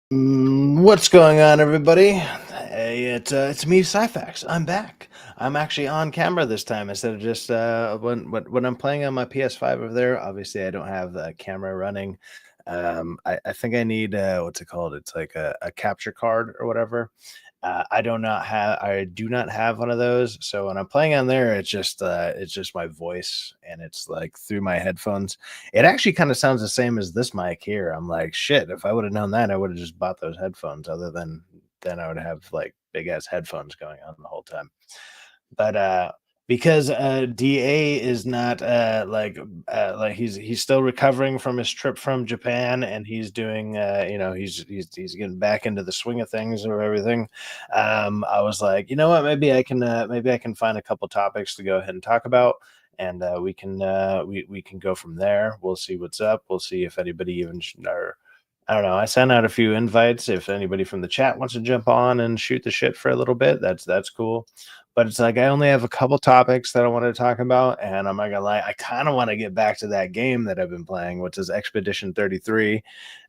What's going on, everybody? Hey, it's me, Syfaxx. I'm back. I'm actually on camera this time instead of just when I'm playing on my PS5 over there. Obviously, I don't have the camera running. I think I need what's it called? It's like a capture card or whatever. I do not have one of those. So when I'm playing on there, it's just my voice and it's like through my headphones. It actually kind of sounds the same as this mic here. I'm like, shit, if I would have known that, I would have just bought those headphones. Other than then I would have like big ass headphones going on the whole time. But because DA is not like he's still recovering from his trip from Japan and he's doing he's getting back into the swing of things or everything. I was like, you know what, maybe I can find a couple topics to go ahead and talk about, and we can go from there. We'll see what's up. We'll see if anybody even or I don't know. I sent out a few invites. If anybody from the chat wants to jump on and shoot the shit for a little bit, that's cool. But it's like I only have a couple topics that I want to talk about, and I'm not gonna lie, I kind of want to get back to that game that I've been playing, which is Expedition 33.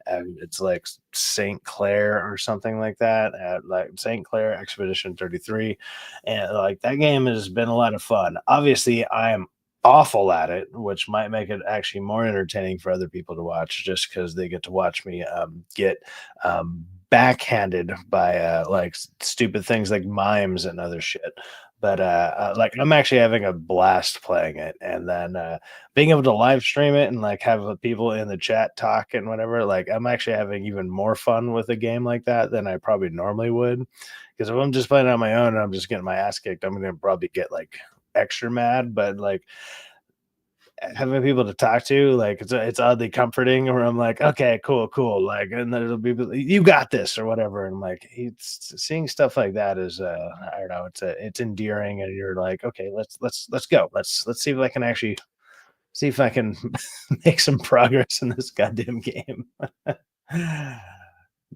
It's like St. Clair or something like that, like St. Clair Expedition 33, and like that game has been a lot of fun. Obviously, I am awful at it, which might make it actually more entertaining for other people to watch, just because they get to watch me get backhanded by like stupid things like mimes and other shit. But like I'm actually having a blast playing it, and then being able to live stream it and like have people in the chat talk and whatever. Like I'm actually having even more fun with a game like that than I probably normally would. Because if I'm just playing on my own and I'm just getting my ass kicked, I'm gonna probably get like extra mad. But like having people to talk to, like it's oddly comforting. Where I'm like, okay, cool, cool, like, and then it'll be you got this or whatever. And I'm like, it's seeing stuff like that is, I don't know, it's endearing, and you're like, okay, let's go, let's see if I can actually see if I can make some progress in this goddamn game.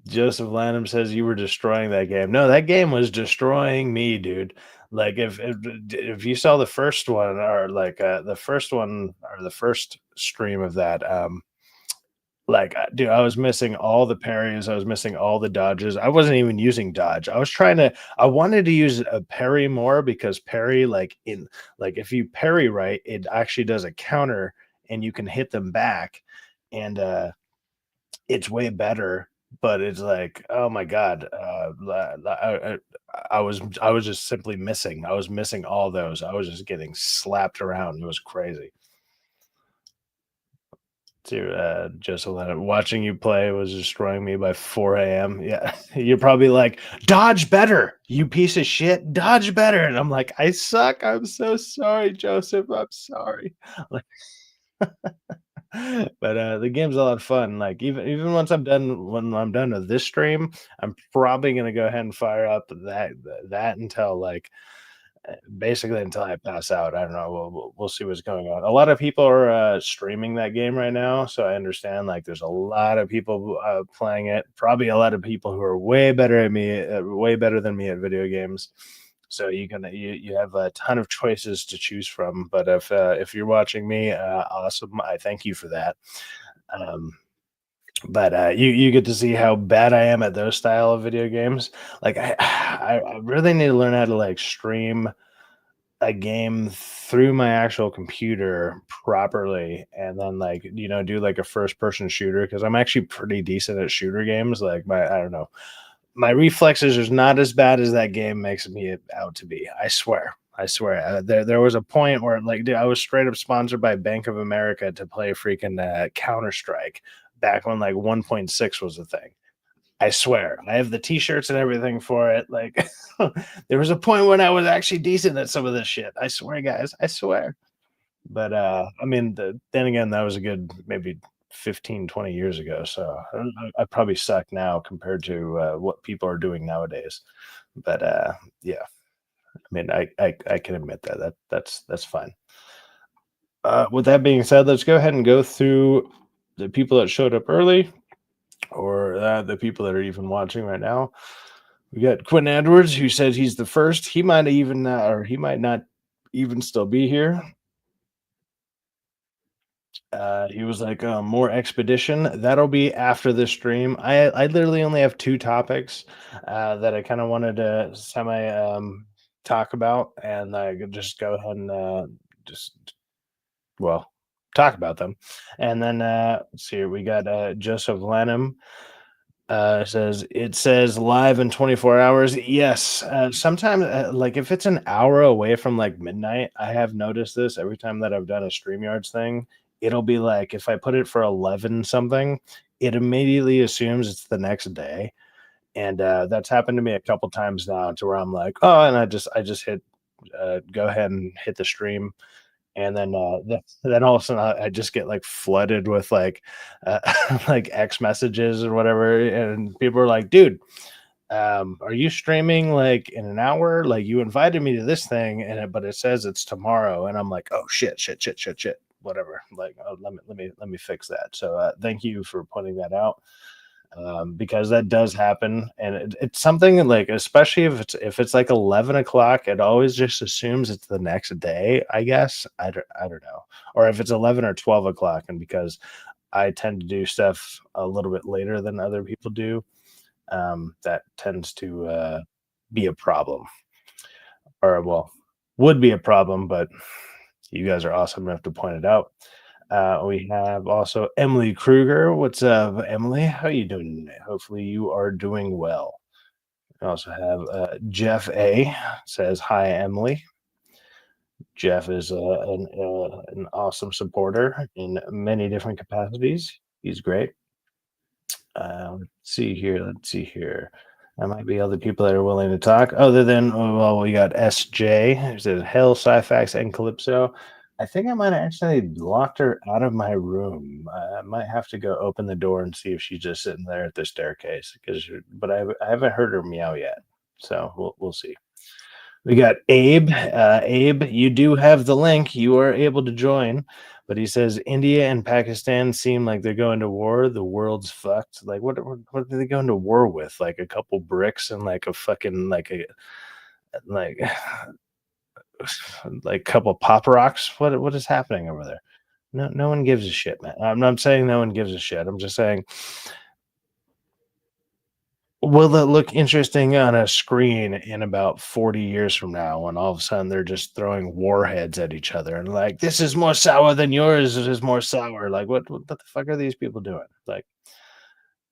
Joseph Lanham says you were destroying that game. No, that game was destroying me, dude. Like if you saw the first one or like the first one or the first stream of that, like dude, I was missing all the parries, I was missing all the dodges. I wasn't even using dodge. I wanted to use a parry more because parry like if you parry right, it actually does a counter and you can hit them back. And it's way better, but it's like, oh my god, I was just simply missing. I was missing all those. I was just getting slapped around. It was crazy. To Joseph Leonard, watching you play was destroying me by 4 a.m. Yeah, you're probably like, dodge better, you piece of shit, dodge better. And I'm like, I suck. I'm so sorry, Joseph. I'm sorry. Like, but the game's a lot of fun. Like even once I'm done when I'm done with this stream, I'm probably gonna go ahead and fire up that until like basically until I pass out. I don't know. We'll see what's going on. A lot of people are streaming that game right now, so I understand. Like, there's a lot of people playing it. Probably a lot of people who are way better at me, way better than me at video games. So you have a ton of choices to choose from. But if you're watching me, awesome. I thank you for that. Um, but you get to see how bad I am at those style of video games. Like I really need to learn how to like stream a game through my actual computer properly, and then like do like a first person shooter, because I'm actually pretty decent at shooter games. Like my I don't know, my reflexes is not as bad as that game makes me out to be. I swear. There was a point where like dude, I was straight up sponsored by Bank of America to play freaking Counter Strike back when like 1.6 was a thing. I swear, I have the T-shirts and everything for it. Like, there was a point when I was actually decent at some of this shit. I swear, guys, I swear. But I mean, then again, that was a good maybe 15, 20 years ago. So I probably suck now compared to what people are doing nowadays. But yeah, I mean, I can admit that's fine. With that being said, let's go ahead and go through the people that showed up early, or the people that are even watching right now. We got Quentin Edwards, who said he's the first. He might even, or he might not even still be here. He was like, "More expedition." That'll be after the stream. I literally only have 2 topics, that I kinda wanted to semi, talk about, and I could just go ahead and, just well, talk about them. And then, let's see here, we got, Joseph Lanham, says, "It says live in 24 hours." Yes, sometimes, like, if it's an hour away from, like, midnight, I have noticed this every time that I've done a StreamYards thing, it'll be like, if I put it for 11 something, it immediately assumes it's the next day, and, that's happened to me a couple times now to where I'm like, "Oh," and I just hit, go ahead and hit the stream, and then then all of a sudden I just get like flooded with like like X messages or whatever, and people are like, "Dude, are you streaming like in an hour? Like you invited me to this thing, and but it says it's tomorrow," and I'm like, "Oh shit, shit, shit, shit, shit." Whatever. Like, oh, let me fix that. So, thank you for pointing that out, because that does happen, and it's something like, especially if it's like 11 o'clock, it always just assumes it's the next day. I guess I don't know, or if it's 11 or 12 o'clock, and because I tend to do stuff a little bit later than other people do, that tends to be a problem, or well, would be a problem, but you guys are awesome enough to point it out. We have also Emily Kruger. What's up, Emily? How you doing today? Hopefully you are doing well. We also have Jeff A. says hi, Emily. Jeff is an awesome supporter in many different capacities. He's great. Let's see here. Let's see here. There might be other people that are willing to talk. Other than, oh, well, we got SJ. It says Hell, Syfaxx, and Calypso. I think I might have actually locked her out of my room. I might have to go open the door and see if she's just sitting there at the staircase. But I haven't heard her meow yet, so we'll see. We got Abe. Abe, you do have the link. You are able to join. But he says India and Pakistan seem like they're going to war. The world's fucked. Like, what are they going to war with? Like a couple bricks and like a fucking like like couple pop rocks. What is happening over there? No one gives a shit, man. I'm not saying no one gives a shit. I'm just saying, will it look interesting on a screen in about 40 years from now when all of a sudden they're just throwing warheads at each other and like, this is more sour than yours is more sour? Like, what the fuck are these people doing? Like,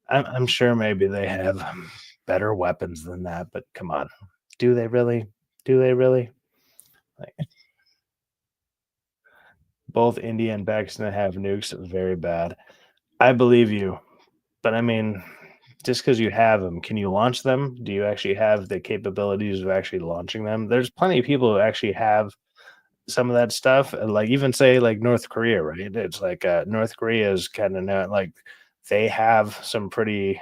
I'm sure maybe they have better weapons than that, but come on. Do they really? Do they really? Like, both India and Pakistan have nukes. Very bad. I believe you. But I mean, just because you have them, can you launch them? Do you actually have the capabilities of actually launching them? There's plenty of people who actually have some of that stuff. Like even say like North Korea, right? It's like North Korea is kind of not like they have some pretty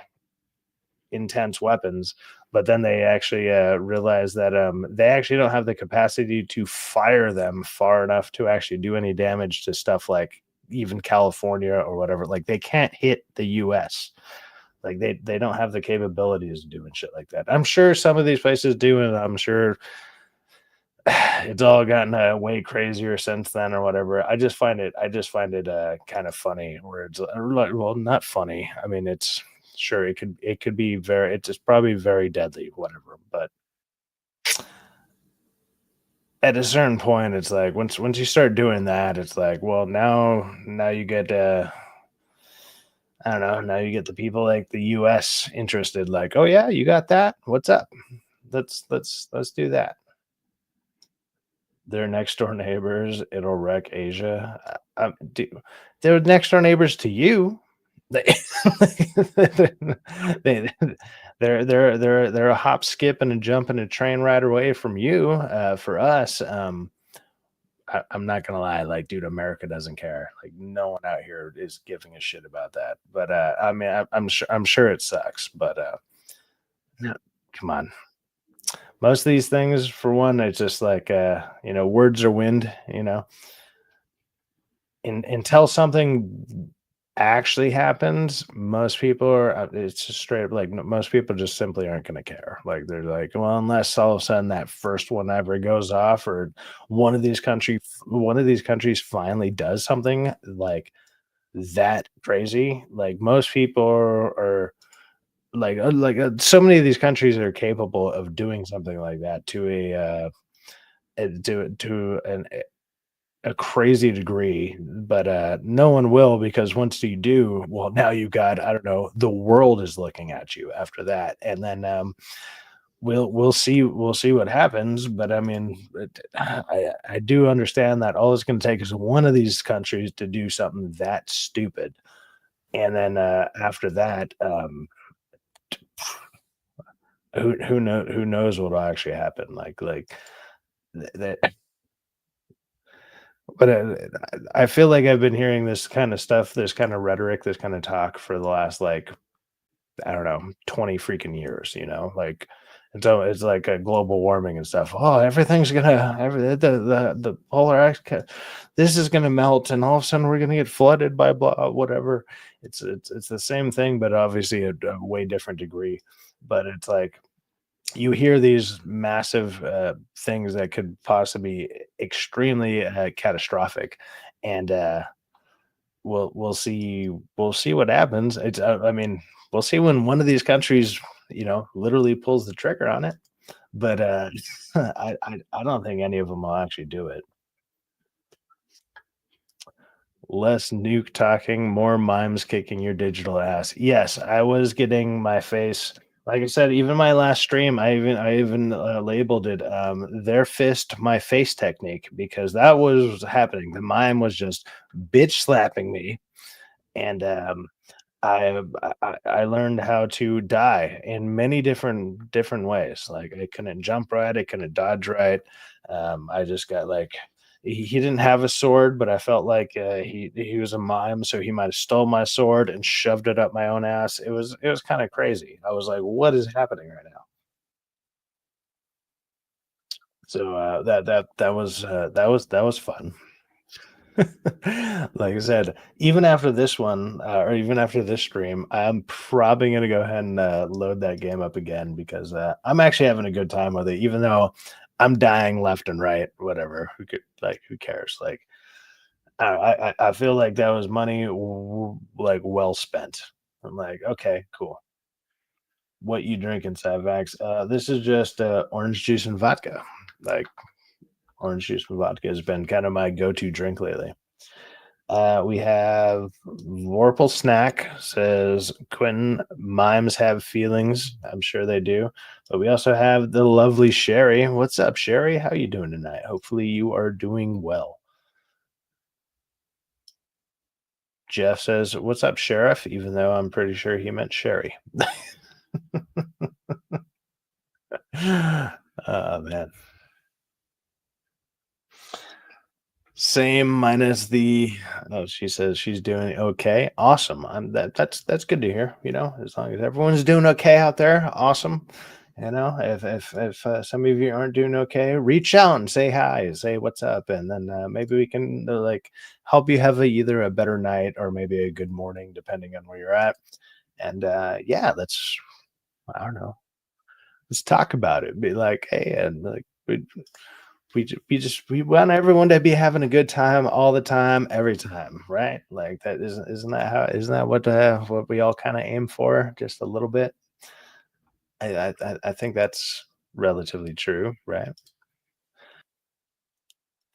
intense weapons, but then they actually realize that they actually don't have the capacity to fire them far enough to actually do any damage to stuff like even California or whatever. Like they can't hit the U.S. Like they don't have the capabilities of doing shit like that. I'm sure some of these places do, and I'm sure it's all gotten way crazier since then or whatever. I just find it kind of funny where it's like, well, not funny. I mean, it's sure it could be very it's probably very deadly, whatever. But at a certain point, it's like once you start doing that, it's like, well, now you get I don't know. Now you get the people like the U.S. interested. Like, oh yeah, you got that? What's up? Let's do that. They're next door neighbors. It'll wreck Asia. They're next door neighbors to you. They, they, they're a hop, skip, and a jump and a train ride away from you. For us, I'm not gonna lie, like, dude, America doesn't care. Like, no one out here is giving a shit about that. But I mean, I'm sure it sucks. But no, come on, most of these things, for one, it's just like words are wind. Until something actually happens, most people are. It's just straight up like most people just simply aren't going to care. Like they're like, well, unless all of a sudden that first one ever goes off, or one of these countries finally does something like. that crazy. Like most people are so many of these countries are capable of doing something like that to a crazy degree, but no one will because once you do, well, now you've got I don't know, the world is looking at you after that, and then we'll see what happens. But I mean, I do understand that all it's going to take is one of these countries to do something that stupid, and then after that, who knows what will actually happen? That. But I feel like I've been hearing this kind of stuff, this kind of rhetoric, this kind of talk for the last like I don't know, 20 freaking years, like, and so it's like a global warming and stuff. Oh, everything's gonna, the polar ice, this is gonna melt, and all of a sudden we're gonna get flooded by blah, whatever. It's the same thing, but obviously a way different degree. But it's like you hear these massive things that could possibly be extremely catastrophic, and we'll see what happens. I mean, we'll see when one of these countries, literally pulls the trigger on it. But I don't think any of them will actually do it. Less nuke talking, more mimes kicking your digital ass. Yes, I was getting my face. Like I said, even my last stream, I even labeled it their fist my face technique because that was happening. The mime was just bitch slapping me, and I learned how to die in many different ways. Like I couldn't jump right, I couldn't dodge right. I just got like he didn't have a sword, but I felt like he was a mime, so he might have stole my sword and shoved it up my own ass. It was kind of crazy. I was like, what is happening right now? So that was fun. Like I said, even after this one, or even after this stream, I'm probably gonna go ahead and load that game up again because I'm actually having a good time with it, even though I'm dying left and right. Whatever, who cares? Like, I feel like that was money like well spent. I'm like, okay, cool. What you drinking, Syfaxx? This is just orange juice and vodka. Like orange juice and vodka has been kind of my go-to drink lately. We have Vorpal Snack says Quentin mimes have feelings. I'm sure they do. But we also have the lovely Sherry. What's up, Sherry? How you doing tonight? Hopefully you are doing well. Jeff says, "What's up, Sheriff?" Even though I'm pretty sure he meant Sherry. Oh man. Same minus the she says she's doing okay. Awesome. That's good to hear, as long as everyone's doing okay out there. Awesome. If some of you aren't doing okay, reach out and say hi, say what's up, and then maybe we can like help you have either a better night or maybe a good morning, depending on where you're at. And yeah, let's I don't know, let's talk about it. Be like, hey, and like we want everyone to be having a good time all the time, every time, right? Like that isn't that how isn't that what we all kind of aim for, just a little bit? I think that's relatively true, right?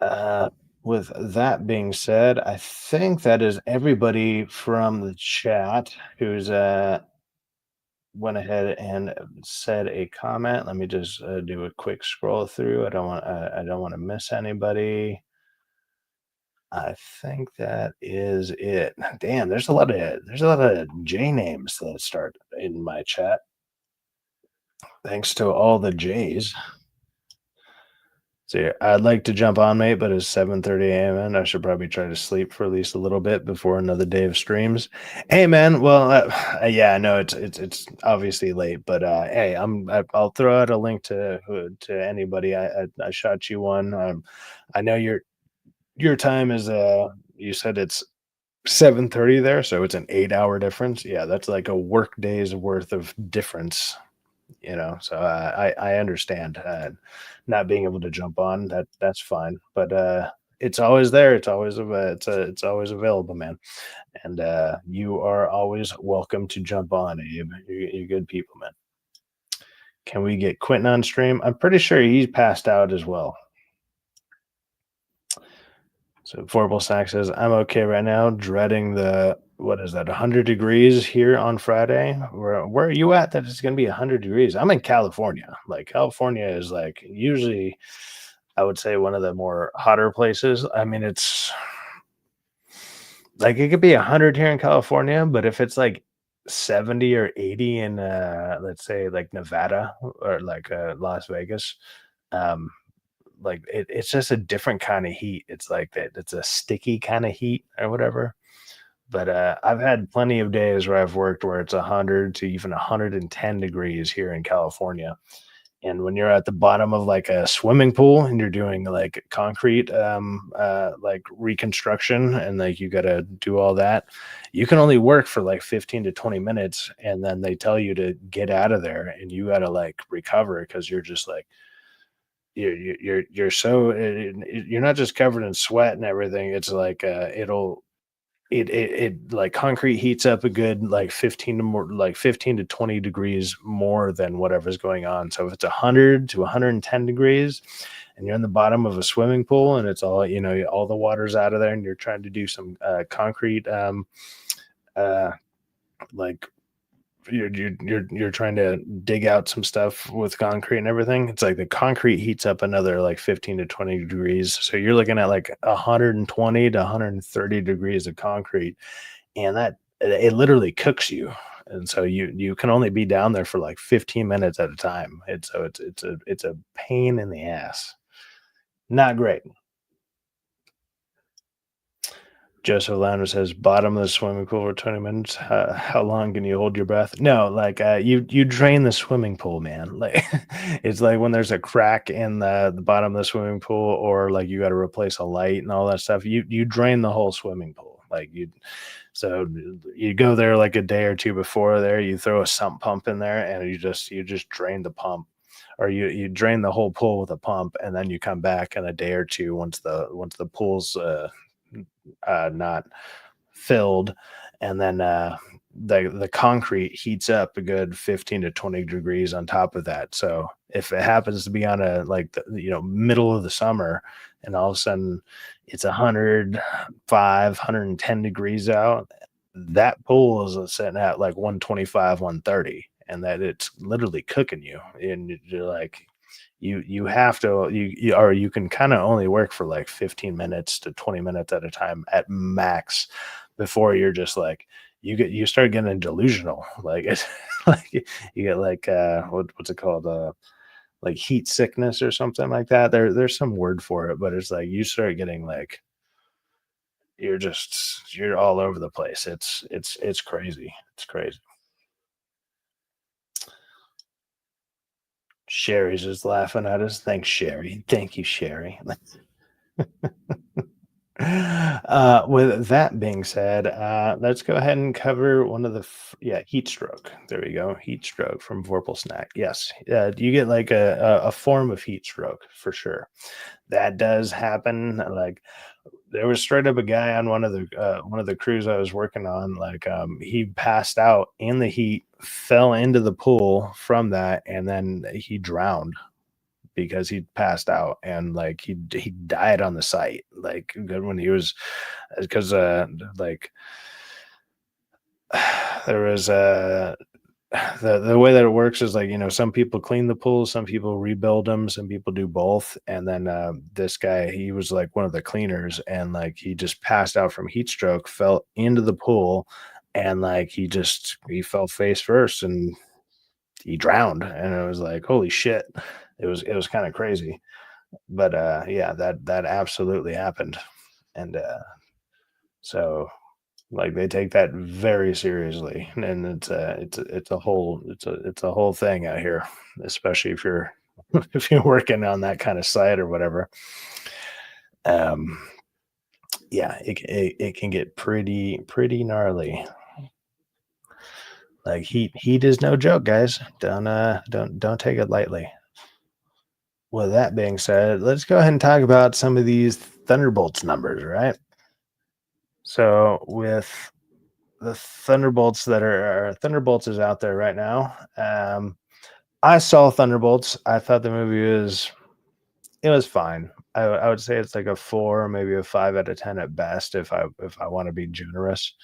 Uh, with that being said, I think that is everybody from the chat who's went ahead and said a comment. Let me just do a quick scroll through. I don't want to miss anybody. I think that is it. Damn, there's a lot of J names that start in my chat. Thanks to all the J's. So yeah, I'd like to jump on, mate, but it's 7:30 a.m. and I should probably try to sleep for at least a little bit before another day of streams. Hey, man. Well, yeah, I know it's obviously late, but hey, I'll throw out a link to anybody. I shot you one. I know your time is you said it's 7:30 there, so it's an 8-hour difference. Yeah, that's like a work day's worth of difference, so I understand not being able to jump on. That's fine, but it's always there. It's always available, man. And you are always welcome to jump on, Abe. You're good people, man. Can we get Quentin on stream? I'm pretty sure he's passed out as well. So Vorpal Snack says, I'm okay right now, dreading the what is that, 100 degrees here on Friday. Where are you at that it's gonna be 100 degrees? I'm in California. Like California is like usually I would say one of the more hotter places. I mean, it's like it could be 100 here in California, but if it's like 70 or 80 in let's say like Nevada or like Las Vegas, um like it's just a different kind of heat. It's like that it's a sticky kind of heat or whatever. But I've had plenty of days where I've worked where it's 100 to even 110 degrees here in California. And when you're at the bottom of like a swimming pool and you're doing like concrete like reconstruction and like you got to do all that, you can only work for like 15 to 20 minutes and then they tell you to get out of there and you got to like recover because you're just like you're so you're not just covered in sweat and everything. It's like it like concrete heats up a good like 15 to 20 degrees more than whatever's going on. So if it's 100 to 110 degrees and you're in the bottom of a swimming pool and it's all, all the water's out of there and you're trying to do some concrete uh like you're trying to dig out some stuff with concrete and everything. It's like the concrete heats up another like 15 to 20 degrees. So you're looking at like 120 to 130 degrees of concrete, and that it literally cooks you. And so you can only be down there for like 15 minutes at a time. It's a pain in the ass. Not great. Joseph Lando says, "Bottom of the swimming pool for 20 minutes. How long can you hold your breath?" No, like you drain the swimming pool, man. Like it's like when there's a crack in the bottom of the swimming pool, or like you got to replace a light and all that stuff. You drain the whole swimming pool. So you go there like a day or two before there. You throw a sump pump in there, and you just drain the pump, or you drain the whole pool with a pump, and then you come back in a day or two once the pool's not filled, and then the concrete heats up a good 15 to 20 degrees on top of that. So if it happens to be on a like the middle of the summer and all of a sudden it's 105 110 degrees out, that pool is sitting at like 125 130, and that it's literally cooking you, and you're like you have to or you can kind of only work for like 15 minutes to 20 minutes at a time at max before you're just like you start getting delusional. Like it's like you get like what's it called, like heat sickness or something like that. There's some word for it, but it's like you start getting like you're all over the place. It's crazy. It's crazy. Sherry's just laughing at us. Thanks, Sherry. Thank you, Sherry. With that being said, let's go ahead and cover one of the heat stroke. There we go, heat stroke from Vorpal Snack. Yes, you get like a form of heat stroke for sure. That does happen. Like there was straight up a guy on one of the crews I was working on. Like he passed out in the heat, fell into the pool from that, and then he drowned because he passed out, and like he died on the site like good when he was because like there was the way that it works is like some people clean the pools, some people rebuild them, some people do both. And then this guy, he was like one of the cleaners, and like he just passed out from heat stroke, fell into the pool, and like he fell face first and he drowned. And it was like holy shit. It was kind of crazy. But yeah, that absolutely happened. And so like they take that very seriously, and it's a whole thing out here, especially if you're if you're working on that kind of site or whatever. um yeah, it can get pretty gnarly. Like heat is no joke, guys. Don't take it lightly. With that being said, let's go ahead and talk about some of these Thunderbolts numbers, right? So with the Thunderbolts that Thunderbolts is out there right now. I saw Thunderbolts. I thought the movie was fine. I would say it's like a 4, maybe a 5 out of 10 at best if I want to be generous.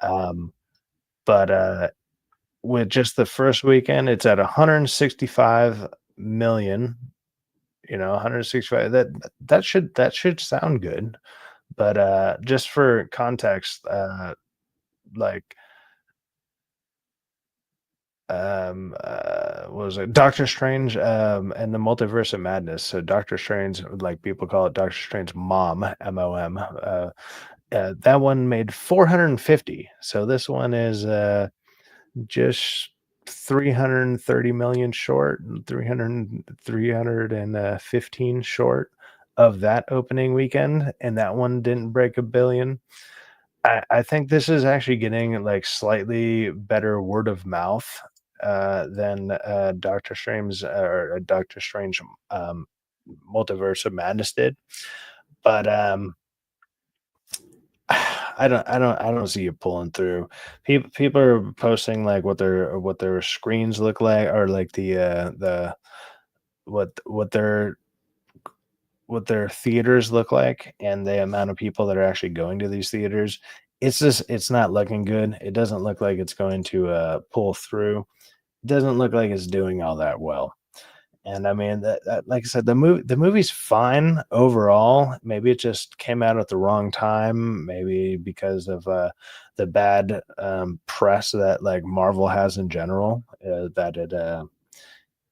Um, but with just the first weekend, it's at 165 million. 165. That should sound good. But just for context, like what was it, Doctor Strange, and the Multiverse of Madness. So Doctor Strange, like people call it Doctor Strange Mom, MOM. That one made 450. So this one is just 330 million short, 315 short of that opening weekend, and that one didn't break a billion. I think this is actually getting like slightly better word of mouth than Doctor Strange um, Multiverse of Madness did. But I don't see it pulling through. People are posting like what their screens look like, or like the what their theaters look like, and the amount of people that are actually going to these theaters. It's not looking good. It doesn't look like it's going to pull through. It doesn't look like it's doing all that well. And I mean that, like I said, the movie's fine overall. Maybe it just came out at the wrong time. Maybe because of the bad press that like Marvel has in general. That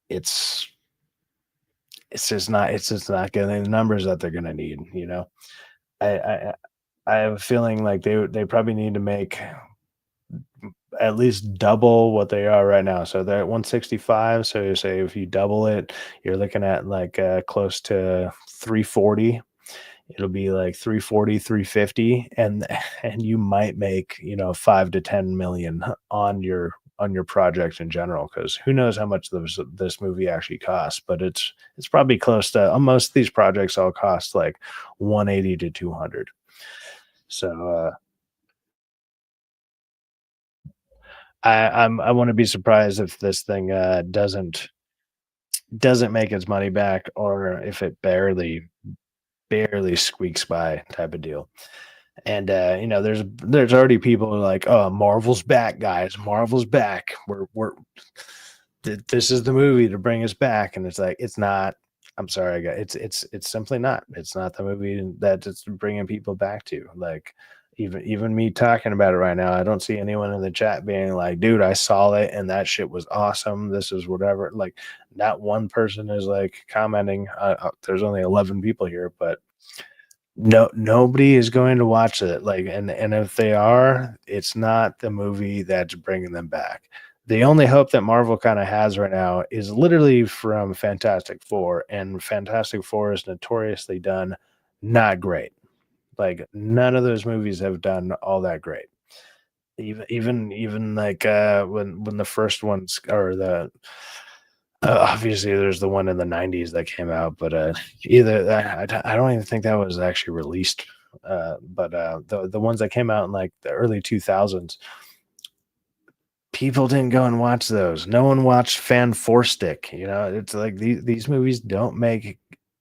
it's it's just not getting the numbers that they're gonna need. I I I have a feeling like they probably need to make at least double what they are right now. So they're at 165. So you say if you double it, you're looking at like close to 340. It'll be like 340, 350, and you might make 5 to 10 million on your project in general, because who knows how much this movie actually costs. But it's probably close to, most of these projects all cost like 180 to 200. So I want to be surprised if this thing doesn't make its money back, or if it barely squeaks by type of deal. And there's already people who are like, "Oh, Marvel's back, guys! Marvel's back. This is the movie to bring us back." And it's like, it's not. I'm sorry, guys. It's simply not. It's not the movie that it's bringing people back to. Like, even me talking about it right now, I don't see anyone in the chat being like, "Dude, I saw it and that shit was awesome. This is whatever." Like, not one person is like commenting. There's only 11 people here, but nobody is going to watch it. Like, and if they are, it's not the movie that's bringing them back. The only hope that Marvel kind of has right now is literally from Fantastic Four, and Fantastic Four is notoriously done not great. Like, none of those movies have done all that great. Even like when the first ones, or the obviously there's the one in the 90s that came out, but either I don't even think that was actually released. But the ones that came out in like the early 2000s, people didn't go and watch those. No one watched Fan Four Stick. It's like these movies don't make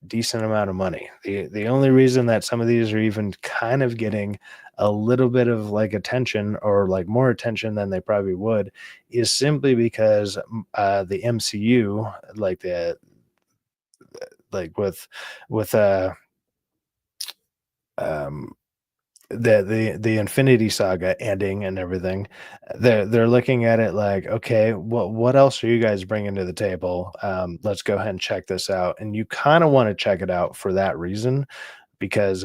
decent amount of money. The only reason that some of these are even kind of getting a little bit of like attention, or like more attention than they probably would, is simply because the MCU, like with um the Infinity Saga ending and everything, they're looking at it like, okay, what else are you guys bringing to the table? Let's go ahead and check this out. And you kind of want to check it out for that reason, because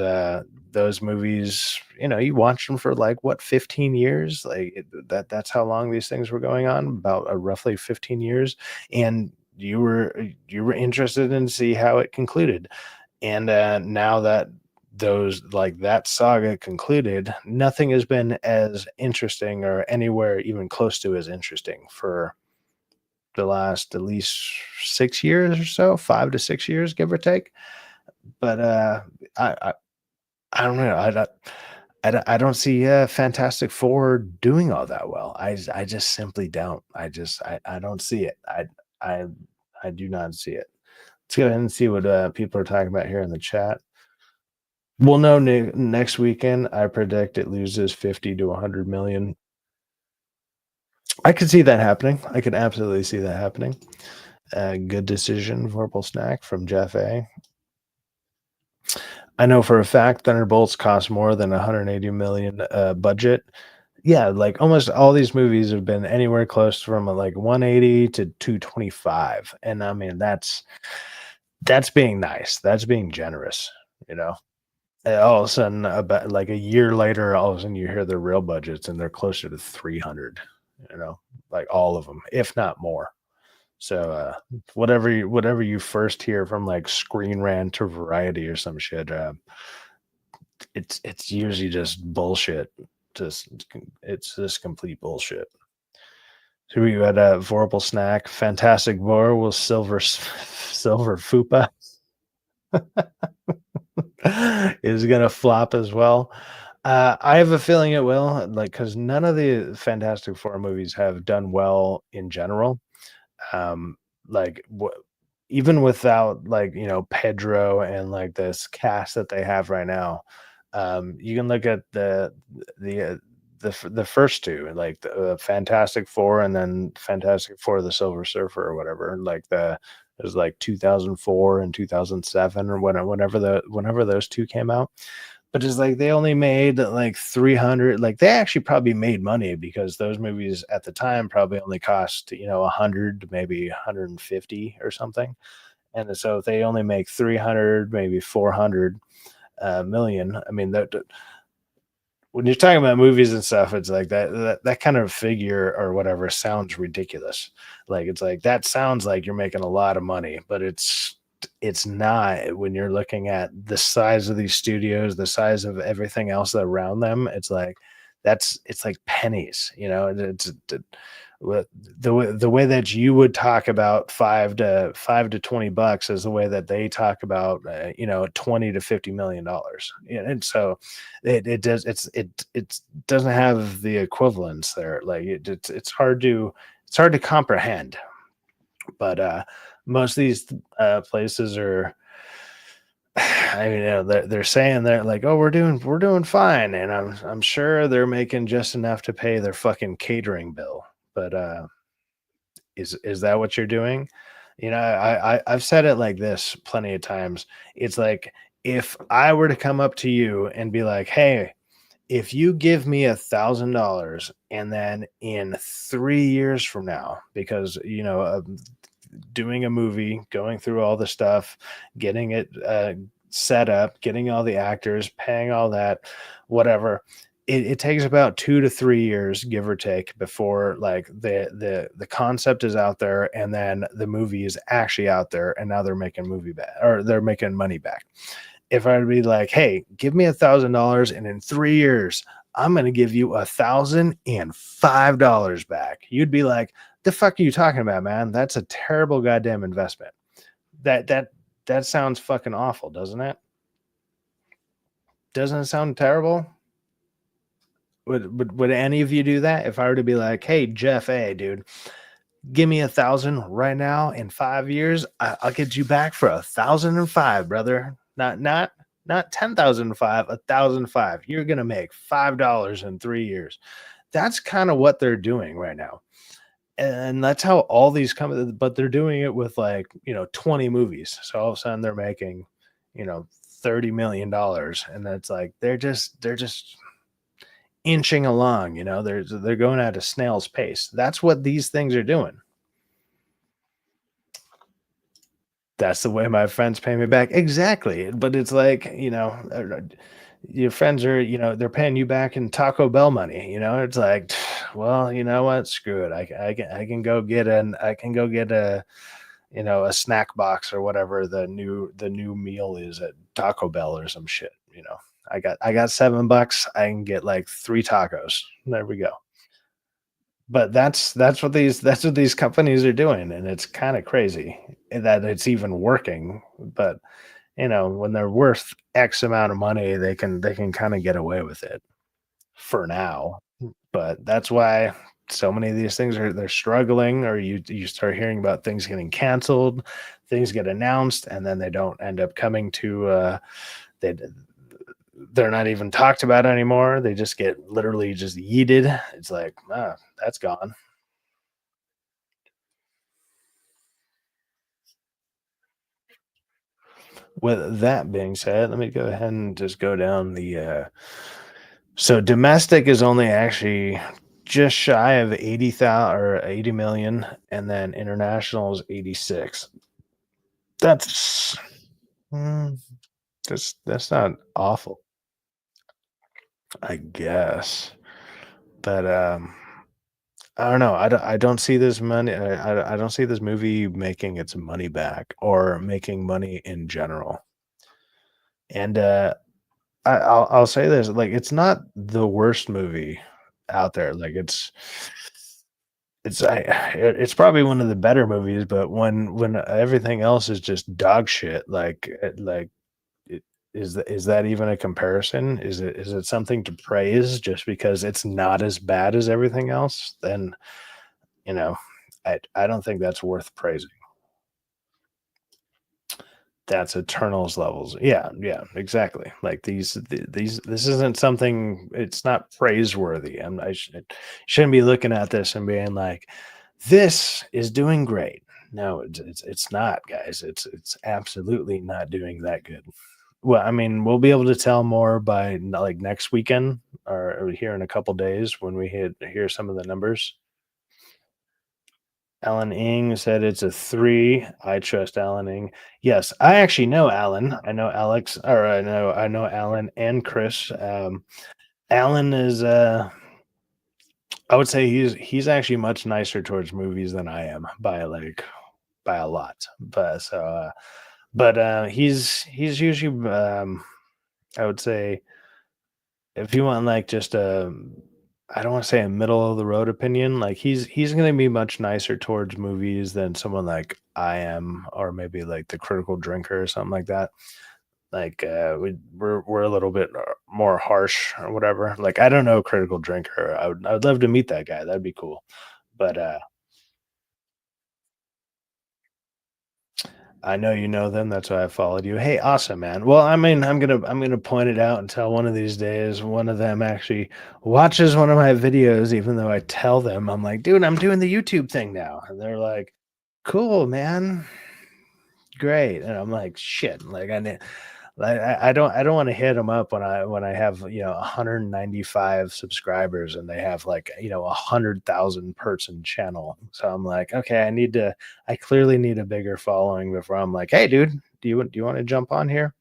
those movies, you watch them for like what, 15 years, like that's how long these things were going on, about roughly 15 years. And you were interested in to see how it concluded. And now that those like that saga concluded, nothing has been as interesting, or anywhere even close to as interesting, for the last at least 6 years or so, 5 to 6 years, give or take. But I don't know. I don't see Fantastic Four doing all that well. I just simply don't. I don't see it. I I do not see it. Let's go ahead and see what people are talking about here in the chat. We'll know next weekend. I predict it loses 50 to 100 million. I could see that happening. I could absolutely see that happening. Good decision, Vorpal Snack from Jeff A. I know for a fact Thunderbolts cost more than 180 million budget. Yeah, like almost all these movies have been anywhere close from like 180 to 225. And I mean that's being nice. That's being generous, you know. And all of a sudden, about like a year later, all of a sudden you hear their real budgets and they're closer to 300, you know, like all of them, if not more. So whatever you first hear from like Screen Rant or Variety or some shit, it's usually just bullshit. Just it's just complete bullshit. So we had a Vorpal Snack, Fantastic Vor with Silver Fupa is gonna flop as well. I have a feeling it will, like because none of the Fantastic Four movies have done well in general. Um, like even without like Pedro and like this cast that they have right now, you can look at the the first two, like the Fantastic Four, and then Fantastic Four: The Silver Surfer or whatever. Like it was like 2004 and 2007 or whenever those two came out. But it's like they only made like 300, like they actually probably made money because those movies at the time probably only cost, 100, maybe 150 or something. And so if they only make 300, maybe 400 million, I mean, when you're talking about movies and stuff, it's like that kind of figure or whatever sounds ridiculous. Like it's like that sounds like you're making a lot of money, but it's not when you're looking at the size of these studios, the size of everything else around them. It's like it's like pennies, the way that you would talk about 5 to 20 bucks is the way that they talk about 20 to 50 million dollars. And so it does it doesn't have the equivalence there. Like it's hard to comprehend. But most of these places are, I mean, they're saying they're like, oh, we're doing fine, and I'm sure they're making just enough to pay their fucking catering bill. But is that what you're doing? I've said it like this plenty of times. It's like if I were to come up to you and be like, hey, if you give me $1,000 and then in 3 years from now, because doing a movie, going through all the stuff, getting it set up, getting all the actors, paying all that, whatever. It takes about 2 to 3 years, give or take, before like the concept is out there, and then the movie is actually out there, and now they're making movie back or they're making money back. If I'd be like, hey, give me $1,000, and in 3 years, I'm going to give you $1,005 back. You'd be like, the fuck are you talking about, man? That's a terrible goddamn investment. That that that sounds fucking awful, doesn't it? Doesn't it sound terrible? Would any of you do that if I were to be like, hey, Jeff A, dude, give me 1,000 right now in 5 years. I'll get you back for 1,005, brother. Not 10,005, 1,005. You're gonna make $5 in 3 years. That's kind of what they're doing right now, and that's how all these come. But they're doing it with like 20 movies. So all of a sudden they're making $30 million, and that's like they're just inching along. They're going at a snail's pace. That's what these things are doing. That's the way my friends pay me back. Exactly. But it's like, your friends are, they're paying you back in Taco Bell money. It's like, well, you know what? Screw it. I can go get a snack box or whatever the new meal is at Taco Bell or some shit. I got $7. I can get like 3 tacos. There we go. But that's what these companies are doing, and it's kind of crazy that it's even working. But when they're worth X amount of money, they can kind of get away with it for now. But that's why so many of these things they're struggling, or you start hearing about things getting canceled, things get announced, and then they don't end up coming to they they're not even talked about anymore. They just get literally just yeeted. It's like, that's gone. With that being said, let me go ahead and just go down the so domestic is only actually just shy of 80,000 or 80 million, and then international is 86. That's mm, that's not awful, I guess. But I don't know. I don't see this money. I don't see this movie making its money back or making money in general. And I'll say this, like, it's not the worst movie out there. Like, it's probably one of the better movies, but when everything else is just dog shit, it, is that even a comparison? Is it something to praise just because it's not as bad as everything else? Then you know, I don't think that's worth praising. That's Eternals levels. Yeah, yeah, exactly. Like these this isn't something, it's not praiseworthy. Shouldn't be looking at this and being like, this is doing great. No, it's not, guys. It's absolutely not doing that good. Well, I mean, we'll be able to tell more by like next weekend or here in a couple days when we hear some of the numbers. Alan Ing said it's a 3. I trust Alan Ing. Yes, I actually know Alan. I know Alex, or I know Alan and Chris. Alan is I would say he's actually much nicer towards movies than I am by a lot. But he's usually I would say if you want like just a, I don't want to say a middle of the road opinion, like he's going to be much nicer towards movies than someone like I am, or maybe like the critical drinker or something like that. Like we're a little bit more harsh or whatever. Like I don't know critical drinker. I would love to meet that guy. That'd be cool. But I know you know them. That's why I followed you. Hey, awesome, man. Well, I mean, I'm gonna point it out until one of these days one of them actually watches one of my videos, even though I tell them I'm like, dude, I'm doing the YouTube thing now, and they're like, cool, man, great, and I'm like, shit, like I don't want to hit them up when I have 195 subscribers and they have like 100,000 person channel. So I'm like, okay, I clearly need a bigger following before I'm like, hey, dude, do you want to jump on here?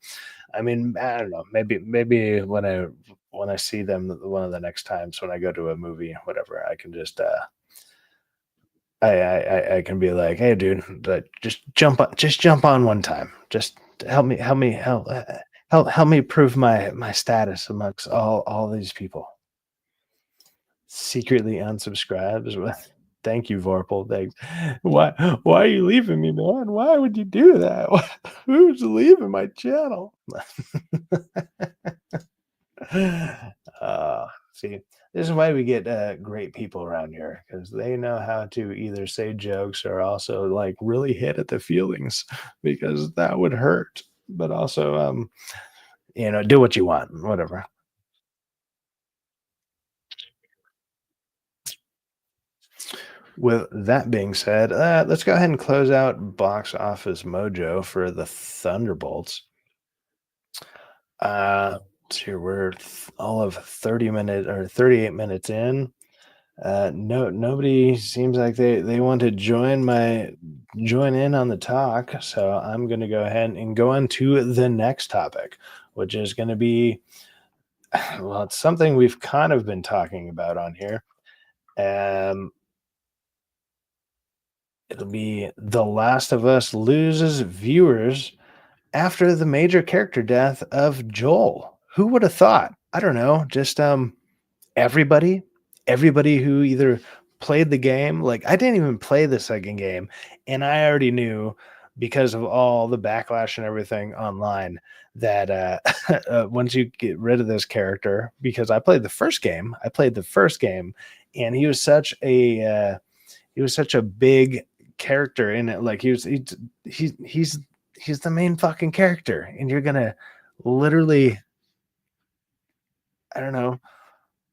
I mean, I don't know, maybe when I see them one of the next times when I go to a movie, whatever, I can just I can be like, "Hey, dude, just jump on one time. Just help me prove my status amongst all these people." Secretly unsubscribes. Thank you, Vorpal. Thanks. Why are you leaving me, man? Why would you do that? Who's leaving my channel? See, this is why we get great people around here because they know how to either say jokes or also like really hit at the feelings because that would hurt, but also, do what you want, whatever. With that being said, let's go ahead and close out Box Office Mojo for the Thunderbolts. Let's see, we're all of 30 minutes or 38 minutes in. No, nobody seems like they want to join in on the talk. So I'm going to go ahead and go on to the next topic, which is going to be, well, it's something we've kind of been talking about on here. Um, it'll be The Last of Us loses viewers after the major character death of Joel. Who would have thought? I don't know. Just everybody everybody who either played the game, like I didn't even play the second game, and I already knew because of all the backlash and everything online that once you get rid of this character, because I played the first game, and he was such a big character in it. Like he's he's the main fucking character, and you're gonna literally, I don't know,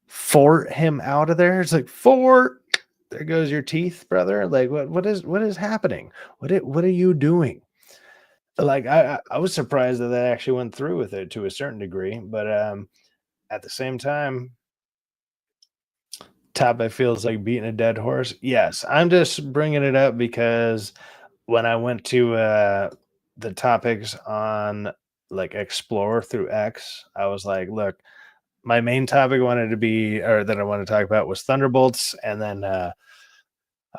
fort him out of there. It's like fort. There goes your teeth, brother. Like what is happening? What are you doing? Like I was surprised that that actually went through with it to a certain degree, but at the same time, topic feels like beating a dead horse. Yes, I'm just bringing it up because when I went to the topics on like explore through X, I was like, look, my main topic wanted to be, or that I want to talk about, was Thunderbolts, and then I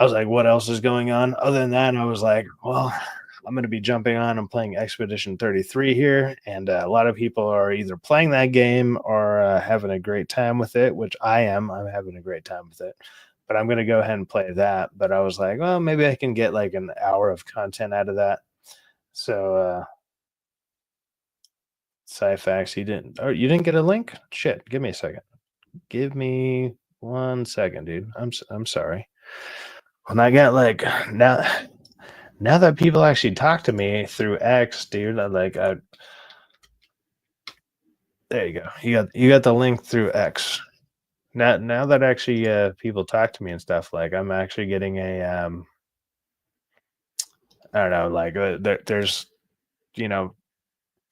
was like, what else is going on? Other than that, I was like, well, I'm going to be jumping on and playing Expedition 33 here. And a lot of people are either playing that game or having a great time with it, which I am. I'm having a great time with it. But I'm going to go ahead and play that. But I was like, well, maybe I can get like an hour of content out of that. So, Syfaxx, you didn't get a link? Shit, give me a second. Give me 1 second, dude. I'm sorry. When I got like now that people actually talk to me through X, dude, there you go. You got the link through X. Now that actually people talk to me and stuff, like I'm actually getting a I don't know, like there's, you know,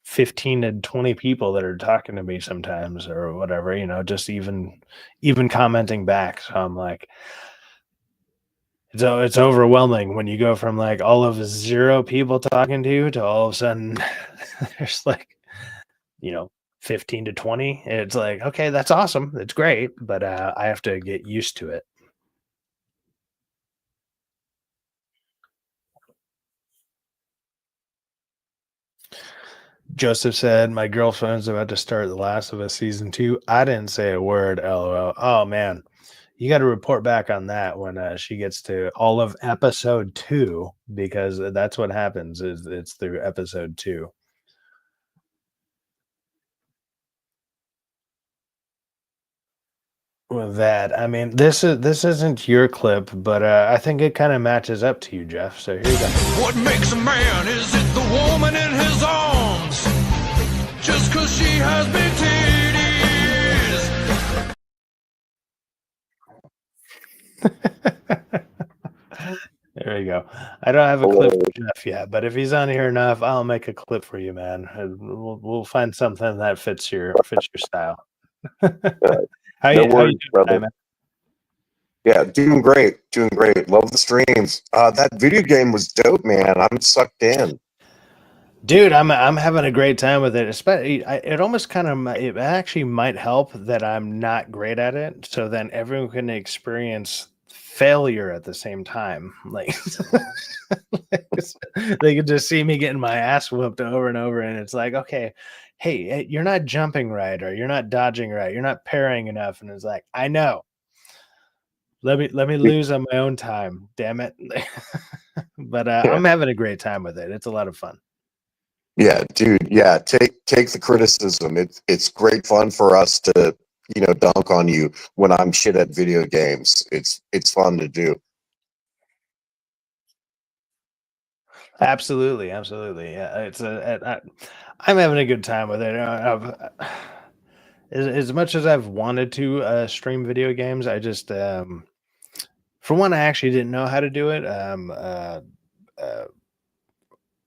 15 to 20 people that are talking to me sometimes or whatever, you know, just even commenting back. So I'm like, it's overwhelming when you go from like all of 0 people talking to you to all of a sudden there's like, you know, 15 to 20. It's like, okay, that's awesome. It's great, but I have to get used to it. Joseph said, my girlfriend's about to start The Last of Us season 2. I didn't say a word, lol. Oh man, you got to report back on that when she gets to all of episode 2, because that's what happens is it's through episode 2. With that, I mean, this isn't your clip, but I think it kind of matches up to you, Jeff. So here you go. What makes a man? Is it the woman in his arms? Just cause she has big titties. There you go. I don't have a clip for Jeff yet, but if he's on here enough, I'll make a clip for you, man. And we'll find something that fits your style. How No you worries, doing, brother. man? Yeah, doing great, doing great. Love the streams. That video game was dope, man. I'm sucked in. Dude, I'm having a great time with it. Especially, it almost kind of it actually might help that I'm not great at it, so then everyone can experience failure at the same time. Like, they could just see me getting my ass whooped over and over, and it's like, okay, hey, you're not jumping right, or you're not dodging right, you're not parrying enough, and it's like, I know. Let me lose on my own time, damn it. But Yeah, I'm having a great time with it. It's a lot of fun. yeah, dude. Yeah, take the criticism. It's great fun for us to dunk on you when I'm shit at video games. It's fun to do. Absolutely, absolutely. Yeah, I'm having a good time with it. As much as I've wanted to stream video games, I just for one, I actually didn't know how to do it. Uh,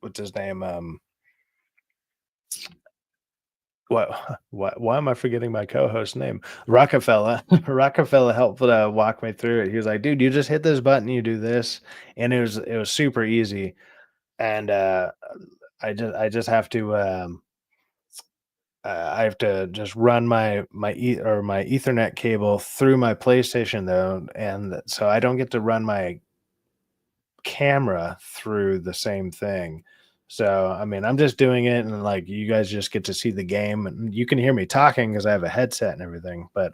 what's his name? Why am I forgetting my co-host's name? Rockefeller. Rockefeller helped walk me through it. He was like, "Dude, you just hit this button, you do this," and it was super easy. And I just have to I have to just run my Ethernet cable through my PlayStation though, and so I don't get to run my camera through the same thing. So I mean, I'm just doing it, and like you guys just get to see the game, and you can hear me talking because I have a headset and everything. But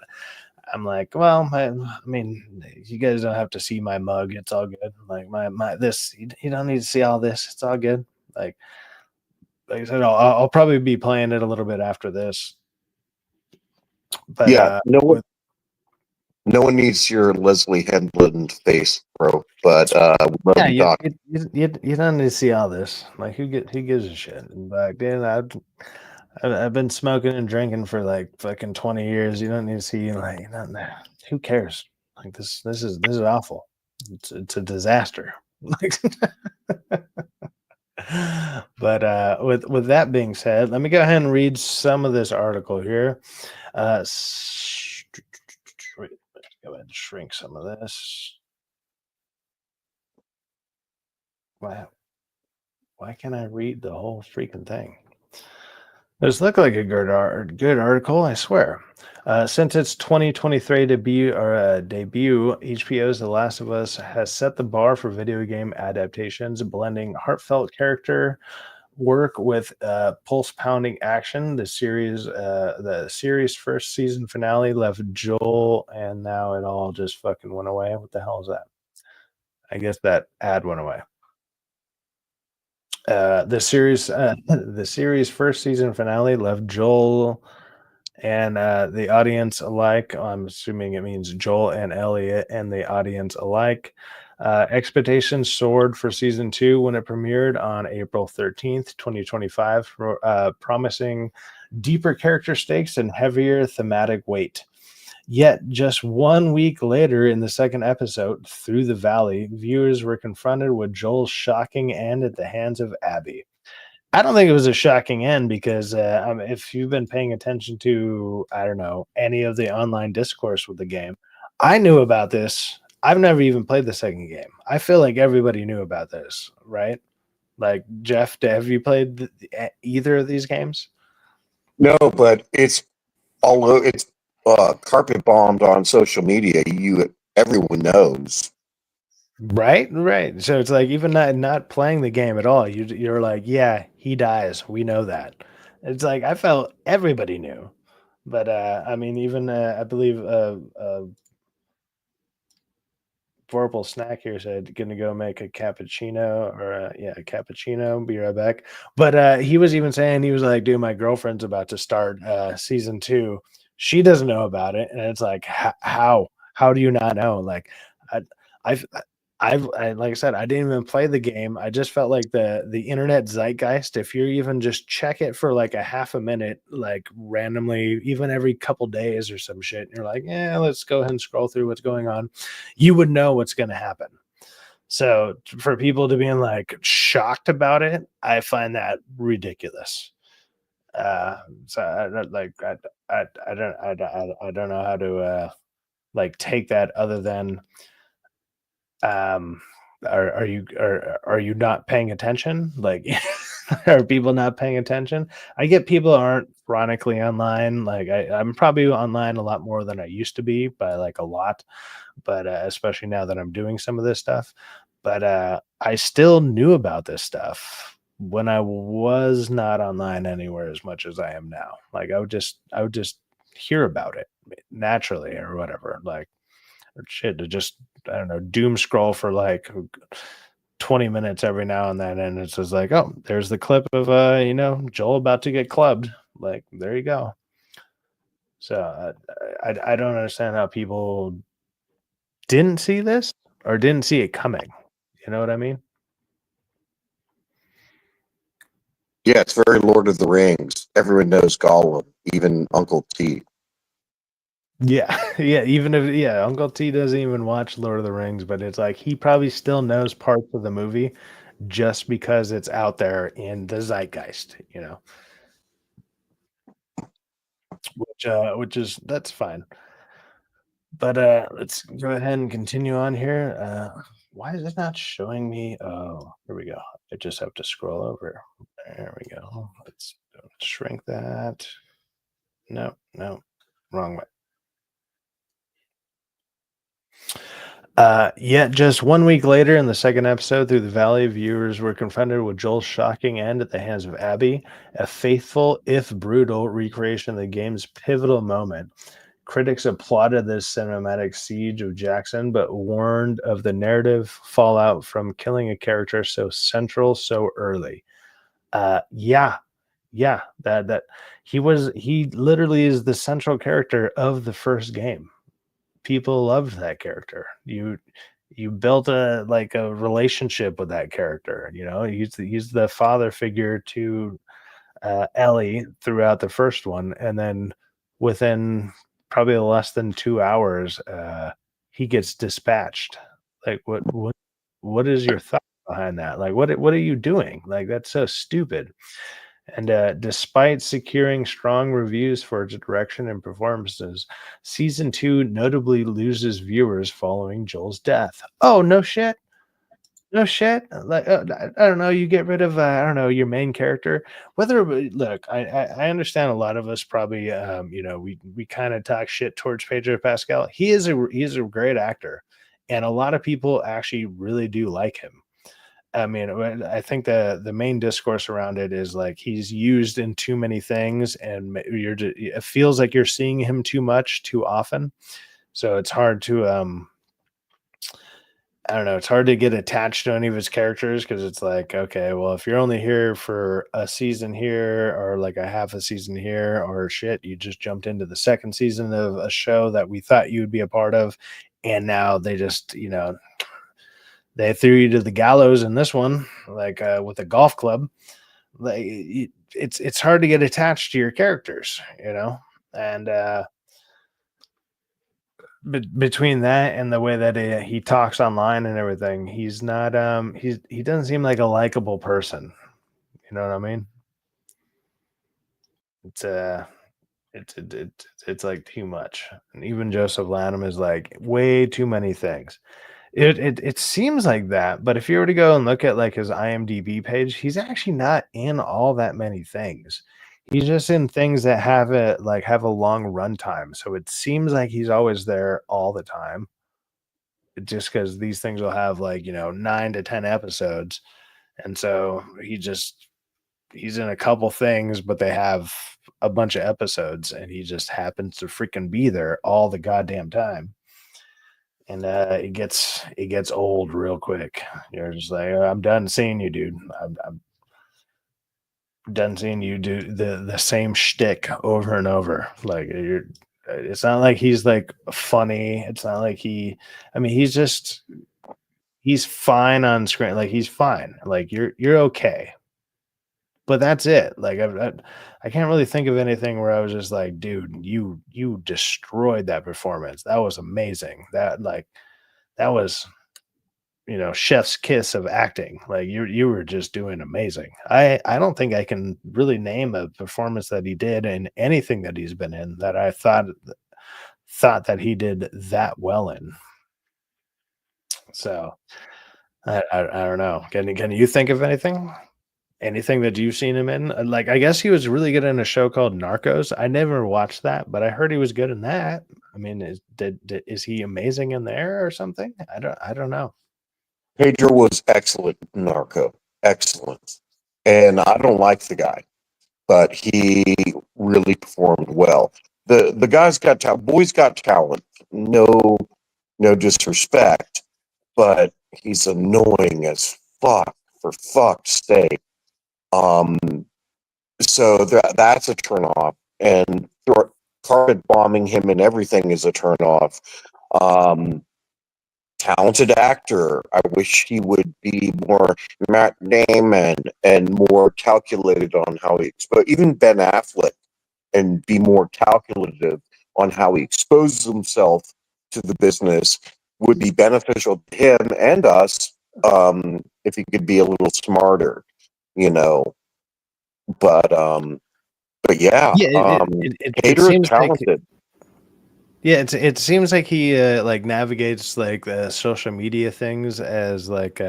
I'm like, well, I mean, you guys don't have to see my mug. It's all good. Like my this, you don't need to see all this. It's all good. Like like I said, I'll probably be playing it a little bit after this. But Yeah, with no one needs your Leslie Headland face, bro. But we love yeah, you, Doc. you don't need to see all this. Like who gives a shit? In fact, dude, I've been smoking and drinking for like fucking 20 years. You don't need to see like you don't, who cares? Like this is awful. It's a disaster. Like but with that being said, let me go ahead and read some of this article here. Wait, let's go ahead and shrink some of this. Why can't I read the whole freaking thing? This looked like a good article, I swear. Since its 2023 debut, HBO's The Last of Us has set the bar for video game adaptations, blending heartfelt character work with pulse-pounding action. The series' first season finale left Joel, and now it all just fucking went away. What the hell is that? I guess that ad went away. The series first season finale left Joel and the audience alike. I'm assuming it means Joel and Elliot and the audience alike. Expectations soared for season 2 when it premiered on April 13th, 2025, promising deeper character stakes and heavier thematic weight. Yet, just 1 week later, in the second episode, Through the Valley, viewers were confronted with Joel's shocking end at the hands of Abby. I don't think it was a shocking end because if you've been paying attention to, I don't know, any of the online discourse with the game, I knew about this. I've never even played the second game. I feel like everybody knew about this, right? Like, Jeff, have you played either of these games? No, but it's carpet bombed on social media. Everyone knows. Right. So it's like even not playing the game at all. You're like, yeah, he dies. We know that. It's like I felt everybody knew, but I mean, even I believe Vorpal Snack here said gonna go make a cappuccino or yeah, a cappuccino. Be right back. But he was even saying he was like, dude, my girlfriend's about to start season 2. She doesn't know about it, and it's like, how do you not know? Like, I, I've like I said, I didn't even play the game. I just felt like the internet zeitgeist. If you even just check it for like a half a minute, like randomly, even every couple days or some shit, and you're like, yeah, let's go ahead and scroll through what's going on. You would know what's going to happen. So for people to being like shocked about it, I find that ridiculous. So I don't know how to like take that other than um are you not paying attention? Like are people not paying attention? I get people aren't chronically online. Like I'm probably online a lot more than I used to be by like a lot, but especially now that I'm doing some of this stuff. But I still knew about this stuff when I was not online anywhere as much as I am now. Like I would just hear about it naturally or whatever. Like or shit to just I don't know doom scroll for like 20 minutes every now and then, and it's just like, oh, there's the clip of Joel about to get clubbed. Like there you go. So I don't understand how people didn't see this or didn't see it coming. You know what I mean? Yeah, it's very Lord of the Rings. Everyone knows Gollum, even Uncle T. Yeah, yeah. Even if Uncle T doesn't even watch Lord of the Rings, but it's like he probably still knows parts of the movie just because it's out there in the zeitgeist. Which is that's fine. But let's go ahead and continue on here. Why is it not showing me? Oh, here we go. I just have to scroll over. There we go. Let's shrink that. No, no, wrong way. Yet just 1 week later, in the second episode, Through the Valley, viewers were confronted with Joel's shocking end at the hands of Abby, a faithful, if brutal, recreation of the game's pivotal moment. Critics applauded this cinematic siege of Jackson, but warned of the narrative fallout from killing a character so central so early. Yeah, yeah, that he literally is the central character of the first game. People loved that character. You built a relationship with that character. You know, he's the father figure to Ellie throughout the first one, and then within probably less than 2 hours, he gets dispatched. Like, what is your thought behind that? Like, what are you doing? Like, that's so stupid. And despite securing strong reviews for its direction and performances, season two notably loses viewers following Joel's death. Oh, no shit. No shit. Like, I don't know. You get rid of, I don't know, your main character. Look, I understand a lot of us probably, we kind of talk shit towards Pedro Pascal. He is a great actor, and a lot of people actually really do like him. I mean, I think the main discourse around it is like he's used in too many things, and it feels like you're seeing him too much too often. So it's hard to I don't know. It's hard to get attached to any of his characters because it's like, okay, well, if you're only here for a season here or like a half a season here, or shit, you just jumped into the second season of a show that we thought you would be a part of, and now they just, they threw you to the gallows in this one, like with a golf club. Like it's hard to get attached to your characters, and between that and the way that he talks online and everything, he's not he doesn't seem like a likable person. You know what I mean? It's it's like too much. And even Joseph Lanham is like way too many things. It seems like that, but if you were to go and look at like his IMDb page, he's actually not in all that many things. He's just in things that have a long runtime. So it seems like he's always there all the time. Just because these things will have 9 to 10 episodes, and so he's in a couple things, but they have a bunch of episodes, and he just happens to freaking be there all the goddamn time. And it gets old real quick. You're just like, I'm done seeing you, dude. I'm done seeing you do the same shtick over and over. Like you're. It's not like he's like funny. It's not like I mean, he's fine on screen. Like he's fine. Like you're okay. But that's it. Like I can't really think of anything where I was just like, dude, you destroyed that performance. That was amazing. That was chef's kiss of acting. Like you were just doing amazing. I don't think I can really name a performance that he did in anything that he's been in that I thought that he did that well in. So I don't know. Can you think of anything? Anything that you've seen him in? Like I guess he was really good in a show called Narcos. I never watched that, but I heard he was good in that. I mean, is he amazing in there or something? I don't know. Pedro was excellent in Narco. Excellent. And I don't like the guy, but he really performed well. The guy's got talent. Boy's got talent. No disrespect, but he's annoying as fuck, for fuck's sake. Um, so that's a turn off, and carpet bombing him and everything is a turn off. Um, Talented actor. I wish he would be more Matt Damon and more calculated on how he expose. Even Ben Affleck, and be more calculative on how he exposes himself to the business would be beneficial to him and us, if he could be a little smarter, you know. But yeah, Yeah, it Hader is seems like talented. yeah, it seems like he like navigates like the social media things as like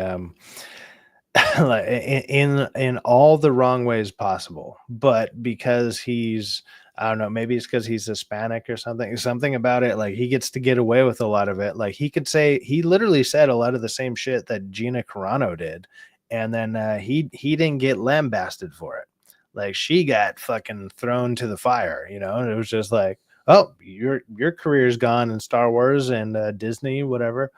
like in all the wrong ways possible. But because he's I don't know, maybe it's because he's Hispanic or something about it. Like he gets to get away with a lot of it. Like he literally said a lot of the same shit that Gina Carano did, and then he didn't get lambasted for it. Like she got fucking thrown to the fire, and it was just like, oh, your career's gone in Star Wars and Disney, whatever.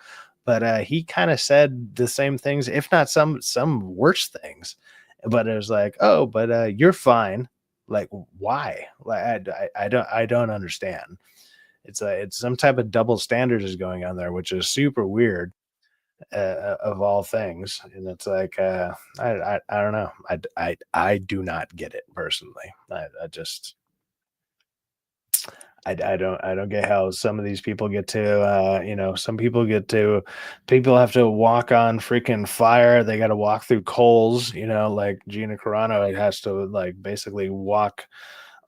But he kind of said the same things, if not some worse things. But it was like, oh, but you're fine. Like, why? Like, I don't understand. It's some type of double standards is going on there, which is super weird, of all things. And it's like, I don't know. I do not get it personally. I just I don't get how some of these people get to some people have to walk on freaking fire. They got to walk through coals, like Gina Carano has to like basically walk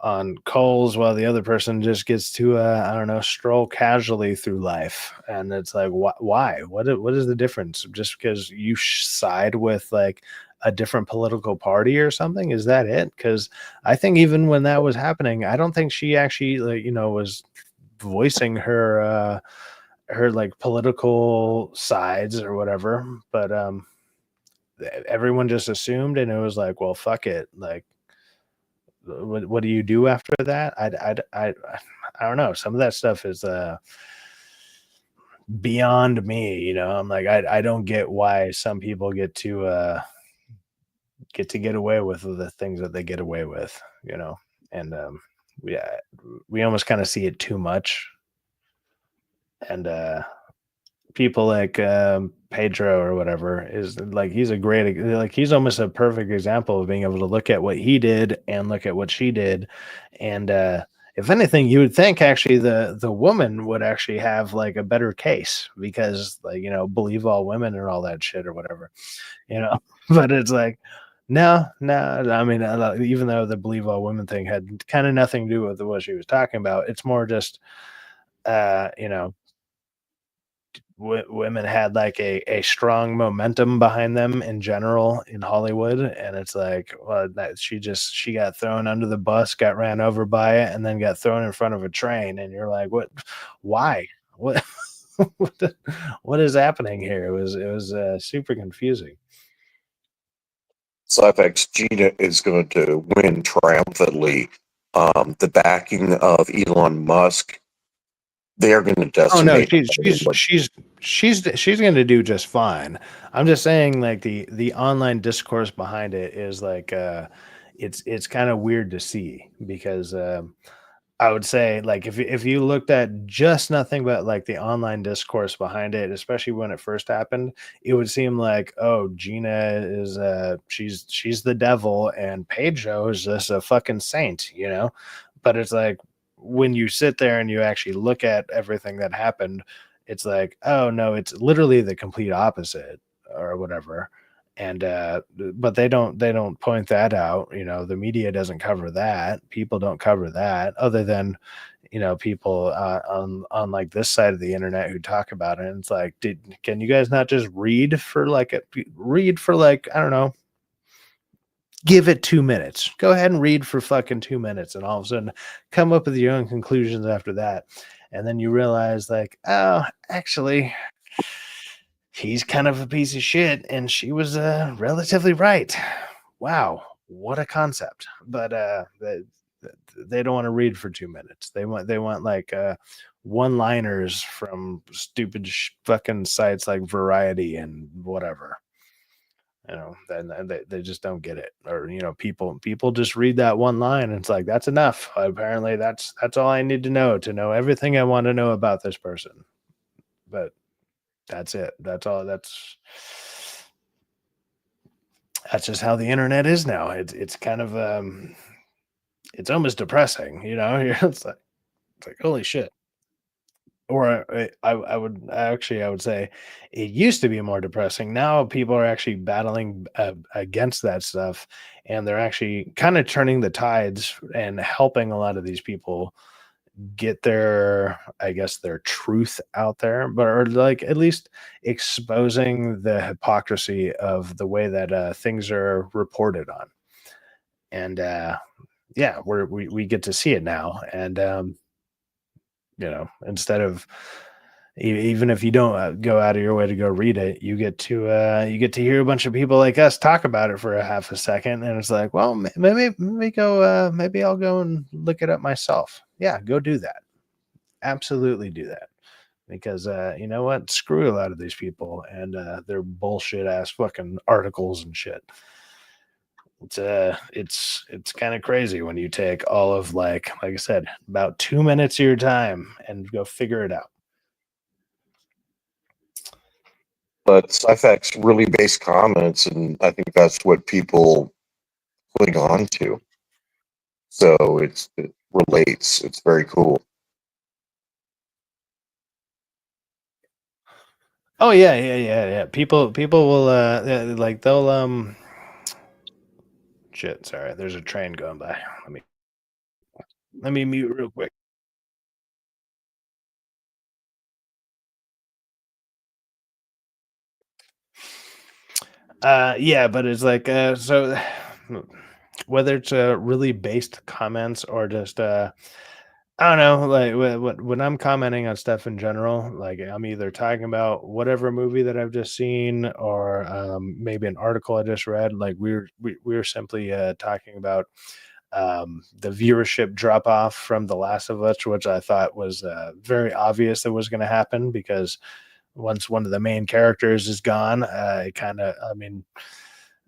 on coals while the other person just gets to I don't know, stroll casually through life. And it's like, why, what is the difference? Just because you side with like a different political party or something, is that it? Because I think even when that was happening, I don't think she actually like was voicing her like political sides or whatever. But everyone just assumed, and it was like, well, fuck it, like what do you do after that? I don't know. Some of that stuff is beyond me. I'm like, I don't get why some people get away with the things that they get away with. And yeah, we almost kind of see it too much. And people like Pedro or whatever is like, he's a great, like he's almost a perfect example of being able to look at what he did and look at what she did. And if anything, you would think actually the woman would actually have like a better case, because like believe all women and all that shit or whatever. you know but it's like, no, no. I mean, even though the believe all women thing had kind of nothing to do with what she was talking about, it's more just uh you know women had like a strong momentum behind them in general in Hollywood. And it's like, well, that she got thrown under the bus, got ran over by it, and then got thrown in front of a train. And you're like, what? Why? What? what is happening here? It was super confusing. Syfaxx Gina is going to win triumphantly. The backing of Elon Musk, they are going to Oh no, decimate she's going to do just fine. I'm just saying, like the online discourse behind it is like, it's kind of weird to see, because I would say, like, if you looked at just nothing but like the online discourse behind it, especially when it first happened, it would seem like, oh, Gina is she's the devil and Pedro is just a fucking saint. But it's like, when you sit there and you actually look at everything that happened, it's like, oh no, it's literally the complete opposite or whatever. And but they don't point that out. The media doesn't cover that, people don't cover that, other than people on like this side of the internet who talk about it. And it's like, can you guys not just read for like, I don't know, give it 2 minutes, go ahead and read for fucking 2 minutes, and all of a sudden come up with your own conclusions after that. And then you realize, like, oh, actually he's kind of a piece of shit and she was relatively right. Wow, what a concept. But they don't want to read for 2 minutes. They want like one liners from stupid fucking sites like Variety and whatever. Then they just don't get it. Or people just read that one line and it's like, that's enough. Apparently that's all I need to know everything I want to know about this person. But that's it. That's all. That's just how the internet is now. It's kind of it's almost depressing. It's like holy shit. Or I would say it used to be more depressing. Now people are actually battling against that stuff, and they're actually kind of turning the tides and helping a lot of these people get their, I guess, their truth out there, but or like at least exposing the hypocrisy of the way that things are reported on. And yeah, we get to see it now. And instead of even if you don't go out of your way to go read it, you get to hear a bunch of people like us talk about it for a half a second, and it's like, well, maybe I'll go and look it up myself. Yeah, go do that. absolutely do that because you know what? Screw a lot of these people and their bullshit ass fucking articles and shit. It's kind of crazy when you take all of like I said, about 2 minutes of your time and go figure it out. But Syfaxx really based comments, and I think that's what people cling on to. So it relates. It's very cool. Oh yeah, yeah, yeah, yeah. People will like they'll shit, sorry. There's a train going by. Let me mute real quick. Yeah, but it's like so whether it's really based comments or just I don't know, like when I'm commenting on stuff in general, like I'm either talking about whatever movie that I've just seen or maybe an article I just read. Like we were simply talking about the viewership drop off from The Last of Us, which I thought was very obvious that was going to happen because once one of the main characters is gone, it kind of, I mean,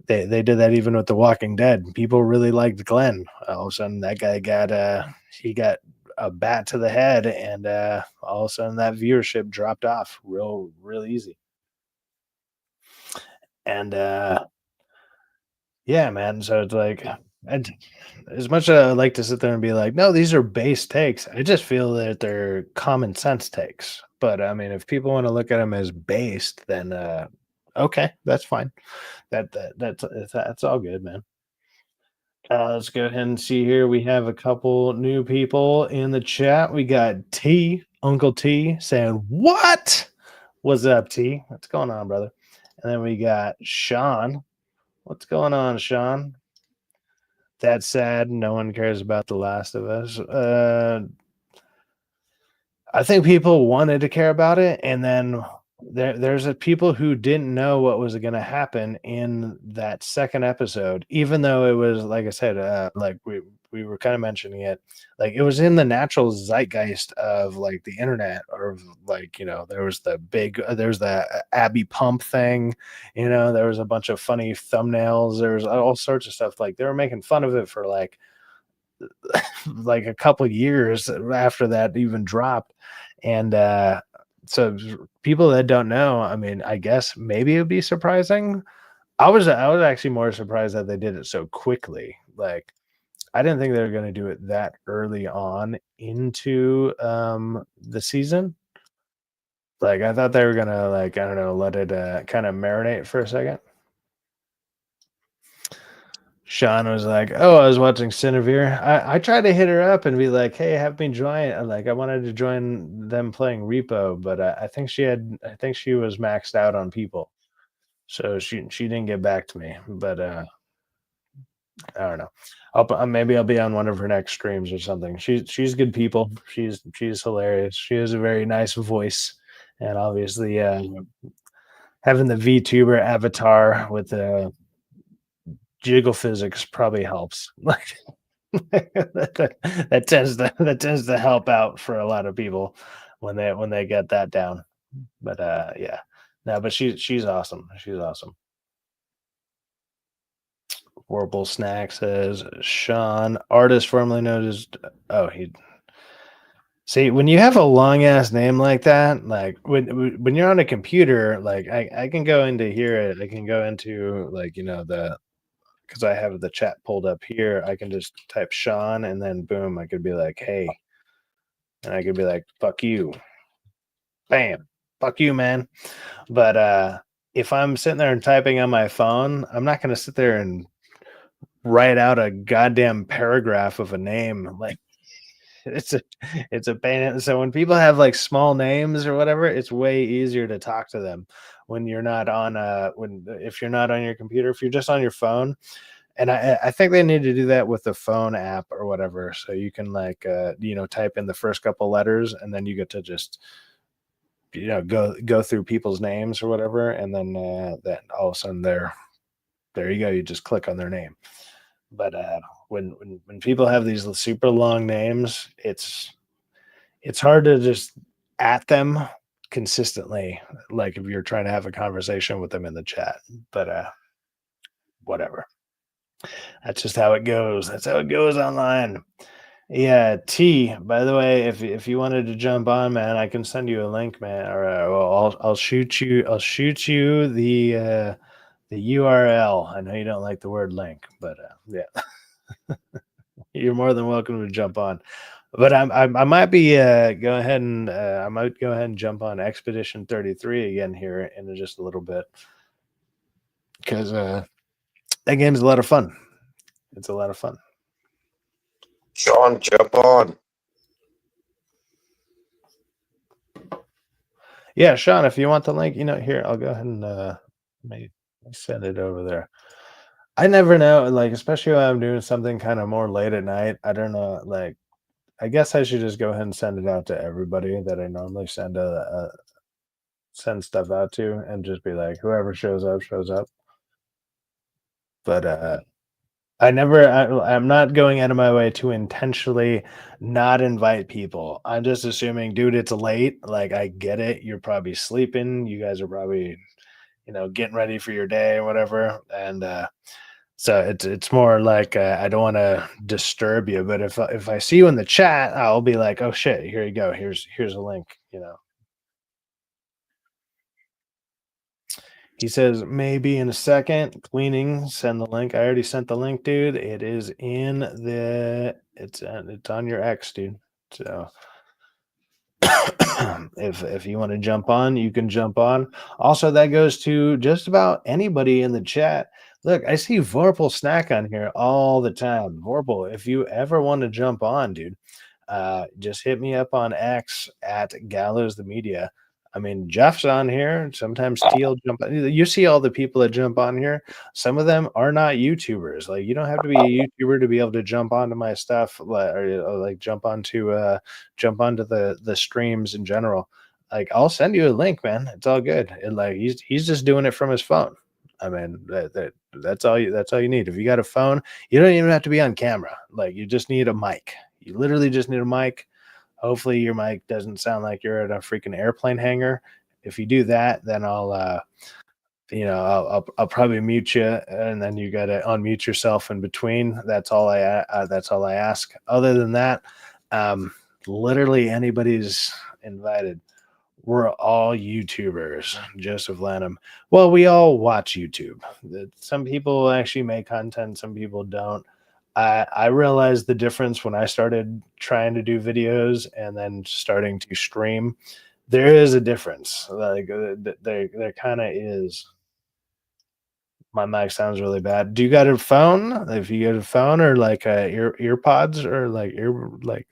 they did that even with The Walking Dead. People really liked Glenn. All of a sudden, that guy got he got a bat to the head, and all of a sudden that viewership dropped off real easy. And yeah, man. So it's like, and as much as I like to sit there and be like, no, these are base takes, I just feel that they're common sense takes. But I mean, if people want to look at them as based, then okay, that's fine. That's all good, man. Let's go ahead and see here. We have a couple new people in the chat. We got T, Uncle T, saying, "What? What's up, T? What's going on, brother?" And then we got Sean. What's going on, Sean? That's sad. No one cares about The Last of Us. I think people wanted to care about it, and then there's people who didn't know what was going to happen in that second episode, even though it was like I said, like we were kind of mentioning it, like it was in the natural zeitgeist of like the internet, or like there was the big, there's the Abby Pump thing, there was a bunch of funny thumbnails, there was all sorts of stuff, like they were making fun of it for like a couple years after that even dropped. And so people that don't know, I mean, I guess maybe it would be surprising. I was actually more surprised that they did it so quickly. Like I didn't think they were going to do it that early on into the season. Like I thought they were going to, like, I don't know, let it kind of marinate for a second. Sean was like, "Oh, I was watching Cinevere. I tried to hit her up and be like, hey, have me join. Like, I wanted to join them playing Repo, but I think she was maxed out on people, so she didn't get back to me. But I don't know. Maybe I'll be on one of her next streams or something. She's good people. She's hilarious. She has a very nice voice, and obviously, having the VTuber avatar with the jiggle physics probably helps. Like that tends to help out for a lot of people when they get that down. But yeah, no, but she's awesome. She's awesome. Horrible Snack says Sean, artist formerly known as, oh, he, see, when you have a long ass name like that, like when you're on a computer, like I can go into here, I can go into like the, because I have the chat pulled up here, I can just type Sean and then boom, I could be like, hey, and I could be like, fuck you, bam, fuck you, man. But if I'm sitting there and typing on my phone, I'm not going to sit there and write out a goddamn paragraph of a name. Like it's a it's a pain. So when people have like small names or whatever, it's way easier to talk to them when you're not on when if you're not on your computer, if you're just on your phone. And I think they need to do that with the phone app or whatever, so you can like type in the first couple letters and then you get to just go through people's names or whatever, and then that all of a sudden there you go, you just click on their name. But when people have these super long names, it's hard to just at them consistently, like if you're trying to have a conversation with them in the chat. But whatever. That's just how it goes. That's how it goes online. Yeah, T. By the way, if you wanted to jump on, man, I can send you a link, man. Or well, I'll shoot you. I'll shoot you the URL. I know you don't like the word link, but yeah, you're more than welcome to jump on. But I might be go ahead and I might go ahead and jump on Expedition 33 again here in just a little bit because that game's a lot of fun. It's a lot of fun. Sean, jump on. Yeah, Sean, if you want the link, here, I'll go ahead and maybe send it over there. I never know, like, especially when I'm doing something kind of more late at night. I don't know, like, I guess I should just go ahead and send it out to everybody that I normally send stuff out to, and just be like, whoever shows up, shows up. But I'm not going out of my way to intentionally not invite people. I'm just assuming, dude, it's late. Like, I get it. You're probably sleeping. You guys are probably, getting ready for your day or whatever. And so it's more like I don't want to disturb you. But if I see you in the chat, I'll be like, oh shit, here you go. Here's a link. He says maybe in a second. Cleaning. Send the link. I already sent the link, dude. It is in the. It's on your X, dude. So if you want to jump on, you can jump on. Also, that goes to just about anybody in the chat. Look, I see Vorpal Snack on here all the time. Vorpal, if you ever want to jump on, dude, just hit me up on X at Gallows the Media. I mean, Jeff's on here. Sometimes Teal jump. You see all the people that jump on here. Some of them are not YouTubers. Like, you don't have to be a YouTuber to be able to jump onto my stuff, or like jump onto the streams in general. Like, I'll send you a link, man. It's all good. And like, he's just doing it from his phone. I mean, that's all you need. If you got a phone, you don't even have to be on camera. Like, you just need a mic. You literally just need a mic. Hopefully your mic doesn't sound like you're at a freaking airplane hangar. If you do that, then I'll probably mute you, and then you got to unmute yourself in between. That's all I ask. Other than that, literally anybody's invited. We're all YouTubers. Joseph Lanham. Well, we all watch YouTube. Some people actually make content, some people don't. I realized the difference when I started trying to do videos and then starting to stream. There is a difference. Like, there kind of is. My mic sounds really bad. Do you got a phone? If you get a phone, or like earpods, or like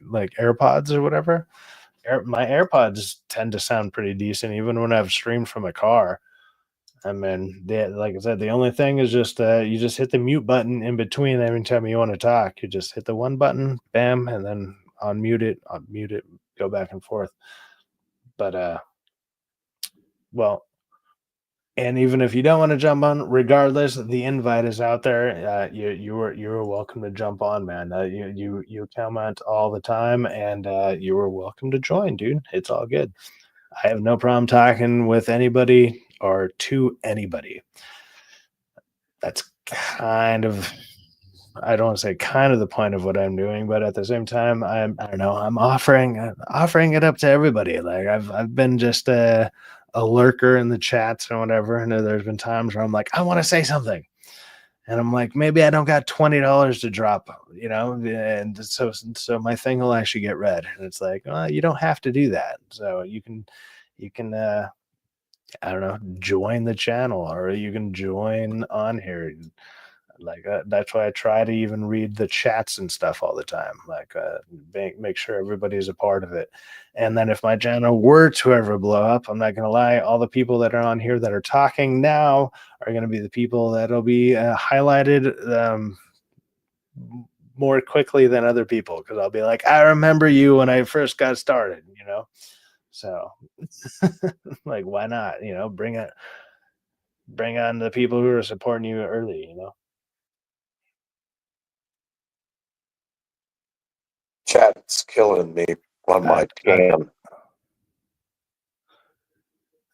like AirPods or whatever. My AirPods tend to sound pretty decent, even when I've streamed from a car. I mean, like I said, the only thing is just you just hit the mute button in between every time you want to talk. You just hit the one button, bam, and then unmute it, go back and forth. But well, and even if you don't want to jump on, regardless, the invite is out there. You were welcome to jump on, man. You comment all the time, and you were welcome to join, dude. It's all good. I have no problem talking with anybody or to anybody. That's kind of, I don't want to say kind of the point of what I'm doing, but at the same time, I don't know, I'm offering it up to everybody. Like, I've been just a lurker in the chats or whatever. And there's been times where I'm like, I want to say something. And I'm like, maybe I don't got $20 to drop, and so my thing will actually get read. And it's like, well, you don't have to do that. So you can I don't know, join the channel, or you can join on here. Like, that's why I try to even read the chats and stuff all the time. Like, make sure everybody's a part of it. And then if my channel were to ever blow up, I'm not gonna lie, all the people that are on here that are talking now are gonna be the people that'll be highlighted more quickly than other people, because I'll be like, I remember you when I first got started. So like, why not? Bring on the people who are supporting you early. Chat's killing me. on my tan.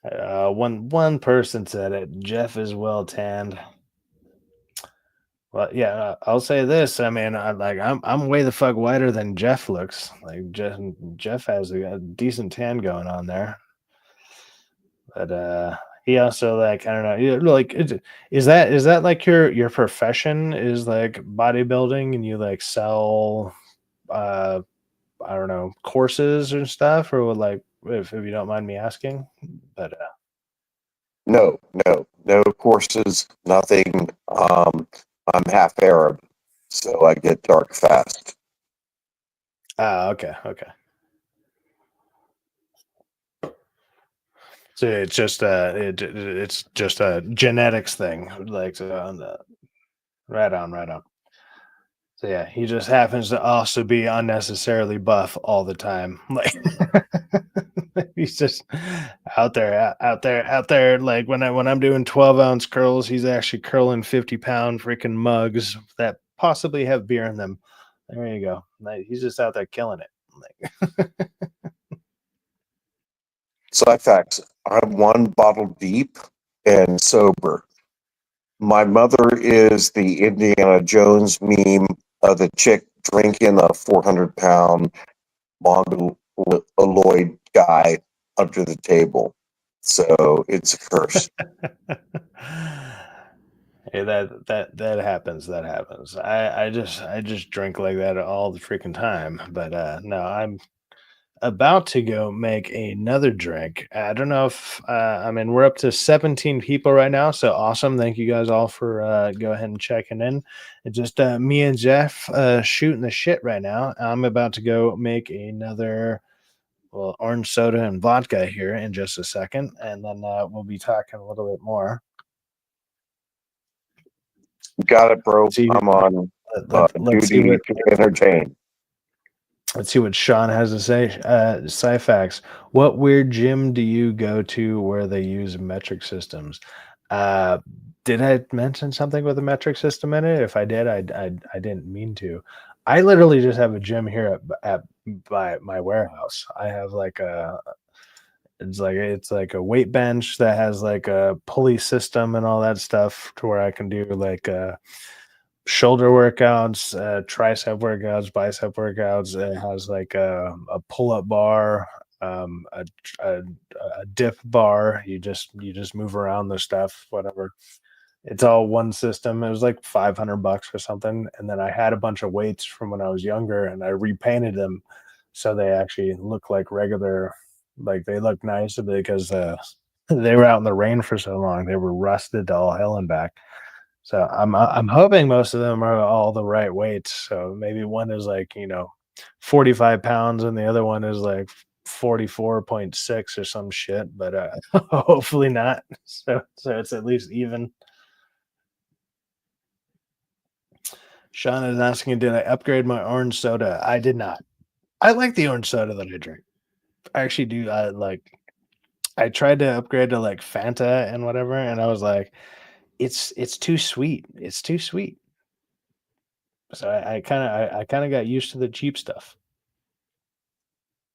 One person said it. Jeff is well tanned. Well, yeah, I'll say this. I mean, I'm way the fuck whiter than Jeff looks. Like Jeff has a decent tan going on there. But he also like I don't know, like is that like your profession is like bodybuilding and you like sell uh I don't know courses and stuff or what like if you don't mind me asking. But No courses, nothing. I'm half Arab, so I get dark fast. okay. So it's just a genetics thing, like right on, right on. So yeah, he just happens to also be unnecessarily buff all the time. Like he's just out there. Like when I'm doing 12-ounce curls, he's actually curling 50-pound freaking mugs that possibly have beer in them. There you go. Like, he's just out there killing it. Like, Syfaxx, I'm one bottle deep and sober. My mother is the Indiana Jones meme of the chick drinking a 400-pound mongoloid guy under the table. So it's a curse. hey, that happens. That happens. I just drink like that all the freaking time. But no, I'm about to go make another drink. I don't know if I mean we're up to 17 people right now, so awesome. Thank you guys all for go ahead and checking in. It's just me and Jeff shooting the shit right now. I'm about to go make another well orange soda and vodka here in just a second, and then we'll be talking a little bit more. Got it, bro. See, I'm on let's see duty what to entertain. Let's see what Sean has to say. Syfaxx, what weird gym do you go to where they use metric systems? Uh, did I mention something with a metric system in it? If I did, I didn't mean to. I literally just have a gym here at by my warehouse. I have like a it's like a weight bench that has like a pulley system and all that stuff to where I can do like shoulder workouts, tricep workouts, bicep workouts. It has like a pull up bar, um, a, a, a dip bar. You just move around the stuff, whatever. It's all one system. It was like $500 or something. And then I had a bunch of weights from when I was younger, and I repainted them so they actually look like regular. Like they look nice because they were out in the rain for so long. They were rusted to all hell and back. So I'm hoping most of them are all the right weights. So maybe one is like, 45 pounds and the other one is like 44.6 or some shit, but hopefully not. So it's at least even. Sean is asking, did I upgrade my orange soda? I did not. I like the orange soda that I drink. I actually do. I tried to upgrade to like Fanta and whatever, and I was like, it's too sweet. It's too sweet. So I kind of got used to the cheap stuff.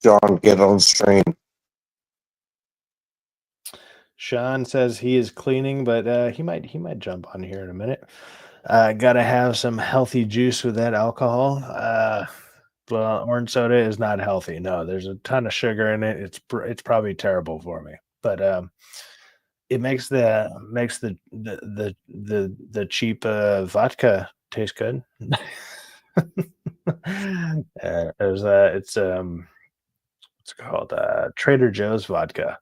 John, get on stream. Sean says he is cleaning, but he might jump on here in a minute. Gotta have some healthy juice with that alcohol. Well, orange soda is not healthy. No, there's a ton of sugar in it. It's probably terrible for me. But it makes the cheap vodka taste good. It's what's it called? Trader Joe's vodka.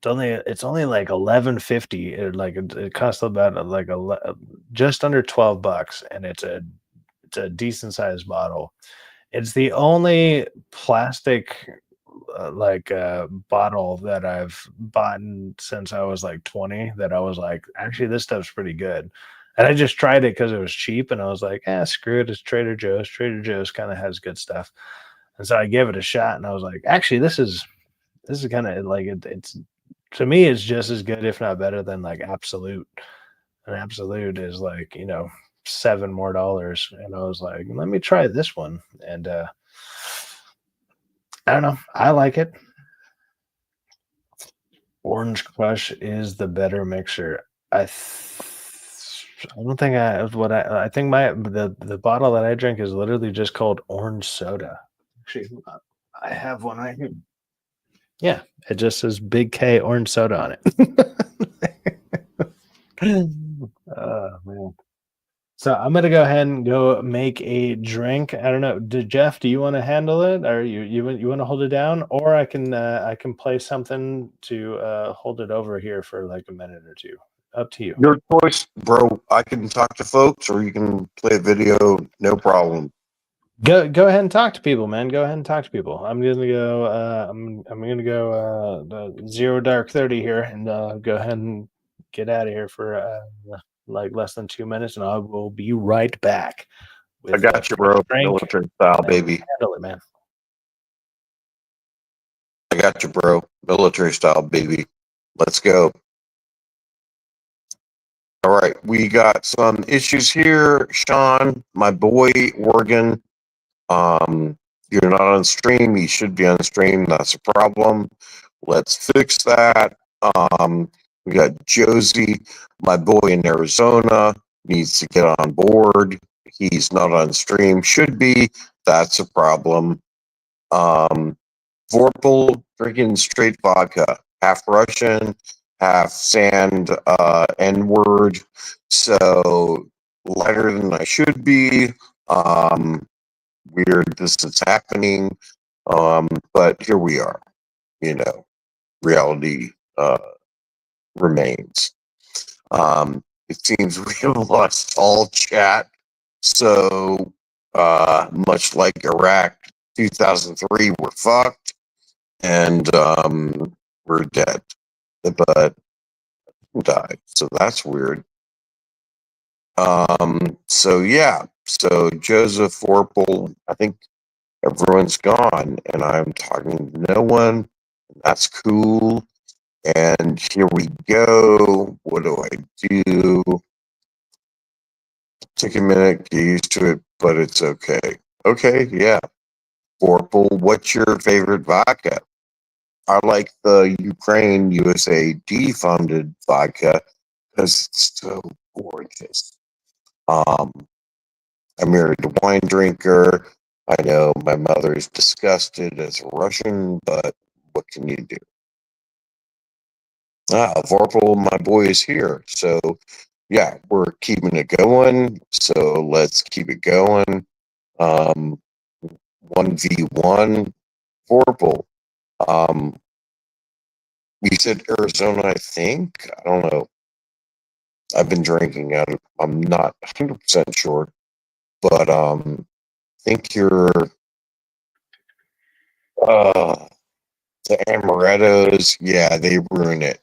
It's only like 11.50. It costs about just under $12, and it's a decent sized bottle. It's the only plastic bottle that I've bought since I was like 20 that I was like, actually, this stuff's pretty good. And I just tried it because it was cheap, and I was like, screw it, it's Trader Joe's. Trader Joe's kind of has good stuff. And so I gave it a shot, and I was like, actually, this is kind of like it's to me, it's just as good, if not better, than like Absolute. And Absolute is like, $7 more. And I was like, let me try this one. And I don't know. I like it. Orange Crush is the better mixer. I don't think I think the bottle that I drink is literally just called orange soda. Actually, I have one right here. Yeah, it just says Big K orange soda on it. Oh man. So I'm gonna go ahead and go make a drink. I don't know. Jeff, do you want to handle it, or you want to hold it down, or I can play something to hold it over here for like a minute or two. Up to you. Your choice, bro. I can talk to folks, or you can play a video. No problem. Go ahead and talk to people, man. Go ahead and talk to people. I'm gonna go. I'm gonna go the 0 dark 30 here, and go ahead and get out of here for like less than 2 minutes, and I will be right back I with a got you, bro. drink. Military style, baby. Handle it, man. I got you, bro. Military style, baby. Let's go. All right, we got some issues here. Sean, my boy, Oregon. You're not on stream. You should be on stream. That's a problem. Let's fix that. We got Josie, my boy in Arizona, needs to get on board. He's not on stream. Should be. That's a problem. Vorpal drinking straight vodka, half Russian, half sand, N-word. So lighter than I should be. Weird this is happening. But here we are. You know, reality remains. It seems we have lost all chat. So much like Iraq 2003, we're fucked. And we're dead, but died. So that's weird. So yeah, so Joseph Orpel, I think everyone's gone, and I'm talking to no one. That's cool. And here we go. What do I do? Take a minute, get used to it, but it's okay. Okay, yeah. Orpel, what's your favorite vodka? I like the Ukraine USAID funded vodka because it's so gorgeous. I'm married a wine drinker. I know my mother is disgusted as a Russian, but what can you do? Vorpal, my boy, is here. So, yeah, we're keeping it going. So let's keep it going. 1v1, Vorpal. You said Arizona, I think. I don't know. I've been drinking out of, I'm not 100% sure, but I think you're the amarettos, yeah, they ruin it.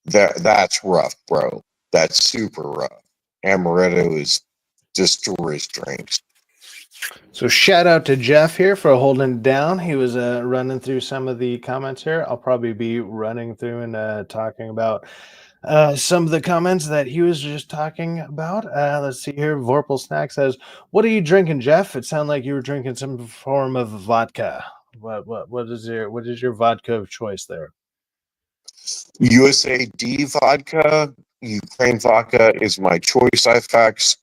That's rough, bro. That's super rough. Amaretto is destroys drinks. So shout out to Jeff here for holding it down. He was running through some of the comments here. I'll probably be running through and talking about some of the comments that he was just talking about. Let's see here. Vorpal Snack says, "What are you drinking, Jeff? It sounded like you were drinking some form of vodka. What is your vodka of choice there?" USAD vodka, Ukraine vodka is my choice, Syfaxx.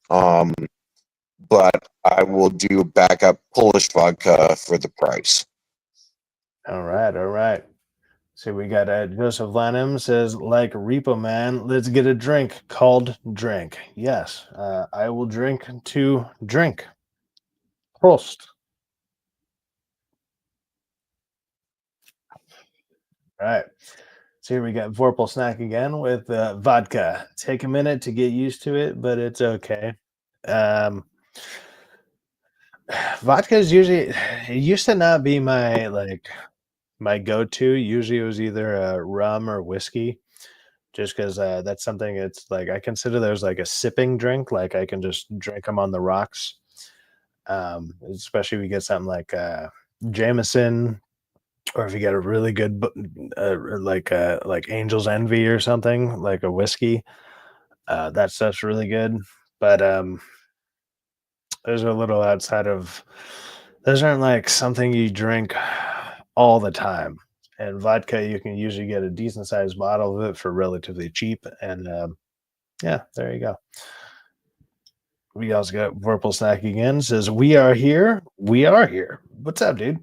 But I will do backup Polish vodka for the price. All right. So we got Joseph Lanham says, like Repo Man, let's get a drink called drink. Yes, I will drink to drink. Prost. All right. So here we got Vorpal Snack again with vodka. Take a minute to get used to it, but it's okay. Vodka is usually, it used to not be my go-to. Usually it was either rum or whiskey, just because that's something it's like I consider there's like a sipping drink. Like I can just drink them on the rocks. Especially if you get something like Jameson, or if you get a really good like Angel's Envy or something like a whiskey. That stuff's really good. But those are a little outside of. Those aren't like something you drink all the time. And vodka, you can usually get a decent sized bottle of it for relatively cheap. And yeah, there you go. We also got Purple Snack again says, "We are here. We are here." What's up, dude?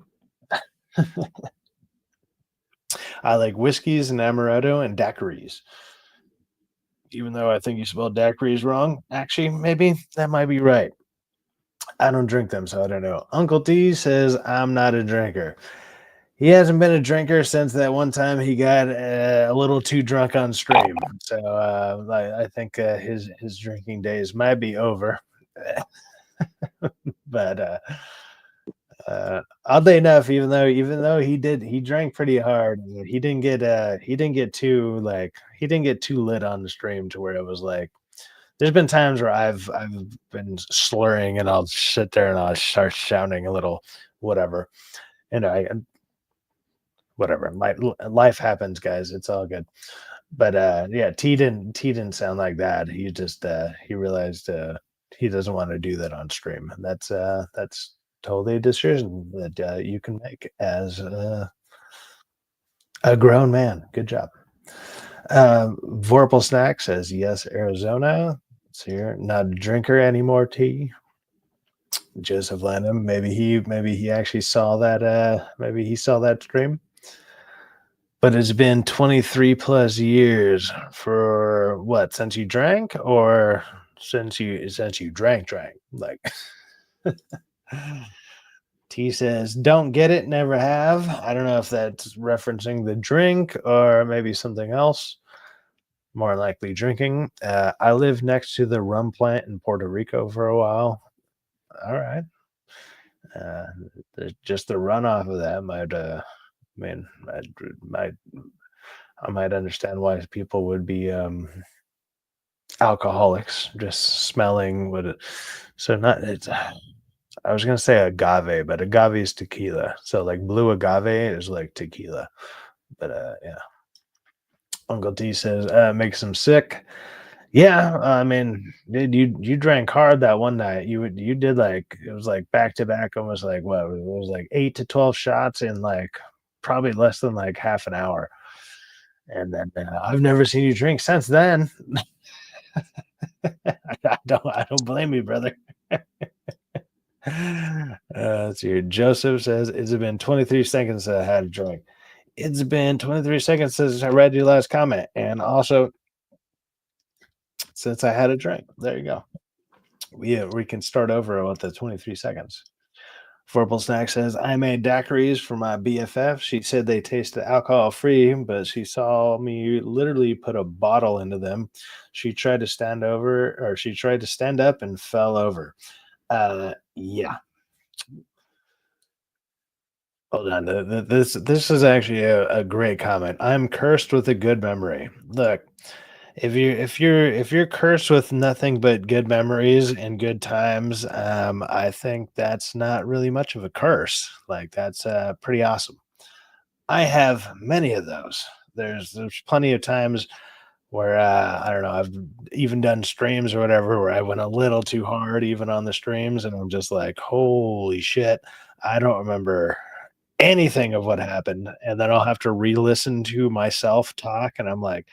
I like whiskeys and amaretto and daiquiris. Even though I think you spelled daiquiris wrong. Actually, maybe that might be right. I don't drink them, so I don't know. Uncle D says, "I'm not a drinker." He hasn't been a drinker since that one time he got a little too drunk on stream. So I think his drinking days might be over. But oddly enough, even though he drank pretty hard, he didn't get too he didn't get too lit on the stream to where it was like there's been times where I've been slurring and I'll sit there and I'll start shouting a little whatever. And I whatever. Life happens, guys. It's all good. But yeah, T didn't sound like that. He just he realized he doesn't want to do that on stream. And that's totally a decision that you can make as a grown man. Good job. Vorpal Snack says yes, Arizona. It's here. Not a drinker anymore, T. Joseph Lanham. Maybe he actually saw that maybe he saw that stream. But it's been 23 plus years for what? Since you drank, or since you drank? Like T says, "Don't get it, never have." I don't know if that's referencing the drink or maybe something else. More likely drinking. I lived next to the rum plant in Puerto Rico for a while. All right. Uh, just the runoff of that might, I mean, I might understand why people would be alcoholics, just smelling what it. So not it's. I was gonna say agave, but agave is tequila. So like blue agave is like tequila. But yeah. Uncle T says makes him sick. Yeah, I mean, dude, you drank hard that one night. You did like it was like back to back, almost like what it was like 8 to 12 shots in like probably less than like half an hour. And then I've never seen you drink since then. I don't blame you, brother. Let's see. Joseph says it's been 23 seconds since I had a drink. It's been 23 seconds since I read your last comment, and also since I had a drink. There you go. We can start over with the 23 seconds. Purple Snack says, "I made daiquiris for my BFF. She said they tasted alcohol free, but she saw me literally put a bottle into them. She tried to stand up and fell over." Yeah. Hold on. This is actually a great comment. I'm cursed with a good memory. Look, if you're cursed with nothing but good memories and good times, I think that's not really much of a curse. Like that's pretty awesome. I have many of those. There's plenty of times where I don't know, I've even done streams or whatever where I went a little too hard even on the streams, and I'm just like, holy shit, I don't remember anything of what happened. And then I'll have to re-listen to myself talk, and I'm like,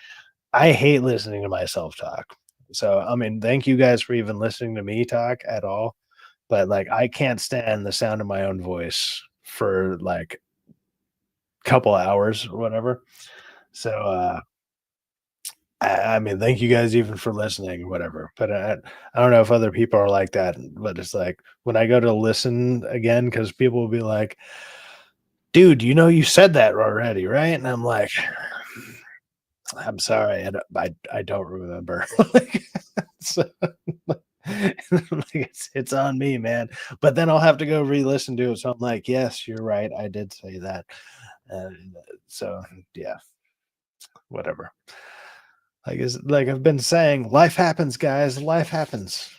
I hate listening to myself talk. So I mean, thank you guys for even listening to me talk at all. But like I can't stand the sound of my own voice for like a couple hours or whatever. So I mean, thank you guys even for listening, whatever. But I don't know if other people are like that. But it's like when I go to listen again, because people will be like, "Dude, you said that already, right?" And I'm like, "I'm sorry, I don't remember." Like, so, like, it's on me, man. But then I'll have to go re-listen to it. So I'm like, "Yes, you're right. I did say that." And so yeah, whatever. Like I've been saying, life happens, guys. Life happens.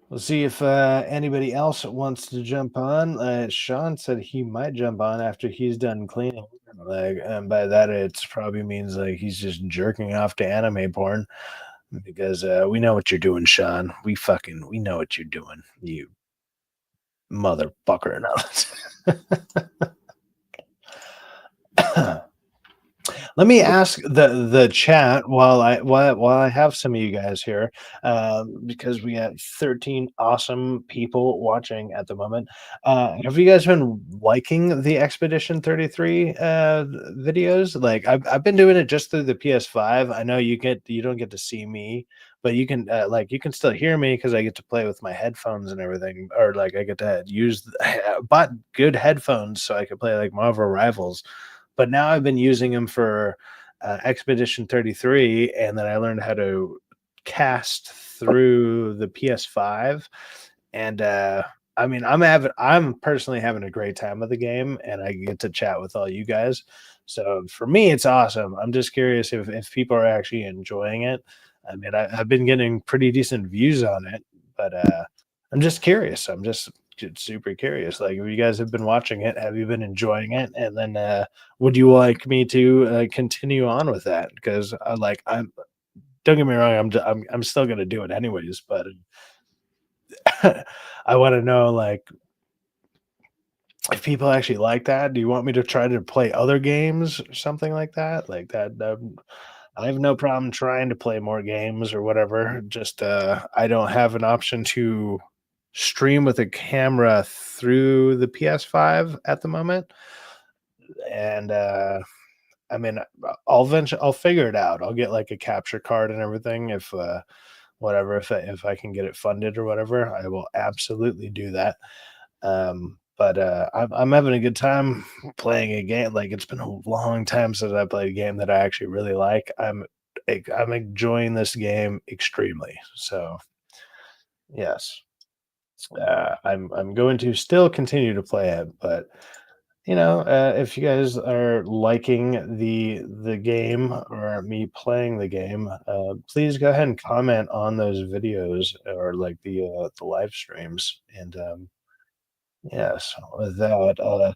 We'll see if anybody else wants to jump on. Sean said he might jump on after he's done cleaning. Like, and by that, it probably means like he's just jerking off to anime porn because we know what you're doing, Sean. We know what you're doing. You motherfucker. No. Let me ask the chat while I have some of you guys here, because we got 13 awesome people watching at the moment. Have you guys been liking the Expedition 33 videos? Like I've been doing it just through the PS5. I know you don't get to see me, but you can you can still hear me because I get to play with my headphones and everything, or like I get to use bought good headphones so I could play like Marvel Rivals. But now I've been using them for Expedition 33, and then I learned how to cast through the PS5. And I mean, I'm personally having a great time with the game, and I get to chat with all you guys. So for me, it's awesome. I'm just curious if people are actually enjoying it. I mean, I've been getting pretty decent views on it, but I'm just curious. I'm just super curious. Like, if you guys have been watching it, have you been enjoying it? And then, would you like me to continue on with that? Because I'm don't get me wrong, I'm still gonna do it anyways. But I want to know, like, if people actually like that. Do you want me to try to play other games or something like that? Like that. I have no problem trying to play more games or whatever. Just I don't have an option to stream with a camera through the PS5 at the moment. And I mean, I'll figure it out. I'll get like a capture card and everything if whatever if I can get it funded or whatever. I will absolutely do that. But I'm having a good time playing a game. Like, it's been a long time since I played a game that I actually really like. I'm enjoying this game extremely. So yes, I'm going to still continue to play it. But if you guys are liking the game or me playing the game, please go ahead and comment on those videos or like the live streams. And yes, with that,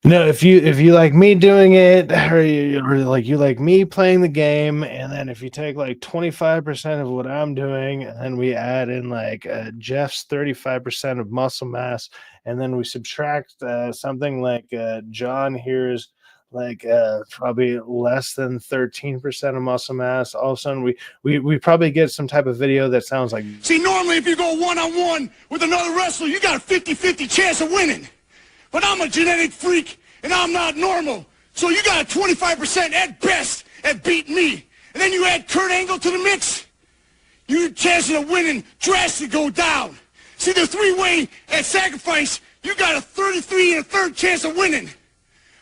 no, if you like me doing it, or like you like me playing the game, and then if you take like 25% of what I'm doing, and then we add in like Jeff's 35% of muscle mass, and then we subtract something like John here's like probably less than 13% of muscle mass. All of a sudden, we probably get some type of video that sounds like. See, normally if you go one-on-one with another wrestler, you got a 50-50 chance of winning. But I'm a genetic freak, and I'm not normal. So you got a 25% at best at beating me. And then you add Kurt Angle to the mix, your chances of winning drastically go down. See, the three-way at Sacrifice, you got a 33 and a third chance of winning.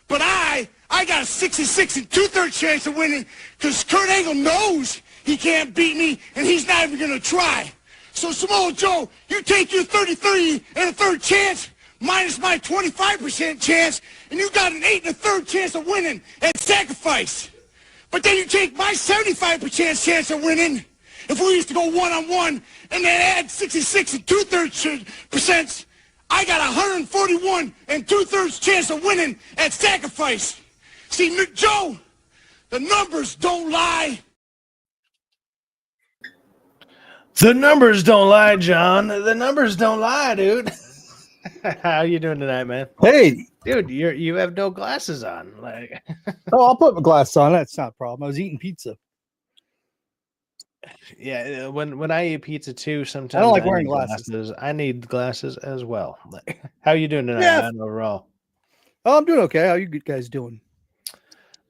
But I got a 66 and two-thirds chance of winning because Kurt Angle knows he can't beat me, and he's not even going to try. So, Samoa Joe, you take your 33 and a third chance, minus my 25% chance, and you got an 8 and a third chance of winning at Sacrifice. But then you take my 75% chance of winning, if we used to go one-on-one, and then add 66 and two-thirds percent, I got 141 and two-thirds chance of winning at Sacrifice. See, Joe, the numbers don't lie. The numbers don't lie, John. The numbers don't lie, dude. How you doing tonight, man? Hey, Dude, you have no glasses on. Like, oh, I'll put my glasses on. That's not a problem. I was eating pizza. yeah, when I eat pizza too, sometimes I don't like wearing need glasses. I need glasses as well. Like, how you doing tonight, Yeah. man? Overall, Oh, I'm doing okay. How you guys doing?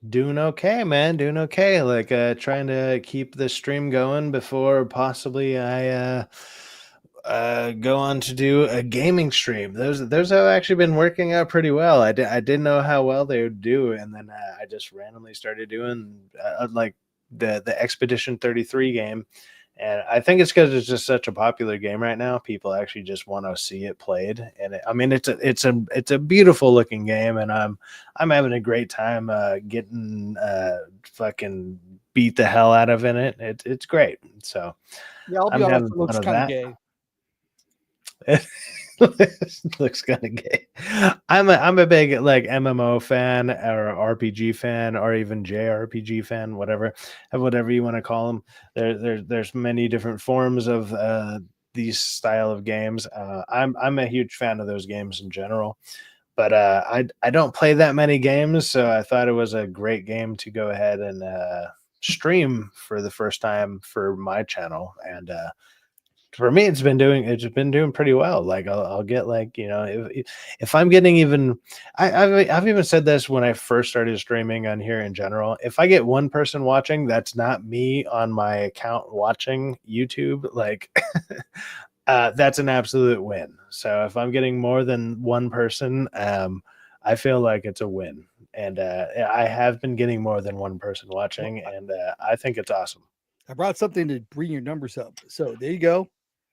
doing okay, man. Doing okay. Like, trying to keep the stream going before possibly I go on to do a gaming stream. Those have actually been working out pretty well. I didn't know how well they would do, and then I just randomly started doing like the Expedition 33 game. And I think it's because it's just such a popular game right now. People actually just want to see it played, and I mean it's a beautiful looking game, and I'm having a great time getting fucking beat the hell out of in it. It's great. So Yeah, I'll be I'm honest. having It looks fun with kind of that. gay. Looks kind of gay. I'm a big like MMO fan or RPG fan or even JRPG fan, whatever you want to call them. There's many different forms of these style of games. I'm a huge fan of those games in general, but I don't play that many games, so I thought it was a great game to go ahead and stream for the first time for my channel. And for me, it's been doing pretty well. Like I'll get like, you know, if I'm getting even, I've even said this when I first started streaming on here in general. If I get one person watching, that's not me on my account watching YouTube, like that's an absolute win. So if I'm getting more than one person, I feel like it's a win. And I have been getting more than one person watching, and I think it's awesome. I brought something to bring your numbers up. So there you go.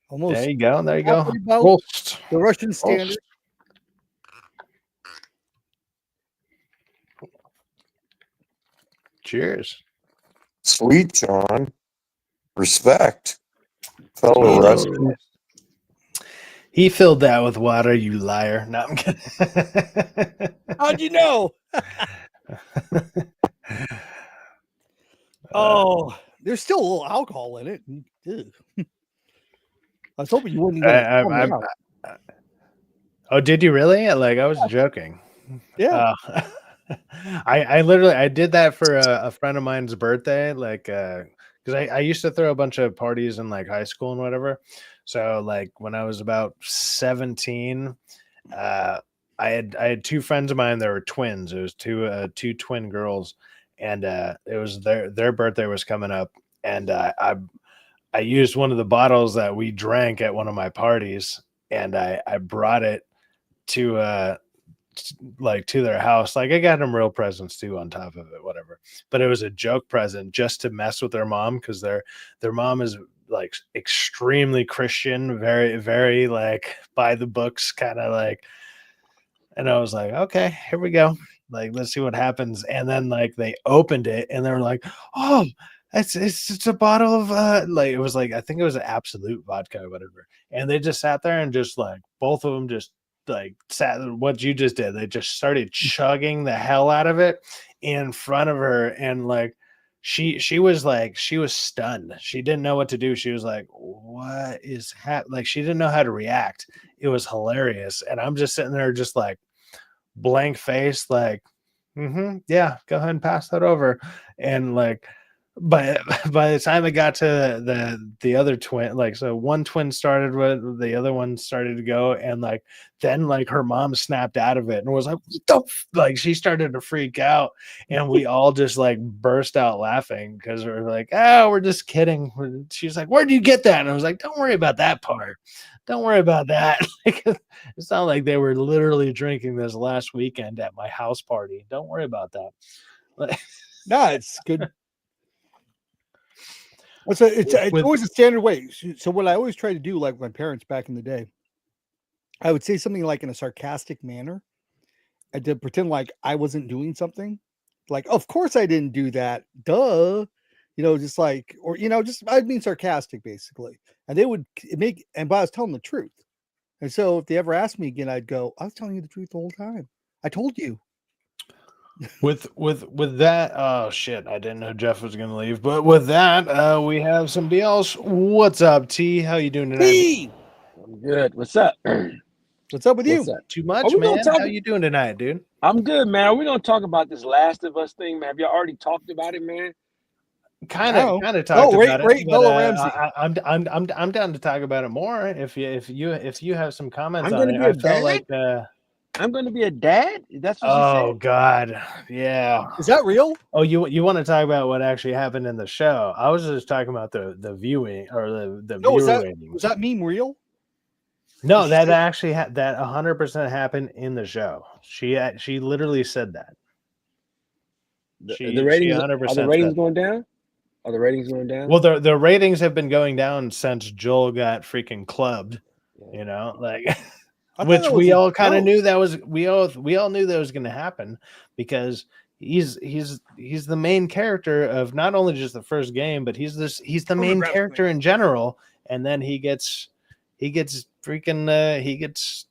Almost There you go. There you go. halfway about Prost. the Russian standard. Cheers. Sweet, John. Respect, fellow Russian. He filled that with water, you liar. No, I'm kidding. How'd you know? Oh, there's still a little alcohol in it. Ew. I was hoping you wouldn't even. Oh, did you really? Like, I was joking. Yeah. I did that for a friend of mine's birthday, like, because I used to throw a bunch of parties in like high school and whatever. So like when I was about 17, I had two friends of mine that were twins. It was two twin girls, and it was their birthday was coming up, and I used one of the bottles that we drank at one of my parties, and I brought it to like to their house. Like I got them real presents too on top of it, whatever. But it was a joke present just to mess with their mom, because their mom is like extremely Christian, very, very like by the books, kind of like. And I was like, okay, here we go. Like, let's see what happens. And then like they opened it and they were like, oh, it's a bottle of like, it was like, I think it was an Absolute vodka or whatever. And they just sat there and just like both of them just like sat what you just did. They just started chugging the hell out of it in front of her. And like she was stunned. She didn't know what to do. She was like, what is like she didn't know how to react. It was hilarious. And I'm just sitting there just like blank face, like, yeah, go ahead and pass that over. And like by the time it got to the other twin, like, so one twin started with the other one started to go, and like then like her mom snapped out of it and was like, like she started to freak out, and we all just like burst out laughing because we're like, oh, we're just kidding. She's like, where'd you get that? And I was like, don't worry about that part, don't worry about that. It's not like they were literally drinking this last weekend at my house party. Don't worry about that. No, it's good. It's always a standard way. So what I always try to do, like my parents back in the day, I would say something like in a sarcastic manner. I did pretend like I wasn't doing something. Like, of course I didn't do that. Duh. You know, just like, or, you know, just I'd mean sarcastic basically. And they would but I was telling the truth. And so if they ever asked me again, I'd go, I was telling you the truth the whole time. I told you. With that, oh shit, I didn't know Jeff was gonna leave. But with that, we have somebody else. What's up, T? How you doing tonight? Hey! I'm good. What's up? What's up with you? What's up? Too much, man. How you doing tonight, dude? I'm good, man. We're gonna talk about this Last of Us thing, man. Have y'all already talked about it, man? Kind of talked about it. Bella Ramsey. I'm down to talk about it more if you have some comments on it. I felt like I'm going to be a dad. That's what she said. Oh God, yeah. Is that real? Oh, you want to talk about what actually happened in the show? I was just talking about the viewing or the No, viewer ratings. Was that meme real? No, that actually that 100% happened in the show. She literally said that. The ratings are the ratings going down? Are the ratings going down? Well, the ratings have been going down since Joel got freaking clubbed. You know, like. Which we all kind of knew that was we all knew that was going to happen, because he's the main character of not only just the first game, but he's the main character in general. And then he gets freaking he gets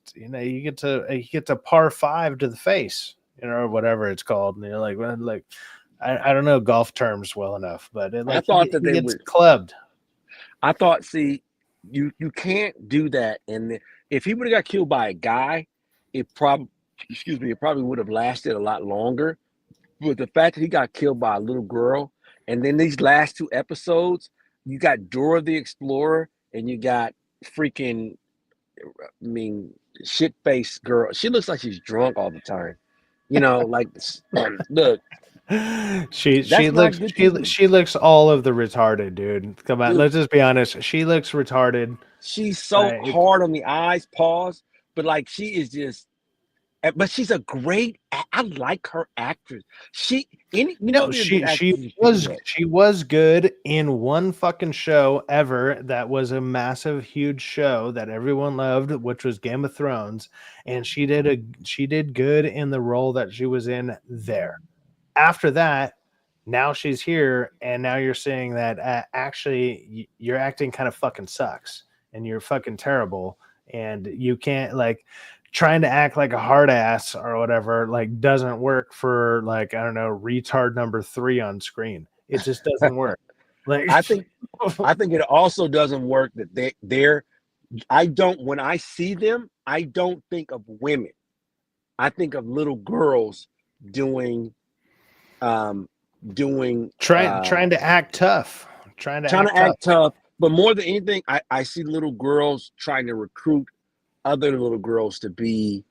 a par 5 to the face, you know, or whatever it's called. And you're like I don't know golf terms well enough, but I thought that he gets clubbed. I thought, see, you can't do that. And if he would have got killed by a guy, it probably it probably would have lasted a lot longer. But the fact that he got killed by a little girl, and then these last two episodes, you got Dora the Explorer, and you got freaking, I mean, shit faced girl. She looks like she's drunk all the time. You know, like look, she that's not looks good TV. she looks all of the retarded, dude. Come on, Dude, let's just be honest. She looks retarded. she's so It, hard on the eyes, pause, but like she is just. But she's a great. I like her actress. She, you know, no, there's good she actresses you can get. she was good in one fucking show ever that was a massive, huge show that everyone loved, which was Game of Thrones, and she did good in the role that she was in there. After that, now she's here, and now you're saying that actually your acting kind of fucking sucks, and you're fucking terrible, and you can't like trying to act like a hard ass or whatever like doesn't work for like I don't know retard number 3 on screen. It just doesn't work. Like I think it also doesn't work that they're. I don't when I see them, I don't think of women. I think of little girls doing trying to act tough, trying to act tough. But more than anything, I see little girls trying to recruit other little girls to be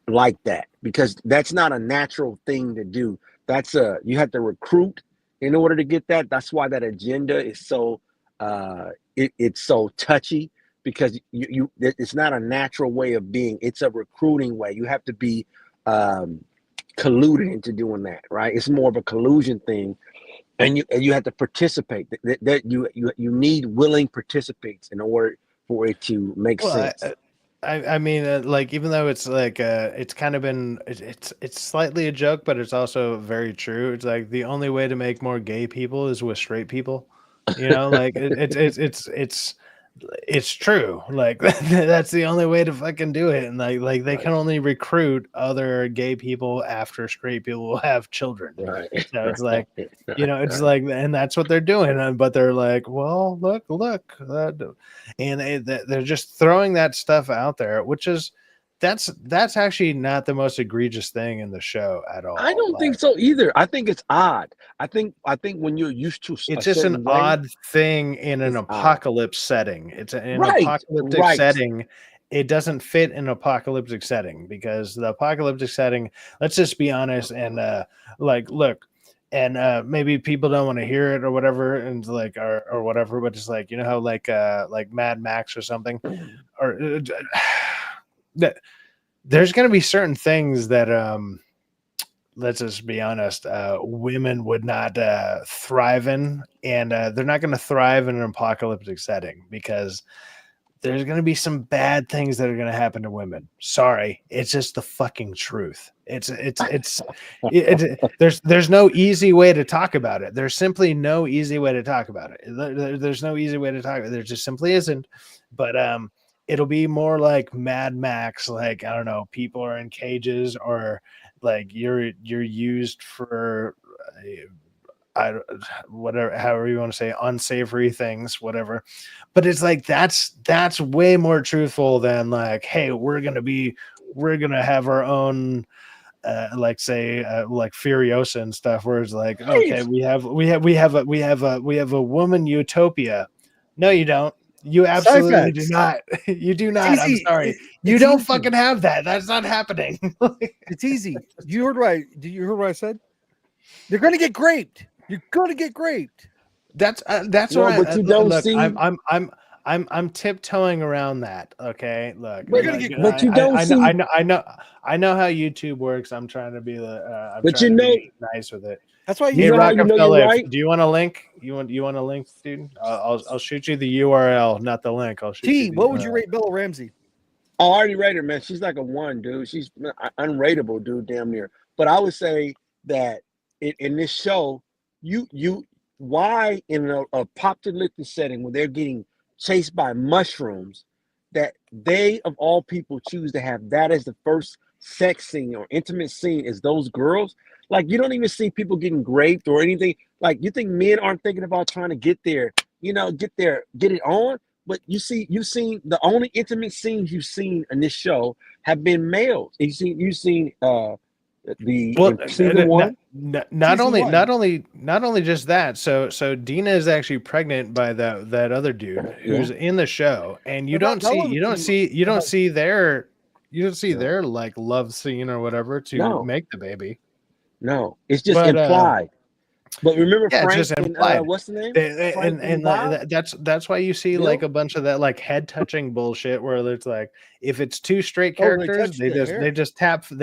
like that, because that's not a natural thing to do. That's you have to recruit in order to get that. That's why that agenda is so it's so touchy, because it's not a natural way of being. It's a recruiting way. You have to be colluded into doing that, right? It's more of a collusion thing, and you have to participate. That you need willing participants in order for it to make sense. I mean, like, even though it's like, it's kind of been, it's slightly a joke, but it's also very true. It's like the only way to make more gay people is with straight people, you know, like it's true. Like that's the only way to fucking do it. And like they can only recruit other gay people after straight people will have children. Right. So it's like, you know, it's like, and that's what they're doing. But they're like, well, look, and they're just throwing that stuff out there, which is that's actually not the most egregious thing in the show at all. I don't think so either. I think it's odd. I think when you're used to it's just an odd thing in an apocalypse setting. It's an apocalyptic setting. It doesn't fit in an apocalyptic setting, because the apocalyptic setting, let's just be honest, and like look, and maybe people don't want to hear it or whatever, and like or whatever, but it's like, you know how like Mad Max or something, or that there's going to be certain things that let's just be honest, women would not thrive in, and they're not going to thrive in an apocalyptic setting, because there's going to be some bad things that are going to happen to women. Sorry, it's just the fucking truth. There's no easy way to talk about it. There's simply no easy way to talk about it. There's no easy way to talk about it. There just simply isn't. But it'll be more like Mad Max, like, I don't know, people are in cages, or like you're used for whatever, however you want to say, unsavory things, whatever. But it's like that's way more truthful than like, hey, we're gonna have our own like say like Furiosa and stuff, where it's like, okay, we have a woman utopia. No, you don't. You absolutely do not. You do not. I'm sorry. You don't fucking have that. That's not happening. It's easy. You heard right. Did you hear what I said? They're gonna get raped. You're gonna get raped. That's no, what but you don't look, see. I'm tiptoeing around that. Okay, look. But, but you don't see. I know how YouTube works. I'm trying to be the. I'm but trying you to know, be nice with it. That's why Hey, you know how you know you're right. Do you want a link? You want a link, dude? I'll shoot you the URL, not the link. I'll shoot you. What would you rate Bella Ramsey? I already rated her, man. She's like a 1, dude. She's unrateable, dude, damn near. But I would say that in this show, why in a apocalyptic setting where they're getting chased by mushrooms, that they of all people choose to have that as the first sex scene or intimate scene is those girls. Like, you don't even see people getting raped or anything. Like, you think men aren't thinking about trying to get there, get it on? But you've seen the only intimate scenes you've seen in this show have been males. You've seen Well, in season one. not Season only one. not only just that. So Dina is actually pregnant by that other dude who's Yeah. in the show, and Yeah, that one was you don't see their No. like love scene or whatever to No. make the baby. No. It's just But implied. But remember yeah, it's Frank just and implied. what's the name? And Frank and Bob? that's why you see like Bill? a bunch of that like head touching bullshit where it's like if it's two straight Oh, they characters, touched the hair. they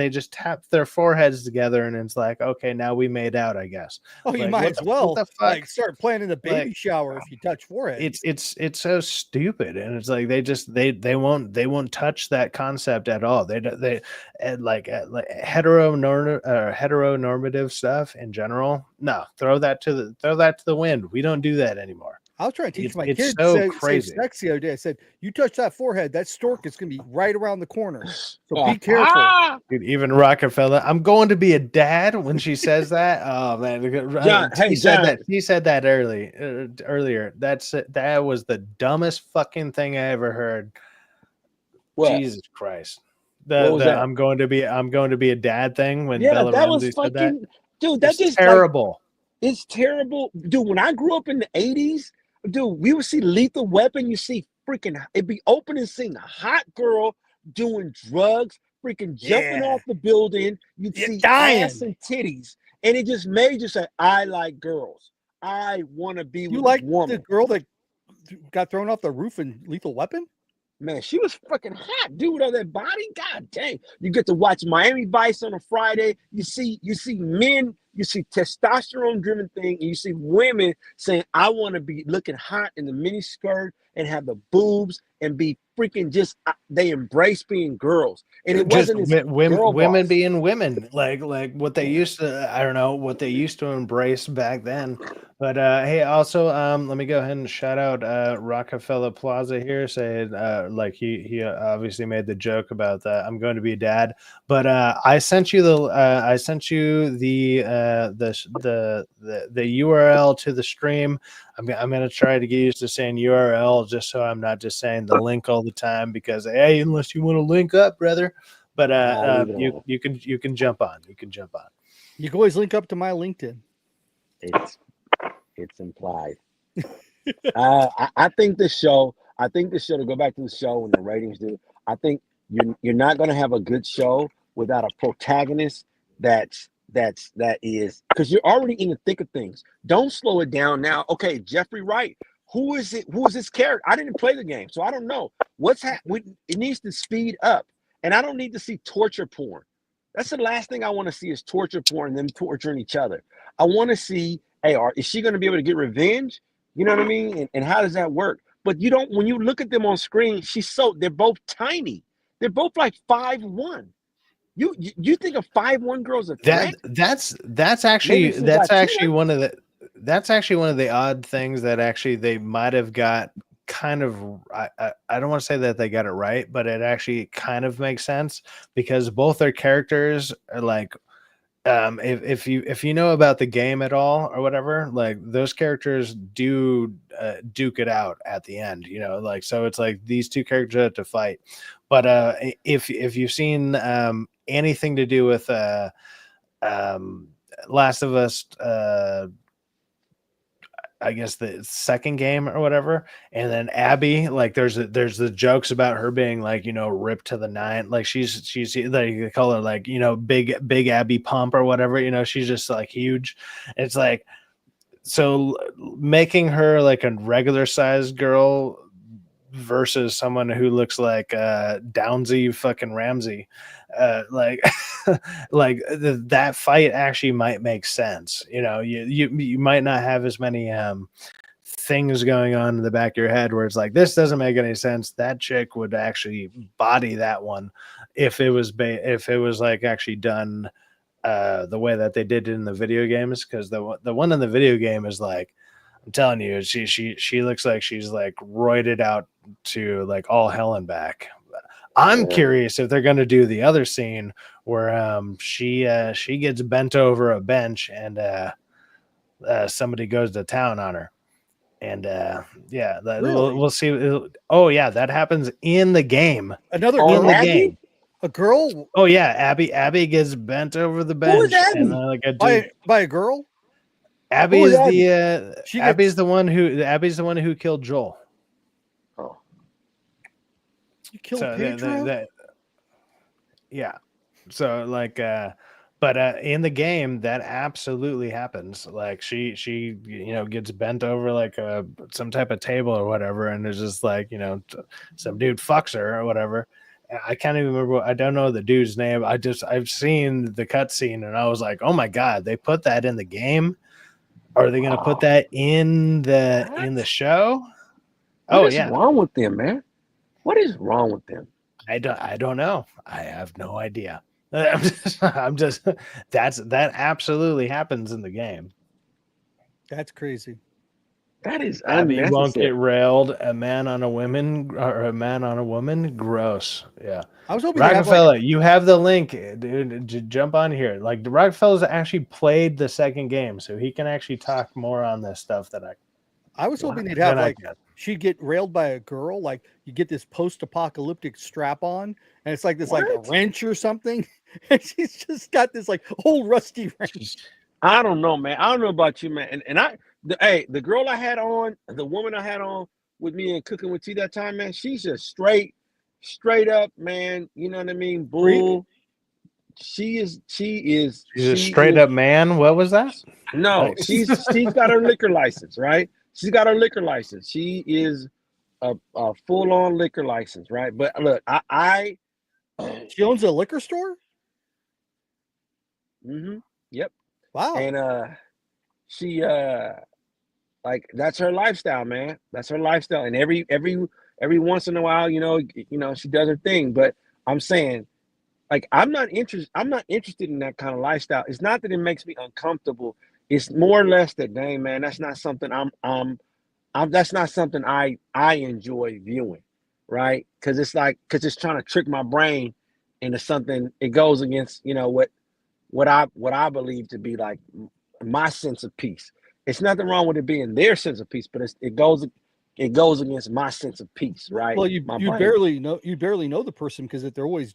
just tap their foreheads together and it's like, okay, now we made out, I guess. Oh, you Like might as well what the fuck? like start planning a baby Like shower if you touch foreheads. it's so stupid, and it's like they won't touch that concept at all. They like heteronormative stuff in general. No, throw that to the wind. We don't do that anymore. I was trying to teach my It's kids so say crazy. sex the other day. I said, "You touch that forehead, that stork is going to be right around the corner. So Ah, be careful." Dude, even Rockefeller, I'm going to be a dad when she says that. Oh man, John, hey, John. He said that earlier. That was the dumbest fucking thing I ever heard. What? Jesus Christ. What was that? I'm going to be a dad thing when Yeah, Bella that was Ramsey said that. fucking dude. That It's just terrible. it's terrible, dude. When I grew up in the '80s, dude, we would see Lethal Weapon. You see freaking it'd be opening scene, a hot girl doing drugs, freaking jumping Yeah. off the building. You'd Yeah, see dying. ass and titties, and it just made you say, "I like girls. I want to be You with like a the woman." girl that got thrown off the roof in Lethal Weapon? Man, she was freaking hot, dude, on that body. God dang. You get to watch Miami Vice on a Friday. You see men, you see testosterone driven thing, and you see women saying, I want to be looking hot in the mini skirt and have the boobs and be freaking just they embrace being girls. And it Just wasn't this girl women boss. being women, like what they used to. I don't know what they used to embrace back then. But hey, also let me go ahead and shout out Rockefeller Plaza here, saying like he obviously made the joke about that. I'm going to be a dad, but I sent you the URL to the stream. I'm gonna try to get used to saying URL just so I'm not just saying the link all the time because hey, unless you want to link up, brother. But Leave it alone. you can jump on. You can jump on. You can always link up to my LinkedIn. It's implied. I think the show. To go back to the show and the ratings, dude. I think you're not going to have a good show without a protagonist that is because you're already in the thick of things. Don't slow it down now. Okay, Jeffrey Wright. Who is it? Who is this character? I didn't play the game, so I don't know what's happening. It needs to speed up, and I don't need to see torture porn. That's the last thing I want to see is torture porn and them torturing each other. I want to see, hey, is she going to be able to get revenge? You know what I mean? And how does that work? But you don't, when you look at them on screen, they're both tiny. They're both like 5'1". You think a 5'1" girl's a threat? That's actually Maybe she's Latina. one of the odd things that actually they might have got kind of I don't want to say that they got it right, but it actually kind of makes sense because both their characters are like if you know about the game at all or whatever, like those characters do duke it out at the end, you know, like so it's like these two characters have to fight. But if you've seen anything to do with Last of Us, I guess the second game or whatever, and then Abby, like there's the jokes about her being like, you know, ripped to the nine, like she's like they call her like, you know, big Abby pump or whatever, you know, she's just like huge. It's like so making her like a regular sized girl versus someone who looks like Downsy fucking Ramsey, like like that fight actually might make sense. You know, you might not have as many things going on in the back of your head where it's like this doesn't make any sense. That chick would actually body that one if it was like actually done the way that they did it in the video games, because the one in the video game is like, I'm telling you, she looks like she's like roided out to like all hell and back. I'm curious if they're going to do the other scene where she gets bent over a bench and somebody goes to town on her, And yeah, Really? we'll see. Oh yeah, that happens in the game. Another On In girl? the Abby? game. A girl Oh yeah, Abby gets bent over the Who is bench, and Abby? like a dude. by a girl? Abby Who is is Abby? the She Abby's gets the one who killed Joel. Oh, you killed So Pedro? yeah. So like but in the game that absolutely happens. Like she gets bent over like some type of table or whatever, and there's just like, some dude fucks her or whatever. I can't even remember. I don't know the dude's name. I've seen the cutscene and I was like, oh my god, they put that in the game. Are they going to put that in the what? show? What Oh is yeah. wrong with them, man? What is wrong with them? I don't know. I have no idea. I'm just that absolutely happens in the game. That's crazy. That is Abby won't get unnecessary. railed. A man on a woman. Gross. Yeah. I was hoping they'd have like Rockefeller, you have the link, dude. Jump on here. Like the Rockefellers actually played the second game, so he can actually talk more on this stuff that I was hoping they'd have I like can. she'd get railed by a girl, like you get this post-apocalyptic strap on, and it's like this like a What? wrench or something. And she's just got this like old rusty wrench. I don't know, man. I don't know about you, man. The girl I had on, the woman I had on with me and cooking with tea that time, man, she's just straight up, man. You know what I mean? Freak. Bull. She She's a straight is up man. What was that? no, Like, she's got her liquor license, right? She's got her liquor license. She is a full-on liquor license, right? But look, I She owns a liquor store? yep. Wow. And she like that's her lifestyle, man. That's her lifestyle. And every once in a while, she does her thing. But I'm saying, like, I'm not interested in that kind of lifestyle. It's not that it makes me uncomfortable. It's more or less that, dang, man, that's not something that's not something I enjoy viewing, right? Because it's trying to trick my brain into something. It goes against, what I believe to be like my sense of peace. It's nothing wrong with it being their sense of peace, but it goes against my sense of peace, right? Well, My you brain. barely know the person because if they're always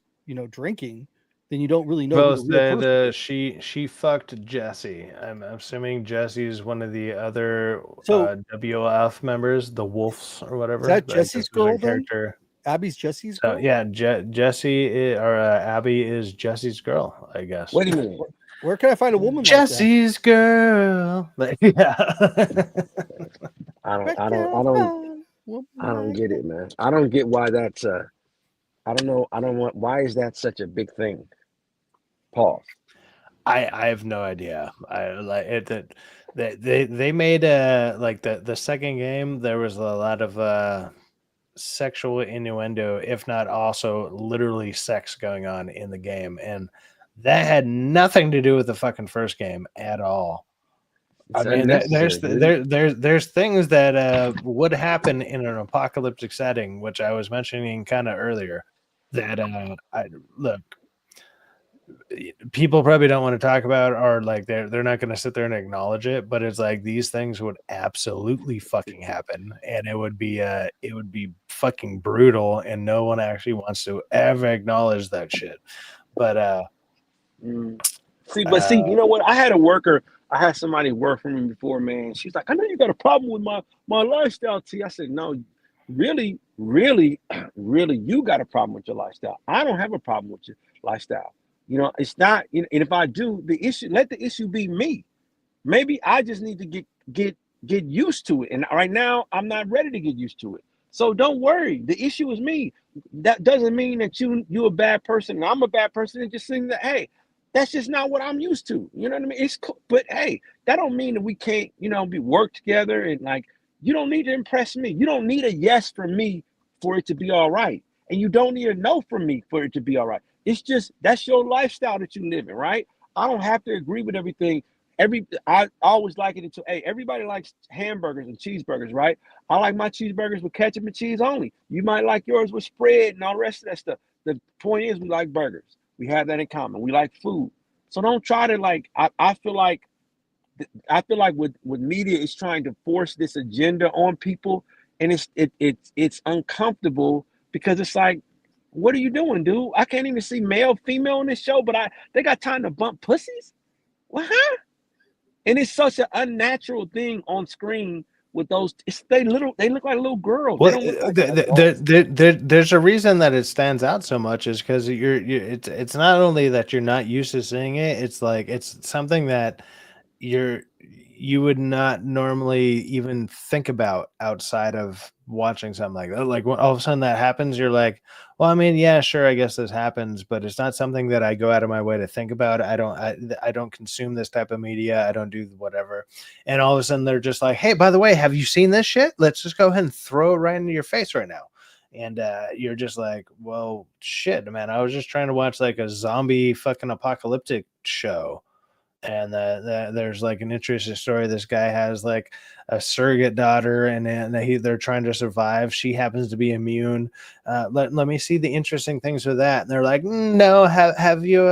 drinking, then you don't really know who well, the real person is. she fucked Jesse. I'm assuming Jesse's one of the other So WF members, the Wolves or whatever. is that Like, Jesse's this is girl a then? character. Abby's Jesse's So girl? yeah, Abby is Jesse's girl, I guess. Wait a minute. Where can I find a woman like Jesse's girl. Like, yeah. I that? don't I don't I don't I don't get it, man. I don't get why that's I don't know. I don't want. Why is that such a big thing? Pause. I have no idea. I like it that they made like the second game. There was a lot of sexual innuendo, if not also literally sex going on in the game, and that had nothing to do with the fucking first game at all. It's I mean, unnecessary, dude. there's things that would happen in an apocalyptic setting, which I was mentioning kind of earlier. That look, people probably don't want to talk about, or like they're not going to sit there and acknowledge it, but it's like these things would absolutely fucking happen, and it would be fucking brutal, and no one actually wants to ever acknowledge that shit. But See, you know what? I had somebody work for me before, man. She's like, I know you got a problem with my lifestyle, T. I said, no, really, really, really, you got a problem with your lifestyle. I don't have a problem with your lifestyle. It's not, and if I do, let the issue be me. Maybe I just need to get used to it. And right now, I'm not ready to get used to it. So don't worry. The issue is me. That doesn't mean that you a bad person and I'm a bad person. It's just saying that, hey, that's just not what I'm used to. You know what I mean? It's cool. But hey, that don't mean that we can't, be work together, and like, you don't need to impress me. You don't need a yes from me for it to be all right. And you don't need a no from me for it to be all right. It's just, that's your lifestyle that you live in, right? I don't have to agree with everything. I always like it until, hey, everybody likes hamburgers and cheeseburgers, right? I like my cheeseburgers with ketchup and cheese only. You might like yours with spread and all the rest of that stuff. The point is, we like burgers. We have that in common. We like food. So don't try to I feel like I feel like with media, it's trying to force this agenda on people, and it's uncomfortable because it's like, what are you doing, dude? I can't even see male, female on this show, but they got time to bump pussies. What? Huh? And it's such an unnatural thing on screen with those. They look like little girls. They Well, don't look like adults. there's a reason that it stands out so much is because it's not only that you're not used to seeing it, it's like it's something that you would not normally even think about outside of watching something like that. Like when all of a sudden that happens, you're like, well, I mean, yeah, sure, I guess this happens, but it's not something that I go out of my way to think about. I don't consume this type of media. I don't do whatever. And all of a sudden they're just like, hey, by the way, have you seen this shit? Let's just go ahead and throw it right into your face right now. And you're just like, well, shit, man, I was just trying to watch like a zombie fucking apocalyptic show. And there's like an interesting story. This guy has like a surrogate daughter, and they're trying to survive. She happens to be immune. Let me see the interesting things with that. And they're like, no, have you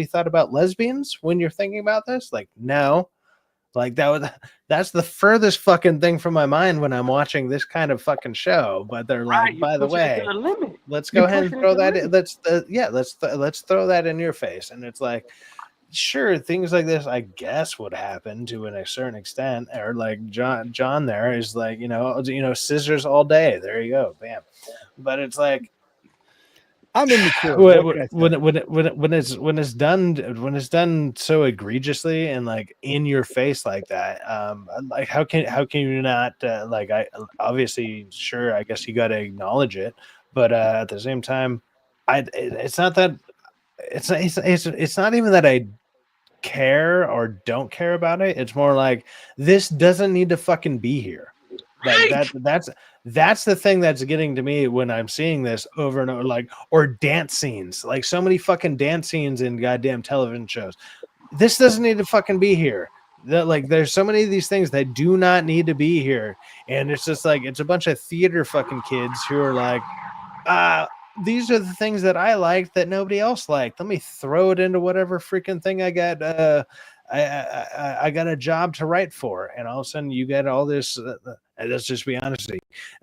thought about lesbians when you're thinking about this? Like, no. Like that's the furthest fucking thing from my mind when I'm watching this kind of fucking show. But they're like, by the way, let's go ahead and throw that. Let's throw that in your face. And it's like, sure, things like this, I guess, would happen to a certain extent. Or like John there is like, scissors all day. There you go, bam. But it's like, I'm immature. when it's done so egregiously and like in your face like that, like how can you not like I obviously sure I guess you got to acknowledge it, but at the same time, it's not that it's not even that I care or don't care about it. It's more like this doesn't need to fucking be here. Like that's the thing that's getting to me when I'm seeing this over and over, like, or dance scenes, like so many fucking dance scenes in goddamn television shows. This doesn't need to fucking be here. Like there's so many of these things that do not need to be here, and it's just like it's a bunch of theater fucking kids who are like, these are the things that I liked that nobody else liked. Let me throw it into whatever freaking thing I got. I got a job to write for, and all of a sudden you get all this. Let's just be honest.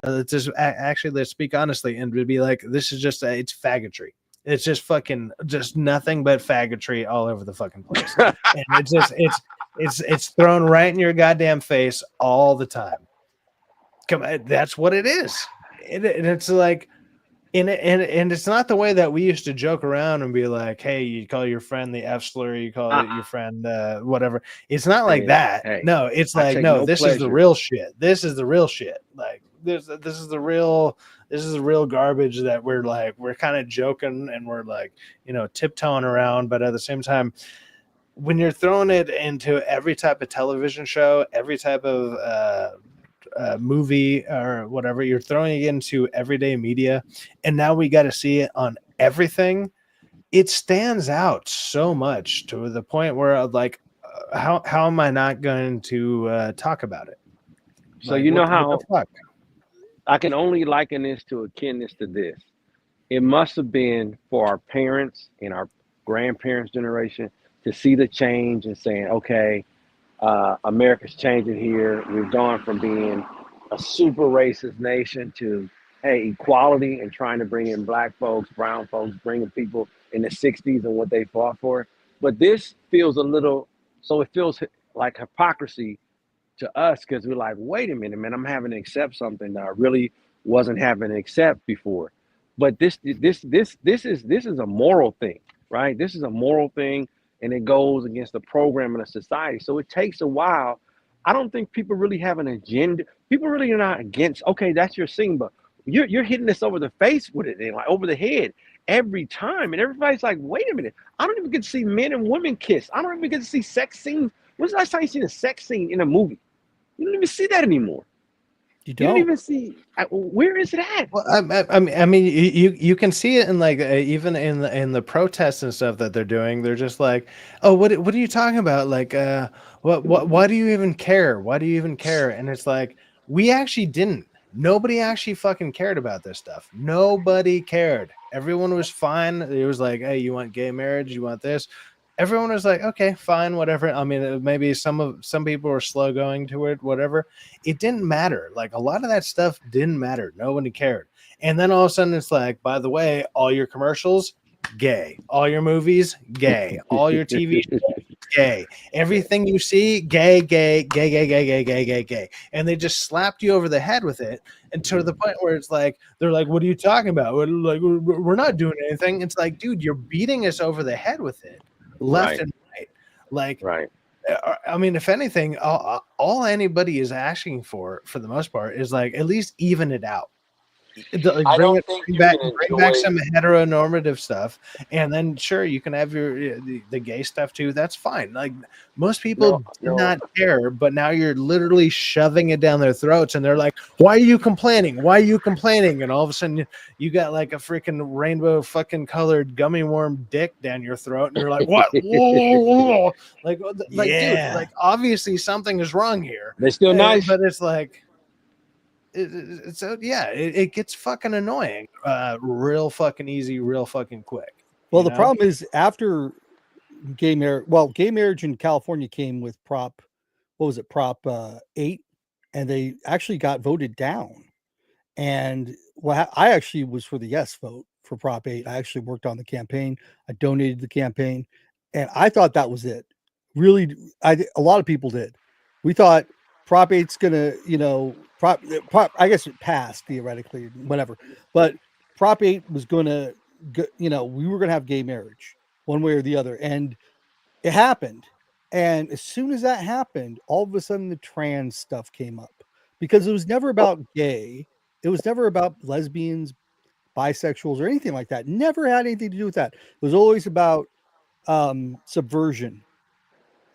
Let's speak honestly, and be like, this is just it's faggotry. It's just fucking just nothing but faggotry all over the fucking place, and it's thrown right in your goddamn face all the time. Come on, that's what it is, and it's like. And it's not the way that we used to joke around and be like, hey, you call your friend the F slur, you call your friend whatever. It's not like that. No, it's like, no, this is the real shit. This is the real shit. Like this is the real garbage that we're kind of joking and we're like, tiptoeing around. But at the same time, when you're throwing it into every type of television show, every type of movie or whatever, you're throwing it into everyday media, and now we got to see it on everything. It stands out so much to the point where like, how am I not going to talk about it? So like, how I can only liken this to akin to this. It must have been for our parents and our grandparents' generation to see the change and saying, okay, America's changing here. We've gone from being a super racist nation to, hey, equality and trying to bring in black folks, brown folks, bringing people in the 60s and what they fought for. But this feels it feels like hypocrisy to us because we're like, wait a minute, man, I'm having to accept something that I really wasn't having to accept before. But this is a moral thing, right? This is a moral thing. And it goes against the program of society. So it takes a while. I don't think people really have an agenda. People really are not against, okay, that's your thing, but you're hitting this over the face with it, and like over the head every time. And everybody's like, wait a minute, I don't even get to see men and women kiss. I don't even get to see sex scenes. When's the last time you seen a sex scene in a movie? You don't even see that anymore. You don't even see. Where is it at? Well, I mean, you can see it in like even in the protests and stuff that they're doing. They're just like, oh, what are you talking about? Like, what? Why do you even care? Why do you even care? And it's like we actually didn't. Nobody actually fucking cared about this stuff. Nobody cared. Everyone was fine. It was like, hey, you want gay marriage? You want this? everyone was like, okay, fine, whatever. I mean, maybe some people were slow going to it, whatever. It didn't matter. Like a lot of that stuff didn't matter. Nobody cared. And then all of a sudden, it's like, by the way, all your commercials, gay. All your movies, gay. All your TV shows, gay. Everything you see, gay, gay, gay, gay, gay, gay, gay, gay, gay. And they just slapped you over the head with it, and to the point where it's like, they're like, what are you talking about? We're not doing anything. It's like, dude, you're beating us over the head with it, left Right. and right. Like, Right. I mean, if anything, all anybody is asking for the most part, is like at least even it out. Like I bring don't it, think bring you back, can bring back enjoy. some heteronormative stuff, and then sure you can have your the gay stuff too. That's fine. Like most people No, did no. not care, but now you're literally shoving it down their throats, and they're like, "Why are you complaining? Why are you complaining?" And all of a sudden, you got like a freaking rainbow fucking colored gummy worm dick down your throat, and you're like, "What? Whoa." Like, dude, Yeah. like obviously something is wrong here. They're still nice. But it's like. It gets fucking annoying real fucking easy, real fucking quick. Well, you the know? problem is after gay marriage. Well, gay marriage in California came with Prop 8, and they actually got voted down. And I actually was for the yes vote for Prop 8. I actually worked on the campaign. I donated the campaign, and I thought that was it. Really, a lot of people did. We thought Prop 8's gonna, I guess it passed theoretically, whatever. But Prop 8 was gonna, we were gonna have gay marriage one way or the other, and it happened. And as soon as that happened, all of a sudden the trans stuff came up, because it was never about gay. It was never about lesbians, bisexuals, or anything like that. Never had anything to do with that. It was always about subversion.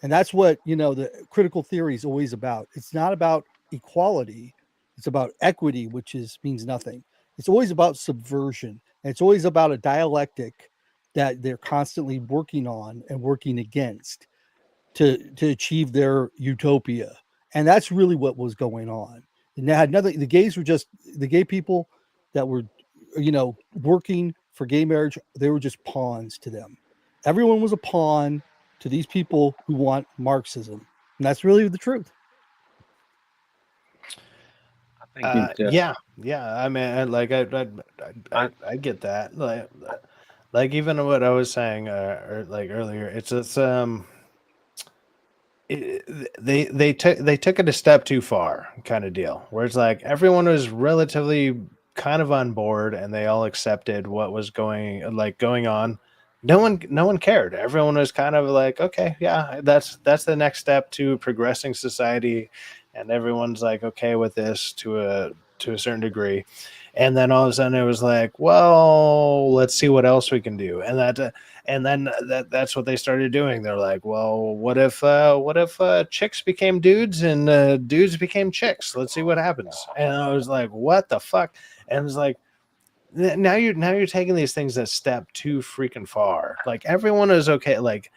And that's what, the critical theory is always about. It's not about equality. It's about equity, which means nothing. It's always about subversion. And it's always about a dialectic that they're constantly working on and working against to achieve their utopia. And that's really what was going on. And that had nothing. The gays were just the gay people that were, working for gay marriage. They were just pawns to them. Everyone was a pawn to these people who want Marxism. And that's really the truth. Yeah. I mean, like I get that. Like even what I was saying, like earlier, they took it a step too far, kind of deal. Where it's like everyone was relatively kind of on board, and they all accepted what was going on. No one cared. Everyone was kind of like, okay, yeah, that's the next step to progressing society, and everyone's like okay with this to a certain degree. And then all of a sudden it was like, well, let's see what else we can do. And then that's what they started doing. They're like, well, what if chicks became dudes and dudes became chicks? Let's see what happens. And I was like, what the fuck? And it was like, now you're taking these things a step too freaking far. Like everyone is okay. Like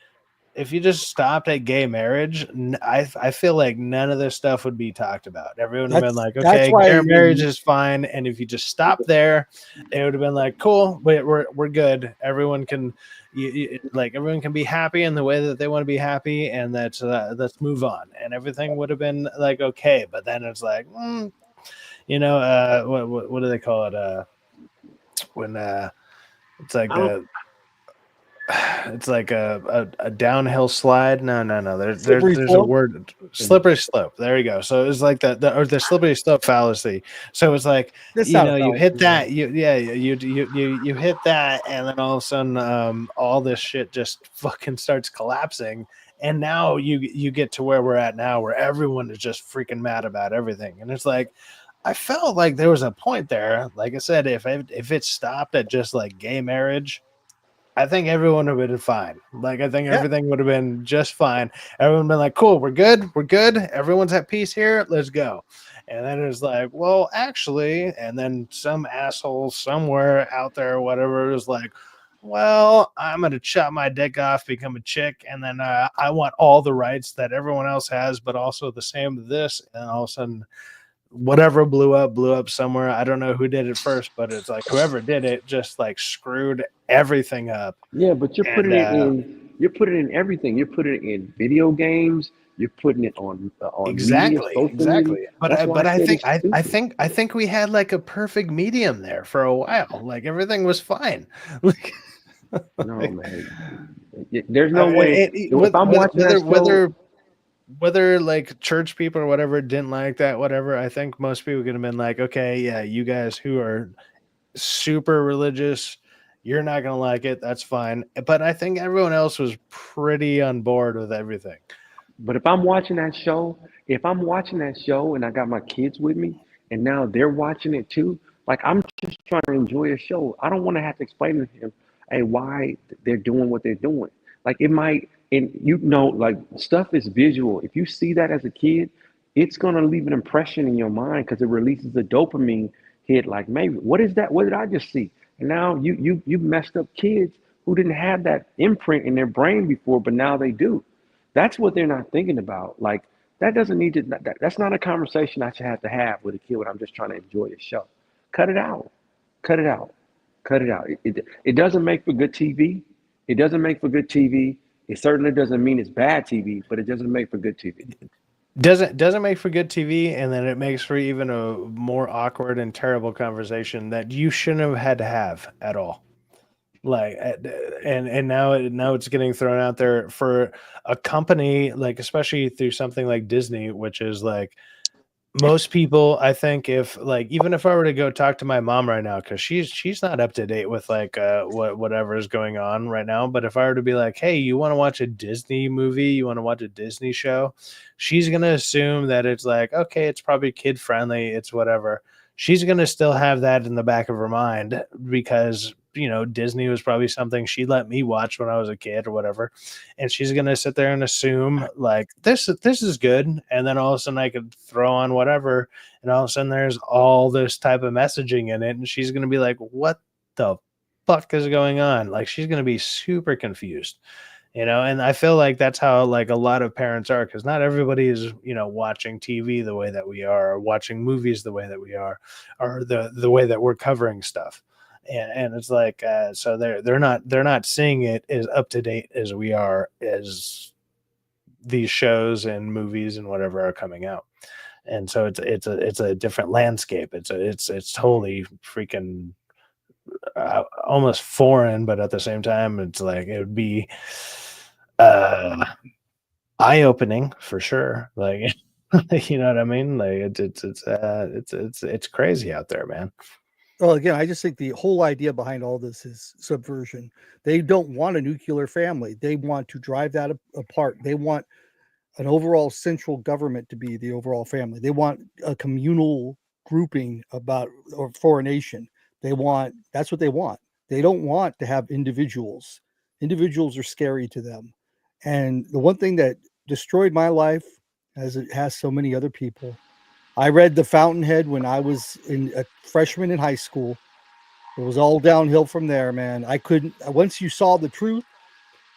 if you just stopped at gay marriage, I feel like none of this stuff would be talked about. Everyone would have been like, okay, gay marriage is fine. And if you just stop there, it would have been like, cool, we're good. Everyone can everyone can be happy in the way that they want to be happy, and let's move on. And everything would have been like okay. But then it's like, what do they call it? When it's like it's like a downhill slide. No. There's a word, slippery slope. There you go. So it's like the slippery slope fallacy. So it's like you hit that, you hit that, and then all of a sudden all this shit just fucking starts collapsing. And now you get to where we're at now, where everyone is just freaking mad about everything. And it's like, I felt like there was a point there. Like I said, if it stopped at just like gay marriage, I think everyone would have been fine. Like I think everything would have been just fine. Everyone would have been like, cool, we're good. Everyone's at peace here. Let's go. And then it was like, well, actually, and then some asshole somewhere out there, whatever, was like, well, I'm going to chop my dick off, become a chick, and then I want all the rights that everyone else has, but also the same as this. And all of a sudden, whatever blew up somewhere. I don't know who did it first, but it's like whoever did it just like screwed everything up. Yeah, but you're putting it in you're putting it in everything. You're putting it in video games. You're putting it on media, Exactly, social media. exactly. But That's why I I said think it's stupid. I think we had like a perfect medium there for a while. Like everything was fine. Like, No, like, man. There's no way. If I'm watching that whether show, whether like church people or whatever didn't like that, whatever, I think most people could have been like, okay, yeah, you guys who are super religious, you're not gonna like it. That's fine. But I think everyone else was pretty on board with everything. but if I'm watching that show and I got my kids with me and now they're watching it too, like I'm just trying to enjoy a show. I don't want to have to explain to him, hey, why they're doing what they're doing. Like it might, and like stuff is visual. If you see that as a kid, it's gonna leave an impression in your mind because it releases a dopamine hit. Like maybe what is that? What did I just see? And now you messed up kids who didn't have that imprint in their brain before, but now they do. That's what they're not thinking about. Like that doesn't need to. That's not a conversation I should have to have with a kid when I'm just trying to enjoy a show. Cut it out. Cut it out. Cut it out. It doesn't make for good TV. It doesn't make for good TV. It certainly doesn't mean it's bad TV, but it doesn't make for good TV. Doesn't make for good TV, and then it makes for even a more awkward and terrible conversation that you shouldn't have had to have at all. Like, and now it's getting thrown out there for a company, like especially through something like Disney, which is like most people, I think, if like even if I were to go talk to my mom right now, because she's not up to date with like whatever is going on right now, but if I were to be like, hey, you want to watch a Disney movie, you want to watch a Disney show, she's gonna assume that it's like, okay, it's probably kid friendly, it's whatever. She's gonna still have that in the back of her mind because Disney was probably something she let me watch when I was a kid or whatever, and she's gonna sit there and assume like this is good, and then all of a sudden I could throw on whatever, and all of a sudden there's all this type of messaging in it, and she's gonna be like, what the fuck is going on? Like she's gonna be super confused. And I feel like that's how like a lot of parents are, because not everybody is watching TV the way that we are, or watching movies the way that we are, or the way that we're covering stuff. And it's like so they're not seeing it as up to date as we are, as these shows and movies and whatever are coming out. And so it's a different landscape. It's totally freaking almost foreign, but at the same time it's like it would be uh eye-opening for sure, like you know what I mean, like it's crazy out there, man. Well, again, I just think the whole idea behind all this is subversion. They don't want a nuclear family. They want to drive that apart. They want an overall central government to be the overall family. They want a communal grouping about or for a nation. That's what they want. They don't want to have individuals. Individuals are scary to them. And the one thing that destroyed my life, as it has so many other people, I read The Fountainhead when I was a freshman in high school. It was all downhill from there, man. I couldn't. Once you saw the truth,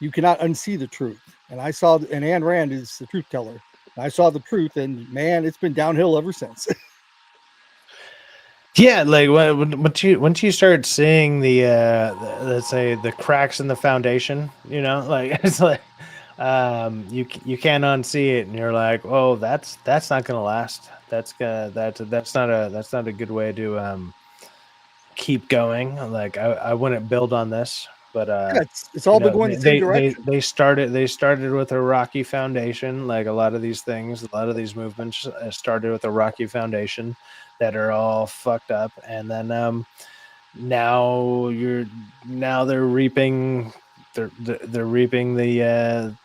you cannot unsee the truth. And and Ayn Rand is the truth teller. I saw the truth, and man, it's been downhill ever since. Yeah, like once you start seeing let's say the cracks in the foundation, like it's like you can't unsee it, and you're like, oh, that's not gonna last. That's not a good way to keep going. Like I wouldn't build on this, but Yeah, it's all been going the same direction. they started with a rocky foundation. Like a lot of these things, a lot of these movements started with a rocky foundation that are all fucked up, and then now they're reaping they're reaping the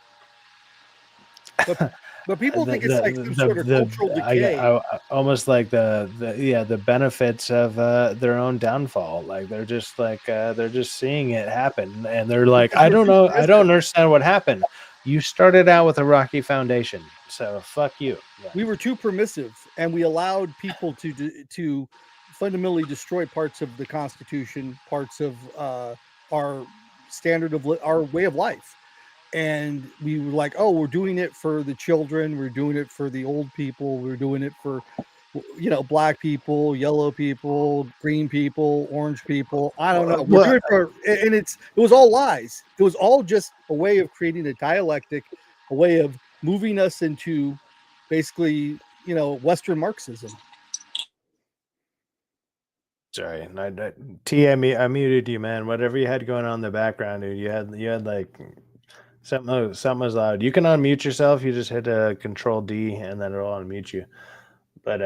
But people think it's like some sort of cultural decay. I almost like the benefits of their own downfall. Like they're just seeing it happen, and they're like, Because I we're don't too know, I don't permissive. understand what happened. You started out with a rocky foundation, so fuck you. We were too permissive, and we allowed people to fundamentally destroy parts of the Constitution, parts of our our way of life. And we were like, oh, we're doing it for the children, we're doing it for the old people, we're doing it for black people, yellow people, green people, orange people. I don't know. We're Well, doing it for, and it was all lies. It was all just a way of creating a dialectic, a way of moving us into basically, Western Marxism. sorry, T, I muted you, man. Whatever you had going on in the background, dude. You had like something was loud. You can unmute yourself. You just hit Control D, and then it'll unmute you. But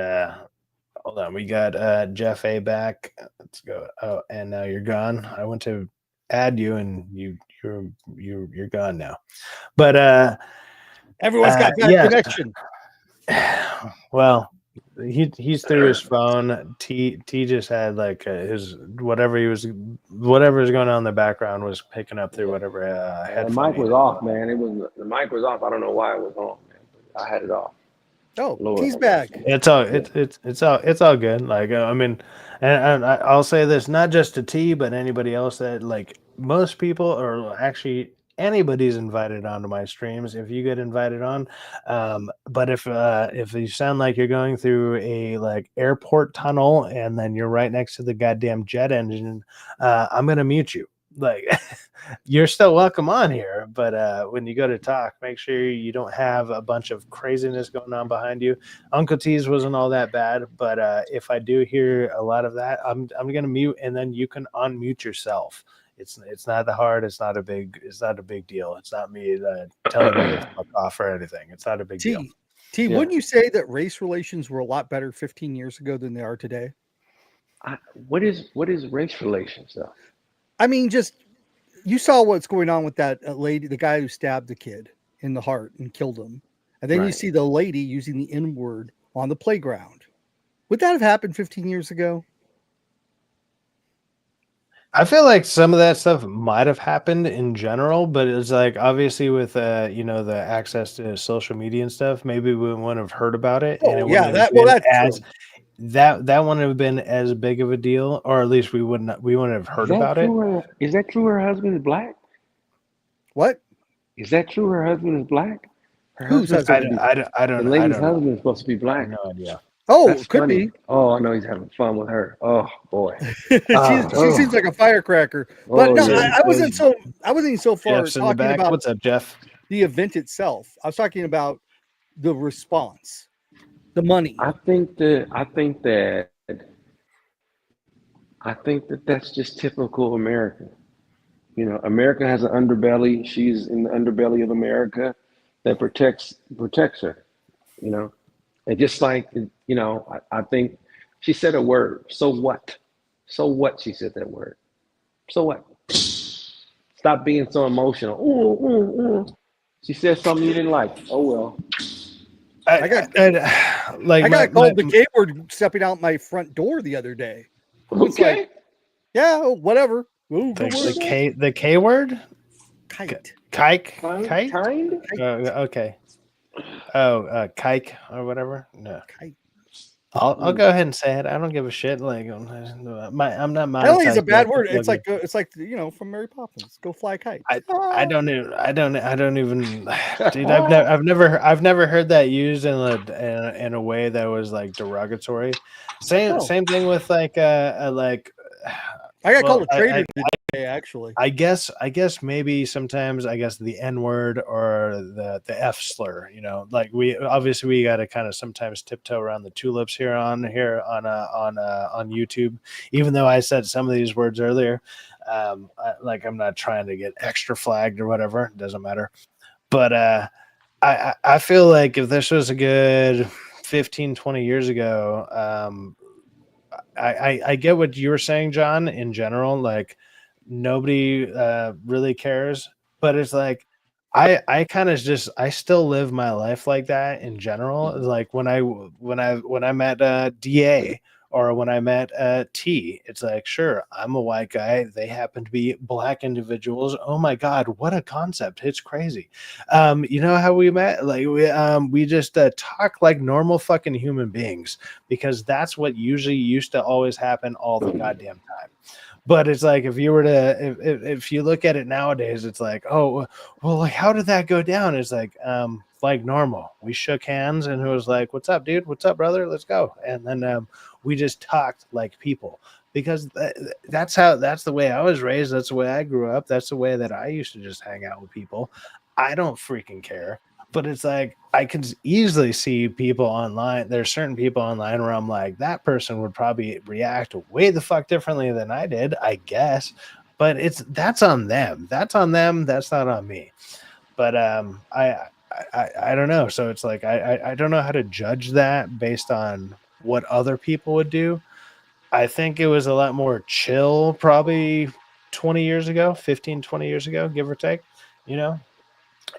hold on, we got Jeff A back. Let's go. Oh, and now you're gone. I went to add you, and you're gone now. But Everyone's got bad yeah. connection. Well, he's through his phone. T just had like his whatever is going on in the background was picking up through whatever The headphone. mic was off, man. The mic was off. I don't know why it was on, man. But I had it off. Oh, Lord. T's back. It's all good. Like I mean, and I'll say this not just to T, but anybody else that like most people or actually anybody's invited onto my streams if you get invited on. But if you sound like you're going through a like airport tunnel and then you're right next to the goddamn jet engine, I'm gonna mute you. Like you're still welcome on here, but when you go to talk, make sure you don't have a bunch of craziness going on behind you. Uncle T's wasn't all that bad, but if I do hear a lot of that, I'm gonna mute, and then you can unmute yourself. It's not that hard. It's not a big deal. It's not me telling you to fuck off or anything. It's not a big deal. T, wouldn't you say that race relations were a lot better 15 years ago than they are today? What is race relations though? I mean, just you saw what's going on with that lady, the guy who stabbed the kid in the heart and killed him, and then you see the lady using the N-word on the playground. Would that have happened 15 years ago? I feel like some of that stuff might have happened in general, but it's like obviously with the access to social media and stuff, maybe we wouldn't have heard about it, and it wouldn't have been as that wouldn't have been as big of a deal, or at least we wouldn't have heard about it. Is that true? Her husband is black. What? Is that true? Her husband is black. Whose husband? I don't. The lady's I don't know. husband is supposed to be I black. have no idea. Oh, That's could funny. be. Oh, I know he's having fun with her. Oh boy, she seems like a firecracker. But no, I wasn't so far Jeff's in the talking back. about What's up, Jeff? the event itself. I was talking about the response, the money. I think that that's just typical America. You know, America has an underbelly. She's in the underbelly of America that protects her. You know, and just like I think she said a word. So what? So what? She said that word. So what? Stop being so emotional. She said something you didn't like. Oh well. I got called the K word stepping out my front door the other day. It's like, yeah, whatever. Ooh, the K word? Kite. Kike? Kind? Okay. Oh, kike or whatever. No. Kite. I'll go ahead and say it. I don't give a shit. Like I'm not. I don't think it's a bad word. It's like from Mary Poppins. Go fly a kite. I don't even. Dude, I've never heard that used in a way that was like derogatory. Same thing with like I got called a traitor today, actually. I guess maybe sometimes the N word or the F slur, like we got to kind of sometimes tiptoe around the tulips here on YouTube, even though I said some of these words earlier. I'm not trying to get extra flagged or whatever. It doesn't matter. But I feel like if this was a good 15, 20 years ago, I get what you were saying, John, in general, like nobody really cares, but it's like I kind of I still live my life like that in general. Like when I met DA or when I met T, it's like, sure, I'm a white guy. They happen to be black individuals. Oh my God, what a concept. It's crazy. You know how we met? Like we just talk like normal fucking human beings, because that's what usually used to always happen all the goddamn time. But it's like if you were to if you look at it nowadays, it's like, oh well, like how did that go down? It's like normal. We shook hands and it was like, what's up, dude? What's up, brother? Let's go. And then we just talked like people because that's the way I was raised. That's the way I grew up. That's the way that I used to just hang out with people. I don't freaking care. But it's like I can easily see people online. There's certain people online where I'm like, that person would probably react way the fuck differently than I did, I guess. But that's on them. That's on them. That's not on me. But I don't know. So it's like I don't know how to judge that based on what other people would do. I think it was a lot more chill probably 20 years ago, 15, 20 years ago, give or take, you know?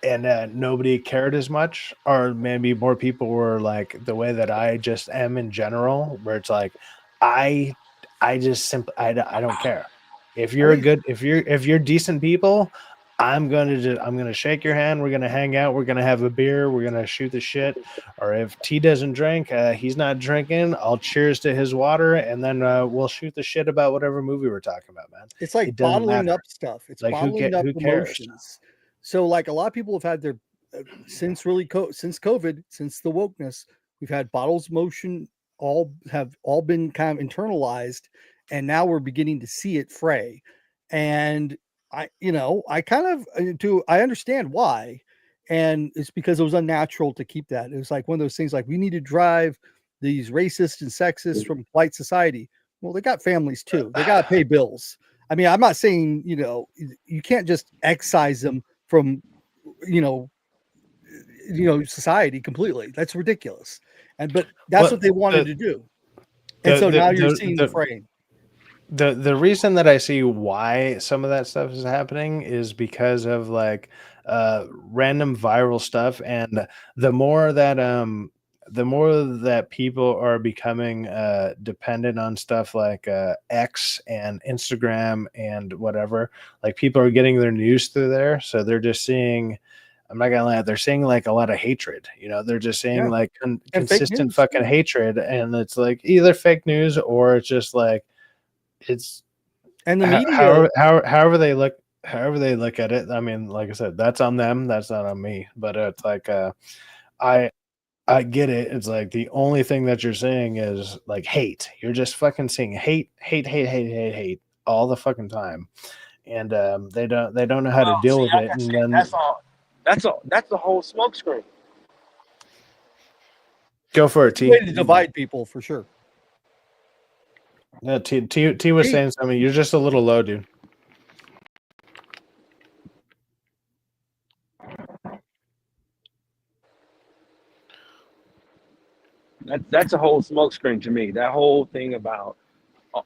And nobody cared as much, or maybe more people were like the way that I just am in general, where it's like I I just simply I don't care. If I you're a think good if you're decent people, I'm gonna shake your hand. We're gonna hang out. We're gonna have a beer. We're gonna shoot the shit. Or if T doesn't drink, he's not drinking. I'll cheers to his water, and then we'll shoot the shit about whatever movie we're talking about, man. it's like It doesn't bottling matter. up stuff. It's Like bottling up who cares? emotions. So like a lot of people have had their since since COVID, since the wokeness, we've had bottles motion all been kind of internalized, and now we're beginning to see it fray. And I kind of I understand why, and it's because it was unnatural to keep that. It was like one of those things like we need to drive these racist and sexist from polite society. Well, they got families too. They got to pay bills. I mean, I'm not saying, you can't just excise them from, you know, society completely. That's ridiculous. But that's Well, what they wanted the to do. And so now you're seeing the frame. the reason that I see why some of that stuff is happening is because of like random viral stuff, and the more that the more that people are becoming dependent on stuff like X and Instagram and whatever, like people are getting their news through there, so they're just seeing. I'm not gonna lie, they're seeing like a lot of hatred. They're just seeing Yeah. like And fake consistent news. fucking hatred, and it's like either fake news or it's just like it's And the media, however they look at it. I mean, like I said, that's on them, that's not on me. But it's like I I get it. It's like the only thing that you're saying is like hate. You're just fucking seeing hate all the fucking time. And they don't know how to Well, deal see, with like it. I And said, then that's the whole smoke screen. go for it, it's a way T. to divide people for sure. Yeah, T was Hey, saying something. You're just a little low, dude. That's a whole smoke screen to me. That whole thing about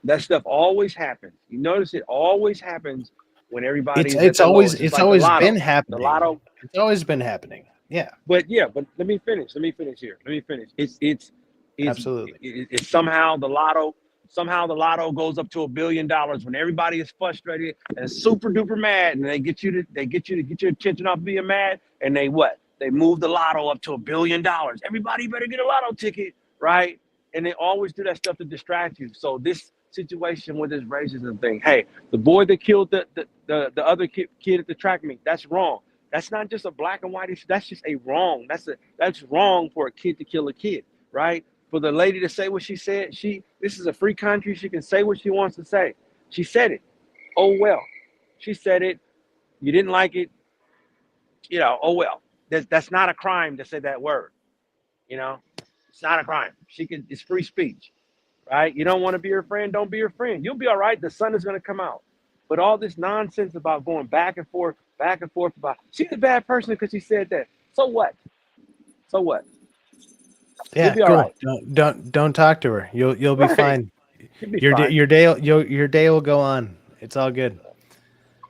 that stuff always happens. You notice it always happens when It's everybody's at it's the always lowest. It's it's like the always been lotto. The happening. lotto. It's always been happening. Yeah, But yeah, but let me finish. Let me finish here. Let me finish. absolutely. It's somehow the lotto. Somehow the lotto goes up to $1 billion when everybody is frustrated and super duper mad, and they get your attention off being mad, and they what? They move the lotto up to $1 billion. Everybody better get a lotto ticket, right? And they always do that stuff to distract you. So this situation with this racism thing, hey, the boy that killed the other kid at the track meet, that's wrong. That's not just a black and white issue. That's just a wrong. That's wrong for a kid to kill a kid, right? For the lady to say what she said, this is a free country. She can say what she wants to say. She said it. Oh well. She said it. You didn't like it. Oh well. That's not a crime to say that word. It's not a crime. It's free speech, right? You don't want to be her friend, don't be her friend. You'll be all right. The sun is going to come out. But all this nonsense about going back and forth about she's a bad person because she said that. So what? So what? You'll Yeah, be all cool. right. Don't talk to her. You'll be Right. fine. You'll be Your fine. your day will go on. It's all good.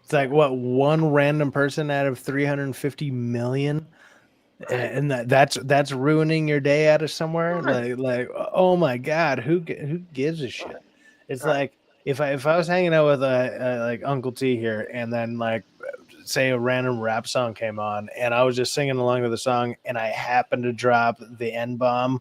It's like what one random person out of 350 million, and that's ruining your day out of somewhere. Right. Like oh my god, who gives a Right. shit? It's Right. like if I was hanging out with like Uncle T here, and then like say a random rap song came on, and I was just singing along to the song, and I happened to drop the N bomb.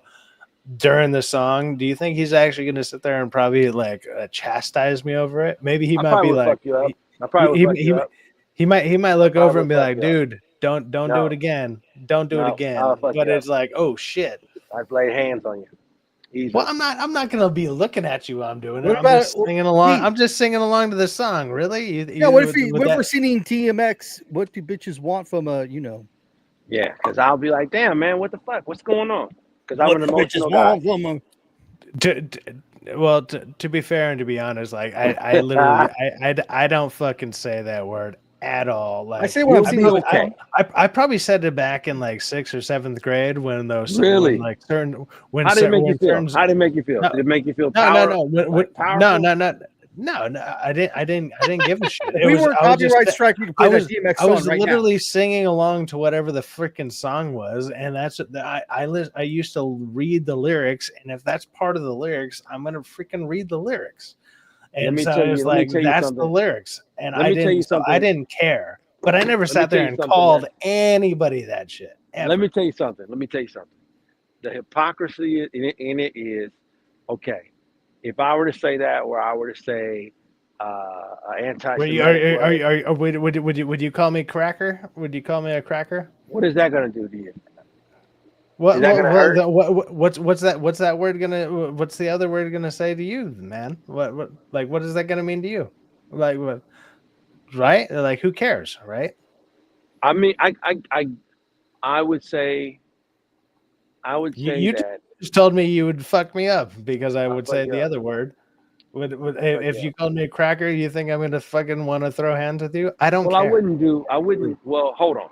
during the song, do you think he's actually going to sit there and probably like chastise me over it? Maybe he I might probably be would like, fuck you up. I he, probably would he, fuck you he, up. he might I look over probably and would be fuck like, you up. dude, don't do No, it again. Don't do it no, I'll again. fuck But you up. it's like, oh shit. I've laid hands on you. Well, Easily. I'm not gonna be looking at you while I'm doing it. What I'm about just singing along. Pete? I'm just singing along to the song. Really? Yeah, what if With we're that? singing TMX? What do bitches want from a, you know? Yeah, because I'll be like, damn, man, what the fuck? What's going on? Because I'm What an do bitches emotional guy. want from a? Well, to be fair and to be honest, like I literally I don't fucking say that word at all. I Like say when I'm You'll be singing. okay. I probably said it back in like 6th or 7th grade when those Really? when like certain when How did it make you when feel? terms How did it make you feel? no Did it make you feel no like powerful? no I didn't give a shit. If It we was weren't I was just copyright strike, we could play that DMX I song was right now. literally singing along to whatever the freaking song was, and that's I used to read the lyrics, and if that's part of the lyrics, I'm gonna freaking read the lyrics. And so it's Let me like tell you that's the something. lyrics, and Let me tell you I something. didn't care, but I never Let me sat tell there you and something, man. called anybody that shit. Ever. Let me tell you something. Let me tell you something. The hypocrisy in it is, okay, if I were to say that, or I were to say Were you anti-Semitic word, would you call me cracker? Would you call me a cracker? what is that going to do to you? Is What that going to hurt? what's that word gonna? What's the other word gonna say to you, man? What is that gonna mean to you? Like what? Right? Like who cares, right? I mean, I would say, You that just told me you would fuck me up because I I'll would fuck say you the up. other word. Fuck If you you up. called me a cracker, you think I'm gonna fucking want to throw hands with you? I don't Well, I care. wouldn't do. I wouldn't. Well, hold on.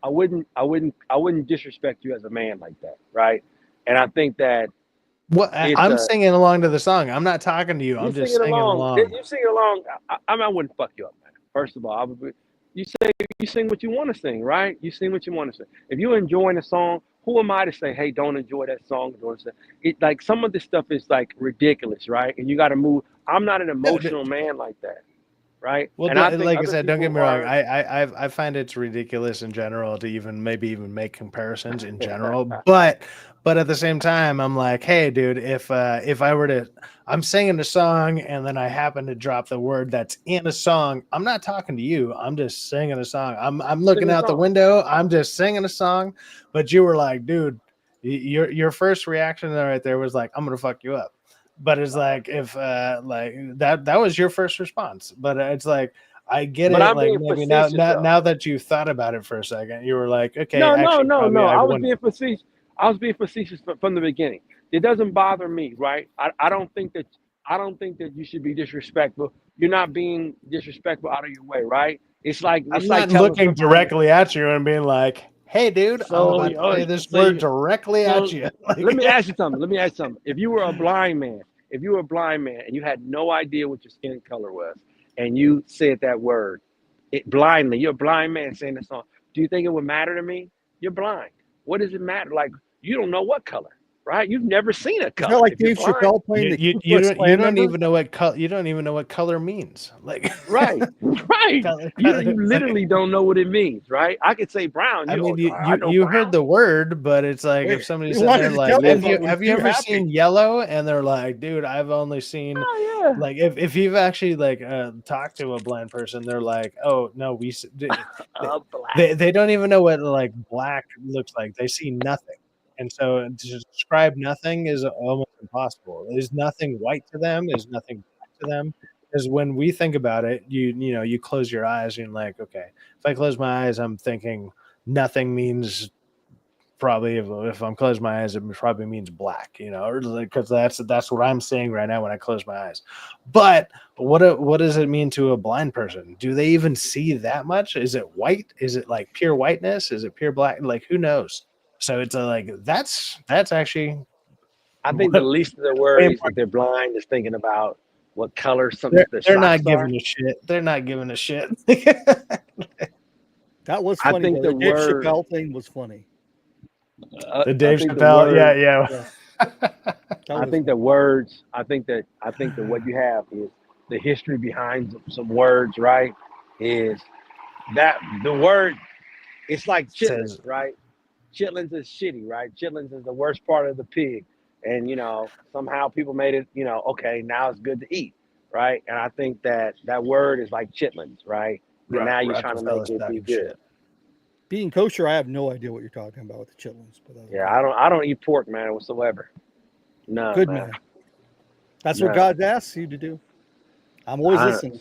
I wouldn't disrespect you as a man like that, right? And I think that What it's I'm a singing along to the song. I'm not talking to you. you I'm sing just it singing along. along. You sing it along. I mean, I wouldn't fuck you up, man. First of all, I would. You say you sing what you want to sing, right? You sing what you want to sing. If you're enjoying a song, who am I to say, hey, don't enjoy that song? Don't say it. Like some of this stuff is like ridiculous, right? And you got to move. I'm not an No, emotional man like that, right? well, And I think like I other said, don't get people me wrong. are. I find it's ridiculous in general to even make comparisons in general. But at the same time, I'm like, hey, dude, if I were to, I'm singing a song and then I happen to drop the word that's in a song. I'm not talking to you. I'm just singing a song. I'm looking Sing a out the song. window. I'm just singing a song. But you were like, dude, your first reaction right there was like, I'm gonna fuck you up. But it's like if like that was your first response, but it's like I get But it. I'm Like being maybe facetious though. now that you thought about it for a second, you were like, okay, No, no, actually, no, probably no. I I was wouldn't. being facetious. I was being facetious from the beginning. It doesn't bother me, right? I don't think that you should be disrespectful. You're not being disrespectful out of your way, right? I'm It's like not telling looking somebody. directly at you and being like, hey, dude, I'm So, about to say this so, word directly at so you. let me Like, ask you something. Let me ask you something. If you were a blind man and you had no idea what your skin color was, and you said that word, blindly, you're a blind man saying the song. Do you think it would matter to me? You're blind. What does it matter? Like you don't know what color, right? You've never seen a Is that color. like If you're Dave blind, Chappelle playing the Ku Klux you Klan don't member? even know what you don't even know what color means. Like, right, right. You like, literally don't know what it means, right? I could say brown. I mean, I know you heard brown. the word, but it's like if somebody's He sitting wanted there to like, tell Listen, motherfucker was have you too ever happy. seen yellow? And they're like, dude, I've only seen oh yeah, like if you've actually like talked to a blind person, they're like, oh no, black. they don't even know what like black looks like. They see nothing, and so to describe nothing is almost impossible. There's nothing white to them. There's nothing black to them. Because when we think about it, you know you close your eyes and you're like, okay, if I close my eyes, I'm thinking nothing means probably if I'm closing my eyes, it probably means black, you know, or because that's what I'm seeing right now when I close my eyes. But what does it mean to a blind person? Do they even see that much? Is it white? Is it like pure whiteness? Is it pure black? Like who knows? So it's like that's actually I think the what least of their way worries if important. they're blind is thinking about what color some their They're not socks are. giving a shit. They're not giving a shit. That was I funny think though. the The Dave word. Chappelle thing was funny. The I Dave think the Chappelle, word. yeah. Yeah, that I was think funny. that words. I think that what you have is the history behind some words, right? Is that the word? It's like chitlins, Says right? Chitlins is shitty, right? Chitlins is the worst part of the pig. and somehow people made it. Okay, now it's good to eat, right? And I think that word is like chitlins, right? And now you're trying to Rockefeller make it be stocking good. shit. Being kosher, I have no idea what you're talking about with the chitlins. But that's Yeah, okay. I don't eat pork, man, whatsoever. No, Good man. man. That's what No. God asks you to do. I'm always listening.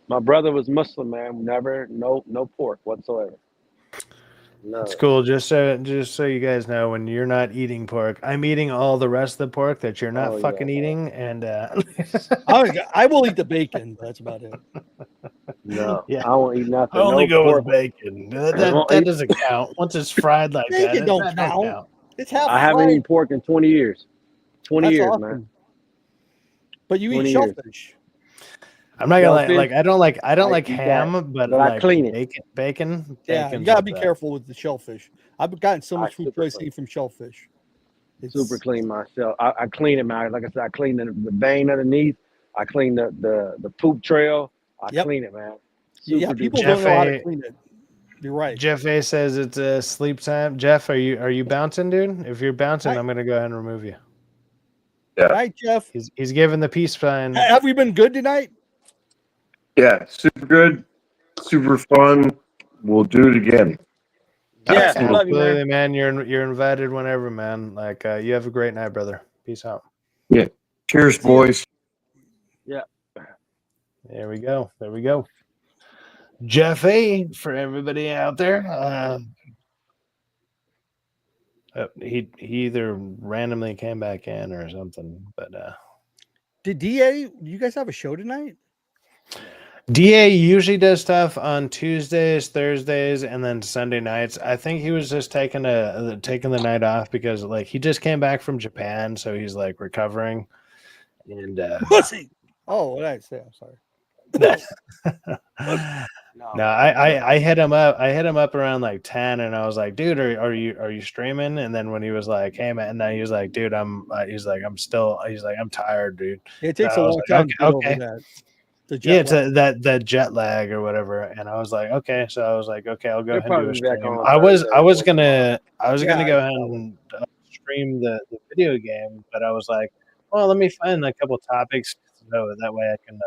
My brother was Muslim, man. Never, no pork whatsoever. No. It's cool. Just so you guys know, when you're not eating pork, I'm eating all the rest of the pork that you're not Oh, yeah, fucking man. eating, and I will eat the bacon, but that's about it. No, yeah, I won't eat I nothing. only No go pork. with bacon. I won't That eat- doesn't count. Once it's fried like that, Bacon don't that don't count. count. It's half I haven't fried. eaten pork in 20 years. 20 That's years, awesome. man. But you eat 20 years. shellfish. I'm not gonna lie. Shellfish, Like I don't like I eat ham, that, but but I like clean it. bacon. Yeah, you Bacon's gotta what's be up. careful with the shellfish. I've gotten so I much food super poisoning clean. from shellfish. Super clean myself. I clean it, man. Like I said, I clean the vein underneath. I clean the poop trail. I Yep. clean it, man. Yeah, Super people duper. don't Jeff know how to A. clean it. You're right. Jeff A says it's sleep time. Jeff, are you bouncing, dude? If you're bouncing, Hi. I'm gonna go ahead and remove you. Hi, Jeff. He's giving the peace sign. Have we been good tonight? Yeah, super good, super fun. We'll do it again. Yeah, Absolutely. love you, man. Absolutely, man. You're invited whenever, man. Like you have a great night, brother. Peace out. Yeah. Cheers, See ya. boys. Yeah. There we go. There we go. Jeff A. for everybody out there. He either randomly came back in or something, but Did DA? Do you guys have a show tonight? DA usually does stuff on Tuesdays, Thursdays, and then Sunday nights. I think he was just taking the night off because like he just came back from Japan, so he's like recovering. And Pussy. Oh, what did I say? I'm sorry. No, I hit him up. I hit him up around like 10, and I was like, "Dude, are you streaming?" And then when he was like, "Hey man," and then he was like, "Dude, I'm tired, dude." It takes And a I was long like, time to get okay. over that. The jet Yeah, it's lag. that jet lag or whatever. And I was like, okay. So I was like, okay, I'll go He'll ahead and do a probably be back stream. on I was Thursday. gonna Yeah, go ahead and stream the video game, but I was like, well, let me find a couple topics so that way I can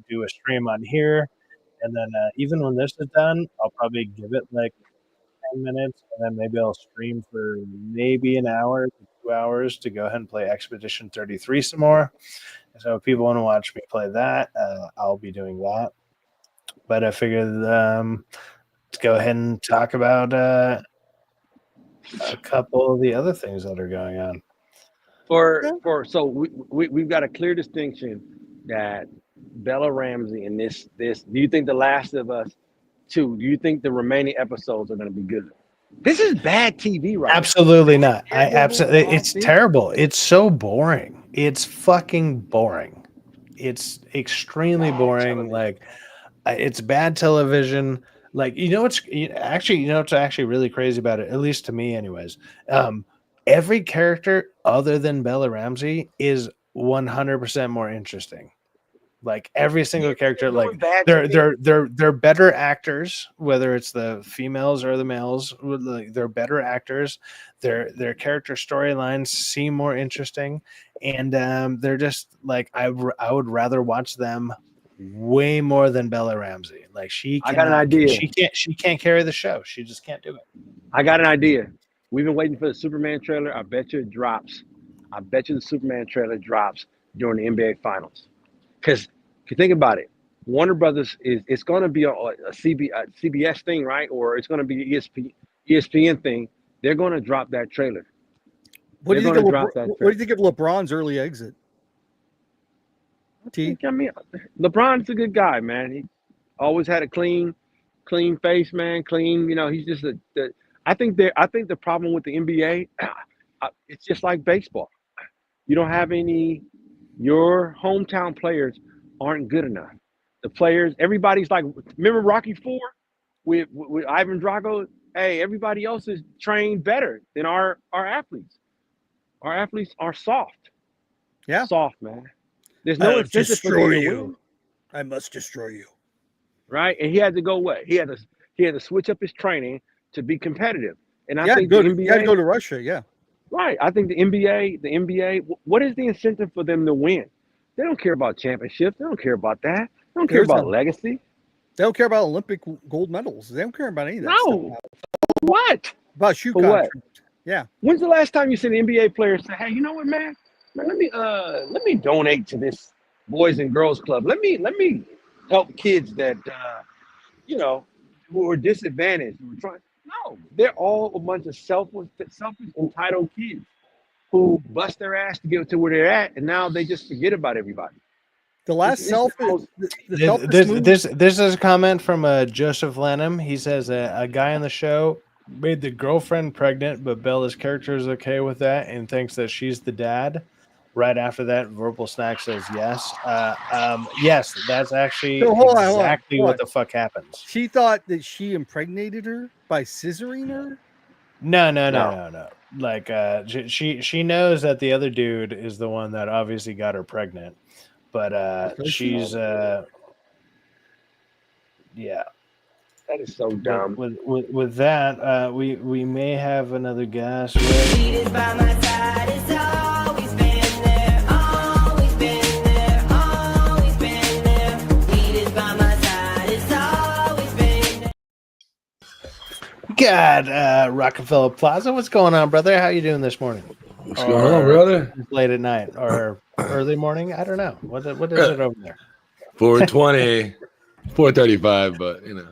do a stream on here. And then even when this is done, I'll probably give it like 10 minutes, and then maybe I'll stream for maybe an hour to 2 hours to go ahead and play Expedition 33 some more. So if people want to watch me play that, I'll be doing that. But I figured let's go ahead and talk about a couple of the other things that are going on. So we've got a clear distinction that Bella Ramsey and this. Do you think The Last of Us 2? Do you think the remaining episodes are going to be good? This is bad TV, right? Absolutely not. I absolutely. Terrible, It's terrible. It's so boring. It's fucking boring. It's extremely boring. Like it's bad television. Like what's actually really crazy about it, at least to me, anyways. Every character other than Bella Ramsey is 100% more interesting. Like every single character, like they're better actors, whether it's the females or the males. They're better actors. Their character storylines seem more interesting, and they're just like I would rather watch them way more than Bella Ramsey. Like I got an idea. She can't carry the show. She just can't do it. I got an idea. We've been waiting for the Superman trailer. I bet you it drops. I bet you the Superman trailer drops during the NBA Finals. Because if you think about it, Warner Brothers it's going to be a CBS thing, right? Or it's going to be ESPN thing. They're going to drop that trailer. What do you think of LeBron's early exit? I mean, LeBron's a good guy, man. He always had a clean face, man. Clean, he's just I think the problem with the NBA, it's just like baseball. You don't have any. Your hometown players aren't good enough. The players, everybody's like, remember Rocky IV with Ivan Drago? Hey, everybody else is trained better than our athletes. Our athletes are soft. Yeah, soft, man. There's no incentive for them to win. I must destroy you. Right, and he had to go away. He had to switch up his training to be competitive. And I think the NBA, you had to go to Russia. Yeah. Right. I think the NBA, what is the incentive for them to win? They don't care about championships. They don't care about that. They don't care There's about a legacy. They don't care about Olympic gold medals. They don't care about any of that stuff. No. What? About shoe For what? contract. Yeah. When's the last time you seen an NBA player say, "Hey, you know what, man? Let me donate to this boys and girls club. Let me help kids that you know who are disadvantaged, who are trying." No, they're all a bunch of selfish, entitled kids who bust their ass to get to where they're at, and now they just forget about everybody. The last selfish, the This selfish move. this is a comment from Joseph Lanham. He says a guy on the show made the girlfriend pregnant, but Bella's character is okay with that and thinks that she's the dad. Right after that, Verbal Snack says yes. Yes, that's actually So hold on, exactly hold what on. the fuck happens. She thought that she impregnated her by scissoring her. No. No. Like she knows that the other dude is the one that obviously got her pregnant, but Does she? she's yeah. That is so dumb. With that, we may have another guest. Weed is by my side, it's always been there, always been there, always been there. Weed is by my side, it's always been there. God, Rockefeller Plaza, what's going on, brother? How you doing this morning? What's going on, brother? Late at night or early morning? I don't know. What is it over there? 420, 435, but you know.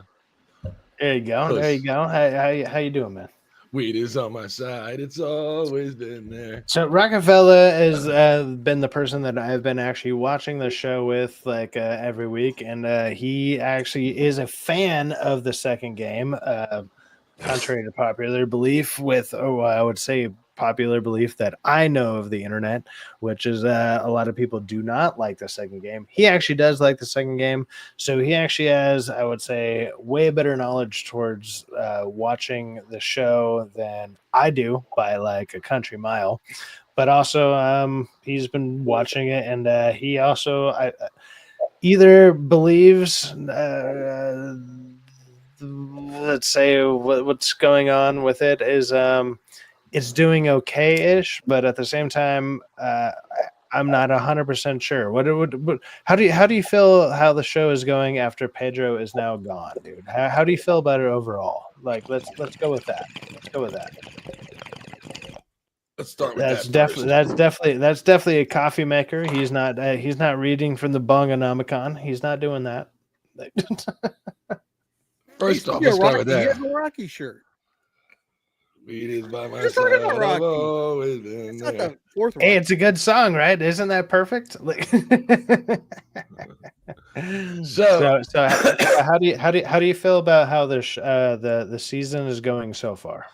There you go. Close. There you go. How you doing, man? Weed is on my side. It's always been there. So Rockefeller has been the person that I've been actually watching the show with like every week, and he actually is a fan of the second game, contrary to popular belief. I would say popular belief that I know of the internet, which is a lot of people do not like the second game. He actually does like the second game, so he actually has, I would say, way better knowledge towards watching the show than I do by like a country mile. But also, he's been watching it, and he also either believes, let's say, what's going on with it is it's doing okay-ish, but at the same time, I'm not 100% sure. How do you feel how the show is going after Pedro is now gone, dude? How do you feel about it overall? Like, let's go with that. Let's go with that. Let's start with That's that. that's definitely a coffee maker. He's not reading from the Bongonomicon. He's not doing that. First off, Yeah, let's start with Rocky. He has that. a Rocky shirt. Weed is by my Just side. talking about Rocky. I've always been It's not there. the fourth Rocky. Hey, it's a good song, right? Isn't that perfect? Like, so how do you feel about how the season is going so far,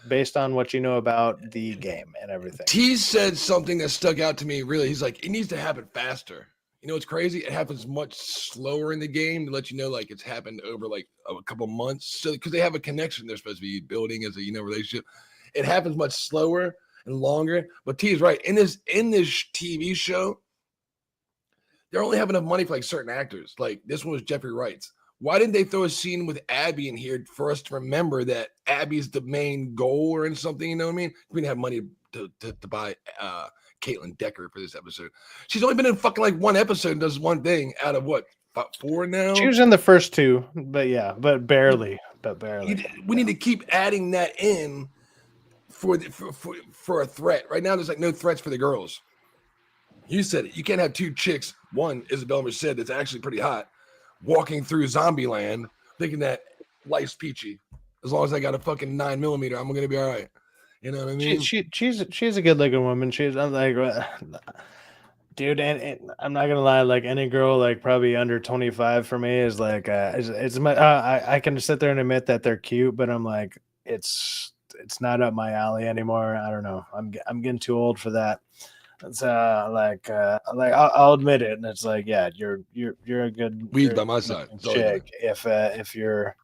based on what you know about the game and everything? T said something that stuck out to me. Really, he's like, it needs to happen faster. You know what's crazy? It happens much slower in the game to let you know, like it's happened over like a couple months. So because they have a connection, they're supposed to be building as a relationship. It happens much slower and longer. But T is right. In this TV show, they only have enough money for like certain actors. Like this one was Jeffrey Wright's. Why didn't they throw a scene with Abby in here for us to remember that Abby's the main goal or something? You know what I mean? We didn't have money to buy Caitlin Decker for this episode. She's only been in fucking like one episode and does one thing out of what, about 4 now? She was in the first 2, but barely. We need to keep adding that in for a threat. Right now, there's like no threats for the girls. You said it. You can't have 2 chicks. One, Isabel Merced, that's actually pretty hot, walking through zombie land thinking that life's peachy. As long as I got a fucking 9mm, I'm gonna be all right. You know what I mean? She's a good looking woman. I'm like, dude, and I'm not gonna lie, like any girl like probably under 25 for me is like it's my I can sit there and admit that they're cute, but I'm like it's not up my alley anymore. I don't know. I'm getting too old for that. It's like I'll admit it, and it's like, yeah, you're a good Weed by my side. chick. If you're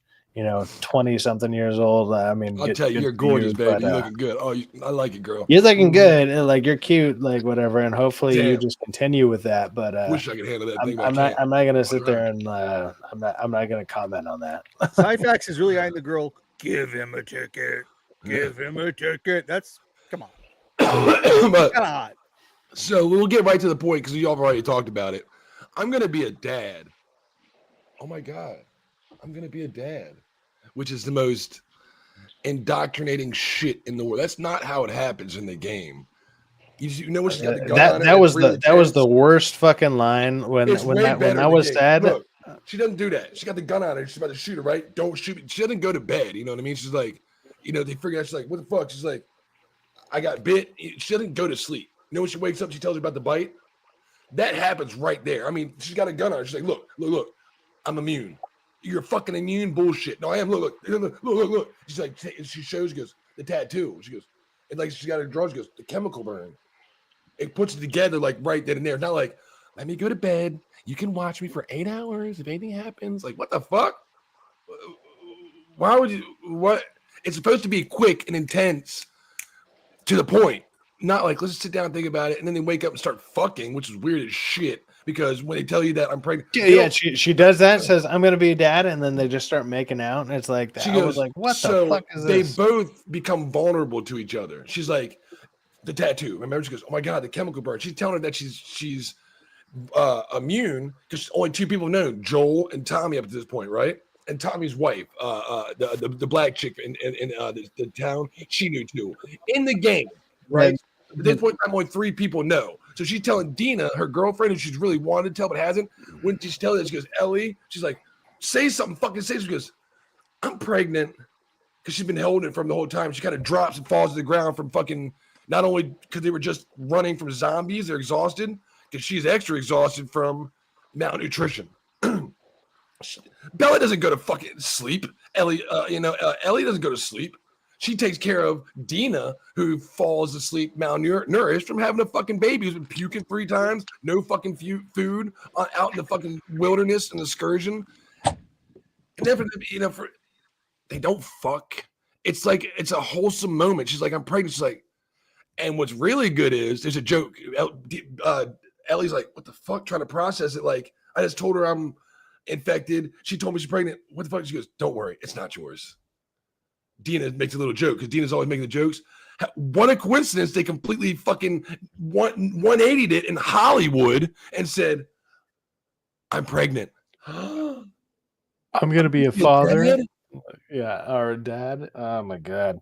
20 something years old, I mean, I'll tell you, you're gorgeous, baby. You're looking good. Oh, I like it, girl. You're looking good, and like you're cute, like whatever, and hopefully you just continue with that. But wish I could handle that thing. I'm not gonna sit there and I'm not gonna comment on that. Syfaxx is really eyeing the girl. Give him a ticket. Give him a ticket. Come on. But God. so we'll get right to the point because y'all have already talked about it. I'm gonna be a dad. Oh my god, I'm gonna be a dad, which is the most indoctrinating shit in the world. That's not how it happens in the game. You know when she's got the gun on her. That it's was really that was the tense. worst fucking line It's when way that better in the was game. said. Look, she doesn't do that. She got the gun on her. She's about to shoot her, right? Don't shoot me. She doesn't go to bed. You know what I mean? She's like, they figure out, she's like, what the fuck? She's like, I got bit. She doesn't go to sleep. You know when she wakes up, she tells her about the bite? That happens right there. I mean, she's got a gun on her. She's like, look, I'm immune. You're fucking immune bullshit. No, I am. Look. She's like, she shows, goes, the tattoo. She goes, and like she's got her drawers, she goes, the chemical burn. It puts it together like right then and there. It's not like, let me go to bed. You can watch me for 8 hours if anything happens. Like, what the fuck? Why would you? What? It's supposed to be quick and intense to the point. Not like, let's sit down and think about it. And then they wake up and start fucking, which is weird as shit. Because when they tell you that I'm pregnant. Yeah, she does that, says, I'm going to be a dad. And then they just start making out. And it's like, that. I was like, what the fuck is this? They both become vulnerable to each other. She's like, the tattoo. Remember, she goes, oh my God, the chemical burn. She's telling her that she's immune because only 2 people know, Joel and Tommy up to this point, right? And Tommy's wife, the black chick in the town, she knew too. In the game, right? At this point in time, only 3 people know. So she's telling Dina, her girlfriend, who she's really wanted to tell but hasn't. When she's telling her, she goes, Ellie, she's like, say something, fucking say something. She goes, I'm pregnant. Because she's been holding it from the whole time. She kind of drops and falls to the ground from fucking, not only because they were just running from zombies, they're exhausted, because she's extra exhausted from malnutrition. Bella doesn't go to fucking sleep. Ellie doesn't go to sleep. She takes care of Dina, who falls asleep malnourished from having a fucking baby who's been puking 3 times, no fucking food, out in the fucking wilderness and excursion. And then, they don't fuck. It's like, it's a wholesome moment. She's like, I'm pregnant. She's like, and what's really good is there's a joke. Ellie's like, what the fuck? Trying to process it. Like, I just told her I'm infected. She told me she's pregnant. What the fuck? She goes, don't worry. It's not yours. Dina makes a little joke because Dina's always making the jokes. What a coincidence. They completely fucking 180'd it in Hollywood and said, I'm pregnant. I'm going to be a father. Yeah, or a dad. Oh my God.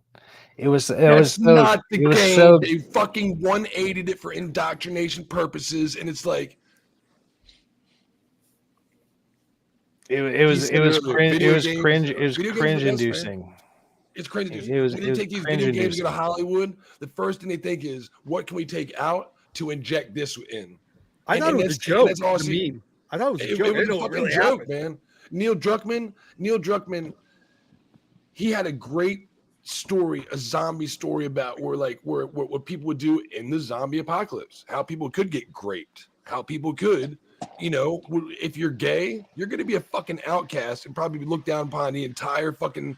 That's not the game. So... They fucking 180'd it for indoctrination purposes. And it's like, it was cringe inducing. It's crazy. When they take these video games to go to Hollywood, the first thing they think is, what can we take out to inject this in? I thought it was a joke. That's all meme. I thought it was a joke. It was a fucking joke, man. Neil Druckmann, he had a great story, a zombie story about what people would do in the zombie apocalypse, how people could get raped, how people could, if you're gay, you're going to be a fucking outcast and probably be looked down upon the entire fucking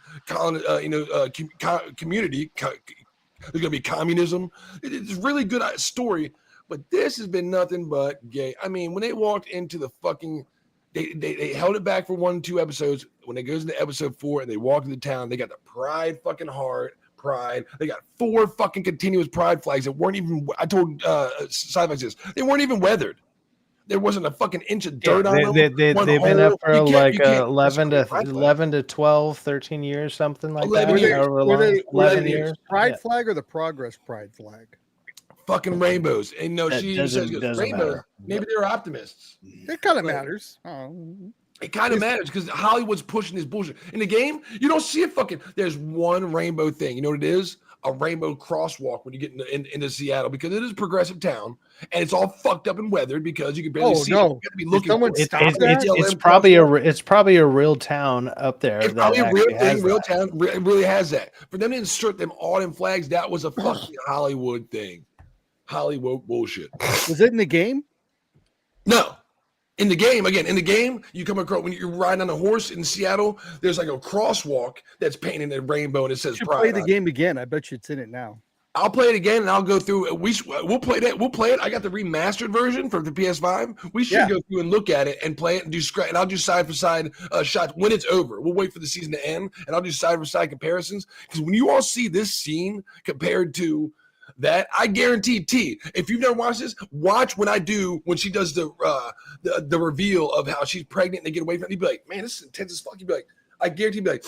community. There's going to be communism. It's a really good story, but this has been nothing but gay. I mean, when they walked into the fucking, they held it back for 1, 2 episodes. When it goes into episode 4 and they walk into town, they got the pride fucking heart. Pride. They got 4 fucking continuous pride flags that weren't even, I told Syfaxx this, they weren't even weathered. There wasn't a fucking inch of dirt on them. They've been up for 11 to 12, 13 years, something like 11 that. Years. 11 years. Pride flag or the progress pride flag? Fucking rainbows. And she says rainbows. Matter. Maybe they're optimists. It kind of matters. It kind of matters because Hollywood's pushing this bullshit. In the game, you don't see a fucking, there's one rainbow thing. You know what it is? A rainbow crosswalk when you get into Seattle, because it is a progressive town and it's all fucked up and weathered because you can barely see it. You have to be looking for it. It's probably a real town up there. It's probably a real thing, real town. It really has that. For them to insert them all in flags, that was a fucking Hollywood thing. Hollywood bullshit. Was it in the game? No. In the game, you come across when you're riding on a horse in Seattle. There's like a crosswalk that's painted in rainbow and it says You "Pride." play the game again. I bet you it's in it now. I'll play it again and I'll go through. We'll play that. We'll play it. I got the remastered version for the PS5. We should go through and look at it and play it and do scratch. And I'll do side for side shots when it's over. We'll wait for the season to end and I'll do side for side comparisons, because when you all see this scene compared to That I guarantee T. If you've never watched this, watch when she does the reveal of how she's pregnant and they get away from it. You'd be like, man, this is intense as fuck. You'd be like, I guarantee you'd be like,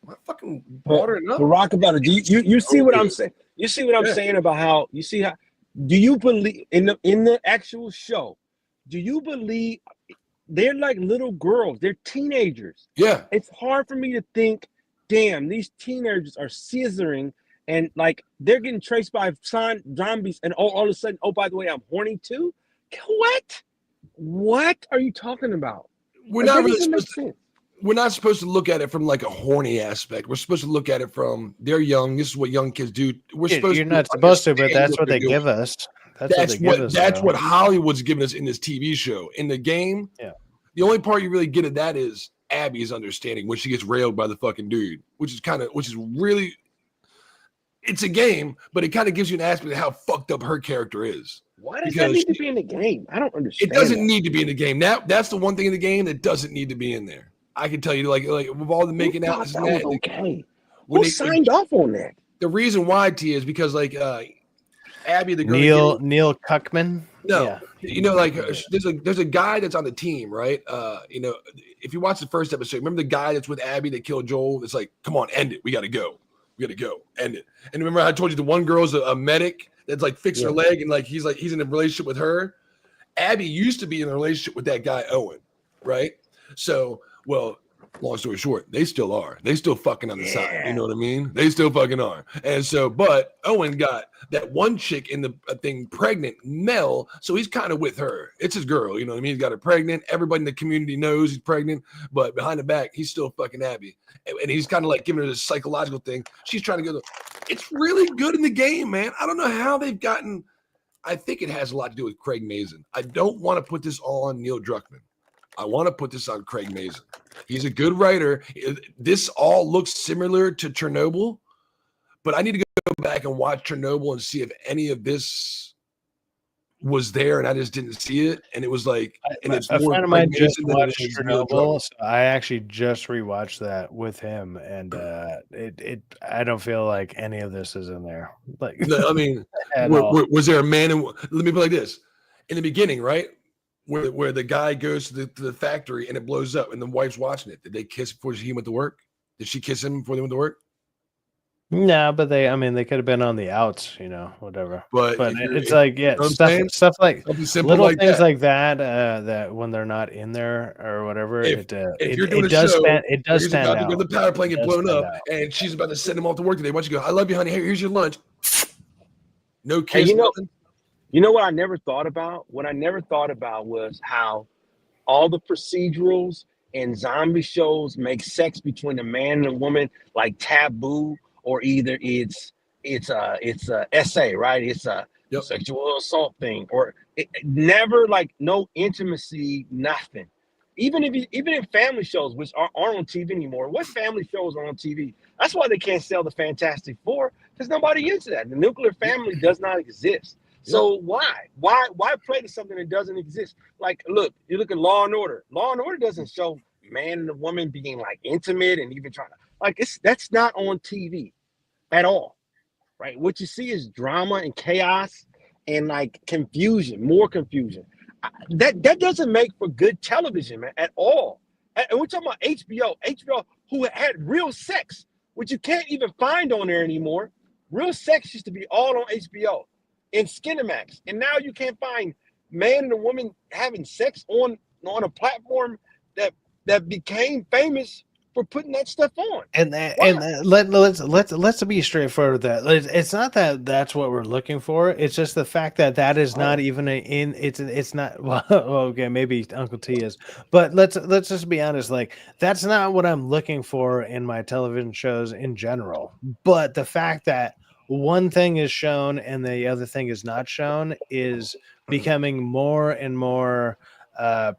I fucking brought her enough. But rock about it. You see what I'm saying? You see what I'm saying about how you see how do you believe in the actual show? Do you believe they're like little girls? They're teenagers. Yeah. It's hard for me to think, damn, these teenagers are scissoring and like they're getting traced by zombies, and all of a sudden, oh, by the way, I'm horny too. What are you talking about? We're not supposed to look at it from like a horny aspect. We're supposed to look at it from they're young. This is what young kids do. You're not supposed to, but that's what they give us. That's what Hollywood's giving us in this TV show. In the game, the only part you really get of that is Abby's understanding when she gets railed by the fucking dude, which is really, it's a game, but it kind of gives you an aspect of how fucked up her character is. Why does that need to be in the game? I don't understand. It doesn't need to be in the game. That's the one thing in the game that doesn't need to be in there. I can tell you, like with all the making out, that was okay. Who signed off on that? The reason why, T, is because like Abby, the girl, Neil Cuckman. No, you know, like there's a guy that's on the team, right? You know, if you watch the first episode, remember the guy that's with Abby that killed Joel? It's like, come on, end it. We gotta go, end it. And remember, I told you the one girl's a medic that's like fixing her leg, and like he's in a relationship with her. Abby used to be in a relationship with that guy Owen, right? So, well, long story short, they still are. They still fucking on the side. You know what I mean? They still fucking are. And so, but Owen got that one chick in the thing pregnant, Mel. So he's kind of with her. It's his girl. You know what I mean? He's got her pregnant. Everybody in the community knows he's pregnant, but behind the back, he's still fucking Abby. And he's kind of like giving her this psychological thing. She's trying to go. It's really good in the game, man. I don't know how they've gotten. I think it has a lot to do with Craig Mazin. I don't want to put this all on Neil Druckmann. I want to put this on Craig Mazin. He's a good writer. This all looks similar to Chernobyl, but I need to go back and watch Chernobyl and see if any of this was there and I just didn't see it. And it was like, and it's a more friend of mine just Mazin than watched it is Neil Chernobyl. Druckmann. So I actually just rewatched that with him, and I don't feel like any of this is in there. Like, No, I mean, at all. was there a man? Let me put it like this: in the beginning, right? Where the guy goes to the factory and it blows up and the wife's watching it. Did they kiss before he went to work? Did she kiss him before they went to work? No, but they could have been on the outs, you know, whatever. But it's like, you know what I'm stuff saying? like Something simple little like things that. like that. That when they're not in there or whatever, If you're doing it a does show, stand, it does he's stand about out. to go to the power plant, It get does blown stand up, out. and she's about to send him off to work today. Why don't you go? I love you, honey. Here's your lunch. No And kiss. Nothing. you know what I never thought about? What I never thought about was how all the procedurals and zombie shows make sex between a man and a woman like taboo, or either it's a essay, right? It's a Yep. sexual assault thing, or it never like no intimacy, nothing. Even in family shows, which aren't on TV anymore. What family shows are on TV? That's why they can't sell the Fantastic Four, because nobody into that. The nuclear family does not exist. So why play to something that doesn't exist? Like, look, you look at Law and Order. Law and Order doesn't show man and a woman being like intimate and even trying to like that's not on TV at all, right? What you see is drama and chaos and like confusion, more confusion. That doesn't make for good television, man, at all. And we're talking about HBO, who had real sex, which you can't even find on there anymore. Real sex used to be all on HBO and Skinemax, and now you can't find man and a woman having sex on a platform that became famous for putting that stuff on. Let's be straightforward with that. It's not that that's what we're looking for. It's just the fact that is not even it's not. Well, okay, maybe Uncle T is, but let's just be honest. Like, that's not what I'm looking for in my television shows in general. But the fact that one thing is shown and the other thing is not shown is becoming more and more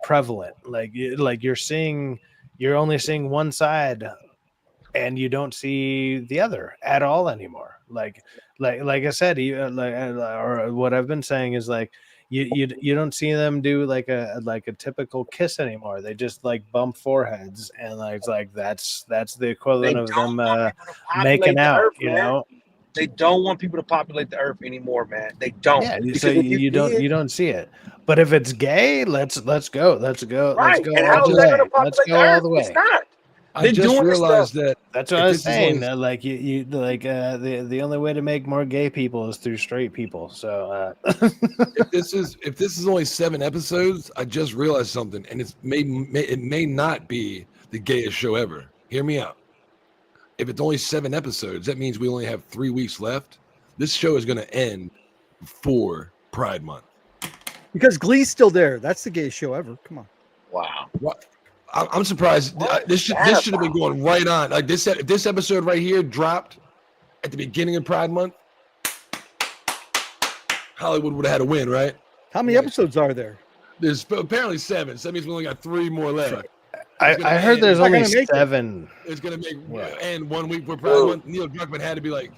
prevalent. Like you're only seeing one side and you don't see the other at all anymore. Like I said, or what I've been saying is like you don't see them do like a typical kiss anymore. They just like bump foreheads, and like it's like that's the equivalent of them making out, you know. They don't want people to populate the earth anymore, man. They don't. Yeah, Because so if you did, don't see it. But if it's gay, let's go right. And all how the is that going to way. Let's populate the go all earth? the It's way. not. I They're just doing this realized stuff. that That's what if I was this is saying. only, Like you like the only way to make more gay people is through straight people. So if this is only 7 episodes, I just realized something, and it may not be the gayest show ever. Hear me out. If it's only 7 episodes, that means we only have 3 weeks left. This show is going to end before Pride Month. Because Glee's still there. That's the gayest show ever. Come on. Wow. What? I'm surprised. This should have been going right on. Like this, if this episode right here dropped at the beginning of Pride Month, Hollywood would have had a win, right? How many episodes are there? There's apparently 7. So that means we only got 3 more left. I heard there's not only gonna make it. 7. It's gonna make Yeah. and 1 week for Pride Month. Neil Druckmann had to be like,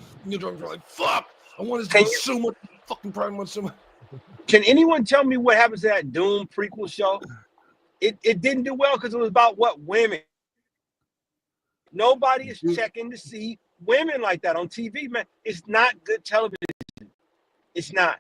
fuck, I want this to be so much fucking Pride Month so much. Can anyone tell me what happens to that Doom prequel show? It didn't do well because it was about what? Women. Nobody is checking to see women like that on TV, man. It's not good television. It's not.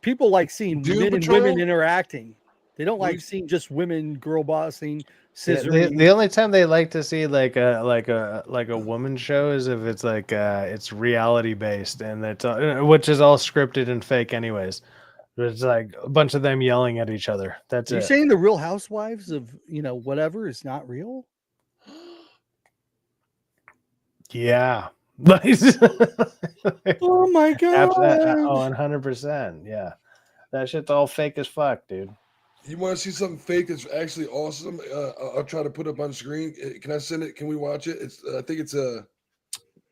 People like seeing Doom men Patrol? and women interacting. They don't like seeing just women girl bossing, scissoring. The only time they like to see like a woman show is if it's like it's reality based and it's which is all scripted and fake anyways. It's like a bunch of them yelling at each other. That's You're it. saying the Real Housewives of whatever is not real? Yeah. Oh my god! 100%. Yeah, that shit's all fake as fuck, dude. You want to see something fake that's actually awesome? I'll try to put up on screen. Can I send it? Can we watch it? It's I think it's a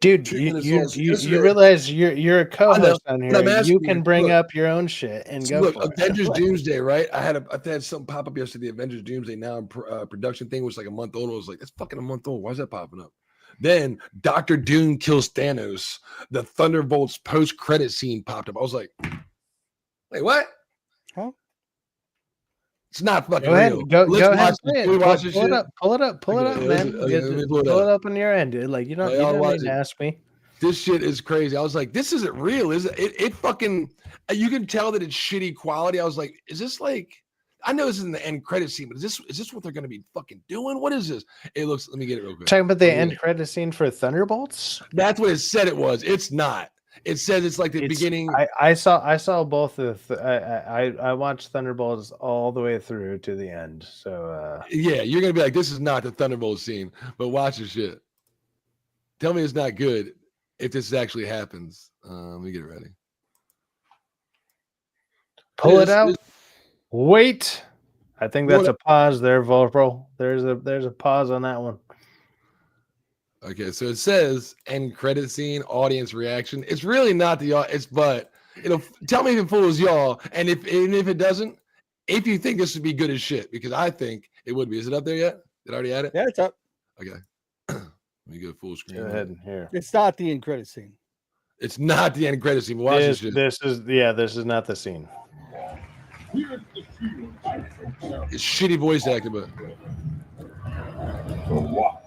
Dude, 2 you minutes long. you realize you're a co-host on but I'm here. asking You you, can bring look. up your own shit and So go look, for it. Avengers Doomsday, right? I had something pop up yesterday. The Avengers Doomsday now in production thing was like a month old. I was like, that's fucking a month old. Why is that popping up? Then Doctor Doom kills Thanos. The Thunderbolts post-credit scene popped up. I was like, wait, what? Huh? It's not fucking Go ahead, real. go Let's ahead, watch and this. play Can we it. watch this Pull it shit? up, pull it up, Okay, man. let me pull it Pull up. it up on your end, dude. Like you don't watch need to it. ask me. This shit is crazy. I was like, this isn't real, is it? It fucking, you can tell that it's shitty quality. I was like, is this like, I know this isn't the end credit scene, but is this what they're going to be fucking doing? What is this? It looks, let me get it real quick. Talking about the end credit scene for Thunderbolts. That's what it said it was. It's not. It says it's like the beginning. I saw both of I watched Thunderbolts all the way through to the end. So Yeah, you're going to be like, this is not the Thunderbolt scene, but watch this shit. Tell me it's not good if this actually happens. Let me get it ready. pull it out. Wait, I think that's a pause there, Volpro. There's a pause on that one. Okay, so it says end credit scene, audience reaction. It's really not the it's, but it'll tell me if it fools y'all, and if it doesn't, if you think this would be good as shit, because I think it would be. Is it up there yet? Did I already add it? Yeah, it's up. Okay, let me go full screen. Go ahead and here. It's not the end credit scene. It's not the end credit scene. But watch this shit. This is not the scene. It's shitty voice acting, but For what?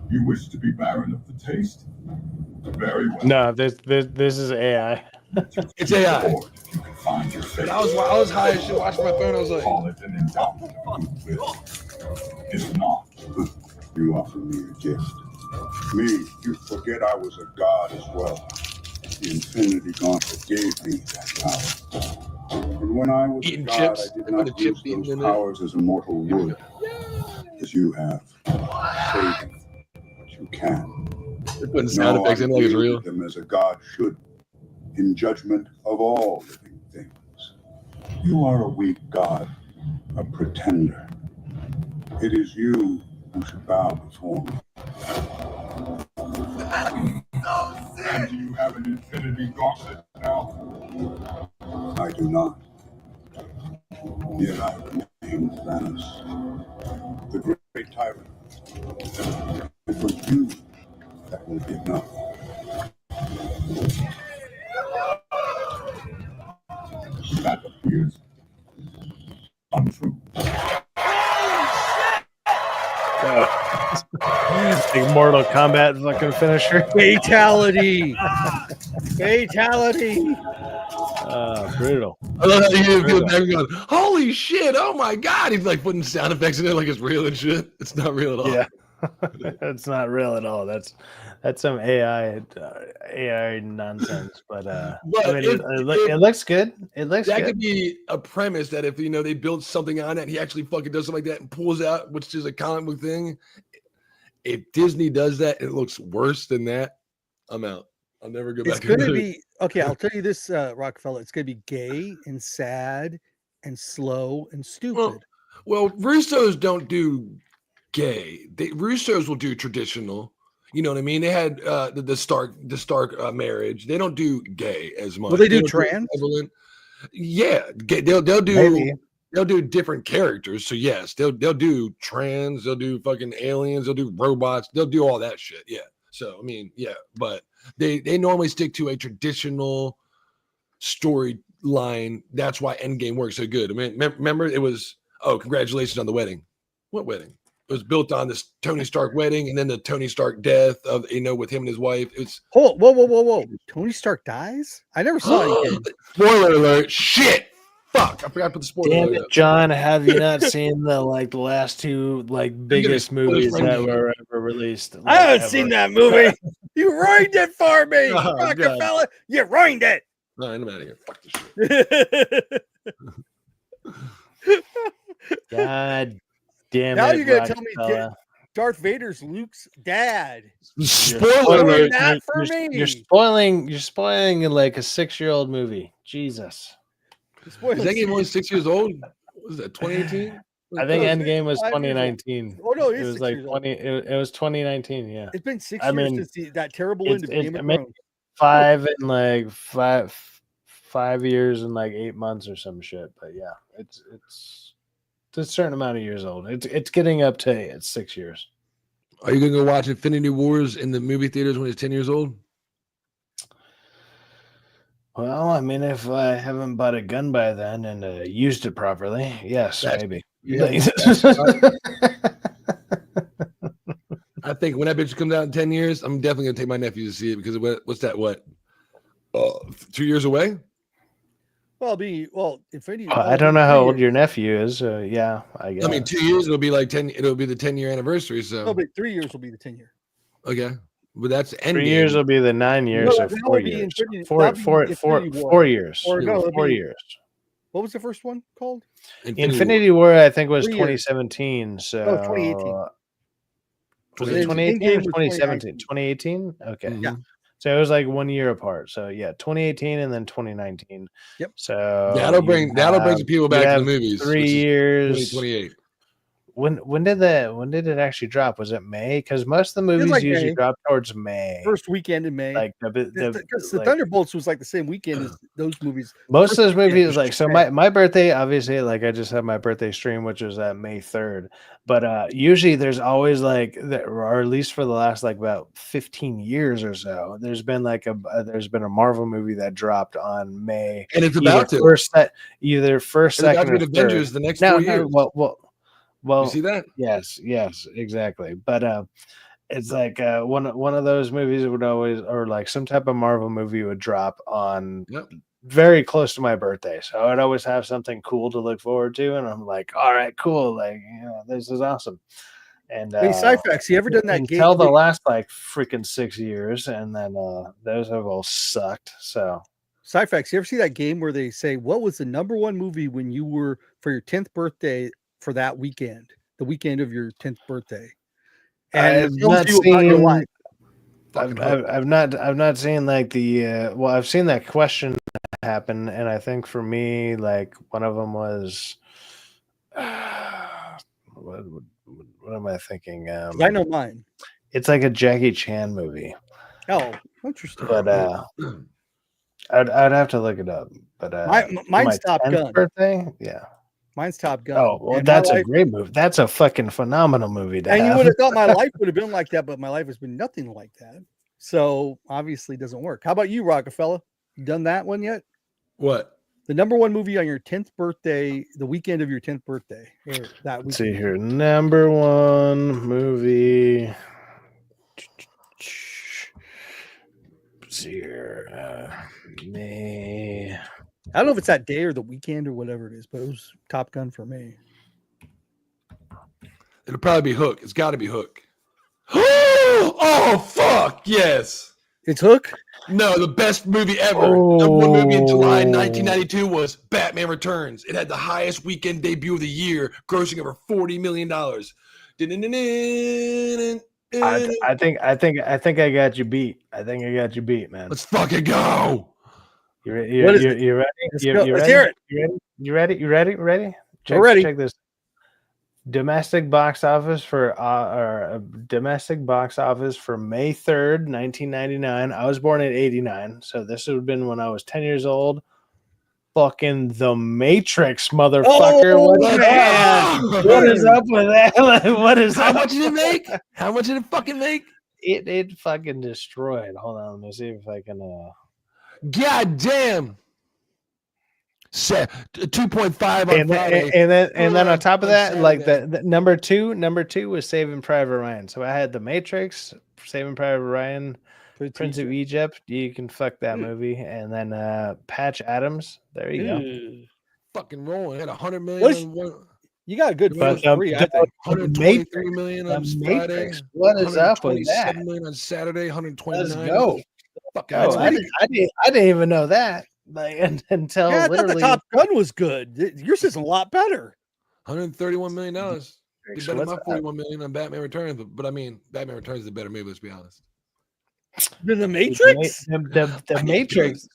You wish to be barren of the taste? Very well. No, this is AI. it's AI. Or if you can find your fate, But I was high as shit watching my phone. I was like, call it an endowment of goodwill. If not, you offer me a gift. Me, you forget I was a god as well. The Infinity Gauntlet gave me that power. And when I was Eating a god, chips. I did They put the not chips use eating those in there. powers as a mortal would, as you have. Saving what you can. they're putting sound effects in like it's real. Them as a god should, in judgment of all living things. You are a weak god, a pretender. It is you who should bow before me. And do you have an infinity gauntlet now? I do not. Yet I remain Thanos, the great tyrant. And for you, that will be enough. That appears untrue. like Mortal Kombat fucking finisher. Fatality. Fatality. Brutal. I love how you Brutal. back and going, holy shit, oh my god. He's like putting sound effects in there like it's real and shit. It's not real at all. Yeah, it's not real at all. That's some AI nonsense. But I mean, it looks good. It looks that good. could be a premise that if they build something on it and he actually fucking does something like that and pulls out, which is a comic book thing. If Disney does that and it looks worse than that, I'm out. I'll never go back. It's going to be okay. I'll tell you this, Rockefeller. It's going to be gay and sad and slow and stupid. Well, Russos don't do gay. Russos will do traditional. You know what I mean? They had the Stark marriage. They don't do gay as much. Will they do trans? Yeah, they'll do. Maybe. They'll do different characters. So yes, they'll do trans. They'll do fucking aliens. They'll do robots. They'll do all that shit. Yeah. So I mean, yeah, but they normally stick to a traditional storyline. That's why Endgame works so good. I mean, remember it was congratulations on the wedding. What wedding? It was built on this Tony Stark wedding and then the Tony Stark death of with him and his wife. It's whoa. Tony Stark dies? I never saw it again. Spoiler alert. Shit. Fuck. I forgot to put the spoiler Damn alert it, up. John, have you not seen the last two biggest movies that were ever released? I haven't seen that movie. You ruined it for me, Oh, Rockefeller. You ruined it. No, I'm out of here. Fuck this shit. God damn now it. you're gonna tell me Rockefeller. Darth Vader's Luke's dad. Spoiler Ruined alert. that for me. You're spoiling like a 6-year-old movie. Jesus. Is that game only 6 years old? What was that, 2018? I think Endgame was 5 years old. 2019. Oh no, it It is was 6 like years old. 20. It was 2019. Yeah, It's been 6 I years mean, since that terrible end of Game of maybe Thrones. 5 years and 8 months or some shit. But yeah, it's a certain amount of years old. It's getting up to 6 years. Are you gonna go watch Infinity Wars in the movie theaters when he's 10 years old? Well, I mean, if I haven't bought a gun by then and used it properly, yes, maybe. Yeah. I think when that bitch comes out in 10 years, I'm definitely gonna take my nephew to see it because what's that? 2 years away? Infinity. I don't know how old your nephew is. Yeah, I guess. I mean, 2 years it'll be like 10. It'll be the 10-year anniversary. So No, but 3 years will be the 10 year. okay, but that's Endgame. 3 years will be the 9 years, No, or that 4 would be years. Infinity- Four that'd be Infinity War. years. Or no, it'd 4 be- years. What was the first one called? Infinity War, I think, was 3 years. 2017. So No, 2018. was Endgame it 2018 or was 2017? 2018. Okay. Mhm. Yeah. So it was 1 year apart. So yeah, 2018 and then 2019. Yep. So That'll bring some people back to the movies. 3 which is years. 2028. When did it actually drop? Was it May? Because most of the movies usually May. drop towards May. First weekend in May. Because Because the Thunderbolts was the same weekend as those movies. most of those First weekend movies, was so May. my birthday, obviously, I just had my birthday stream, which was May 3rd. But usually there's always or at least for the last about 15 years or so, there's been a Marvel movie that dropped on May. And it's about to. Either first, It's about second, to or be third. Avengers the next 4 years. Well, You see that? yes, exactly. But it's one of those movies would always, or some type of Marvel movie would drop on very close to my birthday, so I'd always have something cool to look forward to, and I'm like, all right, cool, this is awesome. And Hey, Syfaxx, you ever done that game? until the last freaking 6 years, and then those have all sucked. So Syfaxx, you ever see that game where they say, what was the number one movie when you were for your 10th birthday for that weekend, the weekend of your 10th birthday? And I've it tells not you about your seen- life. I've not seen I've seen that question happen, and I think for me, one of them was what am I thinking? I know mine. It's a Jackie Chan movie, Oh, interesting. but I'd have to look it up. But Mine's my Top 10th Gun. birthday, yeah. Mine's Top Gun. Oh, well, And my that's a life- great movie. That's a fucking phenomenal movie to And you have. would have thought my life would have been like that, but my life has been nothing like that. So obviously it doesn't work. How about you, Rockefeller? You done that one yet? What? The number one movie on your 10th birthday, the weekend of your 10th birthday. Or that Let's weekend. see here. Number one movie. Let's see here. May. I don't know if it's that day or the weekend or whatever it is, but it was Top Gun for me. It'll probably be Hook. It's got to be Hook. Oh, fuck. Yes. It's Hook? No, the best movie ever. Number one movie in July 1992 was Batman Returns. It had the highest weekend debut of the year, grossing over $40 million. I think I got you beat. I think I got you beat, man. Let's fucking go. You What is it? ready? Let's You go. ready? Let's hear it. You ready? You ready? Ready? We're ready. Check this. Domestic box office for domestic box office for May 3rd, 1999. I was born in 89, so this would have been when I was 10 years old. Fucking The Matrix, motherfucker. Oh, what, man. what is up with that? What is How up? much did it make? How much did it fucking make? It fucking destroyed. Hold on, let me see if I can God damn. 2.5 on Friday. and then on top of On that, like Saturday. the number two was Saving Private Ryan. So I had The Matrix, Saving Private Ryan, Prince of Egypt. You can fuck that movie, and then Patch Adams. There you go. Fucking rolling. Had 100 million. What is- on one, You got a good But first three, I think. 123 million on The Friday. Matrix. What is up with 127 that? million on Saturday. 129. Let's go. Fucking Oh, that's I didn't even know that. Like until Yeah, I thought the literally Top Gun was good. Yours is a lot better. $131 million. Did Matrix, better than what's my up? 41 million on Batman Returns, but I mean, Batman Returns is a better movie. Let's be honest. The Matrix? The Matrix.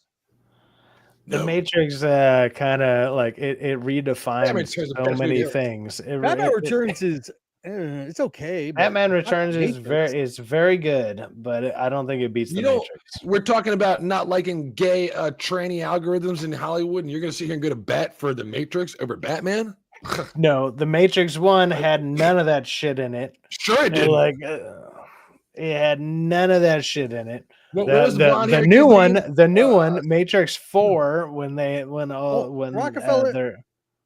The Matrix kind of like it redefines Returns is the so best movie many ever. things. Batman Returns is it's okay. But Batman not Returns is Matrix. very good, but I don't think it beats You the know, Matrix. we're talking about not liking gay tranny algorithms in Hollywood, and you're going to sit here and go to bat for The Matrix over Batman? No, the Matrix 1 had none of that shit in it. Sure it did. Like it had none of that shit in it. What was The blonde-haired new kid's one, name? the new one, Matrix 4, when Rockefeller, they're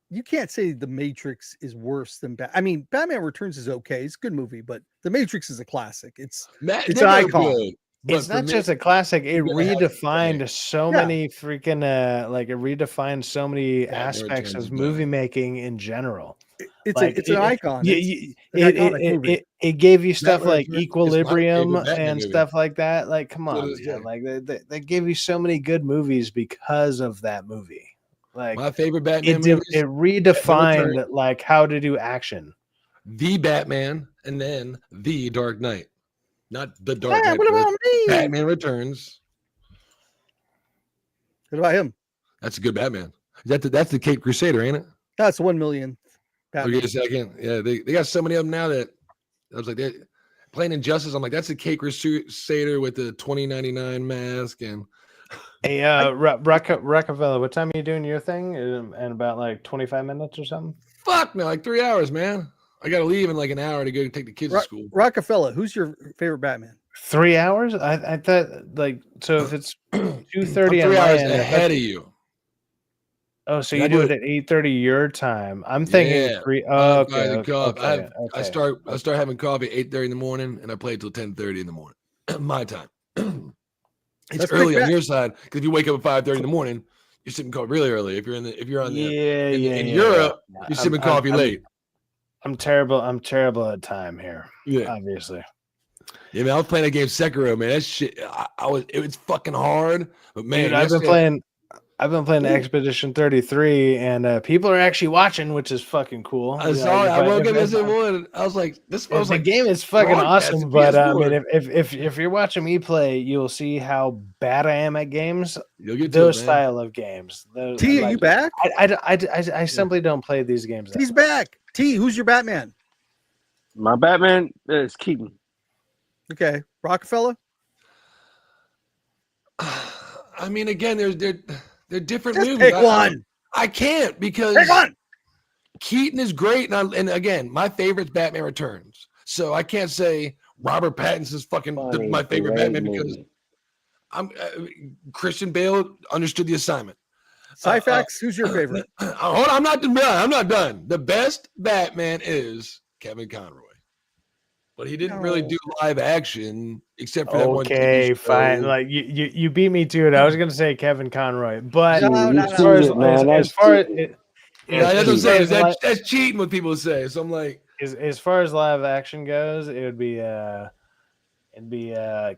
you can't say The Matrix is worse than Batman Returns is okay. It's a good movie, but The Matrix is a classic. It's Matt, it's they're an both icon. good, but it's for not me- just a classic. It you're gonna have to redefined say- so Yeah. many freaking like it redefined so many Batman aspects Returns is of better. movie making in general. It's Like, it's an icon. It, It's an iconic movie. it gave you stuff Batman like Returns is my Equilibrium favorite Batman and movie. stuff like that. Like, come So on, does man. Jay. Like they gave you so many good movies because of that movie. Like My favorite Batman it movies, redefined Returns. like how to do action. The Batman, and then The Dark Knight. Not The Dark Yeah, Knight. what but about me? Batman Returns. What about him? That's a good Batman. That's the Cape Crusader, ain't it? That's 1 million. I'll give you a second. Yeah, they got so many of them now that I was like, they're playing Injustice. I'm like, that's the Cape Crusader with the 2099 mask. And Hey, Rockefeller, what time are you doing your thing? In about like 25 minutes or something? fuck no, like 3 hours, man. I got to leave in like an hour to go take the kids to school. Rockefeller, who's your favorite Batman? 3 hours? I thought like so if it's 2:30 I'm 3 on my hours end, ahead of you. Oh, so I you do do it at 8:30 your time. I'm thinking Yeah. 3. I'm Oh, buying the okay, coffee. okay, I start having coffee at 8:30 in the morning, and I play till 10:30 in the morning. My time. It's That's early quick on back. your side because if you wake up at 5:30 in the morning, you're sipping coffee really early. If you're on in Europe, you're sipping coffee late. I'm terrible. I'm terrible at time here. Yeah. Obviously. Yeah, man, I was playing that game Sekiro, man. That shit, it was fucking hard, but man, Dude, I've been playing Expedition 33, and people are actually watching, which is fucking cool. I saw it. I woke up yesterday morning. I was like, this was The like game is fucking broadcast awesome, to but I mean, PS4. if you're watching me play, you'll see how bad I am at games. You'll get to Those it, man. style of games. Those, T, are like, you back? I simply don't play these games. that T's back. T, who's your Batman? My Batman is Keaton. Okay. Rockefeller? I mean, again, they're different Just movies. pick one. I can't because Pick one. Keaton is great, and again, my favorite's Batman Returns. So I can't say Robert Pattinson's my favorite Batman because I'm Christian Bale understood the assignment. Syfaxx, who's your favorite? Hold on, I'm not done. The best Batman is Kevin Conroy. But he didn't really do live action except for that one Okay, TV fine. show. Like you beat me to it. I was gonna say Kevin Conroy, but No, You no, as far as cheated, man. as That's far as cheating. Yeah, That's that's what I'm as far saying. as That's cheating what people say. So I'm like, as far as live action goes, it'd be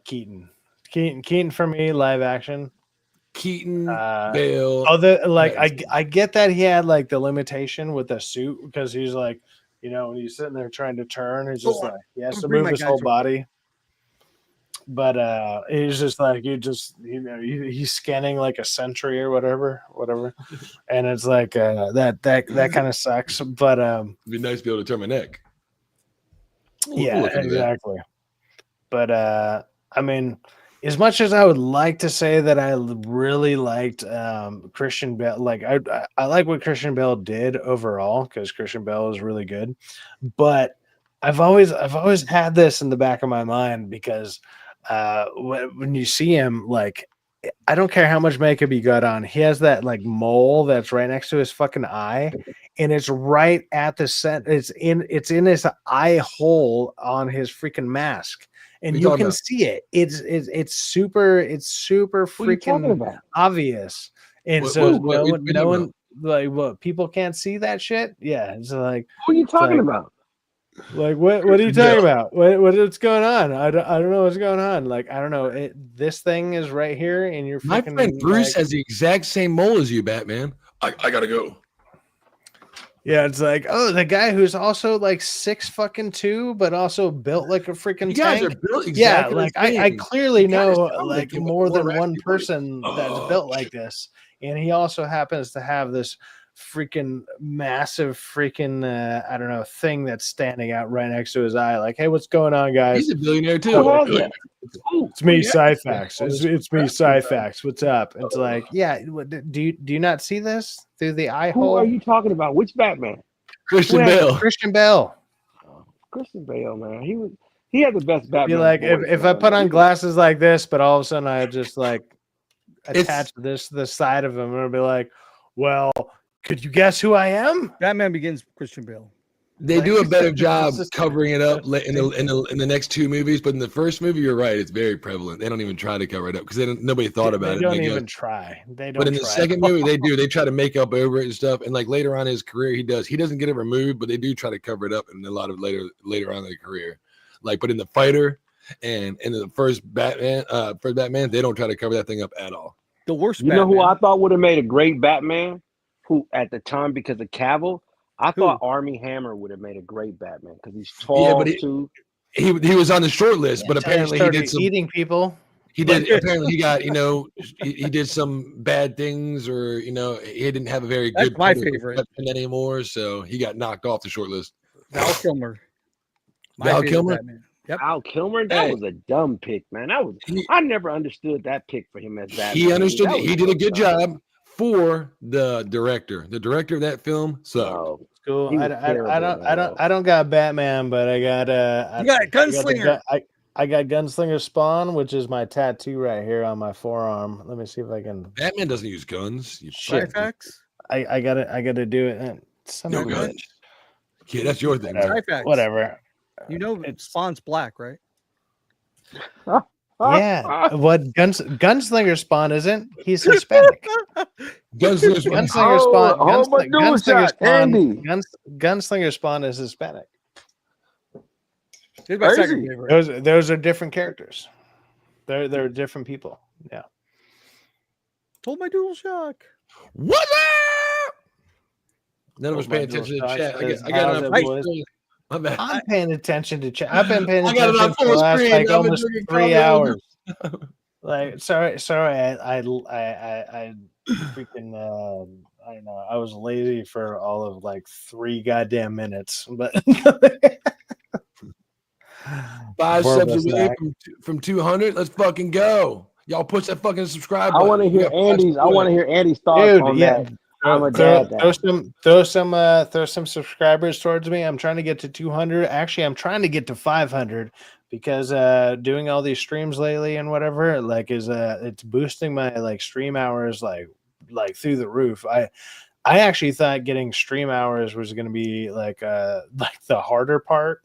Keaton. Keaton for me, live action. Keaton, Uh Bale. other like Pattinson. I get that he had like the limitation with the suit because he's like, when he's sitting there trying to turn, he's just Hold on. like he has I'm to bring move my his guys whole over. body. But he's just like he's scanning like a sentry or whatever, and it's like that kind of sucks. But It'd be nice to be able to turn my neck. We'll yeah, look into that. exactly. But I mean, as much as I would like to say that I really liked Christian Bale, like I like what Christian Bale did overall because Christian Bale is really good. But I've always had this in the back of my mind because when you see him, like I don't care how much makeup he got on, he has that like mole that's right next to his fucking eye, and it's right at the center. It's in his eye hole on his freaking mask, and What you you talking can about? see it. It's super What are you talking freaking about? obvious, and What, so what, what, what you talking about? like what people can't see that shit. Yeah, it's like What are you it's talking like about? like what are you Christian Bale. talking about? What's going on? I don't know what's going on. Like I don't know. This thing is right here in your My freaking friend Bruce like, has the exact same mole as you, Batman. I gotta go. yeah, it's like, oh, the guy who's also like 6'2", but also built like a freaking You guys are tank. built Yeah, exactly like the I same. clearly You guys know sound like like you, but more more than one raspy voice. person that's Oh, built like this, and he also happens to have this freaking massive freaking I don't know thing that's standing out right next to his eye. Like, hey, what's going on, guys? he's a billionaire too. Who has Really. that? Who? It's me, yeah. Syfaxx. All It's, this it's me, raspy guy. Syfaxx. What's up? It's like, yeah. Do you not see this through the eye Who are hole? you talking about? Which Batman? Christian Who has Bale. Christian Bale. Christian Bale, man. He had the best Be Batman like, voice, if I man. put on glasses like this, but all of a sudden I just like It's attach this to the side of him, and it'll be like, well, could you guess who I am? Batman Begins, Christian Bale. they Like, do a better it's job just- covering it up it's in the next two movies, but in the first movie, you're right, it's very prevalent. They don't even try to cover it up because nobody thought about they it. don't I guess. even try. They don't. But in the try. second movie, they do. They try to make up over it and stuff. And like later on in his career, he does. He doesn't get it removed, but they do try to cover it up in a lot of later on in the career. Like, but in the fighter and in the first Batman, they don't try to cover that thing up at all. The worst You know who Batman. I thought would have made a great Batman? Who at the time because of Cavill, I Who? thought Army Hammer would have made a great Batman because he's Yeah, tall but too. he was on the short list, but Until apparently he started did some. eating people. He did. Apparently, he got he did some bad things, or he didn't have a very That's good my public favorite. reception anymore, so he got knocked off the short list. Val Kilmer. My Val favorite Kilmer? Batman. Yep. Al Kilmer, that Hey. was a dumb pick, man. He- I never understood that pick for him as Batman. He understood. That was He did a so good dumb. job for the director. The director of that film sucked. No, Cool. he was terrible, I don't got Batman, but I got You got Gunslinger. I got Gunslinger Spawn, which is my tattoo right here on my forearm. Let me see if I can. Batman doesn't use guns. You Shit. Syfaxx. I gotta do it. Son no of a guns. bitch. Yeah, that's your thing. Whatever. Syfaxx. Whatever. You know Spawn's black, right? Yeah. What Gunslinger Spawn isn't? He's Hispanic. Gunslinger. Gunslinger Spawn. hold my dual shot, Andy. Gunslinger Spawn is Hispanic. Here's my second Crazy. favorite. Those are different characters. They're different people. Yeah. Told my dual shock. What? None of us Oh, my paying attention to the dual chat. shock I says, got it "How's on it, full boys?" screen. My bad. I'm paying attention to chat. I've been paying I got it attention on for the full last screen. like I've been almost drinking 3 coffee. hours. Like, sorry, I freaking I don't know. I was lazy for all of like 3 goddamn minutes, but 5 Four of subs us away back. from 200. Let's fucking go. Y'all push that fucking subscribe I button. want to We hear got 5 Andy's. I subs want to away. hear Andy's thoughts Dude, on yeah. that. I'm a dad now. Throw some subscribers towards me. I'm trying to get to 200. Actually, I'm trying to get to 500 because doing all these streams lately and whatever like is it's boosting my like stream hours like through the roof. I actually thought getting stream hours was going to be like the harder part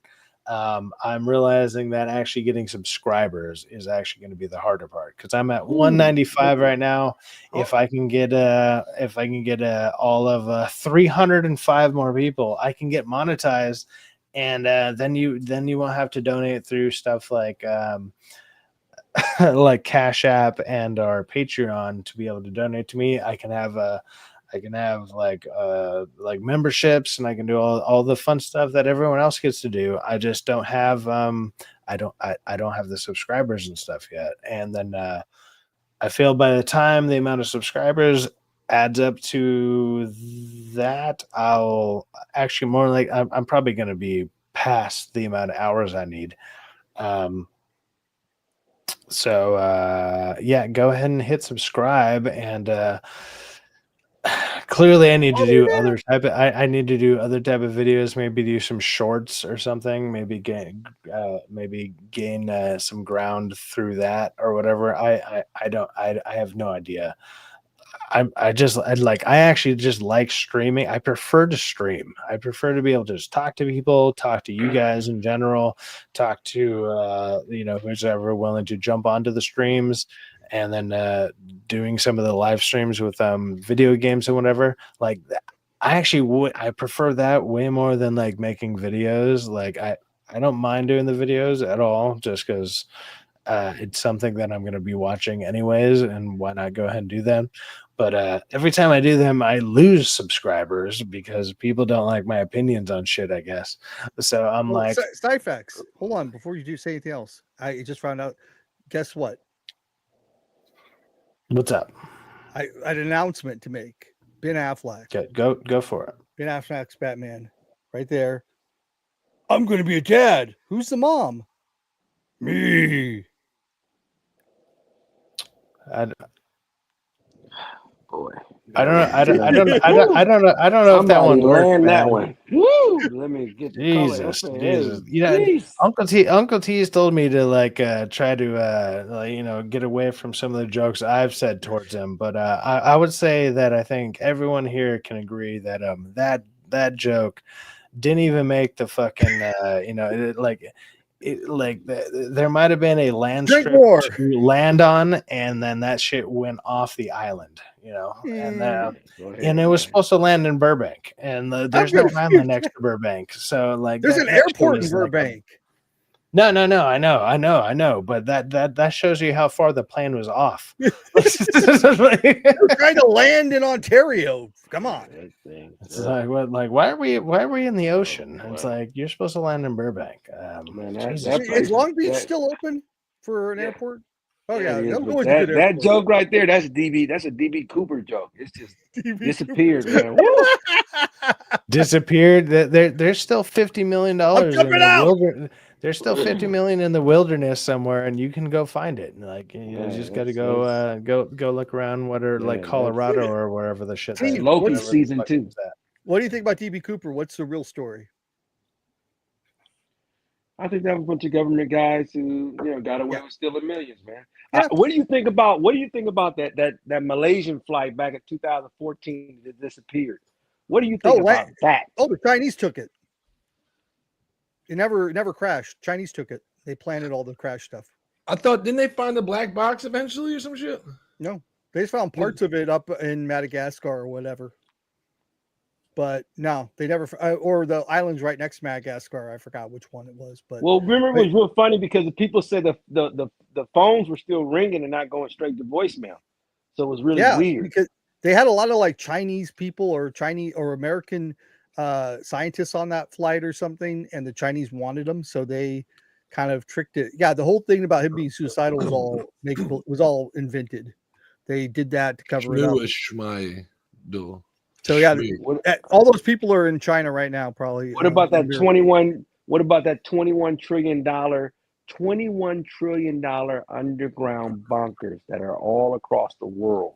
I'm realizing that actually getting subscribers is actually going to be the harder part because I'm at 195 right now. If I can get all of 305 more people, I can get monetized, and then you won't have to donate through stuff like like Cash App and our Patreon to be able to donate to me. I can have like memberships, and I can do all the fun stuff that everyone else gets to do. I just don't have I don't have the subscribers and stuff yet. And then I feel by the time the amount of subscribers adds up to that, I'll actually more like I'm probably going to be past the amount of hours I need. So yeah, go ahead and hit subscribe, and clearly I need to do other type of I need to do other type of videos, maybe do some shorts or something, maybe gain some ground through that or whatever. I have no idea. I actually just like streaming. I prefer to stream. I prefer to be able to just talk to people, talk to you guys in general, talk to who's ever willing to jump onto the streams, and then doing some of the live streams with video games and whatever. Like I prefer that way more than like making videos. Like I don't mind doing the videos at all, just because it's something that I'm going to be watching anyways, and why not go ahead and do them? But every time I do them, I lose subscribers because people don't like my opinions on shit, I guess. So I'm like, Syfaxx, hold on before you say anything else. I just found out. Guess what? what's up? I had an announcement to make. Ben Affleck. Okay, go for it. Ben Affleck's Batman, right there. I'm going to be a dad. Who's the mom? Me. Boy, I don't know if that one worked, land that man. one. Woo! Let me get the Jesus. color. Hey, You know, jeez. Uncle T's told me to try to get away from some of the jokes I've said towards him, but I would say that I think everyone here can agree that that joke didn't even make the fucking there might have been a land Drink strip more. to land on, and then that shit went off the island, and Go ahead, and it was man. supposed to land in Burbank, and there's no island next to Burbank, so like There's that an shit airport in was like Burbank. no, I know, but that shows you how far the plane was off. You're trying to land in Ontario. Come on. It's like what? Like why are we in the ocean? It's like you're supposed to land in Burbank. Man, Jesus that Is place Long Beach that- still open for an Yeah. airport? Oh Yeah, yeah, it is, that but was a that good airport. joke right there, that's a DB Cooper joke. It's just DB disappeared, man. Woo! disappeared. There's still $50 million in jumping the out! wilderness. There's still $50 million in the wilderness somewhere, and you can go find it. Like you Yeah, just got to that's- go look around. What are like Yeah, Colorado or wherever the shit. Steve, that- Loki whatever the season fuck 2. is that. What do you think about DB Cooper? What's the real story? I think that was a bunch of government guys who got away with stealing millions, man. Yeah. What do you think about that Malaysian flight back in 2014 that disappeared? What do you think about that? Oh, the Chinese took it. It never crashed. Chinese took it. They planted all the crash stuff. I thought, didn't they find the black box eventually or some shit? No, they just found parts of it up in Madagascar or whatever. But no, they never, or the islands right next to Madagascar. I forgot which one it was. But Well, remember it was real funny because the people said the phones were still ringing and not going straight to voicemail. So it was really weird. Because they had a lot of like Chinese people or Chinese or American scientists on that flight or something, and the Chinese wanted them, so they kind of tricked it. Yeah, the whole thing about him being suicidal was all invented. They did that to cover it up. So yeah, all those people are in China right now, probably. What about that 21? What about that $21 trillion underground bunkers that are all across the world?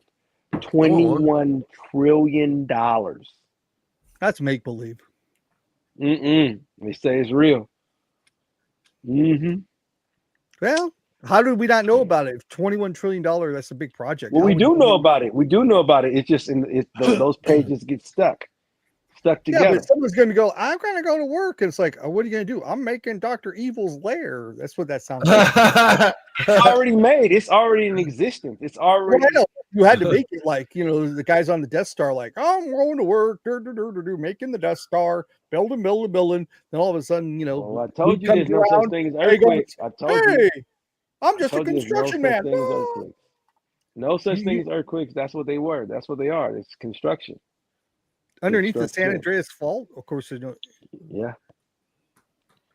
$21 trillion. That's make believe. They say it's real. Well, how did we not know about it? $21 trillion, that's a big project. Well, we do know about it. We do know about it. It's just those pages get stuck. stuck Yeah, together. but someone's going to go, I'm going to go to work. And it's like, oh, what are you going to do? I'm making Dr. Evil's lair. That's what that sounds like. It's already made. It's already in existence. It's Well, already. I know. You had to make it like, the guys on the Death Star, like, oh, I'm going to work, making the Death Star, building. Then all of a sudden, Well, I Luke told you comes there's no such around, thing as and he goes, earthquakes. I told you. hey, I'm I just a told you there's no construction such man. thing as Ah. earthquakes. No such thing You- as earthquakes. That's what they were. That's what they are. It's construction. Underneath the San Construction. Andreas Fault, of course, there's no. Yeah.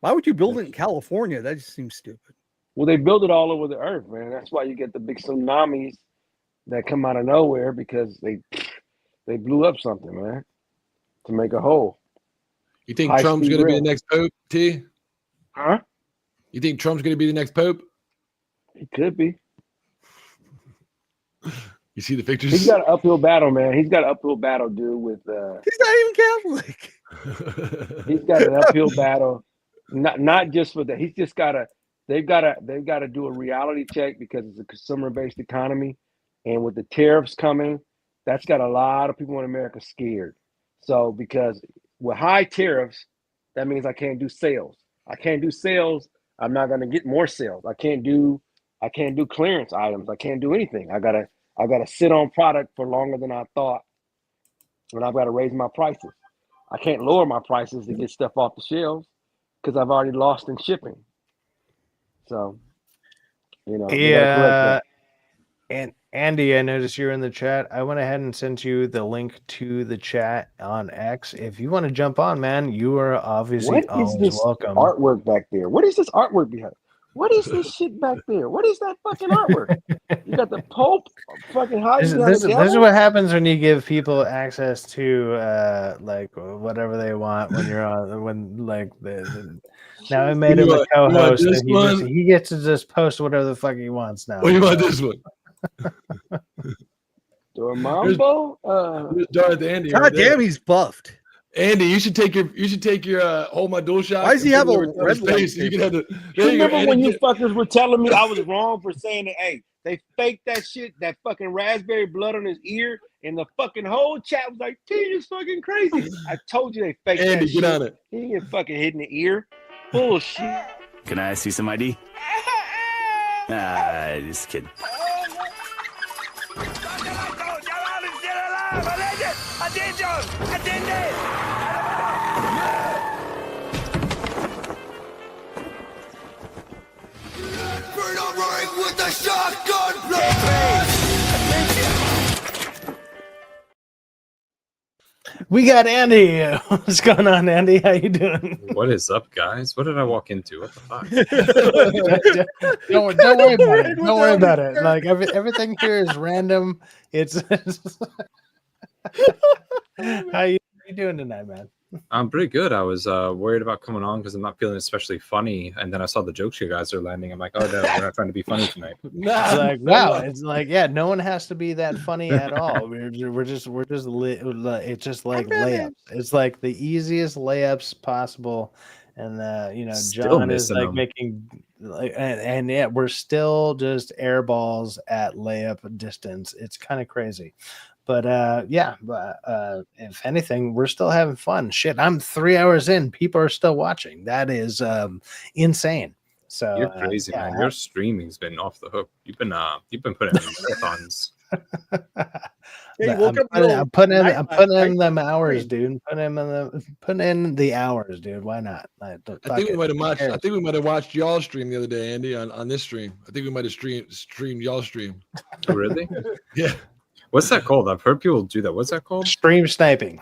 Why would you build it in California? That just seems stupid. Well, they build it all over the earth, man. That's why you get the big tsunamis that come out of nowhere because they blew up something, man, to make a hole. You think High Trump's speed going to be the rail. next pope, T? Huh? You think Trump's going to be the next pope? He could be. You see the pictures? He's got an uphill battle, man. He's got an uphill battle, dude. With He's not even Catholic. he's got an uphill battle. Not just for that. He's just gotta. They've gotta do a reality check because it's a consumer-based economy, and with the tariffs coming, that's got a lot of people in America scared. So because with high tariffs, that means I can't do sales. I can't do sales. I'm not gonna get more sales. I can't do clearance items. I can't do anything. I gotta sit on product for longer than I thought, and I've got to raise my prices. I can't lower my prices to get stuff off the shelves because I've already lost in shipping. So, they gotta correct Yeah. that. And Andy, I noticed you're in the chat. I went ahead and sent you the link to the chat on X. If you want to jump on, man, you are obviously What is always this welcome. artwork back there? What is this artwork behind? What is this shit back there? What is that fucking artwork? You got the Pope fucking hiding behind the This is devil? what happens when you give people access to like whatever they want when you're on now I made him a co-host this and one? he gets to just post whatever the fuck he wants now. What do you want this one? Dormammu? There's Darth Andy. God right there. damn, he's buffed. Andy, you should take your hold my dual shot. Why does he and have put a it over red his face. You can have the. You There you go, remember when Andy. you fuckers were telling me I was wrong for saying that, hey, they faked that shit, that fucking raspberry blood on his ear, and the fucking whole chat was like, T is fucking crazy. I told you they faked Andy, that get shit. on it. He didn't get fucking hit in the ear. Bullshit. Can I see some ID? Just kidding. With the shotgun blast! We got Andy. What's going on, Andy? How you doing? What is up, guys? What did I walk into? What the fuck? Don't worry about it. Don't worry about it. Like everything here is random. It's how you doing tonight, man? I'm pretty good. I was worried about coming on because I'm not feeling especially funny, and then I saw the jokes you guys are landing. I'm like, oh no, we're not trying to be funny tonight. It's like wow. It's like yeah, no one has to be that funny at all. We're just it's just like layups. It's like the easiest layups possible, and Still John is missing like them. making and yeah, we're still just air balls at layup distance. It's kind of crazy. But if anything, we're still having fun. Shit, I'm 3 hours in. People are still watching. That is insane. So You're crazy, yeah, man. Your streaming's been off the hook. You've been putting in marathons. Hey, woke up I'm putting in night, them hours, dude. Putting in the hours, dude. Why not? I think we might have watched. I think we might have watched y'all stream the other day, Andy, on this stream. I think we might have streamed y'all stream. Oh, really? Yeah. What's that called? I've heard people do that. What's that called? Stream sniping.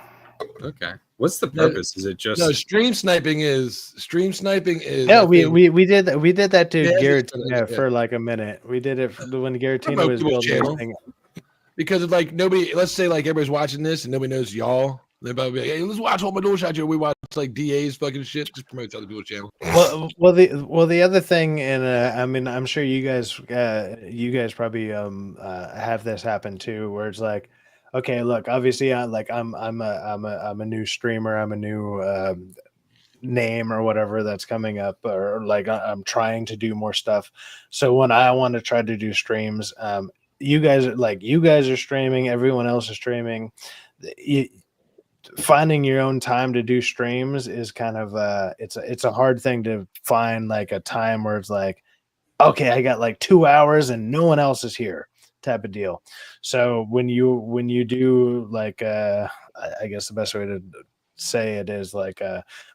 Okay. What's the purpose? Is it just No, stream sniping is. No, we did that to Yeah, Garatina yeah. for like a minute. We did it when Garatina Promote was people's building channel. everything. Because it's like nobody. Let's say like everybody's watching this and nobody knows y'all. They're about to be like, hey, let's watch Hold My Dual Shot here. We watch like DA's fucking shit. Just promote other people's channel. Well, the other thing, and I mean, I'm sure you guys probably have this happen too, where it's like, okay, look, obviously, I'm a new streamer, I'm a new name or whatever that's coming up, or like I'm trying to do more stuff. So when I want to try to do streams, you guys are streaming, everyone else is streaming. finding your own time to do streams is kind of it's a hard thing to find, like a time where it's like, okay, I got like 2 hours and no one else is here, type of deal. So when you do like I guess the best way to say it is like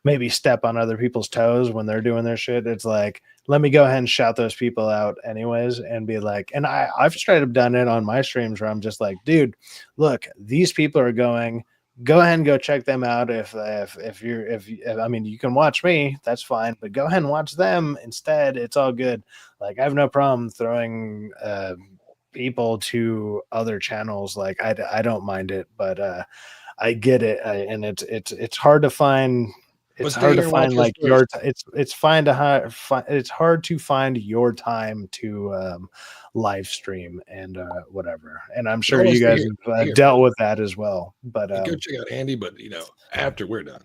maybe step on other people's toes when they're doing their shit. It's like, let me go ahead and shout those people out anyways and be like, and I've straight up done it on my streams where I'm just like, dude, look, these people are going, go ahead and go check them out. If I mean, you can watch me, that's fine, but go ahead and watch them instead. It's all good. Like, I have no problem throwing people to other channels. Like, I don't mind it, but I get it, and it's hard to find. It's stay hard to here and watch find us like first. it's hard to find your time to live stream and whatever. And I'm sure Well, you stay guys here. have Stay here, dealt bro. with that as well. But Go check out Andy, but after we're done.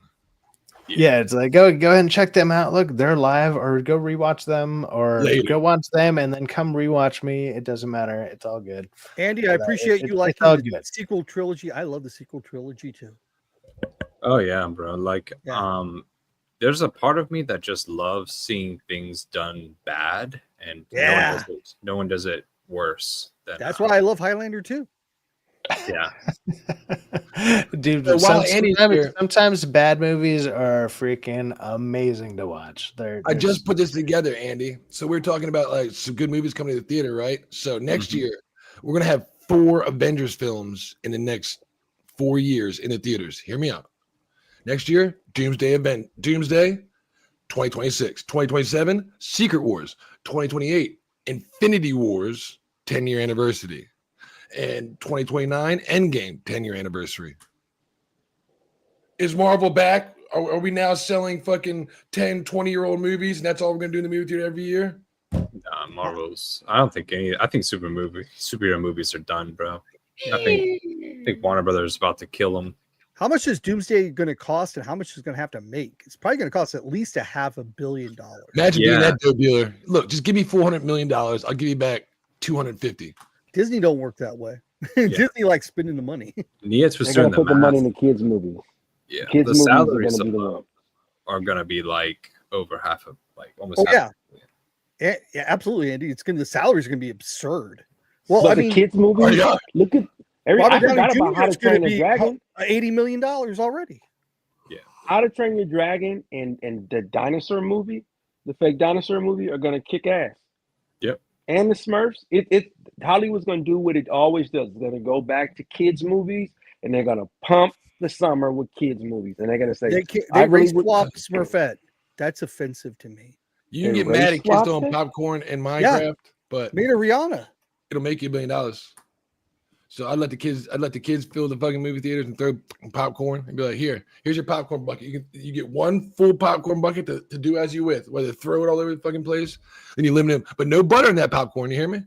yeah, it's like go ahead and check them out. Look, they're live, or go rewatch them, or Later. go watch them and then come rewatch me. It doesn't matter. It's all good. Andy, I But, appreciate you it's liking all the good. sequel trilogy. I love the sequel trilogy too. Oh yeah, bro. Like, Yeah. there's a part of me that just loves seeing things done bad, and Yeah. no one does it worse than That's why I love Highlander too. yeah. Dude, So while Andy's here- sometimes bad movies are freaking amazing to watch. I just put this together, Andy. So we're talking about like some good movies coming to the theater, right? So next Mhm. year we're gonna have 4 Avengers films in the next 4 years in the theaters. Hear me out. Next year, Doomsday, 2026, 2027, Secret Wars, 2028, Infinity Wars, 10-year anniversary, and 2029, Endgame, 10-year anniversary. Is Marvel back? Are we now selling fucking 10, 20-year-old movies, and that's all we're gonna do in the movie theater every year? Marvel's. I don't think any. I think superhero movies are done, bro. I think Warner Brothers is about to kill them. How much is Doomsday going to cost, and how much is going to have to make? It's probably going to cost at least $500 million. Imagine being that dope dealer. Look, just give me $400 million. I'll give you back 250. Disney don't work that way. Disney likes spending the money. Nietzsche was They're doing gonna the put the money math. in the kids' movies. Yeah, Kids' the movies are salaries gonna be the one. are gonna be like over half of almost. Oh half yeah, absolutely, Andy. The salaries are going to be absurd. Well, But I the mean, kids' movies. Look at I Robert Downey forgot about Jr. How is to going Train to Your be Dragon. $80 million already. How to Train Your Dragon and the dinosaur movie, the fake dinosaur movie, are gonna kick ass. Yep. And the Smurfs. Hollywood's gonna do what it always does. It's gonna go back to kids' movies, and they're gonna pump the summer with kids' movies, and they're gonna say, They race swap Smurfette. That's offensive to me. You can They get mad race at kids swapped throwing it? popcorn in Minecraft, Yeah. but Made a Rihanna. it'll make you $1 billion. So I'd let the kids fill the fucking movie theaters and throw popcorn and be like, here's your popcorn bucket. You get one full popcorn bucket to do as you with, whether throw it all over the fucking place, then you limit them. But no butter in that popcorn, you hear me?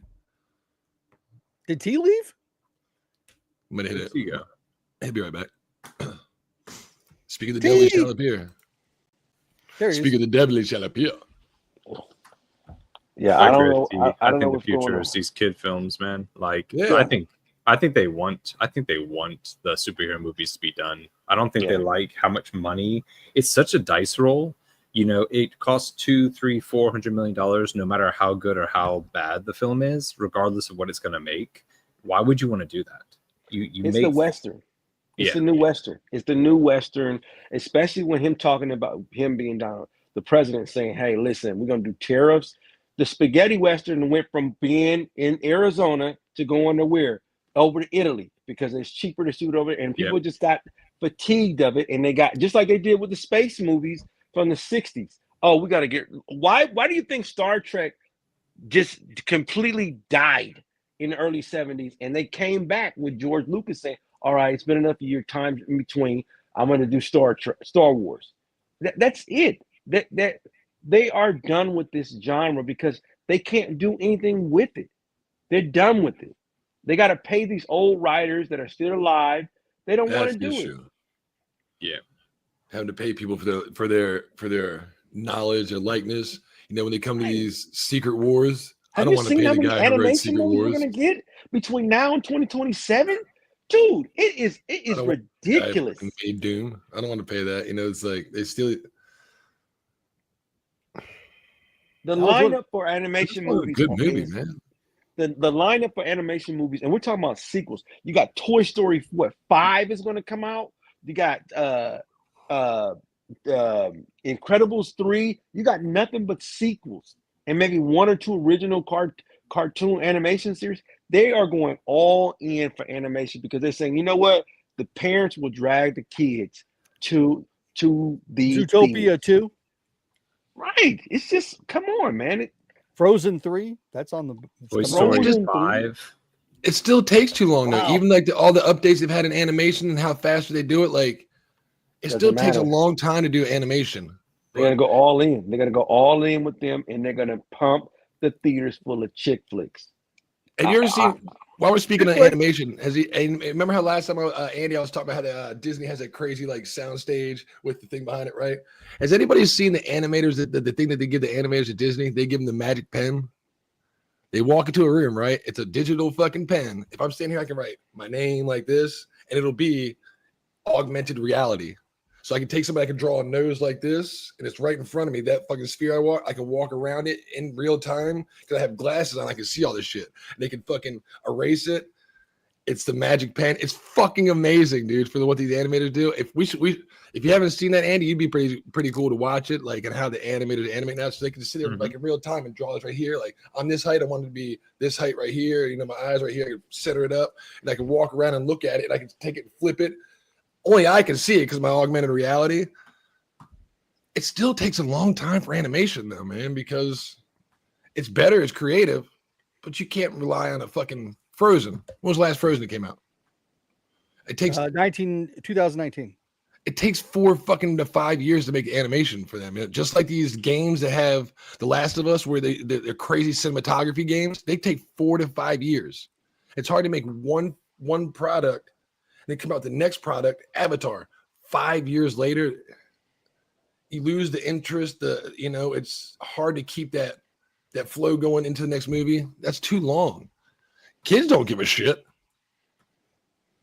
Did T leave? I'm gonna hit it. There you go. He'll be right back. Speak of the devil, he shall appear. There he Speak is. of the devil, he shall appear. Yeah, I don't know. Accuracy. I don't know think what's the going future on. is these kid films, man. Like, Yeah. I think they want the superhero movies to be done. I don't think they like how much money. It's such a dice roll. You know, it costs $200, $300, $400 million, no matter how good or how bad the film is, regardless of what it's going to make. Why would you want to do that? It's the Western. It's the new Western. It's the new Western, especially when him talking about him being down, the president saying, hey, listen, we're going to do tariffs. The spaghetti Western went from being in Arizona to going to where? Over to Italy, because it's cheaper to shoot over, and people just got fatigued of it, and they got, just like they did with the space movies from the 60s. Oh, we got to get, why do you think Star Trek just completely died in the early 70s, and they came back with George Lucas saying, all right, it's been enough of your time in between, I'm going to do Star Wars. That's it. That they are done with this genre because they can't do anything with it. They're done with it. They got to pay these old writers that are still alive. They don't want to do it. Yeah, having to pay people for their knowledge or likeness. You know, when they come to these Secret Wars, I Have don't you want to seen pay how the many guy who wrote animation Secret movies we're Wars. going to get between now and 2027? dude, it is I don't want the guy who ridiculous. fucking made Doom. I don't want to pay that. You know, it's like they still. The That was one- lineup for It's animation a movies good movie, is man. the lineup for animation movies, and we're talking about sequels. You got Toy Story, what 5 is going to come out? You got Incredibles 3. You got nothing but sequels, and maybe 1 or 2 original cartoon animation series. They are going all in for animation because they're saying, you know what, the parents will drag the kids to the Zootopia theme. 2, Right? It's just come on, man. Frozen 3. That's on the Toy it's coming out. Story Frozen 5. It still takes too long though. Wow. Even like all the updates they've had in animation and how fast they do it, like it Doesn't still takes a matter. long time to do animation. They're gonna go all in. They're gonna go all in with them, and they're gonna pump the theaters full of chick flicks. Have you ever seen? While we're speaking of Quick. animation, remember how last time Andy, I was talking about how Disney has that crazy like sound stage with the thing behind it, right? Has anybody seen the animators? The thing that they give the animators at Disney, they give them the magic pen. They walk into a room, right? It's a digital fucking pen. If I'm standing here, I can write my name like this, and it'll be augmented reality. So I can take somebody, I can draw a nose like this, and it's right in front of me. That fucking sphere I can walk around it in real time because I have glasses on. I can see all this shit. And they can fucking erase it. It's the magic pen. It's fucking amazing, dude. For what these animators do. If you haven't seen that, Andy, you'd be pretty cool to watch it, like, and how the animators animate now, so they can just sit there like in real time and draw this right here. Like on this height, I want it to be this height right here. You know, my eyes right here. I can center it up, and I can walk around and look at it. And I can take it and flip it. Only I can see it because my augmented reality. It still takes a long time for animation, though, man, because it's better, it's creative, but you can't rely on a fucking Frozen. When was the last Frozen that came out? It takes 2019. It takes 4 fucking to 5 years to make animation for them. Just like these games that have The Last of Us, where they're crazy cinematography games, they take 4 to 5 years. It's hard to make one product. They come out with the next product, Avatar. 5 years later, you lose the interest. It's hard to keep that flow going into the next movie. That's too long. Kids don't give a shit.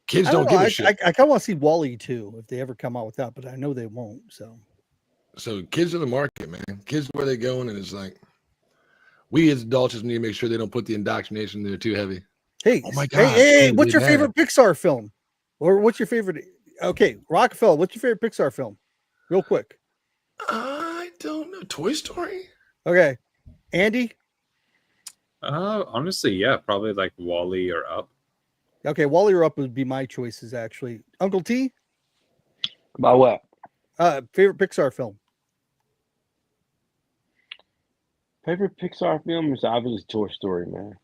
Kids don't give a shit. I kind of want to see Wall-E too, if they ever come out with that, but I know they won't. So kids are the market, man. Kids where they going, and it's like we as adults just need to make sure they don't put the indoctrination there too heavy. Hey, oh my god! Hey, what's your favorite Pixar film? Or what's your favorite? Okay, Rockefeller, what's your favorite Pixar film? Real quick. I don't know. Toy Story? Okay. Andy? Honestly, yeah, probably like Wall-E or Up. Okay, Wall-E or Up would be my choices, actually. Uncle T? About what? Favorite Pixar film? Favorite Pixar film is obviously Toy Story, man.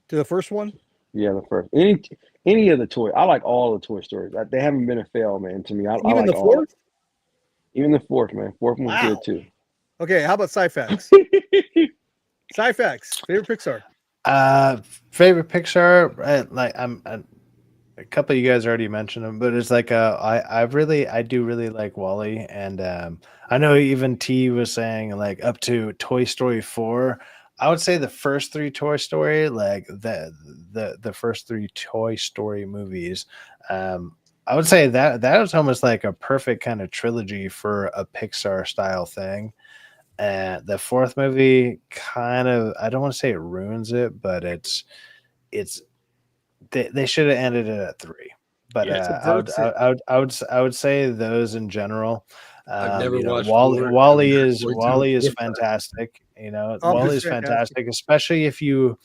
To the first one? Yeah, the first. Any of the toy. I like all the Toy Stories. They haven't been a fail, man, to me. I Even like the all. fourth? Even the fourth, man. Fourth one was Wow. good too. Okay, how about Syfaxx? Syfaxx, favorite Pixar? Favorite Pixar, I'm a couple of you guys already mentioned them, but it's like I do really like Wall-E, and I know even T was saying like up to Toy Story 4. I would say the first 3 Toy Story, like the first 3 Toy Story movies, I would say that was almost like a perfect kind of trilogy for a Pixar style thing. And the 4th movie kind of, I don't want to say it ruins it, but they should have ended it at 3. But I would say those in general. I've never watched Wall-E is fantastic. Wall-E is fantastic, especially if you're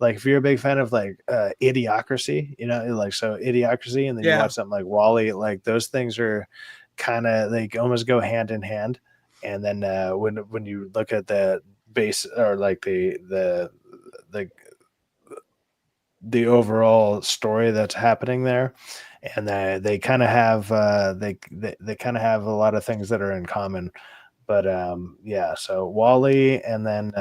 a big fan of like Idiocracy, so Idiocracy, and then you watch something like Wall-E, like those things are kind of, they almost go hand in hand. And then when you look at the base, or like the overall story that's happening there, and they kind of have they kind of have a lot of things that are in common. But so Wall-E, and then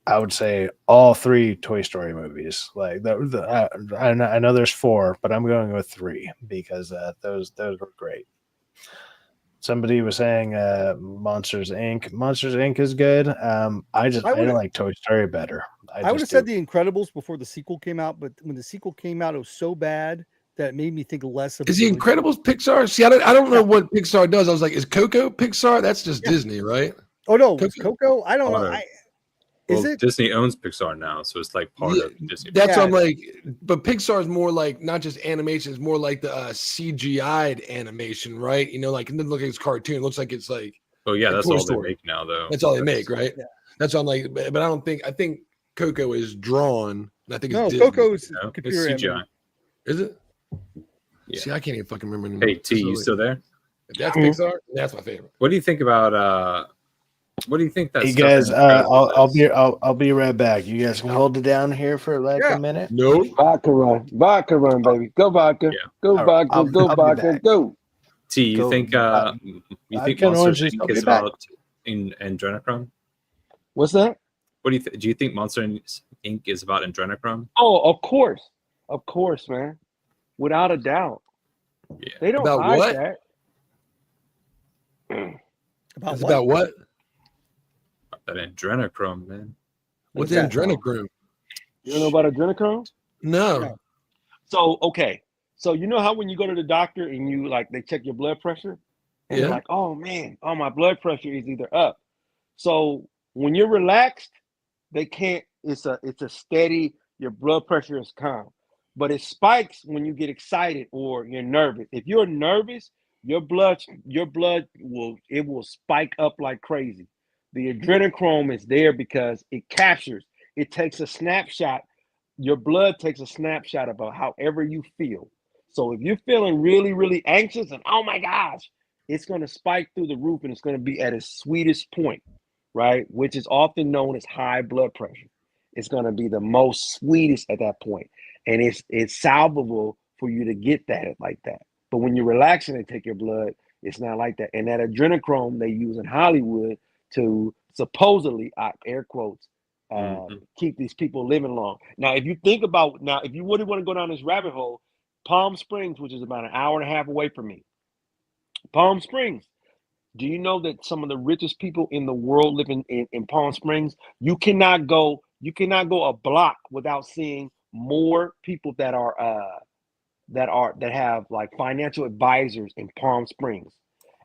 I would say all 3 Toy Story movies. Like I know there's 4, but I'm going with 3 because those were great. Somebody was saying Monsters Inc. Monsters Inc. is good. I didn't like Toy Story better. I would have said The Incredibles before the sequel came out, but when the sequel came out, it was so bad that made me think less of. Is The Incredibles Pixar? See, I don't know what Pixar does. I was like, is Coco Pixar? That's just Disney, right? Oh no, was Coco? I don't know. Is it? Disney owns Pixar now, so it's like part of Disney. That's what I'm like. But Pixar is more like not just animation; it's more like the CGI'd animation, right? You know, like it doesn't look like it's cartoon. It looks like it's like. Oh yeah, like that's Toy all Story. they make now, though. That's all they make, right? Yeah. That's what I'm like. But I don't think. I think Coco is drawn. And I think it's Disney. Coco's computer it's CGI. Is it? Yeah. See, I can't even fucking remember anymore. Hey T, you still there? If that's Pixar, that's my favorite. What do you think about what do you think that? Hey guys, I'll be right back. You guys can hold it down here for like a minute. No, vodka run, baby. Go vodka, go vodka, I'll go vodka, go. T, you think you think Monster Inc. is about in adrenochrome? What's that? What do you do? You think Monster Inc. is about adrenochrome? Oh, of course, man, without a doubt. Yeah. They don't about hide what? that. About what? That adrenochrome, man. What's adrenochrome? You don't know about adrenochrome? No. So okay, so you know how when you go to the doctor and you like they check your blood pressure, and you're like, oh man, my blood pressure is either up. So when you're relaxed, they can't. It's a steady. Your blood pressure is calm, but it spikes when you get excited or you're nervous. If you're nervous, your blood will spike up like crazy. The adrenochrome is there because it captures. It takes a snapshot. Your blood takes a snapshot about however you feel. So if you're feeling really, really anxious and oh my gosh, it's going to spike through the roof and it's going to be at its sweetest point, right? Which is often known as high blood pressure. It's going to be the most sweetest at that point. And it's salvable for you to get that like that. But when you're relaxing and take your blood, it's not like that. And that adrenochrome they use in Hollywood to supposedly, air quotes, keep these people living long. Now, if you think about, if you really want to go down this rabbit hole, Palm Springs, which is about an hour and a half away from me, Palm Springs, do you know that some of the richest people in the world live in Palm Springs? You cannot go a block without seeing more people that have like financial advisors in Palm Springs.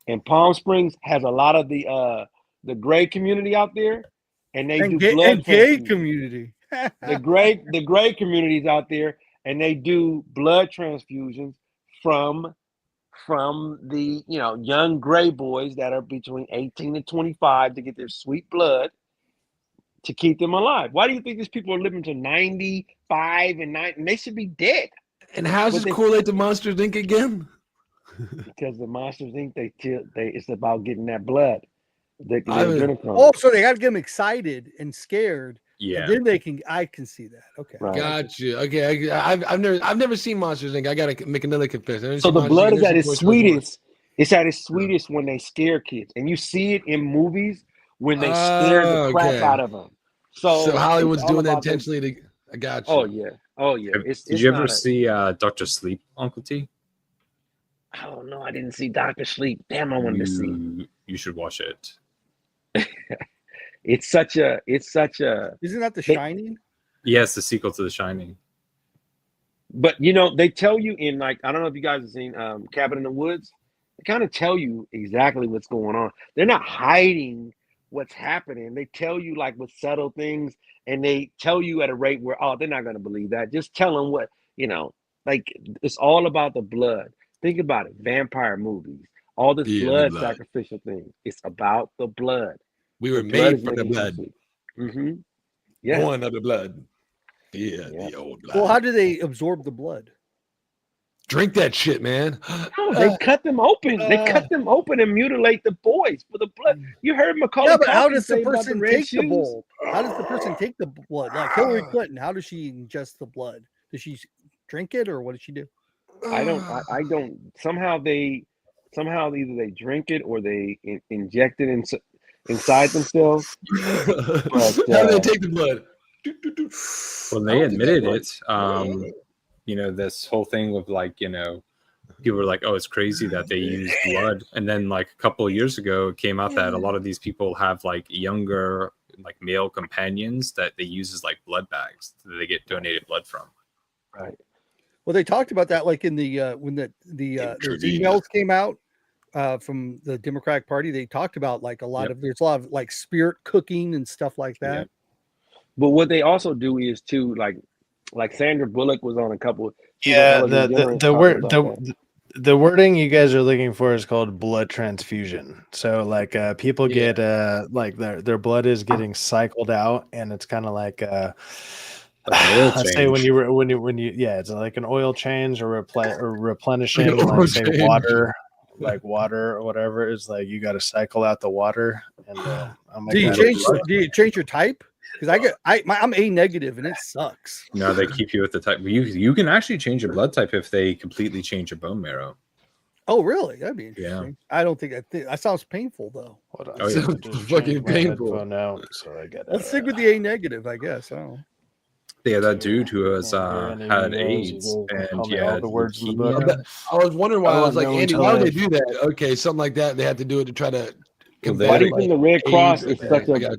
And Palm Springs has a lot of the gray community out there, and they do blood gay community. the gray communities out there, and they do blood transfusions from the young gray boys that are between 18 and 25 to get their sweet blood to keep them alive. Why do you think these people are living to 95 and 90? And they should be dead. And how does it correlate to Monsters Inc. again? Because the Monsters Inc. It's about getting that blood. So they got to get them excited and scared. Yeah. And then I can see that. Okay. Right. Gotcha. Okay. I've never seen Monsters Inc. I gotta make another confession. So the blood is at its sweetest. It's at its sweetest when they scare kids, and you see it in movies when they scare the crap out of them. So Hollywood's doing that intentionally to. I got you. Oh yeah. Did you ever see Dr. Sleep, Uncle T? Oh no, I didn't see Dr. Sleep. Damn, I wanted to see. You should watch it. It's such a. Isn't that The Shining? Yes, the sequel to The Shining. But they tell you in I don't know if you guys have seen Cabin in the Woods. They kind of tell you exactly what's going on. They're not hiding what's happening. They tell you with subtle things, and they tell you at a rate where they're not going to believe that. Just tell them what it's all about the blood. Think about it. Vampire movies, all this blood sacrificial thing. It's about the blood. We were made from the blood. Mm-hmm. Yeah. Born of the blood. Yeah, the old blood. Well, how do they absorb the blood? Drink that shit, man. No, they cut them open. They cut them open and mutilate the boys for the blood. You heard Macaulay. Yeah, but how Culkin does the say about person red take the shoes? bowl? How does the person take the blood? Like Hillary Clinton, how does she ingest the blood? Does she drink it, or what does she do? I don't. Somehow either they drink it or they inject it inside themselves. But, how do they take the blood? Well, they admitted it. This whole thing with people were like, oh, it's crazy that they use blood. And then a couple of years ago, it came out that a lot of these people have younger male companions that they use as blood bags that they get donated blood from. Right. Well, they talked about that like in the when those emails came out from the Democratic Party. They talked about like there's a lot of like spirit cooking and stuff like that. Yeah. But what they also do is too, like Sandra Bullock was on a couple. Yeah, the wording you guys are looking for is called blood transfusion. So like people get like their blood is getting cycled out, and it's kind of like let's say when you it's like an oil change or replenishing like say water. Like water or whatever is like you got to cycle out the water. And do you change your type? Because I'm A negative and it sucks. No, they keep you at the type. You can actually change your blood type if they completely change your bone marrow. Oh, really? That'd be interesting. Yeah. I don't think that sounds painful though. Hold on. Oh, yeah. It's fucking painful. Now, so I got. Let's stick with the A negative, I guess. Oh. Yeah, that dude who has had AIDS and all the words in the book. I was wondering why. I was like, Andy, why would they do that? Okay, something like that. They had to do it to try to. Why do you think the Red Cross is such a?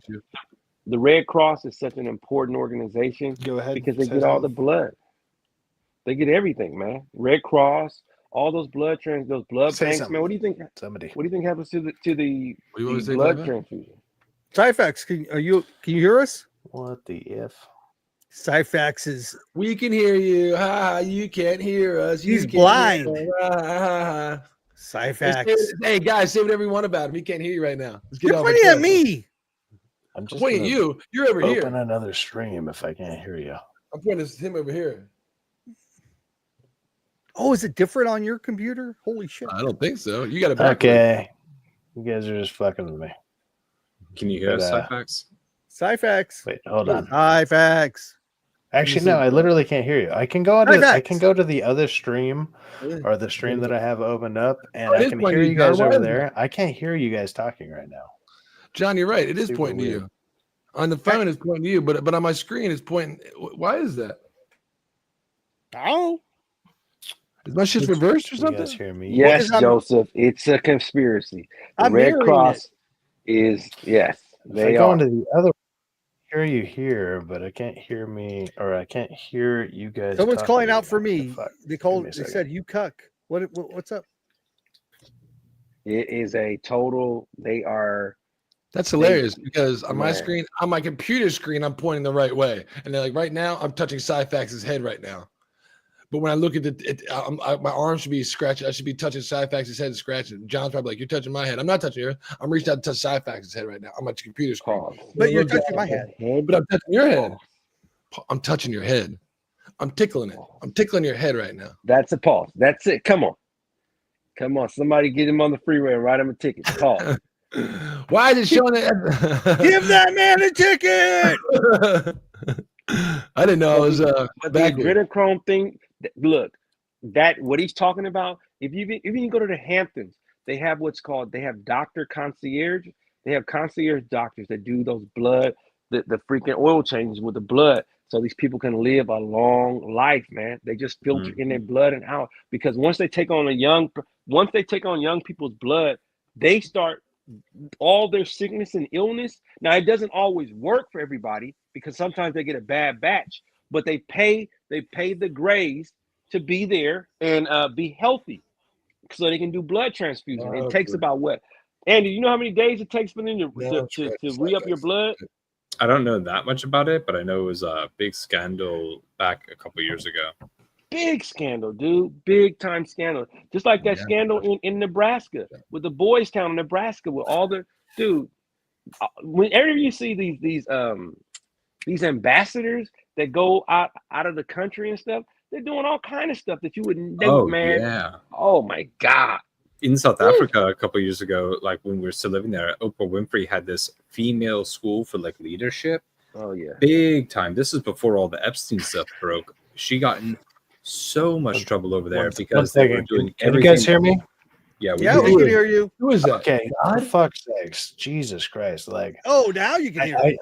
The Red Cross is such an important organization. Go ahead, because they get all the blood. They get everything, man. Red Cross, all those blood banks, man. What do you think? What do you think happens to the blood transfusion? Syfaxx, can you hear us? What the if? Syfaxx is. We can hear you. You can't hear us. He's blind. Syfaxx. Hey guys, say whatever you want about him. He can't hear you right now. You're pointing at me. I'm just pointing at you. You're over here. Open another stream if I can't hear you. I'm pointing at him over here. Oh, is it different on your computer? Holy shit! I don't think so. You got a okay. You guys are just fucking with me. Can you hear us, Syfaxx? Syfaxx. Wait, hold on. Syfaxx. Actually, no, I literally can't hear you. I can go to the other stream or the stream that I have opened up, and I can hear you guys over there. I can't hear you guys talking right now. John, you're right. It is pointing to you. On the phone, it's pointing to you, but on my screen, it's pointing. Why is that? Oh, is my shit reversed or something? You guys hear me? Yes, Joseph. It's a conspiracy. The Red Cross is yes. They go into the other. Hear you here, but I can't hear me, or I can't hear you guys. Someone's calling out for me. They said you cuck. What's up? It is a total. They are. That's hilarious because on my screen, on my computer screen, I'm pointing the right way, and they're like, right now, I'm touching Syfax's head right now. But when I look at my arm should be scratching. I should be touching Syfax's head and scratching. John's probably like, "You're touching my head." I'm not touching her. I'm reaching out to touch Syfax's head right now on my computer screen. But you're touching my head. But I'm touching your head. I'm touching your head. I'm tickling it. I'm tickling your head right now. That's a pause. That's it. Come on. Somebody get him on the freeway and write him a ticket. Pause. Why is it showing that? Give that man a ticket. I didn't know I was the adrenochrome thing. Look, what he's talking about. If you go to the Hamptons, they have they have doctor concierge. They have concierge doctors that do those blood, the freaking oil changes with the blood, so these people can live a long life, man. They just filter in their blood and out, because once they take on young people's blood, they start all their sickness and illness. Now, it doesn't always work for everybody because sometimes they get a bad batch, but they pay the Grays to be there and be healthy so they can do blood transfusion. It takes about what? Andy, you know how many days it takes for them to re-up your blood? I don't know that much about it, but I know it was a big scandal back a couple years ago. Big scandal, dude. Big time scandal. Just like that scandal in Nebraska with the Boys Town in Nebraska with all the dude. Whenever you see these ambassadors that go out of the country and stuff, they're doing all kind of stuff that you wouldn't know, man. Yeah. Oh my God. In South Africa a couple years ago, like when we were still living there, Oprah Winfrey had this female school for like leadership. Oh yeah. Big time. This is before all the Epstein stuff broke. She got in so much trouble over there because they were doing everything. Can you guys hear me? Yeah, we can hear you. Who is that? Okay, for fuck's sakes, Jesus Christ! Like, oh, now you can hear. I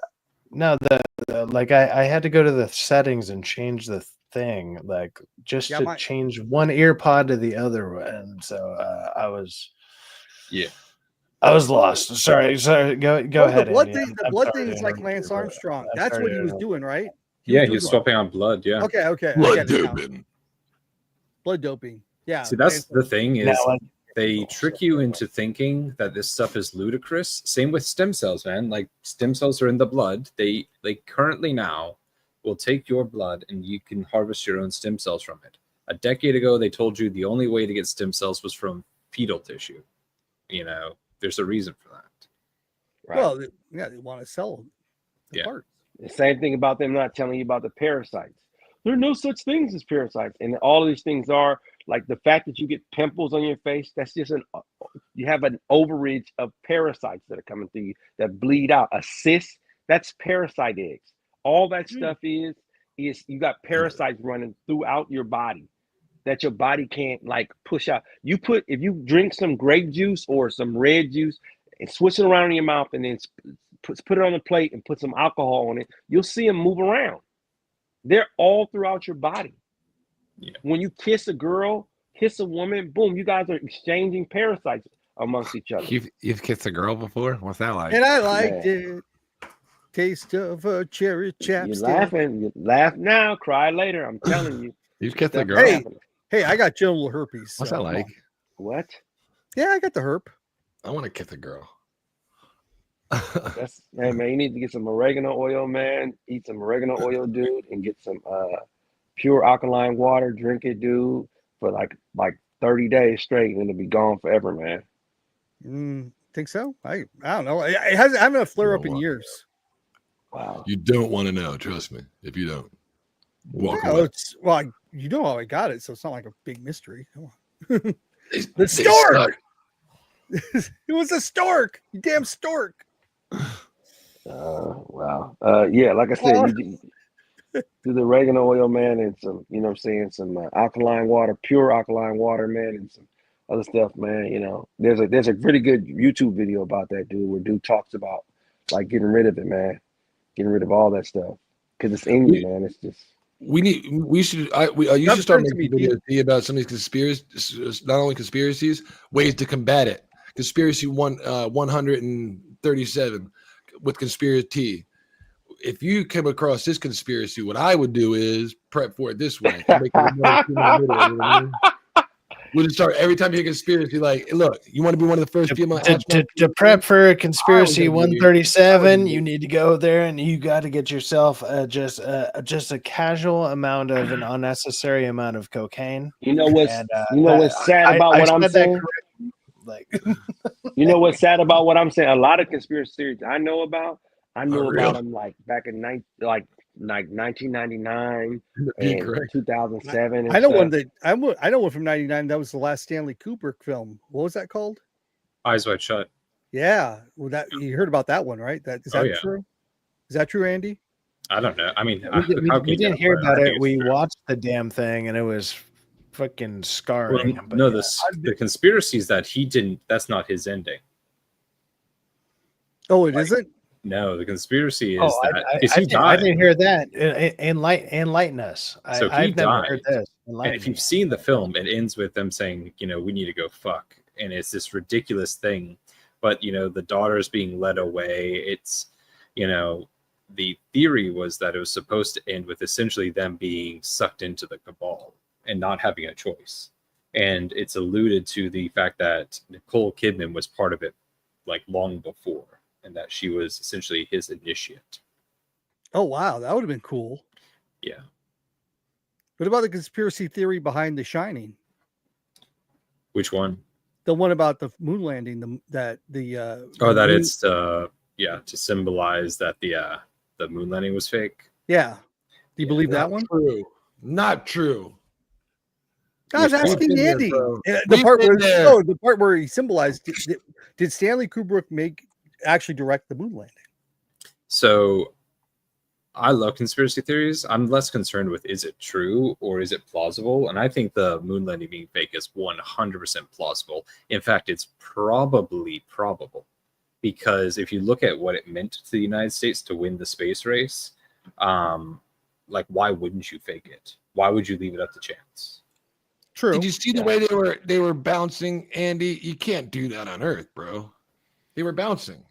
had to go to the settings and change the thing, like just to change one ear pod to the other, and so I was lost. Sorry. Go ahead. The blood thing is like Lance Armstrong. That's what he was doing, right? He was swapping on blood. Yeah. Okay. Blood doping. Blood doping. Yeah. See, that's the thing is Now, they trick you into thinking that this stuff is ludicrous. Same with stem cells, man. Like stem cells are in the blood. They currently now will take your blood and you can harvest your own stem cells from it. A decade ago, they told you the only way to get stem cells was from fetal tissue. You know, there's a reason for that. Right. Well, they want to sell the Yeah. parts. The same thing about them not telling you about the parasites. There are no such things as parasites, and all of these things are like the fact that you get pimples on your face. That's just you have an overage of parasites that are coming through you that bleed out. A cyst, that's parasite eggs. All that stuff is you got parasites running throughout your body that your body can't like push out. If you drink some grape juice or some red juice and switch it around in your mouth and then put it on the plate and put some alcohol on it, you'll see them move around. They're all throughout your body. Yeah. When you kiss a girl, kiss a woman, boom, you guys are exchanging parasites amongst each other. You've kissed a girl before? What's that like? And I liked it. Taste of a cherry chapstick. You're laughing. You laugh now, cry later. I'm telling you. You've kissed a Stuff girl? happening. Hey, I got genital herpes. What's so that come like? on. What? Yeah, I got the herp. I want to kiss a girl. Hey man, you need to get some oregano oil, man. Eat some oregano oil, dude, and get some pure alkaline water. Drink it, dude, for like 30 days straight, and it'll be gone forever, man. Think so? I don't know. I haven't had a flare up in Wow. years. Wow. You don't want to know. Trust me. If you don't, walk Yeah, away. you know how I got it, so it's not like a big mystery. Come on. They stork! suck. It was a stork. You damn stork. Wow. Yeah, like I said, you do the oregano oil, man, and some, you know what I'm saying, some alkaline water, pure alkaline water, man, and some other stuff, man. You know, there's a pretty good YouTube video about that, dude, where dude talks about like getting rid of it, man, getting rid of all that stuff because it's in you, man. It's just You should start making videos about some of these conspiracies, not only conspiracies, ways to combat it. Conspiracy 137 with conspiracy. If you come across this conspiracy, what I would do is prep for it this way. Make it more in the middle, you know what I mean? We'll just start every time you hear conspiracy, like, look, you want to be one of the first female to prep for conspiracy 137, you need to go there and you got to get yourself just a casual amount of an unnecessary amount of cocaine. You know what's what's sad about what I'm saying? Like, you know what's sad about what I'm saying? A lot of conspiracy theories I know about real? them like back in 1999 and 2007. I know one from '99. That was the last Stanley Kubrick film. What was that called? Eyes Wide Shut. Yeah, well, that you heard about that one, right? Is that true? Is that true, Andy? I don't know. I mean, we didn't hear about it. We watched the damn thing, and it was fucking scarring. Well, no, the conspiracy is that he didn't. That's not his ending. Oh, it isn't. No, the conspiracy is he died. I didn't hear that. Enlighten us. So I've never died. heard this. And if you've seen the film, it ends with them saying, you know, we need to go fuck, and it's this ridiculous thing. But you know, the daughter's being led away. It's, you know, the theory was that it was supposed to end with essentially them being sucked into the cabal and not having a choice. And it's alluded to the fact that Nicole Kidman was part of it like long before, and that she was essentially his initiate. Oh, wow. That would have been cool. Yeah. What about the conspiracy theory behind The Shining? Which one? The one about the moon landing, that it's to symbolize that the moon landing was fake. Yeah. Do you believe that one? True. Not true. I was asking Andy. The part where he symbolized, did Stanley Kubrick actually direct the moon landing? So I love conspiracy theories. I'm less concerned with is it true or is it plausible? And I think the moon landing being fake is 100% plausible. In fact, it's probably probable, because if you look at what it meant to the United States to win the space race, like, why wouldn't you fake it? Why would you leave it up to chance? True. Did you see the way they were bouncing, Andy? You can't do that on Earth, bro. They were bouncing.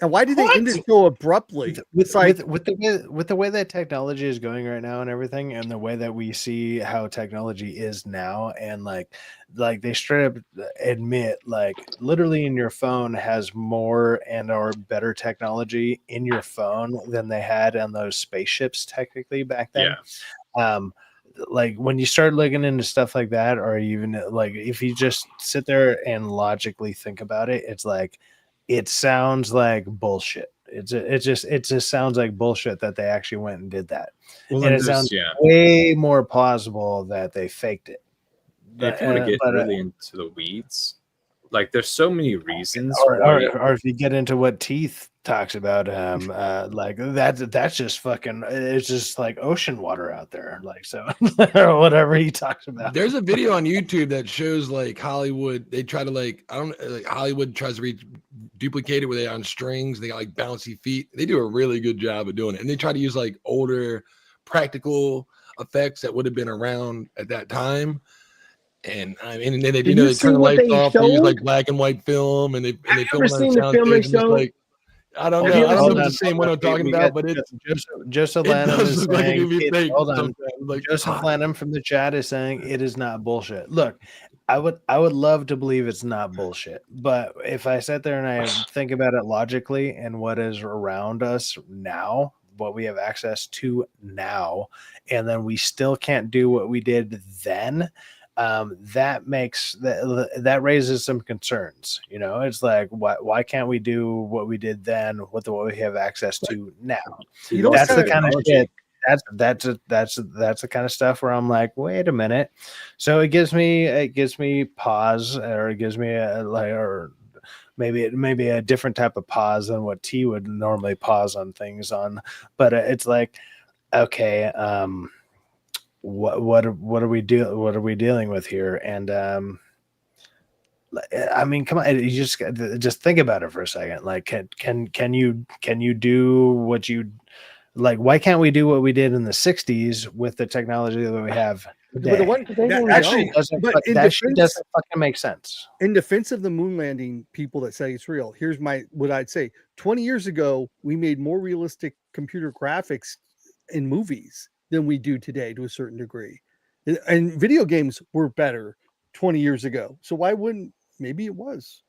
And why did they end it so abruptly? with, It's like, with the way that technology is going right now and everything, and the way that we see how technology is now, and like they straight up admit, like, literally in your phone has more and or better technology in your phone than they had on those spaceships technically back then. Yeah. Like when you start looking into stuff like that, or even like if you just sit there and logically think about it, it's like it sounds like bullshit. It just sounds like bullshit that they actually went and did that. Well, And and it sounds yeah. way more plausible that they faked it. If you want to get really into the weeds, like there's so many reasons or if you get into what Teeth talks about, like that's just fucking, it's just like ocean water out there, like, so or whatever he talks about. There's a video on YouTube that shows like Hollywood. They try to like Hollywood tries to duplicate it where they on strings. They got like bouncy feet. They do a really good job of doing it, and they try to use like older practical effects that would have been around at that time. And I mean, and then they Did they you turn see the what lights they off. They use like showed? black and white film, and they film ever it on seen the film they soundstage. And it's showed? like, I don't Have know. you I ever don't know seen if it's the same one I'm talking about, but it's Joseph it Lanham does is look like it saying, could be fake hold on, sometimes. Like, Joseph God. Lanham from the chat is saying it is not bullshit. Look, I would love to believe it's not bullshit, but if I sit there and I think about it logically and what is around us now, what we have access to now, and then we still can't do what we did then, that makes that raises some concerns. You know, it's like, why can't we do what we did then with what we have access to now? That's the kind of shit. That's the kind of stuff where I'm like, wait a minute. So it gives me pause, or it gives me a like, or maybe a different type of pause than what T would normally pause on things on. But it's like, okay, what are we dealing with here? And I mean, come on, you just think about it for a second. Like, can you do what you like? Why can't we do what we did in the 60s with the technology that we have today? but the one that actually doesn't fucking make sense. In defense of the moon landing people that say it's real, here's what I'd say. 20 years ago, we made more realistic computer graphics in movies than we do today to a certain degree. And video games were better 20 years ago. So why wouldn't, maybe it was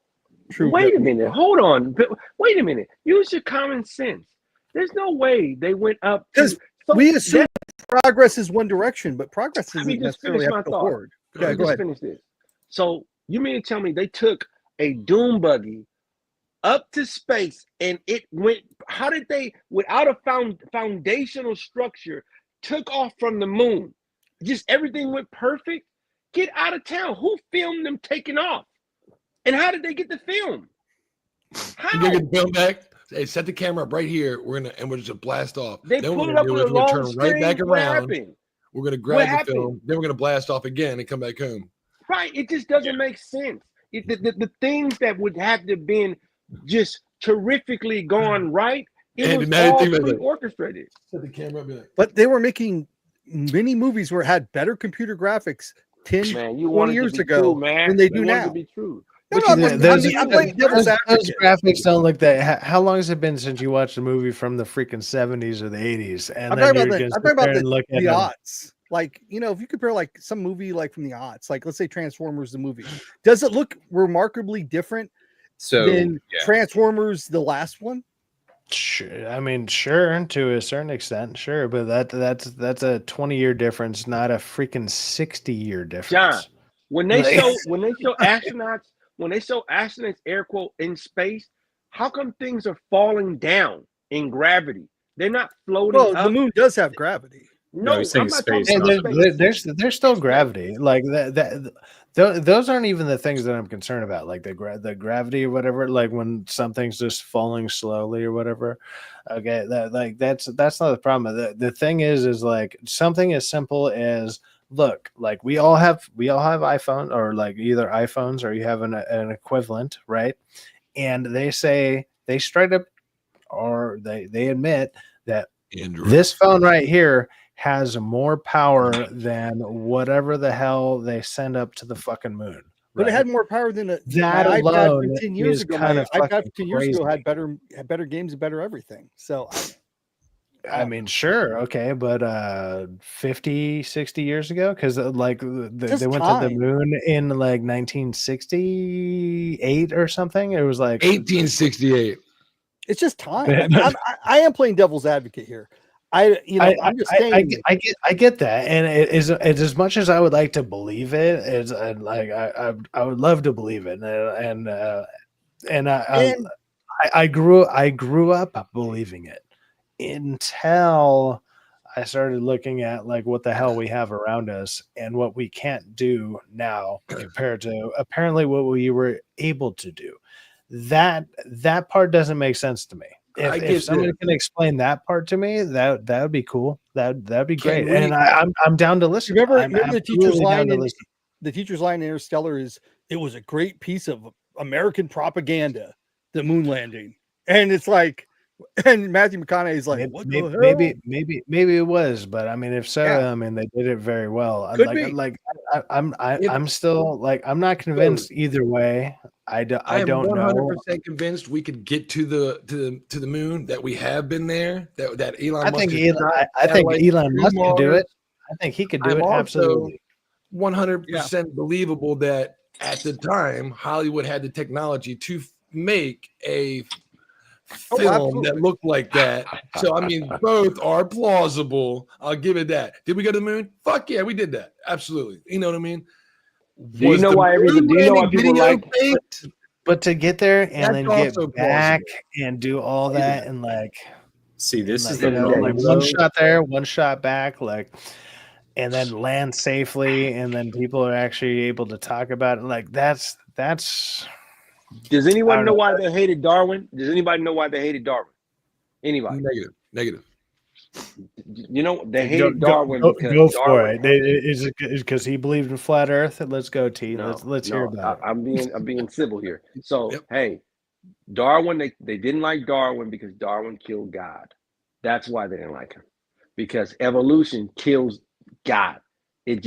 true. Wait a minute. Hold on. Wait a minute. Use your common sense. There's no way they went up. Because we assume progress is one direction, but progress isn't necessarily up to forward. Okay, go ahead. Finish this. So you mean to tell me they took a doom buggy up to space and it went, how did they, without a foundational structure, took off from the moon? Just everything went perfect? Get out of town. Who filmed them taking off? And how did they get the film? How? You get the film back? Hey, set the camera up right here. We're just blast off. They then put we're it up gonna on a long turn right back string. What around. happened? We're gonna grab the film. Then we're gonna blast off again and come back home. Right. It just doesn't make sense. The things that would have to have been just terrifically gone right, it was all pre-orchestrated. Set the camera up. But they were making many movies where it had better computer graphics 10, 20 years ago than they do now. To be true. Those graphics don't look that. How long has it been since you watched a movie from the freaking 70s or the 80s? And I'm talking about the aughts. Like, you know, if you compare like some movie like from the aughts, like let's say Transformers the movie, does it look remarkably different than Transformers the last one? Sure. I mean, sure, to a certain extent, sure, but that's a 20-year difference, not a freaking 60-year difference. John, when they show astronauts air quote in space, how come things are falling down in gravity? They're not floating. Well, the moon does have gravity. No, I'm not talking about space. There's still gravity. Like that. Those aren't even the things that I'm concerned about. Like the gravity or whatever. Like when something's just falling slowly or whatever. Okay, that's not the problem. The thing is like something as simple as, look, like we all have iPhone, or like either iPhones or you have an equivalent, right? And they say, they straight up, or they admit that Android. This phone right here has more power than whatever the hell they send up to the fucking moon. But it right? had more power than my That iPad alone from 10 years is ago. kind My of iPad fucking from 10 years ago crazy. had better games and better everything. So I don't mean, know. sure, okay, but 50, 60 years ago, because like they Just went to the time. moon in like 1968 or something. It was like 1868. It's just time. I am playing devil's advocate here. I'm just saying. I get that, and it's as much as I would like to believe it. It's like I would love to believe it, and And I grew up believing it until I started looking at like what the hell we have around us and what we can't do now compared to apparently what we were able to do. That part doesn't make sense to me. I If get somebody this. can explain that part to me, that would be cool. That'd be Can great. we- And I'm down to listen. remember I'm the teacher's absolutely down line to in listen. the teacher's line in Interstellar is, "It was a great piece of American propaganda, the moon landing." And it's like, and Matthew McConaughey's like, "What the hell?" Maybe it was, but I mean, if so, Yeah. I mean, they did it very well. Could be. I'm still like, I'm not convinced either way. I am don't know. 100% convinced we could get to the moon. That we have been there. That Elon I Musk think has Elon, shot I think satellites Elon to Musk could do Mars. it. I think he could do I'm it. also Absolutely. 100% believable that at the time Hollywood had the technology to make a film that looked like that. So I mean, both are plausible. I'll give it that. Did we go to the moon? Fuck yeah, we did that. Absolutely. You know what I mean? Do you know why people like? faked? But to get there and That's then get also back plausible. and do all that and like, See, this and is like, the you know, problem. like one shot there, one shot back, like, and then land safely, and then people are actually able to talk about it. Like that's. Does I anyone don't know know. why they hated Darwin? Does anybody know why they hated Darwin? Anybody? Negative. You know they hated Darwin because go for Darwin it. Is it because he believed in flat Earth? Let's go, T. No, Let's hear about it. I'm being civil here. So hey, Darwin, they didn't like Darwin because Darwin killed God. That's why they didn't like him. Because evolution kills God. It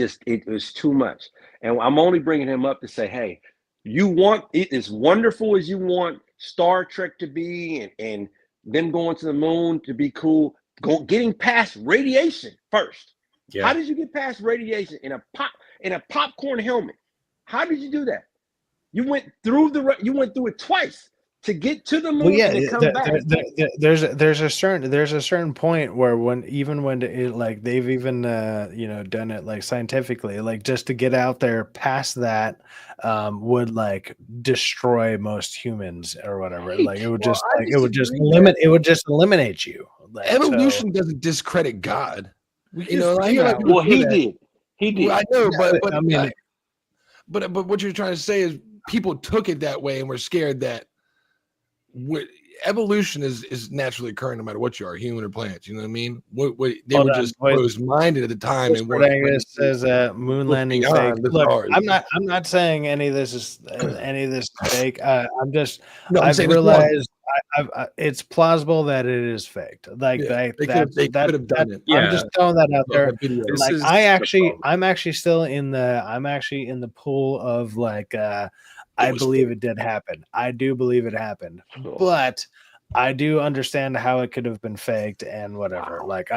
was too much. And I'm only bringing him up to say, hey, you want it as wonderful as you want Star Trek to be and them going to the moon to be cool, getting past radiation first. Yeah. How did you get past radiation in a popcorn helmet? How did you do that? You went through it twice to get to the moon Well, yeah, and then come back. there's a certain point where when it, like they've even done it like scientifically, like just to get out there past that would like destroy most humans or whatever. Right. Like it would just Well, I it would just eliminate you. Like, Evolution doesn't discredit God. You know, I hear like people Well, say he that. did. He did. Well, I know, but I mean, but what you're trying to say is people took it that way and were scared that evolution is naturally occurring no matter what you are, human or plants. You know what I mean? They were just closed-minded at the time and weren't. Angus says moon landing fake. Look, I'm not saying any of this is fake. I've realized it's plausible that it is faked. Like they could have done it. I'm just throwing that out there. Like I'm actually still in the pool of like I believe it did happen. I do believe it happened, but I do understand how it could have been faked and whatever. Like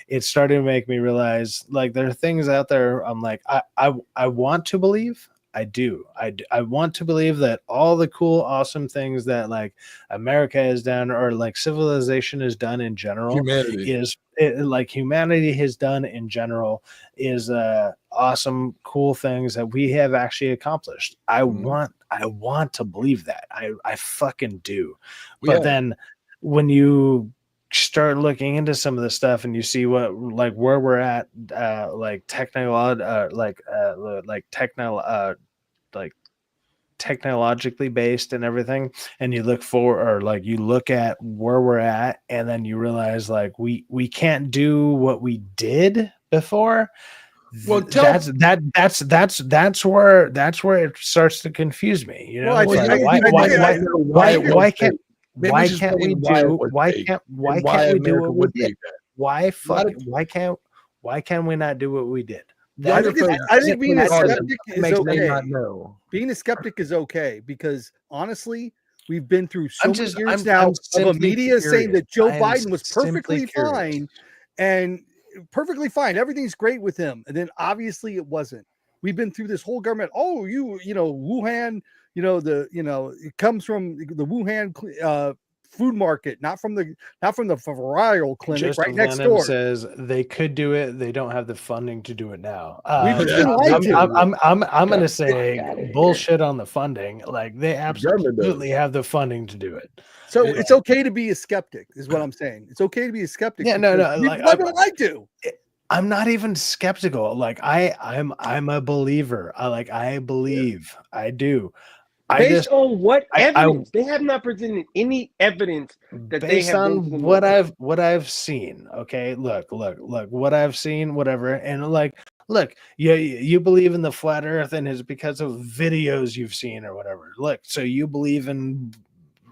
it's starting to make me realize like there are things out there. I'm like, I want to believe. I do. I want to believe that all the cool, awesome things that like America has done or like civilization has done in general humanity has done in general is awesome, cool things that we have actually accomplished. I want to believe that. I fucking do. But then when you start looking into some of the stuff and you see what like where we're at technologically based and everything, and you look at where we're at and then you realize like we can't do what we did before. Well, that's where it starts to confuse me. You know, why can't we do what we did? Why can't we not do what we did? I think being a Caught skeptic is makes me okay. not know. Being a skeptic is okay because honestly, we've been through so many years I'm now of a simply media saying that curious. Joe I am Biden was perfectly simply curious. fine and perfectly fine. Everything's great with him. And then obviously it wasn't. We've been through this whole government. Oh, you know, Wuhan, it comes from the Wuhan food market, not from the Varial clinic Just right next Venom door. says they could do it. They don't have the funding to do it now. We've been lied to. I'm going to say bullshit on the funding. Like they absolutely does. have the funding to do it. So it's okay to be a skeptic, is what I'm saying. It's okay to be a skeptic. Yeah, no, because like, we've been lied to. I'm not even skeptical. Like I'm a believer. I believe. I do. Based on what evidence? They have not presented any evidence that they based have on been to the what I've seen. Okay, look, what I've seen, whatever, and like, look, you believe in the flat Earth, and it's because of videos you've seen or whatever. Look, so you believe in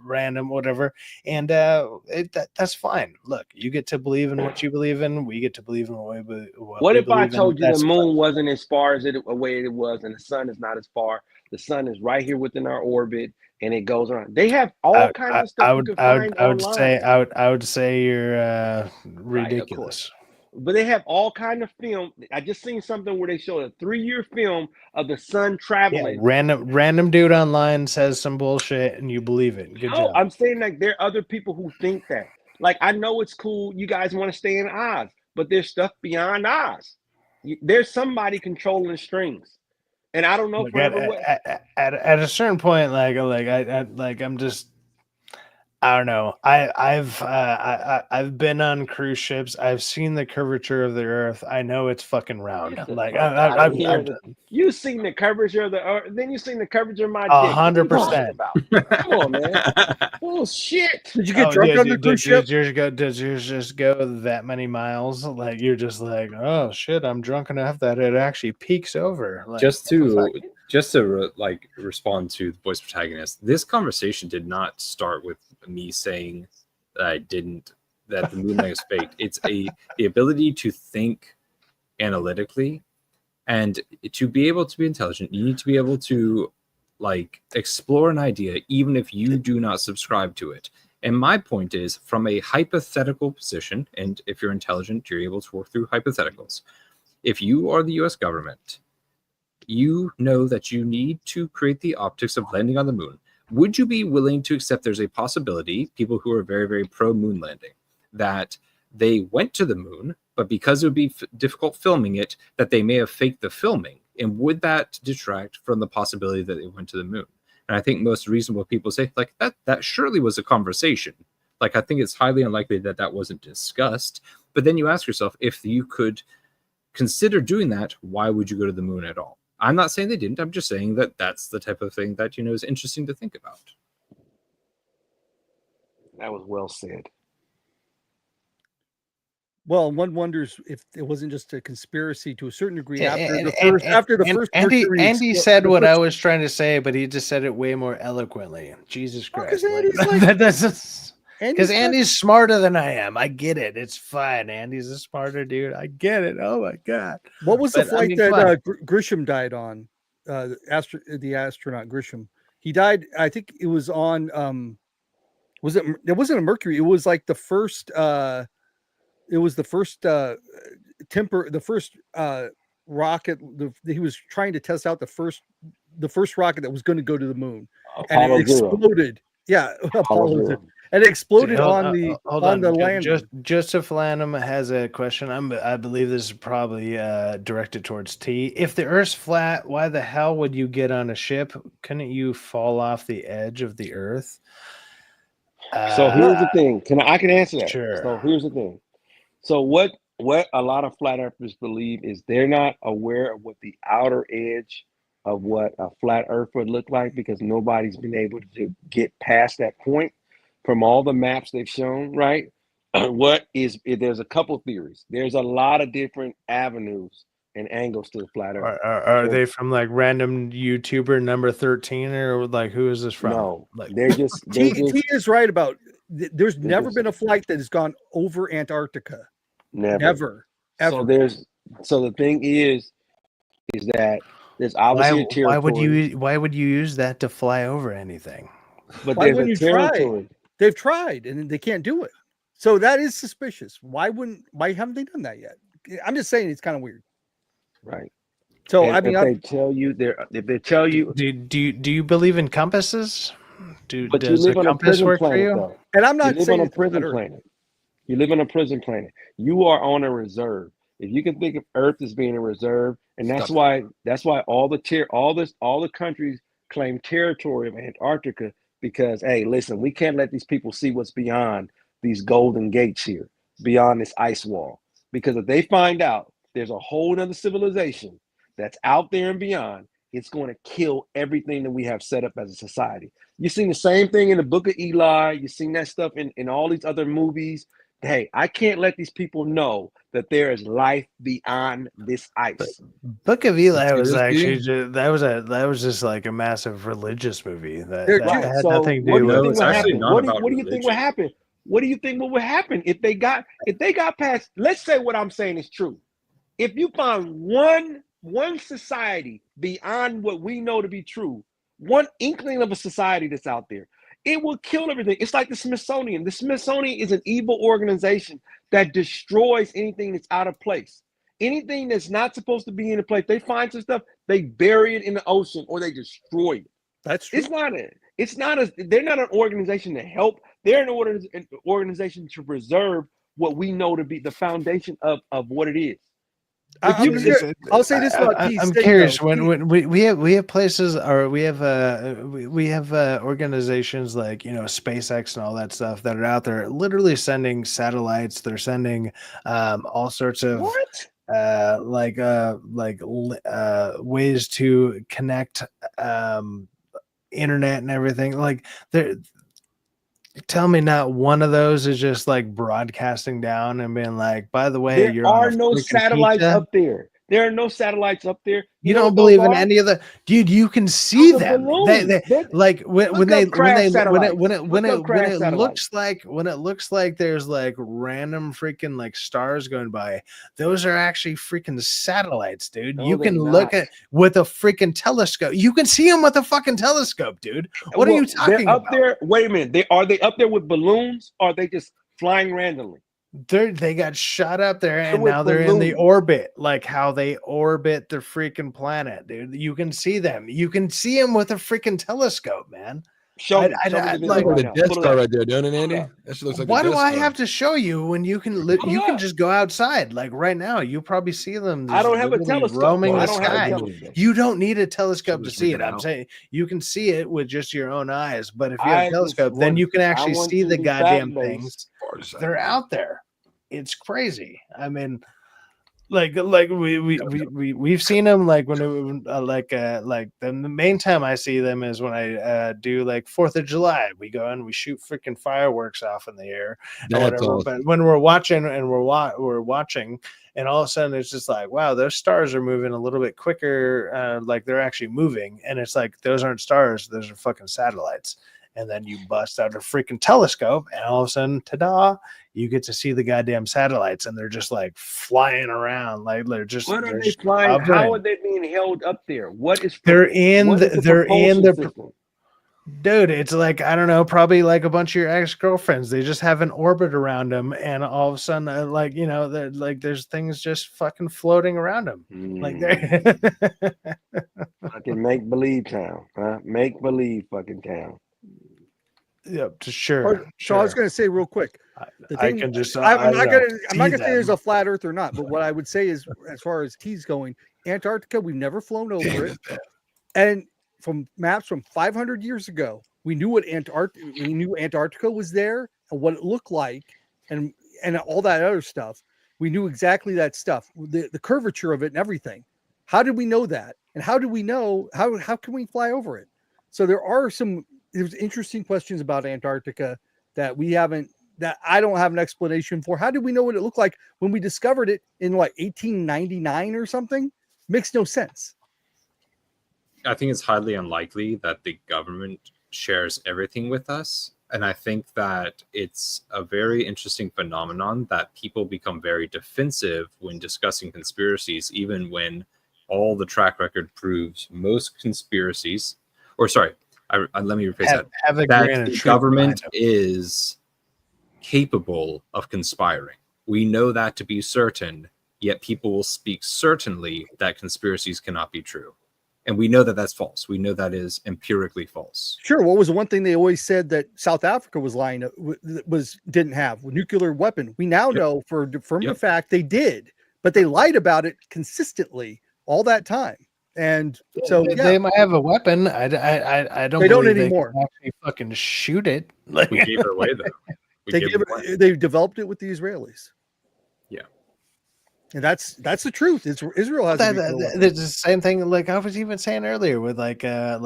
random whatever, and that's fine. Look, you get to believe in what you believe in. We get to believe in what What we if I believe in. told you the That's moon wasn't as far as it away it was, and the sun is not as far? The sun is right here within our orbit, and it goes around. They have all kinds of stuff you can find online. I would say you're ridiculous. But they have all kind of film. I just seen something where they showed a 3-year film of the sun traveling. Random dude online says some bullshit and you believe it. Good job. I'm saying like there are other people who think that. Like I know it's cool. You guys want to stay in Oz, but there's stuff beyond Oz. There's somebody controlling the strings, and I don't know Look, at a certain point, I'm just. I don't know. I've been on cruise ships. I've seen the curvature of the Earth. I know it's fucking round. Like you've seen the curvature of the Earth. Then you've seen the curvature of my dick. 100%. Come on, man. Oh shit! Did you get drunk on the cruise ship? Did yours just go that many miles? Like you're just like, oh shit, I'm drunk enough that it actually peaks over. Like, just to respond to the voice protagonist, this conversation did not start with me saying that the moon landing is faked. It's the ability to think analytically, and to be able to be intelligent, you need to be able to explore an idea even if you do not subscribe to it. And my point is, from a hypothetical position, and if you're intelligent, you're able to work through hypotheticals. If you are the US government, you know that you need to create the optics of landing on the moon. Would you be willing to accept there's a possibility, people who are very, very pro moon landing, that they went to the moon, but because it would be difficult filming it, that they may have faked the filming? And would that detract from the possibility that they went to the moon? And I think most reasonable people say, that surely was a conversation. I think it's highly unlikely that that wasn't discussed. But then you ask yourself, if you could consider doing that, why would you go to the moon at all? I'm not saying they didn't. I'm just saying that that's the type of thing that, is interesting to think about. That was well said. Well, one wonders if it wasn't just a conspiracy to a certain degree after the first. Andy said what I was trying to say, but he just said it way more eloquently. Jesus Christ. Because Andy's smarter than I am. I get it. It's fine. Andy's a smarter dude. I get it. Oh my god. What was the flight that Grisham died on? The astronaut Grisham. He died. I think it was on. It wasn't a Mercury. It was like the first. It was the first rocket. He was trying to test out the first rocket that was going to go to the moon, and it exploded. Yeah, Apollo 0. And it exploded on the landing. Joseph Lanham has a question. I believe this is probably directed towards T. If the Earth's flat, why the hell would you get on a ship? Couldn't you fall off the edge of the Earth? So here's the thing. I can answer that. Sure. So here's the thing. So what a lot of flat earthers believe is they're not aware of what the outer edge of what a flat Earth would look like, because nobody's been able to get past that point from all the maps they've shown, right? There's a couple theories. There's a lot of different avenues and angles to the flat Earth. Are they from random YouTuber number 13, or who is this from? No, they're just. T is right about. There's never been a flight that has gone over Antarctica. Never. Ever. So the thing is, is that there's Why obviously a territory, why would you use that to fly over anything? but Why there's a wouldn't you try? territory. They've tried and they can't do it. So that is suspicious. Why haven't they done that yet? I'm just saying it's kind of weird. Right. So And I mean, if they tell you Do you believe in compasses? but you Does a live on a compass prison work for planet you? though. and I'm You not live saying on a it's prison better. planet. You live on a prison planet. You are on a reserve. If you can think of Earth as being a reserve, and that's why all the countries claim territory of Antarctica, because hey, listen, we can't let these people see what's beyond these golden gates here, beyond this ice wall. Because if they find out there's a whole other civilization that's out there and beyond, it's going to kill everything that we have set up as a society. You've seen the same thing in the Book of Eli. You've seen that stuff in all these other movies. Hey, I can't let these people know that there is life beyond this ice. Book of Eli was this actually dude? that was just like a massive religious movie There that too. Right. had So nothing to what do do you No, with think it's would actually happen? not about What do you think would religion. happen? What do you think what would happen if they got past, let's say what I'm saying is true. If you find one society beyond what we know to be true, one inkling of a society that's out there, it will kill everything. It's like the Smithsonian. The Smithsonian is an evil organization that destroys anything that's out of place. Anything that's not supposed to be in a place, they find some stuff, they bury it in the ocean or they destroy it. That's true. They're not an organization to help. They're an organization to preserve what we know to be the foundation of what it is. I'll say this about Key I'm City, curious though. when we have places or we have organizations like SpaceX and all that stuff that are out there literally sending satellites. They're sending all sorts of What? ways to connect internet and everything. Like there, tell me not one of those is just like broadcasting down and being like, by the way, There you're on are a no freaking satellites pizza. up there. There are no satellites up there. You know don't what those believe in are? any of the dude. You can see Those are them. balloons. Like when Look up crash satellites. Look up crash it satellites. looks like there's like random freaking like stars going by. Those are actually freaking satellites, dude. No, You they're can look not. at with a freaking telescope. You can see them with a fucking telescope, dude. What are you They're talking up about? there. Wait a minute. Are they up there with balloons? Or are they just flying randomly? They got shot up there and with now they're in the balloons. orbit, like how they orbit the freaking planet, dude. You can see them. You can see them with a freaking telescope, man. Show me the video Like, Looks like right the now. Death Pull it Star up. right there, don't it, Pull it Andy? up. That shit looks like why the do Death I Star. have to show you when you can you can just go outside? Like right now, you probably see them. I don't just have a literally telescope. roaming I the don't have a sky. telescope. You don't need a telescope to just see rig it. it I'm out. saying you can see it with just your own eyes. But if you have a I just telescope, then want you can I actually want see you to the be goddamn fact-based. things. Far to They're side. out there. It's crazy. I mean, like we've seen them like when it like the main time I see them is when I do like 4th of July. We go and we shoot freaking fireworks off in the air or That's whatever. awesome. But when we're watching and we're watching, and all of a sudden it's just like, wow, those stars are moving a little bit quicker. Like they're actually moving, and it's like those aren't stars; those are fucking satellites. And then you bust out a freaking telescope, and all of a sudden, ta-da! You get to see the goddamn satellites, and they're just like flying around, like they're just What are they just flying? How hovering. are they being held up there? What is They're in what the, is the they're in propulsion the system? dude. It's like I don't know, probably like a bunch of your ex-girlfriends. They just have an orbit around them, and all of a sudden, like like there's things just fucking floating around them, like they're. Fucking make believe town, huh? Make believe fucking town. Yep, sure. So I was going to say real quick. The I thing, can just I'm not going see to say there's them. a flat Earth or not, but what I would say is, as far as T's going, Antarctica, we've never flown over it, and from maps from 500 years ago, we knew Antarctica was there and what it looked like, and all that other stuff. We knew exactly that stuff, the curvature of it and everything. How did we know that? And how do we know how can we fly over it? So there's interesting questions about Antarctica that I don't have an explanation for. How did we know what it looked like when we discovered it in 1899 or something? Makes no sense. I think it's highly unlikely that the government shares everything with us. And I think that it's a very interesting phenomenon that people become very defensive when discussing conspiracies, even when all the track record proves most conspiracies, or sorry, let me rephrase Have a that grain of the truth government behind is capable of conspiring. We know that to be certain, yet people will speak certainly that conspiracies cannot be true. And we know that that's false. We know that is empirically false. Sure. What was the one thing they always said that South Africa was lying didn't have? A nuclear weapon. We now know for affirmative fact they did, but they lied about it consistently all that time. And so they might have a weapon. I don't. They don't believe anymore. They can actually fucking shoot it. Like, We gave it away though. They developed it with the Israelis. Yeah. And that's the truth. Israel has it's the same thing. Like I was even saying earlier with freaking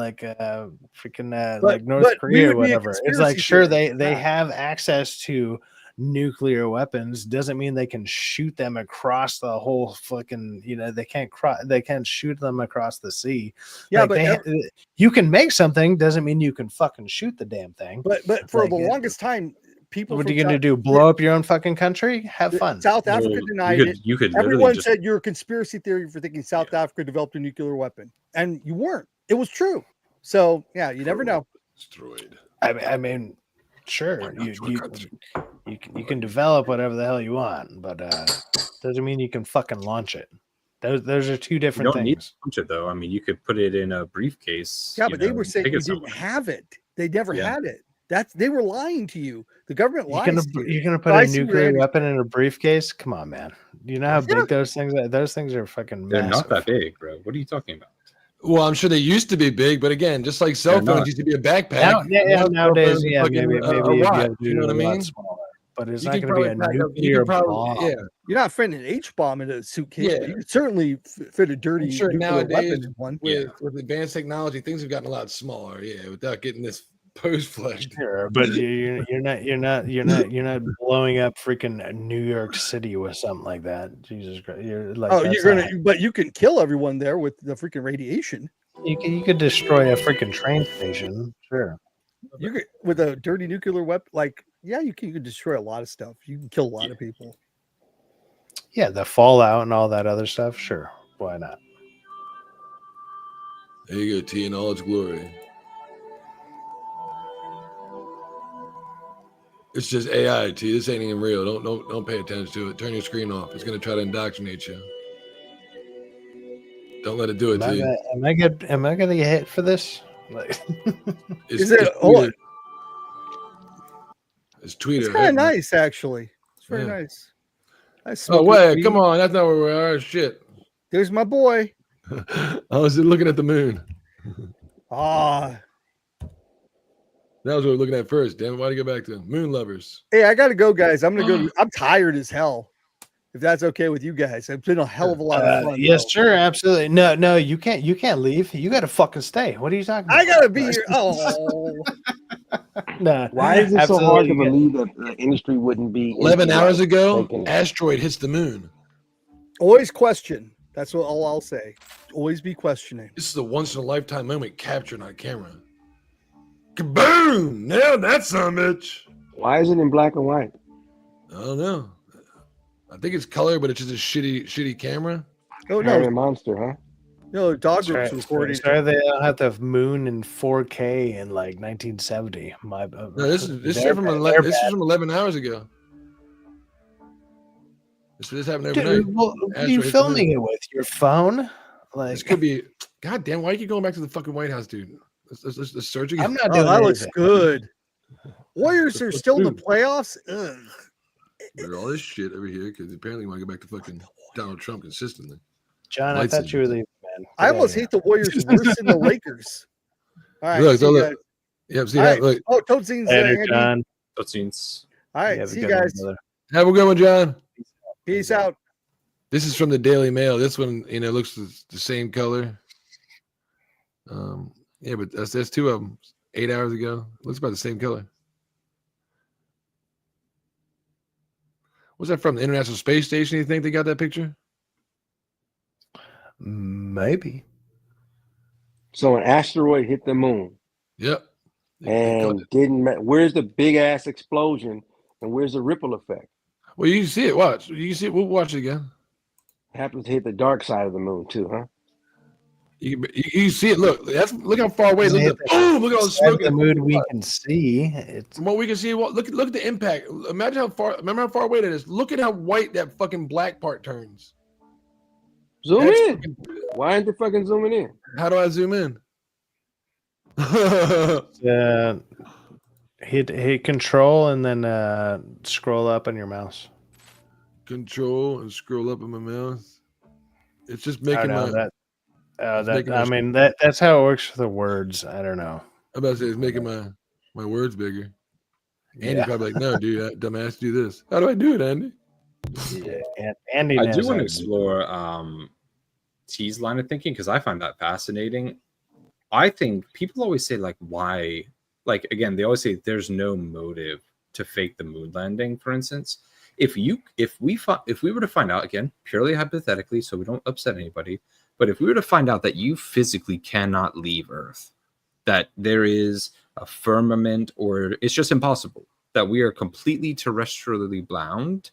like North Korea or whatever. It's like sure they have access to nuclear weapons. Doesn't mean they can shoot them across the whole fucking. They can't shoot them across the sea. Yeah, like but you can make something. Doesn't mean you can fucking shoot the damn thing. But for the longest time. People what are you going to do? Blow up your own fucking country? Have fun. South Africa denied it. You could Everyone said you're a conspiracy theory for thinking South Africa developed a nuclear weapon, and you weren't. It was true. So yeah, you never know. Destroyed. I mean, sure, you can develop whatever the hell you want, but doesn't mean you can fucking launch it. Those are two different things. Need to launch it though. I mean, you could put it in a briefcase. Yeah, but they were saying you didn't have it. They never had it. They were lying to you. The government lies to you. You're gonna put a nuclear weapon in a briefcase? Come on, man. You know how big those things are? Those things are fucking massive. They're not that big, bro. What are you talking about? Well, I'm sure they used to be big, but again, just like cell phones used to be a backpack. Nowadays, maybe a watch, you know what I mean? Smaller, but it's not going to be a nuclear bomb. Yeah, you're not fitting an H bomb in a suitcase. Yeah. But you could certainly fit a dirty nowadays weapon in one. With advanced technology, things have gotten a lot smaller. Yeah, without getting this post-fledged. Sure, but you're not blowing up freaking New York City with something like that. Jesus Christ! But you can kill everyone there with the freaking radiation. You could destroy a freaking train station. Sure. You could with a dirty nuclear weapon. You could destroy a lot of stuff. You can kill a lot of people. Yeah, the fallout and all that other stuff. Sure, why not? There you go, T in all its glory. It's just AI, T. This ain't even real. Don't pay attention to it. Turn your screen off. It's gonna try to indoctrinate you. Don't let it do it to you. Am I gonna get hit for this? It's tweeted. It's tweeted. It's kind of nice, actually. It's very nice. Oh wait, come on. That's not where we are. Shit. There's my boy. I was looking at the moon. That was what we were looking at first. Damn it, why'd you go back to moon lovers? Hey, I gotta go, guys. I'm gonna go. I'm tired as hell. If that's okay with you guys, it's been a hell of a lot of fun. Yes, sure, absolutely. No, you can't leave. You gotta fucking stay. What are you talking about? I gotta be here. Oh, no. Why is it so hard to believe that the industry wouldn't be 11 hours ago? Asteroid hits the moon. Always question. That's all I'll say. Always be questioning. This is a once in a lifetime moment captured on camera. Kaboom! Nailed that son of a bitch. Why is it in black and white? I don't know. I think it's color, but it's just a shitty camera. Oh no, monster, huh? No, Dog Group's recording. Sorry, they don't have the moon in 4K in like 1970. No, this is from 11 hours ago. This happened overnight. Dude, what are you filming it with? Your phone? Like this could be. God damn! Why are you going back to the fucking White House, dude? Let's search again. I'm not doing that. Looks good. Warriors are still in the playoffs. Ugh. There's all this shit over here because apparently you want to go back to fucking Donald Trump consistently. John, I thought you were leaving, man. I almost hate the Warriors worse than the Lakers. All right. Look. Yep, see that? Look. Oh, Toadzine's there, John. Toadzine's. All right, see you guys. Have a good one, John. Peace out. This is from the Daily Mail. This one, looks the same color. Yeah, but that's two of them. 8 hours ago. Looks about the same color. Was that from the International Space Station? You think they got that picture? Maybe. So an asteroid hit the moon. Yep. And where's the big ass explosion and where's the ripple effect? Well, you can see it. Watch. You can see it. We'll watch it again. It happens to hit the dark side of the moon too, huh? You see it. Look, look how far away. Look at the boom. Look at all the Describe smoke. the mood we can see. It's From what we can see, look at the impact. Imagine how far. Remember how far away that is. Look at how white that fucking black part turns. Zoom That's in. fucking, Why aren't they fucking zooming in? how do I zoom in? hit control and then scroll up on your mouse. Control and scroll up in my mouse. It's just I making don't know my. that. making I my- mean that's how it works for the words. I don't know. I'm about to say it's making my words bigger. Andy's Yeah. probably like, no, dude, dumbass, do this. How do I do it, Andy? Yeah, and Andy I knows do want how to to do explore T's line of thinking because I find that fascinating. I think people always say like, why? Like again, they always say there's no motive to fake the moon landing. For instance, if we were to find out, again, purely hypothetically, so we don't upset anybody, but if we were to find out that you physically cannot leave Earth, that there is a firmament, or it's just impossible, that we are completely terrestrially bound,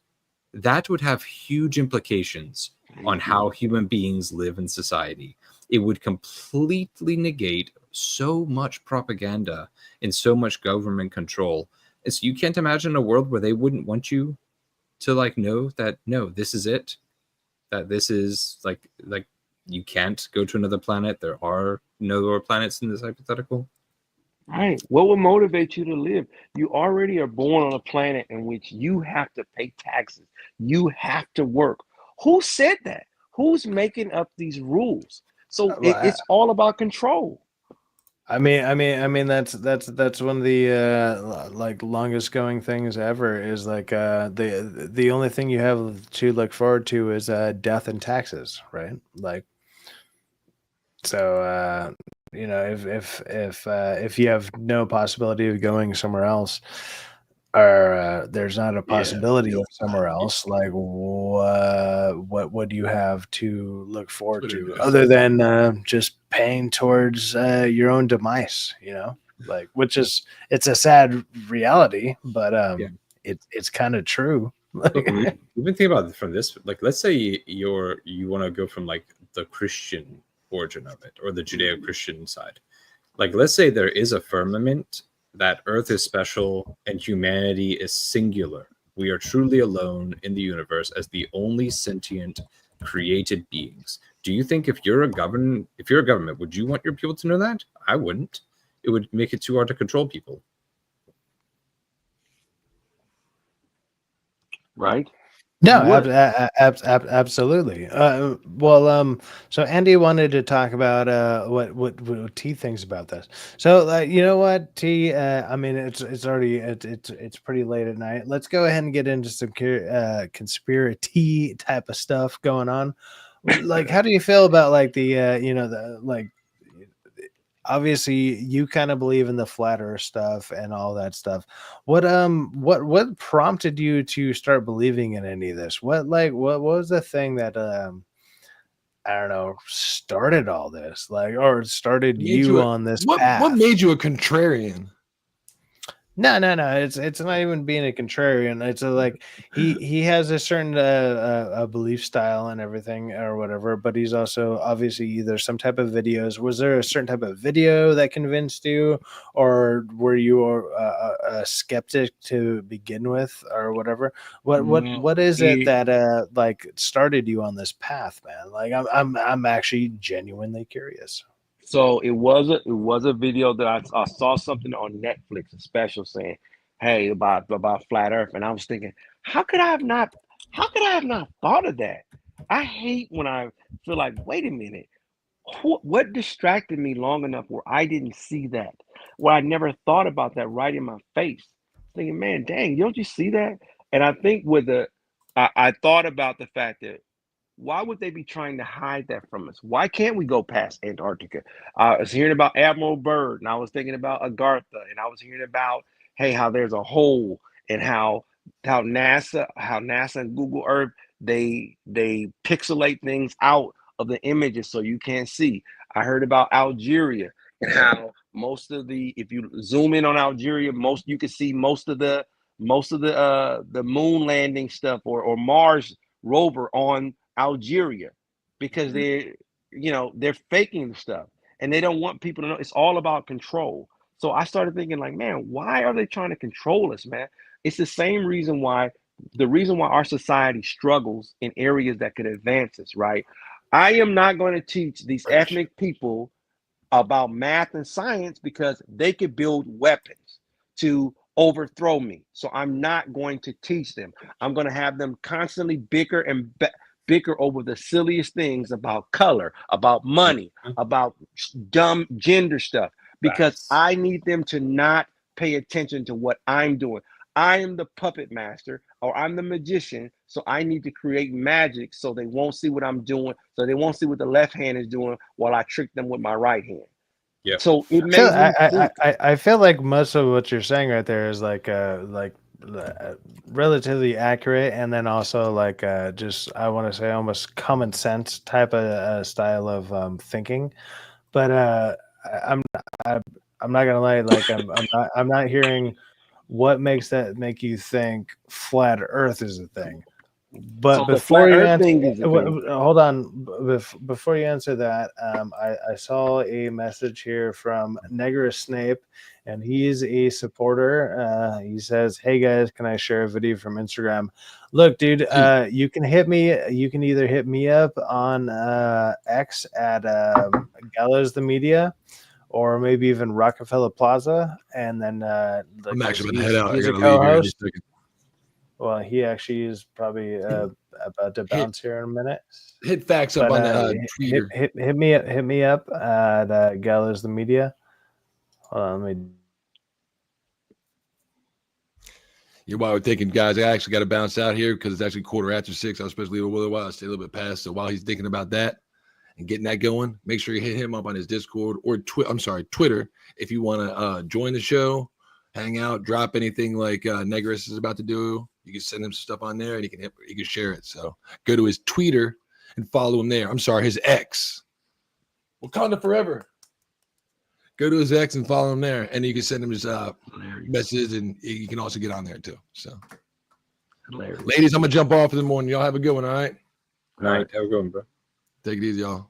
that would have huge implications on how human beings live in society. It would completely negate so much propaganda and so much government control. And so you can't imagine a world where they wouldn't want you to like know that no, this is it, that this is like you can't go to another planet. There are no other planets in this hypothetical. Right. What would motivate you to live? You already are born on a planet in which you have to pay taxes. You have to work. Who said that? Who's making up these rules? So it's all about control. I mean that's one of the like longest going things ever is like the only thing you have to look forward to is death and taxes, right? Like so you know if you have no possibility of going somewhere else, or there's not a possibility of somewhere else, like what do you have to look forward to other than just paying towards your own demise, you know, like, which is, it's a sad reality, but it's kind of true. Look, even think about it from this, like, let's say you want to go from like the Christian origin of it or the Judeo-Christian side. Like, let's say there is a firmament, that Earth is special and humanity is singular. We are truly alone in the universe as the only sentient created beings. Do you think if you're a government, would you want your people to know that? I wouldn't. It would make it too hard to control people. Right? No, absolutely. So Andy wanted to talk about what T thinks about this. So you know what, T? I mean, it's already it's pretty late at night. Let's go ahead and get into some conspiracy type of stuff going on. Like, how do you feel about like the you know, the like, obviously you kind of believe in the flat earth stuff and all that stuff. What prompted you to start believing in any of this? What was the thing that I don't know, started all this, like, or started you on this path? What made you a contrarian? No. It's not even being a contrarian. It's like he has a certain a belief style and everything or whatever, but he's also obviously either some type of videos. Was there a certain type of video that convinced you, or were you a skeptic to begin with, or whatever? What is it that like started you on this path, man? Like, I'm actually genuinely curious. So it was a video that I saw something on Netflix, a special saying, "Hey, about flat Earth," and I was thinking, how could I have not thought of that? I hate when I feel like, wait a minute, what distracted me long enough where I didn't see that, where I never thought about that right in my face, thinking, man, dang, don't you see that? And I think I thought about the fact that, why would they be trying to hide that from us? Why can't we go past Antarctica? I was hearing about Admiral Byrd, and I was thinking about Agartha, and I was hearing about, hey, how there's a hole, and how NASA and Google Earth, they pixelate things out of the images so you can't see. I heard about Algeria and how if you zoom in on Algeria, you can see most of the moon landing stuff or Mars rover on Algeria, because they're faking the stuff, and they don't want people to know. It's all about control. So I started thinking, like, man, why are they trying to control us, man? It's the same reason why our society struggles in areas that could advance us, right? I am not going to teach these ethnic people about math and science because they could build weapons to overthrow me. So I'm not going to teach them. I'm going to have them constantly bicker over the silliest things about color, about money, about dumb gender stuff, because I need them to not pay attention to what I'm doing. I am the puppet master, or I'm the magician, so I need to create magic so they won't see what I'm doing, so they won't see what the left hand is doing while I trick them with my right hand. Yeah. So it So made me think. I feel like most of what you're saying right there is like relatively accurate, and then also like just I want to say almost common sense type of style of thinking. But I'm I'm not gonna lie, like I'm not hearing what makes that make you think flat Earth is a thing. But So the before flat you Earth answer, thing is a thing. hold on. Before you answer that, I saw a message here from Negra Snape, and he's a supporter. He says, "Hey guys, can I share a video from Instagram? Look, dude, you can hit me. You can either hit me up on X at Gallows the Media, or maybe even Rockefeller Plaza, and then I'm actually about to head out. I he's a gotta leave here in co-host. a second. Well, he actually is probably about to bounce here in a minute. Hit facts up But on the Twitter. hit me up at Gallows the Media. Hold on, let me. Yeah, while we're thinking, guys, I actually got to bounce out here because it's actually 6:15. I was supposed to leave a little while. I stay a little bit past. So while he's thinking about that and getting that going, make sure you hit him up on his Discord or Twitter if you want to join the show, hang out, drop anything like Negris is about to do. You can send him some stuff on there and he can share it. So go to his Twitter and follow him there. I'm sorry, his X. Wakanda forever. Go to his X and follow him there, and you can send him his messages, and you can also get on there too. So, Hilarious. ladies, I'm gonna jump off in the morning. Y'all have a good one. All right. All right. Have a good one, bro. Take it easy, y'all.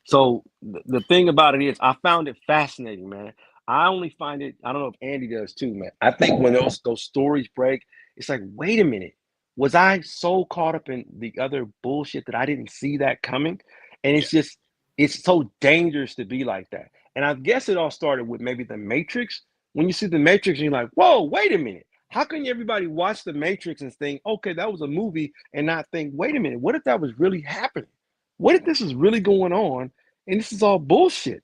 So the thing about it is, I found it fascinating, man. I only find it. I don't know if Andy does too, man. I think when those stories break, it's like, wait a minute, was I so caught up in the other bullshit that I didn't see that coming? And it's so dangerous to be like that. And I guess it all started with maybe the Matrix. When you see the Matrix, and you're like, whoa, wait a minute. How can everybody watch the Matrix and think, okay, that was a movie, and not think, wait a minute, what if that was really happening? What if this is really going on and this is all bullshit?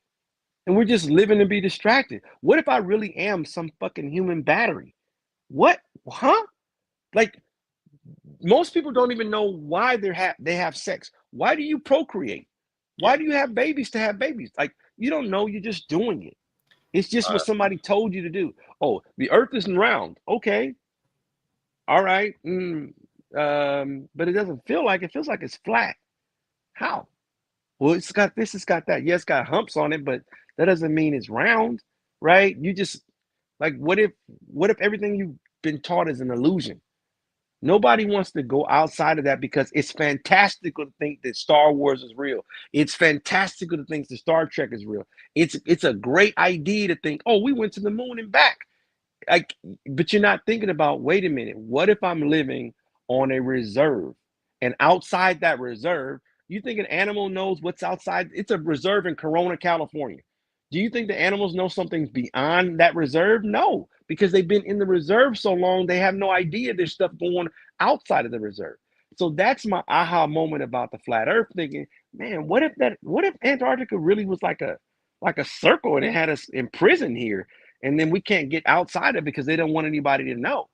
And we're just living to be distracted. What if I really am some fucking human battery? What? Huh? Like, most people don't even know why they have sex. Why do you procreate? Why do you have babies to have babies? Like, you don't know, you're just doing it. It's just what somebody told you to do. Oh, the earth isn't round. Okay. All right. But it doesn't feel like it feels like it's flat. How? Well, it's got this, it's got that. Yeah, it's got humps on it, but that doesn't mean it's round, right? You just like, what if everything you've been taught is an illusion? Nobody wants to go outside of that because it's fantastical to think that Star Wars is real. It's fantastical to think that Star Trek is real. It's a great idea to think, oh, we went to the moon and back. Like, but you're not thinking about, wait a minute, what if I'm living on a reserve, and outside that reserve, you think an animal knows what's outside? It's a reserve in Corona, California. Do you think the animals know something's beyond that reserve? No, because they've been in the reserve so long, they have no idea there's stuff going outside of the reserve. So that's my aha moment about the flat earth, thinking, man, what if Antarctica really was like a circle and it had us imprisoned here? And then we can't get outside of it because they don't want anybody to know.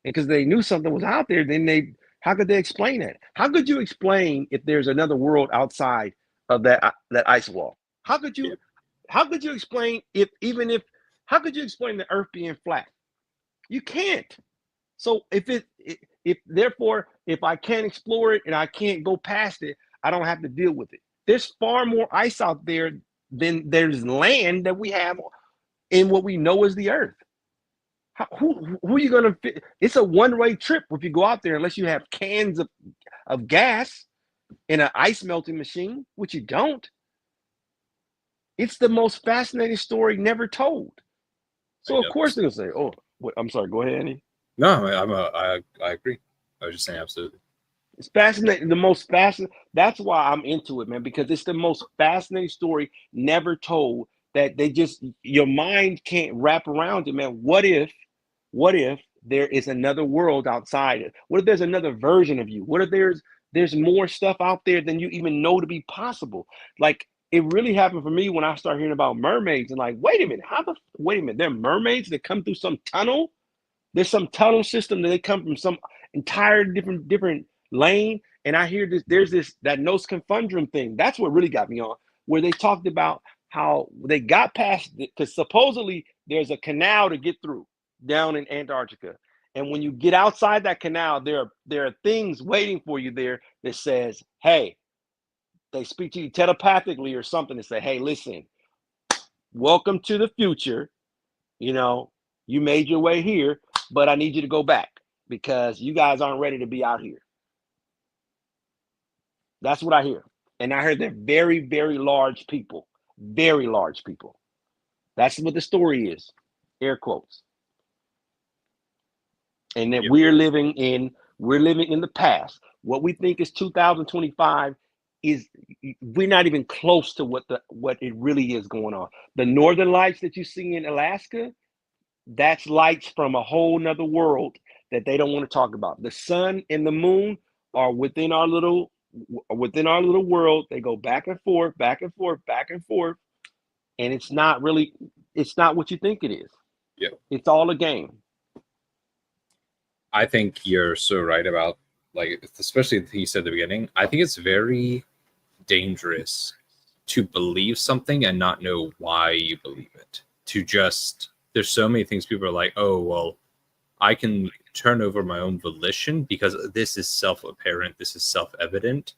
And because they knew something was out there, then how could they explain that? How could you explain if there's another world outside of that ice wall? How could you explain how could you explain the earth being flat? You can't. So if I can't explore it and I can't go past it, I don't have to deal with it. There's far more ice out there than there's land that we have in what we know as the earth. Who are you gonna fit? It's a one-way trip if you go out there, unless you have cans of of gas in an ice melting machine, which you don't. It's the most fascinating story never told. So of course they're gonna say, "Oh, I'm sorry." Go ahead, Andy. No, I agree. I was just saying absolutely. It's fascinating. The most fascinating. That's why I'm into it, man, because it's the most fascinating story never told. That they just your mind can't wrap around it, man. What if there is another world outside it? What if there's another version of you? What if there's more stuff out there than you even know to be possible? Like it really happened for me when I started hearing about mermaids and like, wait a minute, wait a minute, they're mermaids that come through some tunnel. There's some tunnel system that they come from some entire different lane. And I hear there's that Nos Confundrum thing. That's what really got me on, where they talked about how they got past it, because supposedly there's a canal to get through down in Antarctica. And when you get outside that canal, there are things waiting for you there that says, hey, they speak to you telepathically or something and say, hey, listen, welcome to the future. You know, you made your way here, but I need you to go back because you guys aren't ready to be out here. That's what I hear. And I heard they're very, very large people. Very large people. That's what the story is. Air quotes. And that we're living in the past. What we think is 2025 is we're not even close to what it really is going on. The northern lights that you see in Alaska, that's lights from a whole nother world that they don't want to talk about. The sun and the moon are within our little world. They go back and forth, back and forth, back and forth. And it's not what you think it is. Yeah. It's all a game. I think you're so right about, like, especially the thing you said at the beginning. I think it's very dangerous to believe something and not know why you believe it. There's so many things people are like, oh, well, I can turn over my own volition because this is self-apparent, this is self-evident.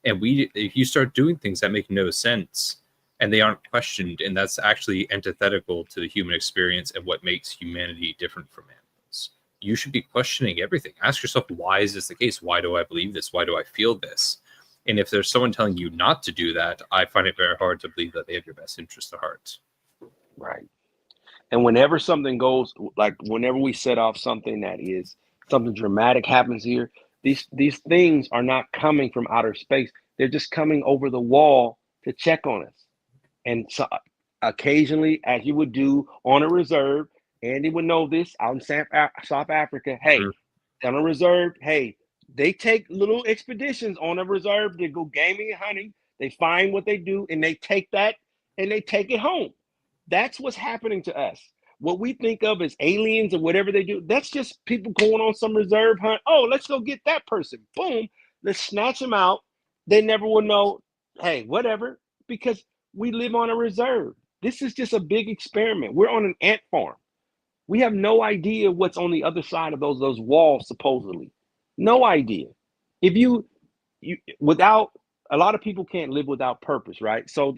And if you start doing things that make no sense and they aren't questioned, and that's actually antithetical to the human experience and what makes humanity different from animals, you should be questioning everything. Ask yourself, why is this the case? Why do I believe this? Why do I feel this? And if there's someone telling you not to do that, I find it very hard to believe that they have your best interest at heart. Right. And whenever something goes, like whenever we set off something that is something dramatic happens here, these things are not coming from outer space. They're just coming over the wall to check on us. And so occasionally, as you would do on a reserve, Andy would know this out in South Africa. Hey, on a reserve, hey, they take little expeditions on a reserve to go gaming and hunting. They find what they do and they take that and they take it home. That's what's happening to us. What we think of as aliens or whatever they do, that's just people going on some reserve hunt. Oh, let's go get that person. Boom. Let's snatch them out. They never will know, hey, whatever, because we live on a reserve. This is just a big experiment. We're on an ant farm. We have no idea what's on the other side of those walls, supposedly. No idea. If you without, a lot of people can't live without purpose, right? So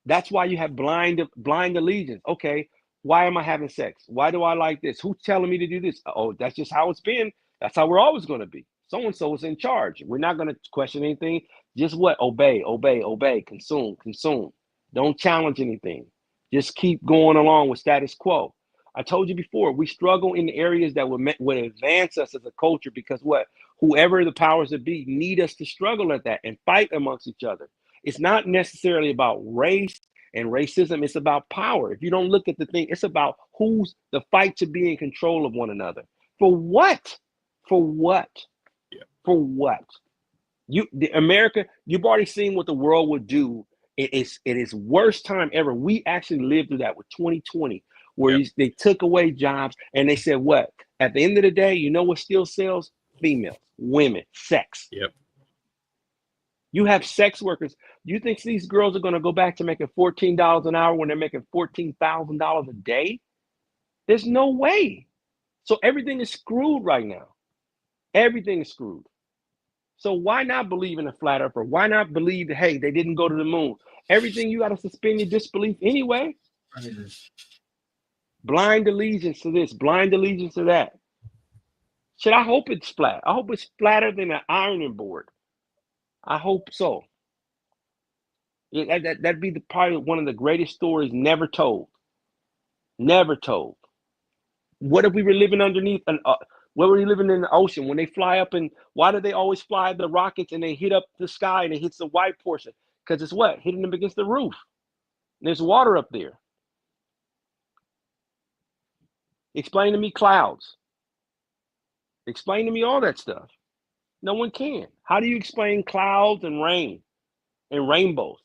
that's why you have blind allegiance. Okay, why am I having sex? Why do I like this? Who's telling me to do this? Oh, that's just how it's been. That's how we're always going to be. So-and-so is in charge. We're not going to question anything. Just what? Obey, obey, obey, consume, consume. Don't challenge anything. Just keep going along with status quo. I told you before, we struggle in the areas that would advance us as a culture because what? Whoever the powers that be need us to struggle at that and fight amongst each other. It's not necessarily about race and racism. It's about power. If you don't look at the thing, it's about who's the fight to be in control of one another. For what? For what? Yeah. For what? America, you've already seen what the world would do. It is worst time ever. We actually lived through that with 2020, where they took away jobs and they said, what? At the end of the day, you know what still sells? Females, women, sex. Yep. You have sex workers. You think these girls are going to go back to making $14 an hour when they're making $14,000 a day? There's no way. So everything is screwed right now. Everything is screwed. So why not believe in a flat earther? Why not believe that, hey, they didn't go to the moon? Everything, you got to suspend your disbelief anyway. Blind allegiance to this, blind allegiance to that. Shit, I hope it's flat. I hope it's flatter than an ironing board. I hope so. That'd be probably one of the greatest stories never told. Never told. What if we were living underneath what were we living in the ocean when they fly up, and why do they always fly the rockets and they hit up the sky and it hits the white portion? Because it's what? Hitting them against the roof. There's water up there. Explain to me clouds. Explain to me all that stuff. No one can. How do you explain clouds and rain and rainbows?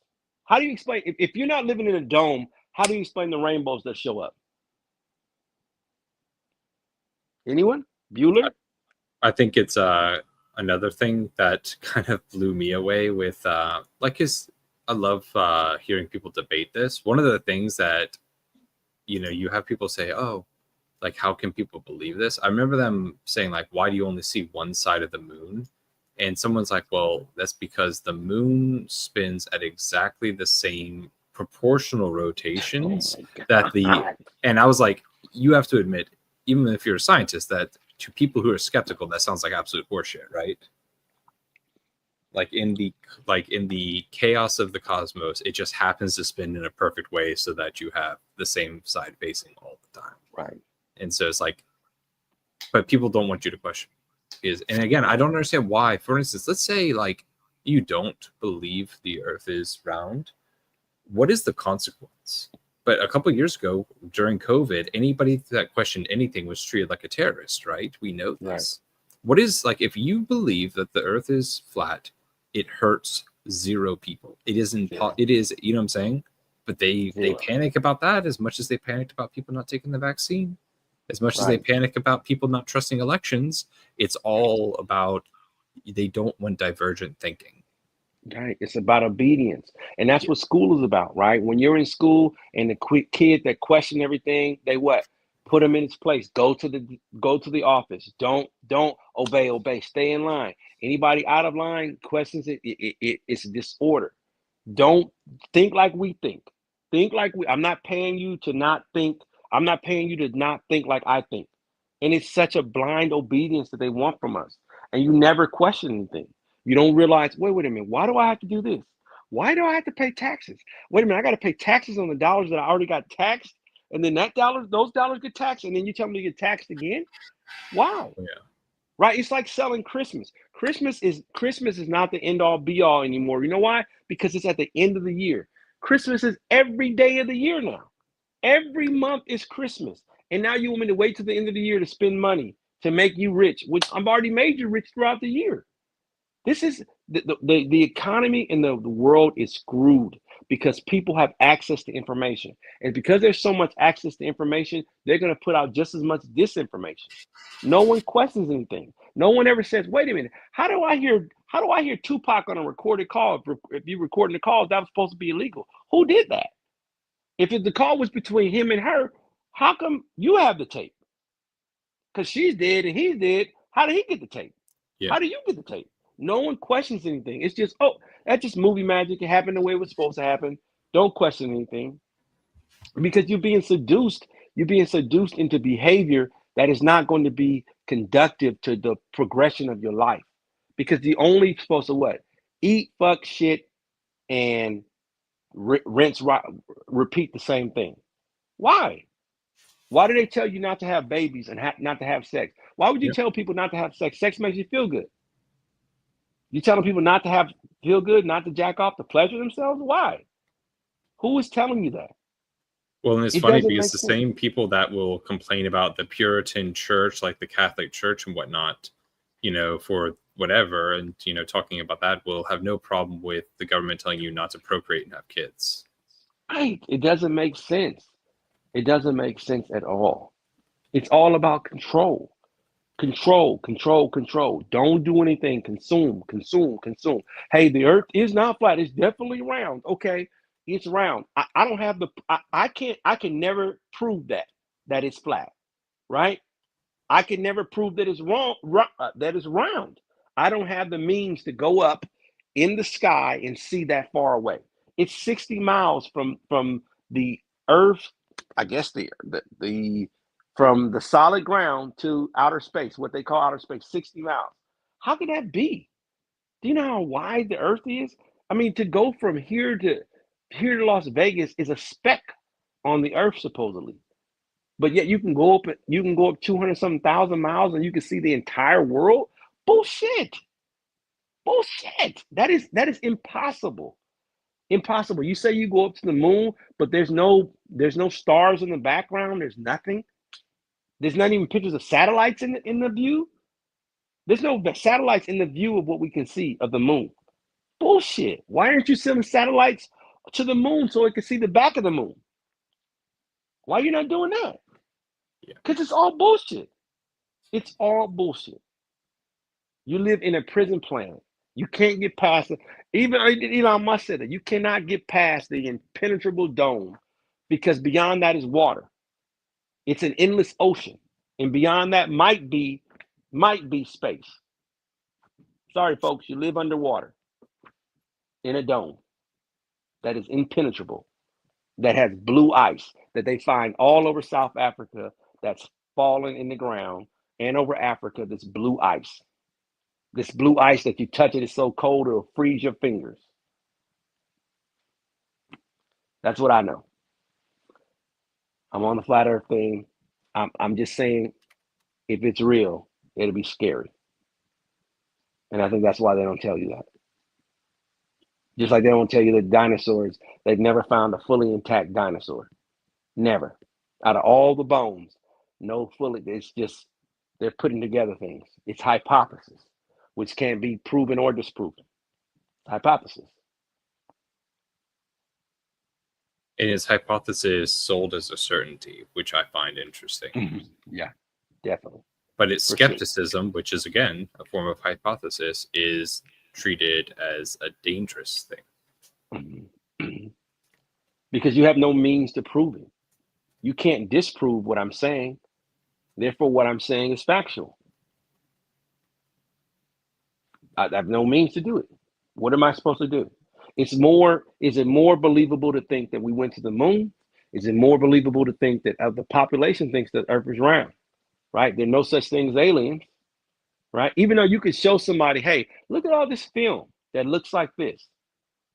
How do you explain, if you're not living in a dome, how do you explain the rainbows that show up? Anyone? Bueller? I think it's another thing that kind of blew me away with I love hearing people debate this. One of the things that, you have people say, oh, like, how can people believe this? I remember them saying, like, why do you only see one side of the moon? And someone's like, well, that's because the moon spins at exactly the same proportional rotations and I was like, you have to admit, even if you're a scientist, that to people who are skeptical, that sounds like absolute horseshit, right? Like in the chaos of the cosmos, it just happens to spin in a perfect way so that you have the same side facing all the time. Right. And so it's like, but people don't want you to question and again, I don't understand why. For instance, let's say like you don't believe the earth is round. What is the consequence? But a couple of years ago during COVID, anybody that questioned anything was treated like a terrorist, right? We know this. Right. What is, like, if you believe that the earth is flat, it hurts zero people. It isn't, it is, you know what I'm saying? But they panic about that as much as they panicked about people not taking the vaccine. As much as they panic about people not trusting elections, it's all about, they don't want divergent thinking. Right. It's about obedience. And that's what school is about, right? When you're in school and the kid that question everything, they what? Put them in its place. Go to the office. Don't obey. Stay in line. Anybody out of line questions it. It's disorder. Don't think like we think. Think like I'm not paying you to not think. I'm not paying you to not think like I think. And it's such a blind obedience that they want from us. And you never question anything. You don't realize, wait a minute, why do I have to do this? Why do I have to pay taxes? Wait a minute, I got to pay taxes on the dollars that I already got taxed. And then those dollars get taxed. And then you tell me to get taxed again? Wow. Yeah. Right? It's like selling Christmas. Christmas is not the end all be all anymore. You know why? Because it's at the end of the year. Christmas is every day of the year now. Every month is Christmas. And now you want me to wait till the end of the year to spend money to make you rich, which I've already made you rich throughout the year. This is the economy in the world is screwed because people have access to information. And because there's so much access to information, they're going to put out just as much disinformation. No one questions anything. No one ever says, wait a minute, how do I hear Tupac on a recorded call? If you recording the calls, that was supposed to be illegal. Who did that? If the call was between him and her, how come you have the tape? Because she's dead and he's dead. How did he get the tape? Yeah. How do you get the tape? No one questions anything. It's just, oh, that's just movie magic. It happened the way it was supposed to happen. Don't question anything. Because you're being seduced. You're being seduced into behavior that is not going to be conductive to the progression of your life. Because the only supposed to what? Eat, fuck, shit, and rinse, repeat the same thing. Why? Why do they tell you not to have babies and not to have sex? Why would you tell people not to have sex? Sex makes you feel good. You telling people not to feel good, not to jack off, to pleasure themselves? Why? Who is telling you that? Well, and it's funny because the same people that will complain about the Puritan church, like the Catholic Church and whatnot, for whatever, and, talking about that, will have no problem with the government telling you not to procreate and have kids. Right. It doesn't make sense. It doesn't make sense at all. It's all about control. Control. Don't do anything. Consume. Hey, the earth is not flat. It's definitely round. Okay, it's round. I don't have I can never prove that it's flat, right? I can never prove that it's that it's round. I don't have the means to go up in the sky and see that far away. It's 60 miles from the earth, I guess the from the solid ground to outer space, what they call outer space, 60 miles. How can that be? Do you know how wide the Earth is? I mean, to go from here to Las Vegas is a speck on the Earth, supposedly. But yet you can go up 200 something thousand miles and you can see the entire world. Bullshit. Bullshit. That is impossible. Impossible. You say you go up to the moon, but there's no stars in the background. There's nothing. There's not even pictures of satellites in the view. There's no satellites in the view of what we can see of the moon. Bullshit. Why aren't you sending satellites to the moon so it can see the back of the moon? Why are you not doing that? Because it's all bullshit. It's all bullshit. You live in a prison planet. You can't get past it. Even Elon Musk said that you cannot get past the impenetrable dome because beyond that is water. It's an endless ocean. And beyond that might be space. Sorry, folks, you live underwater in a dome that is impenetrable, that has blue ice that they find all over South Africa that's fallen in the ground, and over Africa, this blue ice. This blue ice that you touch it is so cold it'll freeze your fingers. That's what I know. I'm on the flat earth thing. I'm just saying, if it's real, it'll be scary. And I think that's why they don't tell you that. Just like they don't tell you that dinosaurs, they've never found a fully intact dinosaur. Never. Out of all the bones, no fully, it's just, they're putting together things. It's hypothesis, which can't be proven or disproven. Hypothesis. And his hypothesis sold as a certainty, which I find interesting. Yeah, definitely. But its skepticism, which is again a form of hypothesis, is treated as a dangerous thing. Because you have no means to prove it. You can't disprove what I'm saying. Therefore, what I'm saying is factual. I have no means to do it. What am I supposed to do? Is it more believable to think that we went to the moon? Is it more believable to think that the population thinks that Earth is round? Right? There's no such thing as aliens. Right? Even though you could show somebody, hey, look at all this film that looks like this.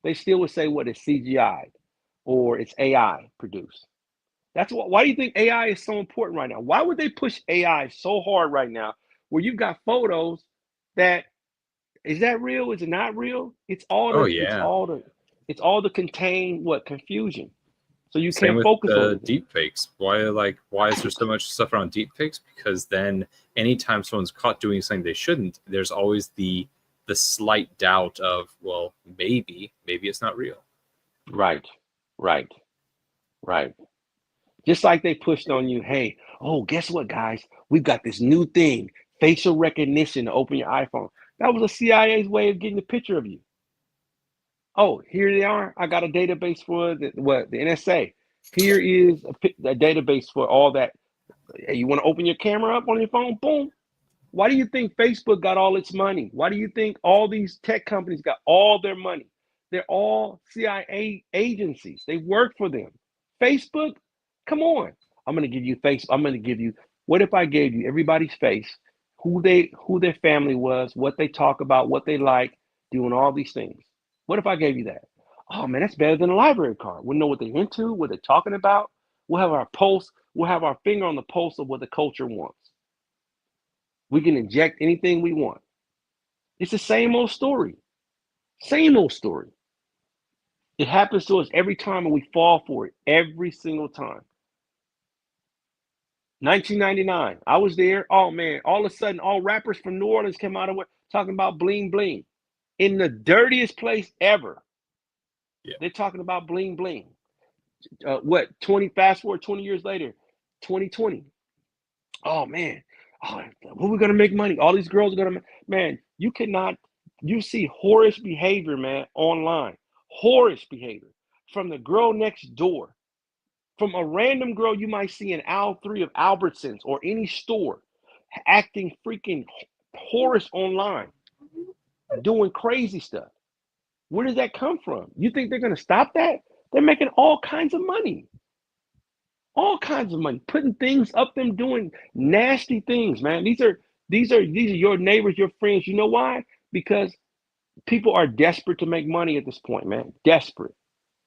They still would say what is CGI or it's AI produced. That's why do you think AI is so important right now? Why would they push AI so hard right now where you've got photos that, is that real? Is it not real? It's all the contain confusion. So you Same can't with focus on the deep fakes. Why is there so much stuff around deep fakes? Because then anytime someone's caught doing something they shouldn't, there's always the slight doubt of, well, maybe it's not real. Right. Just like they pushed on you, hey, oh, guess what, guys? We've got this new thing, facial recognition to open your iPhone. That was the CIA's way of getting a picture of you. Oh, here they are. I got a database for the NSA. Here is a database for all that. Hey, you want to open your camera up on your phone? Boom. Why do you think Facebook got all its money? Why do you think all these tech companies got all their money? They're all CIA agencies. They work for them. Facebook, come on. I'm going to give you what if I gave you everybody's face, who their family was, what they talk about, what they like, doing all these things. What if I gave you that? Oh man, that's better than a library card. We'll know what they're into, what they're talking about. We'll have our pulse. We'll have our finger on the pulse of what the culture wants. We can inject anything we want. It's the same old story. Same old story. It happens to us every time and we fall for it every single time. 1999, I was there. Oh man, all of a sudden, all rappers from New Orleans came out of it talking about bling bling. In the dirtiest place ever. Yeah. They're talking about bling bling. Fast forward 20 years later, 2020. Oh man, who are we gonna make money? All these girls are gonna man, you see whorish behavior, man, online. Whorish behavior from the girl next door. From a random girl you might see in aisle 3 of Albertsons or any store, acting freaking whorish online, doing crazy stuff. Where does that come from? You think they're going to stop that? They're making all kinds of money. all kinds of money, putting things up, them doing nasty things, man. These are your neighbors, your friends. You know why? Because people are desperate to make money at this point, man. Desperate.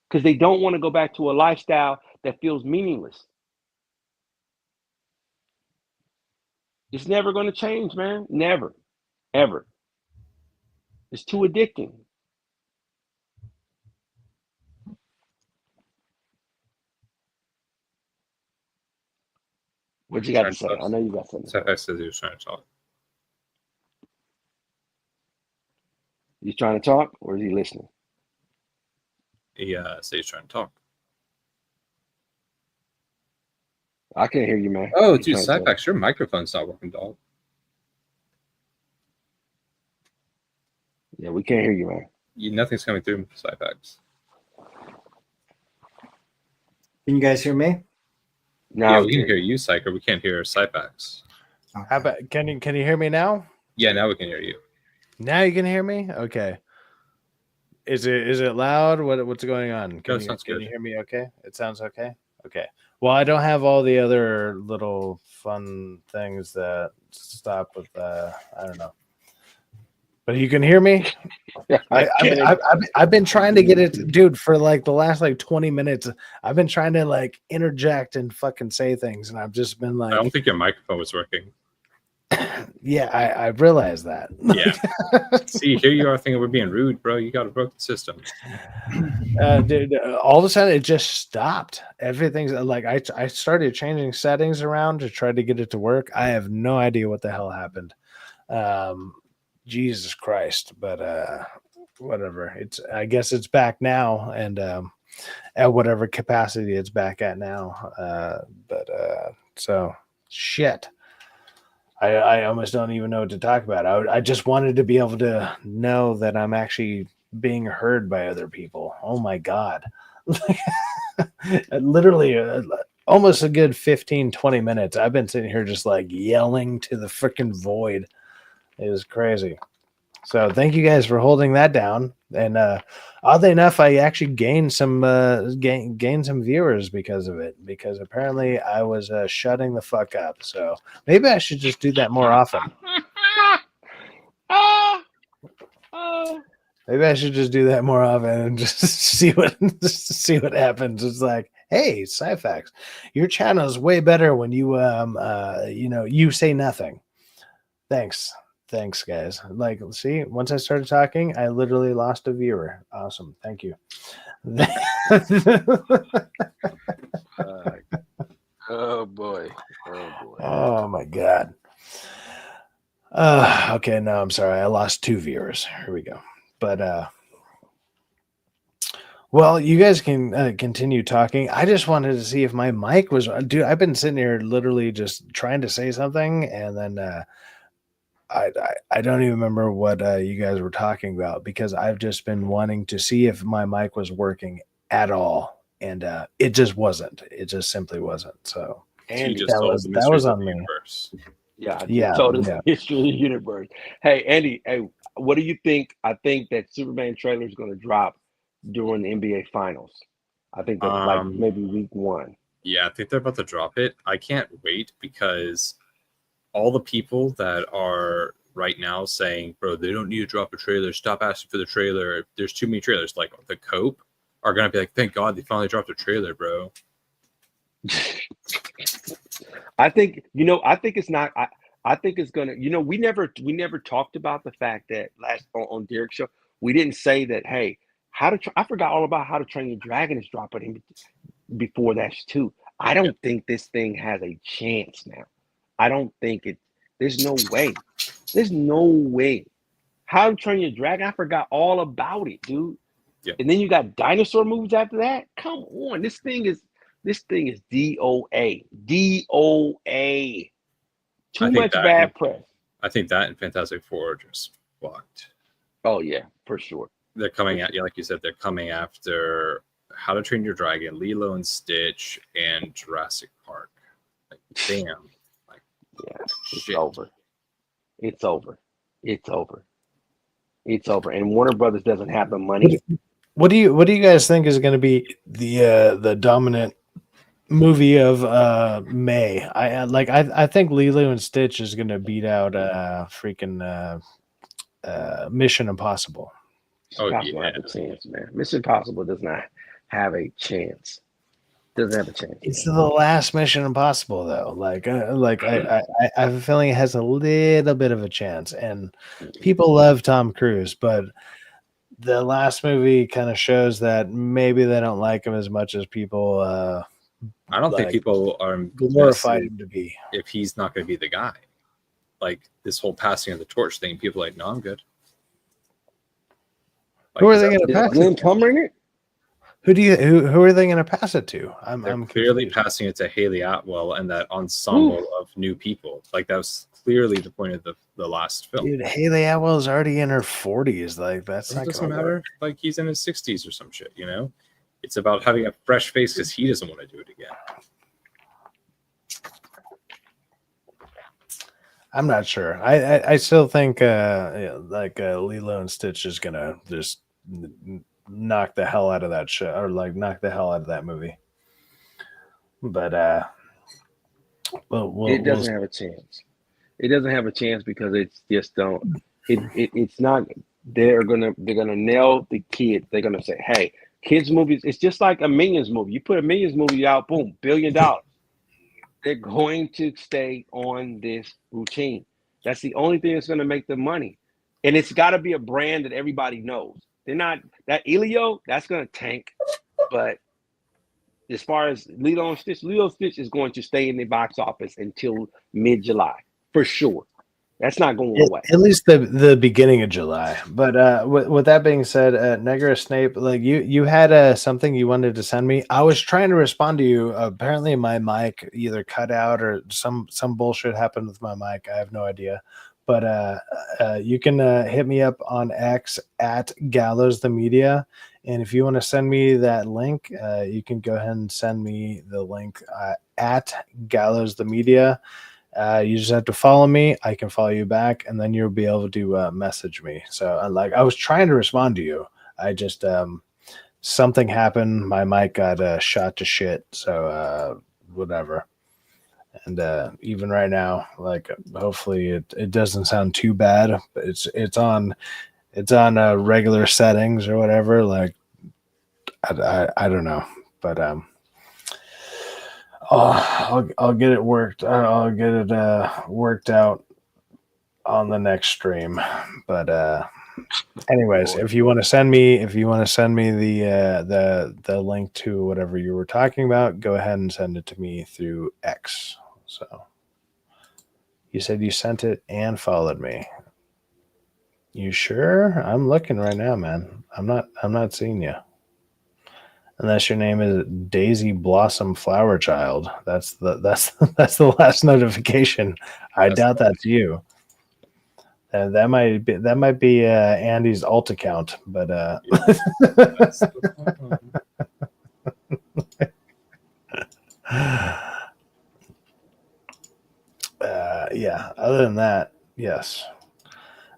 Because they don't want to go back to a lifestyle that feels meaningless. It's never going to change, man. Never. Ever. It's too addicting. What you got to say? I know you got something. Syfaxx says he was trying to talk. You trying to talk or is he listening? He says he's trying to talk. I can't hear you, man. Oh, dude, Syfaxx, your microphone's not working, dog. Yeah, we can't hear you, man. Nothing's coming through, Syfaxx. Can you guys hear me? No, yeah, we can hear you, Psycho. We can't hear Syfaxx. How about can you hear me now? Yeah, now we can hear you. Now you can hear me? Okay. Is it loud? What's going on? Can you hear me okay? It sounds okay? Okay. Well, I don't have all the other little fun things that stop with I don't know. But you can hear me? I've been trying to get it, dude, for like the last like 20 minutes. I've been trying to like interject and fucking say things, and I've just been like, I don't think your microphone was working. Yeah, I realized that. Yeah. See, here you are thinking we're being rude, bro. You got a broken system. Dude, all of a sudden it just stopped. Everything's like I started changing settings around to try to get it to work. I have no idea what the hell happened. Jesus Christ, but whatever. I guess it's back now, and at whatever capacity it's back at now. So shit. I almost don't even know what to talk about. I just wanted to be able to know that I'm actually being heard by other people. Oh my God. Literally almost a good 15-20 minutes. I've been sitting here just like yelling to the freaking void. It was crazy. So thank you guys for holding that down. And oddly enough, I actually gained some gained some viewers because of it. Because apparently I was shutting the fuck up. So maybe I should just do that more often. Maybe I should just do that more often and just see what happens. It's like, hey, Syfaxx, your channel is way better when you you say nothing. Thanks, guys. Like, see, once I started talking, I literally lost a viewer. Awesome. Thank you. Oh boy. Oh my God. Okay, no, I'm sorry. I lost 2 viewers. Here we go. But well, you guys can continue talking. I just wanted to see if my mic was, dude, I've been sitting here literally just trying to say something, and then I don't even remember what you guys were talking about, because I've just been wanting to see if my mic was working at all, and it just wasn't. It just simply wasn't. So Andy, that was on me. Yeah, told us the history of the universe. Hey, Andy, what do you think? I think that Superman trailer is going to drop during the NBA Finals. I think that's like maybe week 1. Yeah, I think they're about to drop it. I can't wait, because all the people that are right now saying, bro, they don't need to drop a trailer. Stop asking for the trailer. There's too many trailers. Like the Cope are going to be like, thank God they finally dropped a trailer, bro. I think it's not. I think it's gonna. We never talked about the fact that on Derek's show, we didn't say that. Hey, I forgot all about How to Train Your Dragon is dropping before that too. I don't think this thing has a chance now. I don't think it. There's no way. There's no way. How to Train Your Dragon. I forgot all about it, dude. Yeah. And then you got dinosaur movies after that. Come on, this thing is DOA. DOA. Too much bad press. I think that and Fantastic Four are just fucked. Oh yeah, for sure. They're coming at, like you said, they're coming after How to Train Your Dragon, Lilo and Stitch, and Jurassic Park. Like, damn. Like, yeah, it's over. It's over. It's over. It's over. And Warner Brothers doesn't have the money. What do you guys think is going to be the dominant movie of May. I think Lilo and Stitch is gonna beat out freaking Mission Impossible. Oh Impossible yeah, have a chance, man. Mission Impossible does not have a chance. Doesn't have a chance, It's man. the last Mission Impossible though. I have a feeling it has a little bit of a chance, and people love Tom Cruise, but the last movie kind of shows that maybe they don't like him as much as people I don't think like people are glorified invested him to be. if he's not going to be the guy. Like this whole passing of the torch thing, people are like, no, I'm good. Who Like, are is they that going to Is pass Glenn it to? Plummer in it? Who are they going to pass it to? they're I'm clearly confused. passing it to Haley Atwell and that ensemble of new people. Like that was clearly the point of the last film. Dude, Haley Atwell's already in her 40s. Like that's It not doesn't going to work. matter. Like he's in his 60s or some shit. You know, it's about having a fresh face because he doesn't want to do it again. I'm not sure. I still think Lilo and Stitch is gonna just knock the hell out of that show, or like knock the hell out of that movie. But It doesn't have a chance. It doesn't have a chance because it's just don't. It's not. They're gonna nail the kids. They're gonna say, hey, kids movies. It's just like a Minions movie. You put a Minions movie out, boom, $1 billion. They're going to stay on this routine. That's the only thing that's going to make them money. And it's got to be a brand that everybody knows. They're not that Elio, that's going to tank. But as far as Lilo and Stitch is going to stay in the box office until mid-July for sure. That's not going away. at least the beginning of July. But with that being said, Negra Snape, like you had something you wanted to send me. I was trying to respond to you. Apparently, my mic either cut out or some bullshit happened with my mic. I have no idea. But you can hit me up on X at Gallows the Media, and if you want to send me that link, you can go ahead and send me the link at Gallows the Media. You just have to follow me. I can follow you back, and then you'll be able to message me. So, I was trying to respond to you. I just something happened. My mic got shot to shit. So, whatever. And even right now, like hopefully it doesn't sound too bad. But it's on regular settings or whatever. Like I don't know, but I'll get it worked. I'll get it worked out on the next stream. But anyways, if you want to send me the link to whatever you were talking about, go ahead and send it to me through X. So you said you sent it and followed me. You sure? I'm looking right now, man. I'm not seeing you. Unless your name is Daisy Blossom Flower Child. That's the last notification. I doubt that's you. That might be Andy's alt account, but yeah. Other than that, yes.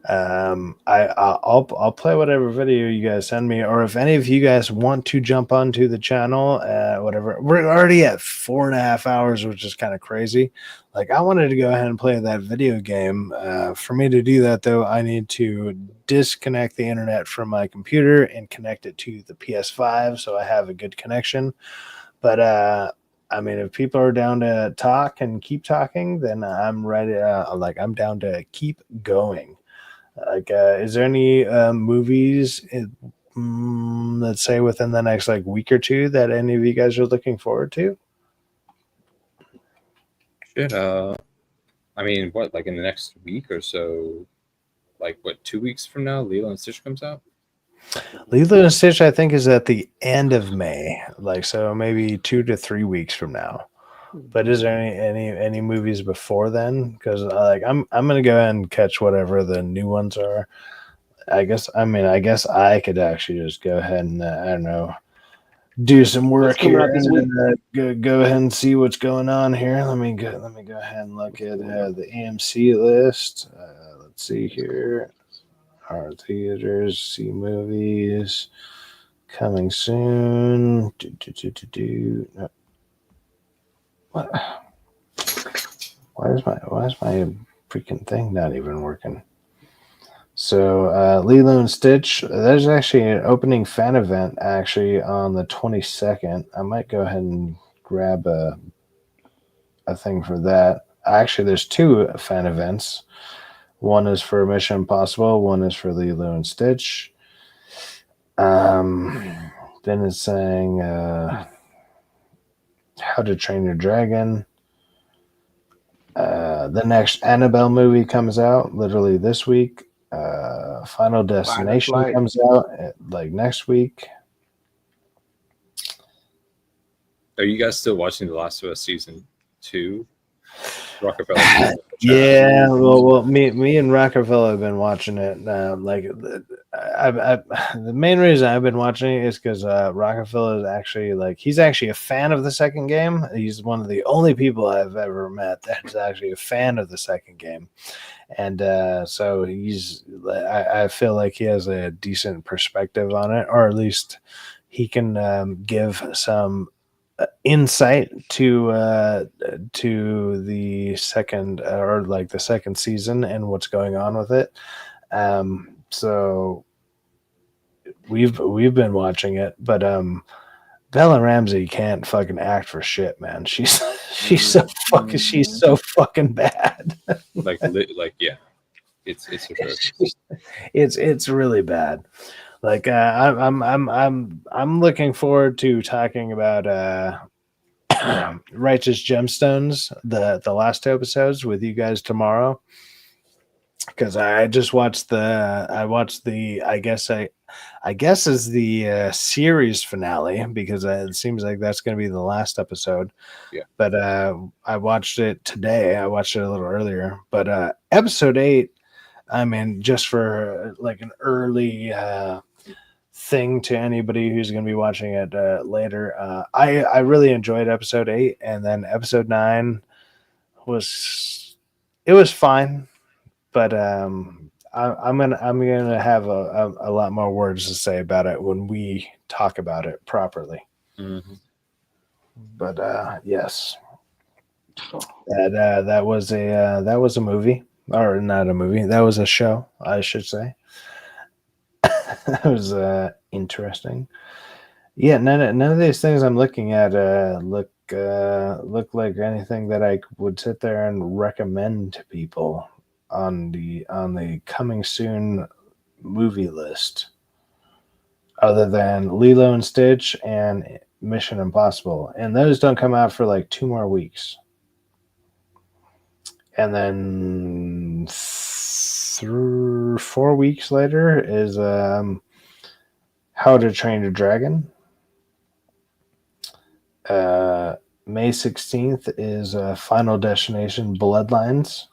I'll play whatever video you guys send me, or if any of you guys want to jump onto the channel, whatever. We're already at 4.5 hours, which is kind of crazy. Like I wanted to go ahead and play that video game. For me to do that though, I need to disconnect the internet from my computer and connect it to the PS5 so I have a good connection. But I mean, if people are down to talk and keep talking, then I'm ready. I'm down to keep going. Like, is there any movies, let's say within the next like week or two, that any of you guys are looking forward to? Shit. I mean, what, like in the next week or so? Like what, 2 weeks from now, Lilo and Stitch comes out? Lilo and Stitch, I think, is at the end of May, like so maybe 2 to 3 weeks from now. But is there any movies before then? Because I'm gonna go ahead and catch whatever the new ones are. I guess I could actually just go ahead and I don't know, do some work coming here out this week? and go ahead and see what's going on here. Let me go ahead and look at the AMC list. Let's see here. Our theaters, see movies coming soon. No. What? Why is my freaking thing not even working? So Lilo and Stitch, there's actually an opening fan event actually on the 22nd. I might go ahead and grab a thing for that. Actually, there's two fan events. One is for Mission Impossible. One is for Lilo and Stitch. Then it's saying How to Train Your Dragon. The next Annabelle movie comes out literally this week. Final Destination Flight. comes out like next week. Are you guys still watching The Last of Us season 2? Rockefeller. Yeah, well, me and Rockefeller have been watching it. The main reason I've been watching it is because Rockefeller is actually he's actually a fan of the second game. He's one of the only people I've ever met that's actually a fan of the second game, and so I feel like he has a decent perspective on it, or at least he can give some insight to the second or the second season and what's going on with it. So we've been watching it, but Bella Ramsey can't fucking act for shit, man. She's so fucking bad. Yeah, it's it's really bad. I'm looking forward to talking about Righteous Gemstones, the last two episodes with you guys tomorrow, because I just watched the I guess is the series finale, because it seems like that's going to be the last episode. Yeah. But I watched it today. I watched it a little earlier. But episode 8, I mean, just for an early thing to anybody who's going to be watching it later, I really enjoyed episode 8, and then episode 9 was fine, but I'm gonna have a lot more words to say about it when we talk about it properly. Mm-hmm. But yes, that was a movie, or not a movie. That was a show, I should say. That was interesting. Yeah, none of these things I'm looking at look like anything that I would sit there and recommend to people on the coming soon movie list, other than Lilo and Stitch and Mission Impossible, and those don't come out for 2 more weeks. And then 4 weeks later is How to Train Your Dragon. May 16th is Final Destination Bloodlines.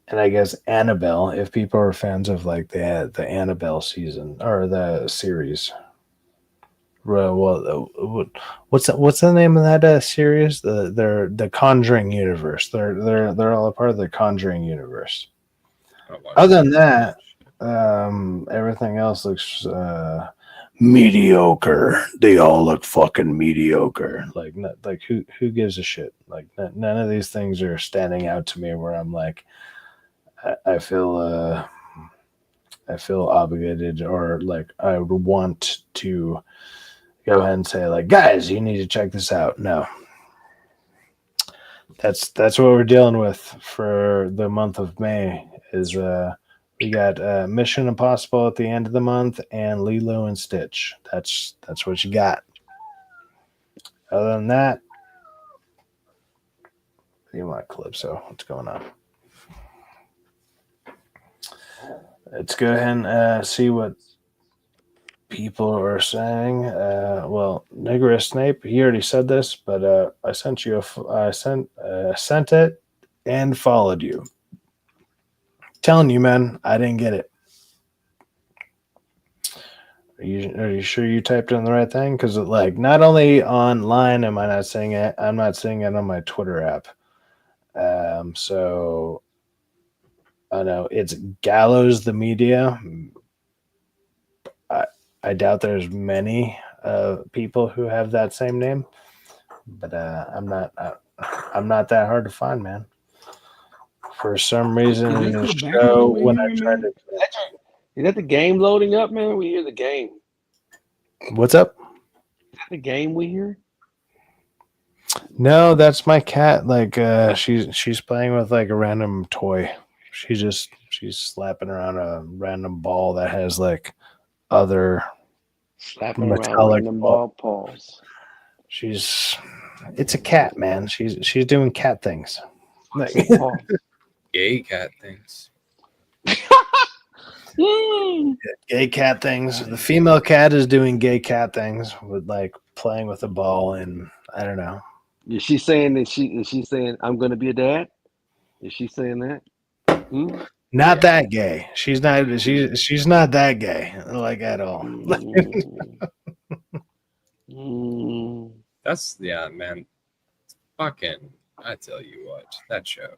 And I guess Annabelle, if people are fans of the Annabelle season or the series. Well, what's the name of that series? They're the Conjuring universe. They're all a part of the Conjuring universe. Other than that, everything else looks mediocre. They all look fucking mediocre. Who gives a shit? None of these things are standing out to me where I'm like, I feel obligated, or I would want to go ahead and say guys, you need to check this out. No, that's what we're dealing with for the month of May. Is we got Mission Impossible at the end of the month and Lilo and Stitch. That's what you got. Other than that, you want Calypso? What's going on? Let's go ahead and see what people are saying. Well, Niggerish Snape, he already said this, but I sent it and followed you. Telling you, man, I didn't get it. Are you sure you typed in the right thing? Because not only online am I not seeing it, I'm not seeing it on my Twitter app. So I know it's Gallows the Media. I doubt there's many people who have that same name, but I'm not I'm not that hard to find, man. For some reason Can in you the put a background show, over when I here, tried man? Is that the game loading up, man? We hear the game. to, what's up? Is that the game we hear? No, that's my cat. Like, she's playing with like a random toy. She's slapping around a random ball that has like other Slapping around metallic random ball. ball paws. It's a cat, man. She's doing cat things. Like, Say paws. Gay cat things. gay cat things. The female cat is doing gay cat things with like playing with a ball, and I don't know. Is she saying that is she saying I'm gonna be a dad? Is she saying that? Hmm? Not that gay. She's not that gay, like, at all. Mm. Mm. That's man. Fucking, I tell you what, that show.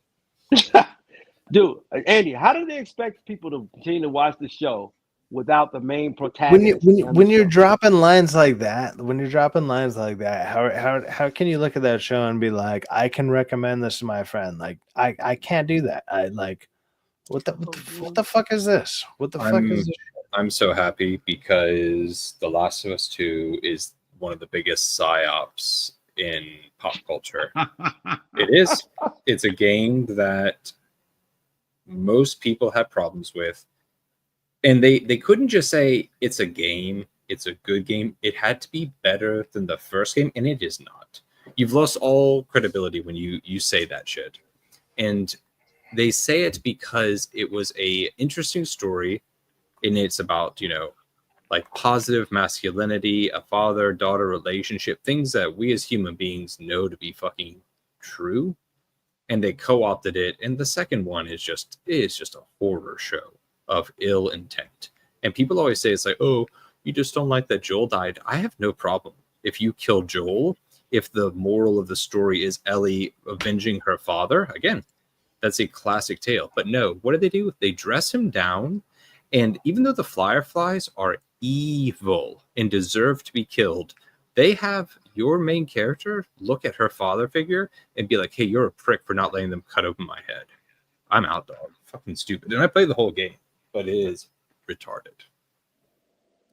Dude, Andy, how do they expect people to continue to watch the show without the main when protagonist? when you're dropping lines like that, how can you look at that show and be like, I can recommend this to my friend? Like, I can't do that. I like, what the fuck is this? What the fuck is this? I'm so happy because The Last of Us 2 is one of the biggest psyops in pop culture. It is. It's a game that most people have problems with. And they couldn't just say it's a game, it's a good game. It had to be better than the first game, and it is not. You've lost all credibility when you say that shit. And they say it because it was a interesting story, and it's about, like positive masculinity, a father-daughter relationship, things that we as human beings know to be fucking true. And they co-opted it. And the second one is just a horror show of ill intent. And people always say it's like, oh, you just don't like that Joel died. I have no problem if you kill Joel, if the moral of the story is Ellie avenging her father. Again, that's a classic tale. But no, what do? They dress him down. And even though the Fireflies are evil and deserve to be killed, they have your main character look at her father figure and be like, hey, you're a prick for not letting them cut open my head. I'm out, dog. Fucking stupid. And I played the whole game, but it is retarded.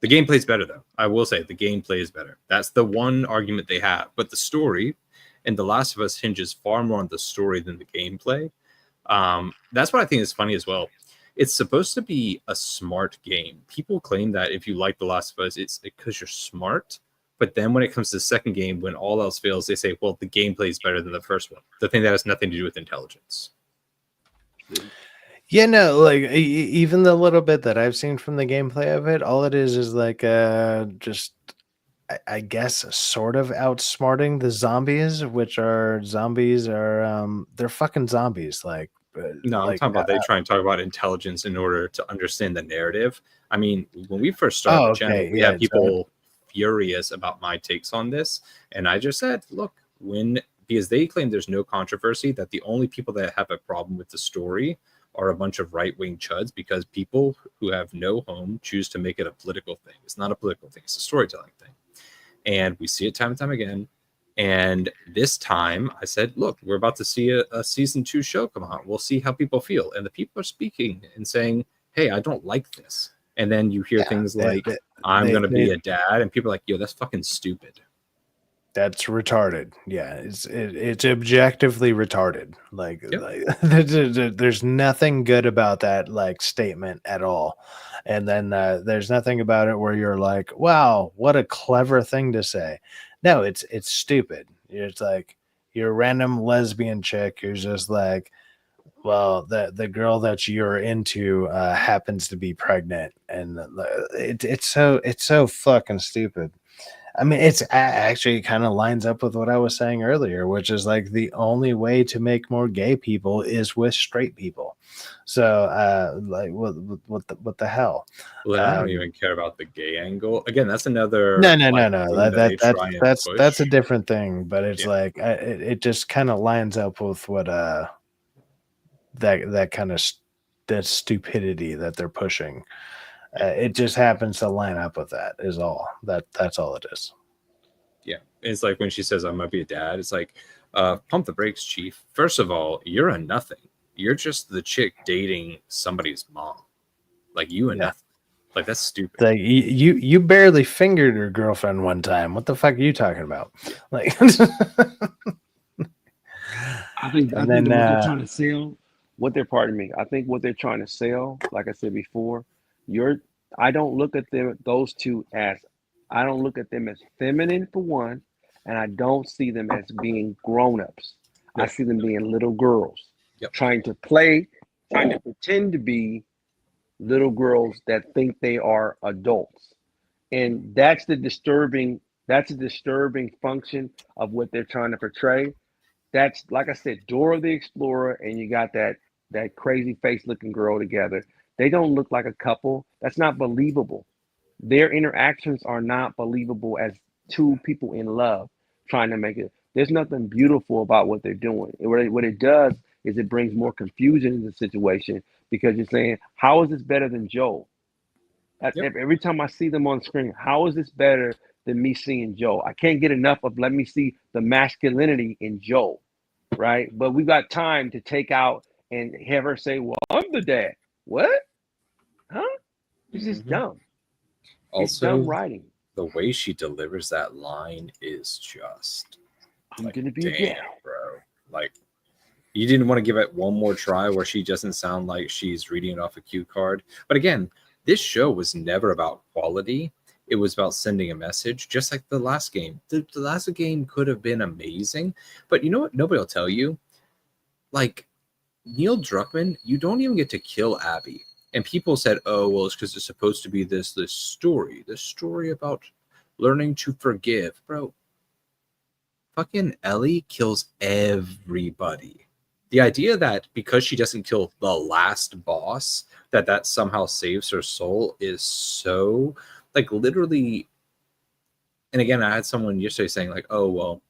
The gameplay is better, though. I will say the gameplay is better. That's the one argument they have. But the story and The Last of Us hinges far more on the story than the gameplay. That's what I think is funny as well. It's supposed to be a smart game. People claim that if you like The Last of Us, it's because you're smart. But then when it comes to the second game, when all else fails, they say, well, the gameplay is better than the first one. The thing that has nothing to do with intelligence. Yeah, no, like even the little bit that I've seen from the gameplay of it, all it is like just I guess sort of outsmarting the zombies, which are they're fucking zombies. Like, no, I'm talking about they try and talk about intelligence in order to understand the narrative. I mean, when we first started the channel, we had people furious about my takes on this, and I just said, look, because they claim there's no controversy, that the only people that have a problem with the story are a bunch of right-wing chuds, because people who have no home choose to make it a political thing. It's not a political thing, it's a storytelling thing. And we see it time and time again. And this time I said, look, we're about to see a season 2 show come out. We'll see how people feel. And the people are speaking and saying, hey, I don't like this. And then you hear things like, I'm going to be a dad. And people are like, yo, that's fucking stupid. That's retarded. Yeah, it's objectively retarded. Like, there's nothing good about that like statement at all. And then there's nothing about it where you're like, wow, what a clever thing to say. No, it's stupid. It's like you're a random lesbian chick who's just like, well, the girl that you're into happens to be pregnant, and it's so fucking stupid. I mean, it's actually kind of lines up with what I was saying earlier, which is like the only way to make more gay people is with straight people. So, like, what the hell? Well, I don't even care about the gay angle. Again, that's another No. That's a different thing. But it's like it just kind of lines up with what that kind of that stupidity that they're pushing. It just happens to line up with that is all. That's all it is. Yeah. It's like when she says, I'm going to be a dad. It's like, Pump the brakes, Chief. First of all, you're a nothing. You're just the chick dating somebody's mom. Like you and nothing. Like that's stupid. Like you barely fingered your girlfriend one time. What the fuck are you talking about? Like, I think that what they're trying to sell, I think what they're trying to sell, like I said before, I don't look at those two as, I don't look at them as feminine for one, and I don't see them as being grown-ups. I see them being little girls trying to pretend to be little girls that think they are adults. And that's a disturbing function of what they're trying to portray. That's, like I said, Dora the Explorer, and you got that crazy face looking girl together. They don't look like a couple. That's not believable. Their interactions are not believable as two people in love trying to make it. There's nothing beautiful about what they're doing. What it does is it brings more confusion in the situation, because you're saying, how is this better than Joel? Every time I see them on screen, how is this better than me seeing Joel? I can't get enough of, let me see the masculinity in Joel, right? But we got time to take out and have her say, well, I'm the dad. What? Huh? It's just dumb. It's dumb writing. The way she delivers that line is just, I'm gonna be a dad, bro. Like, you didn't want to give it one more try where she doesn't sound like she's reading it off a cue card. But again, this show was never about quality. It was about sending a message, just like the last game. The last game could have been amazing, but you know what? Nobody will tell you. Like, Neil Druckmann, you don't even get to kill Abby. And people said, oh, well, it's because it's supposed to be this story about learning to forgive. Bro, fucking Ellie kills everybody. The idea that because she doesn't kill the last boss, that somehow saves her soul is so, like, literally. And again, I had someone yesterday saying, like, oh, well,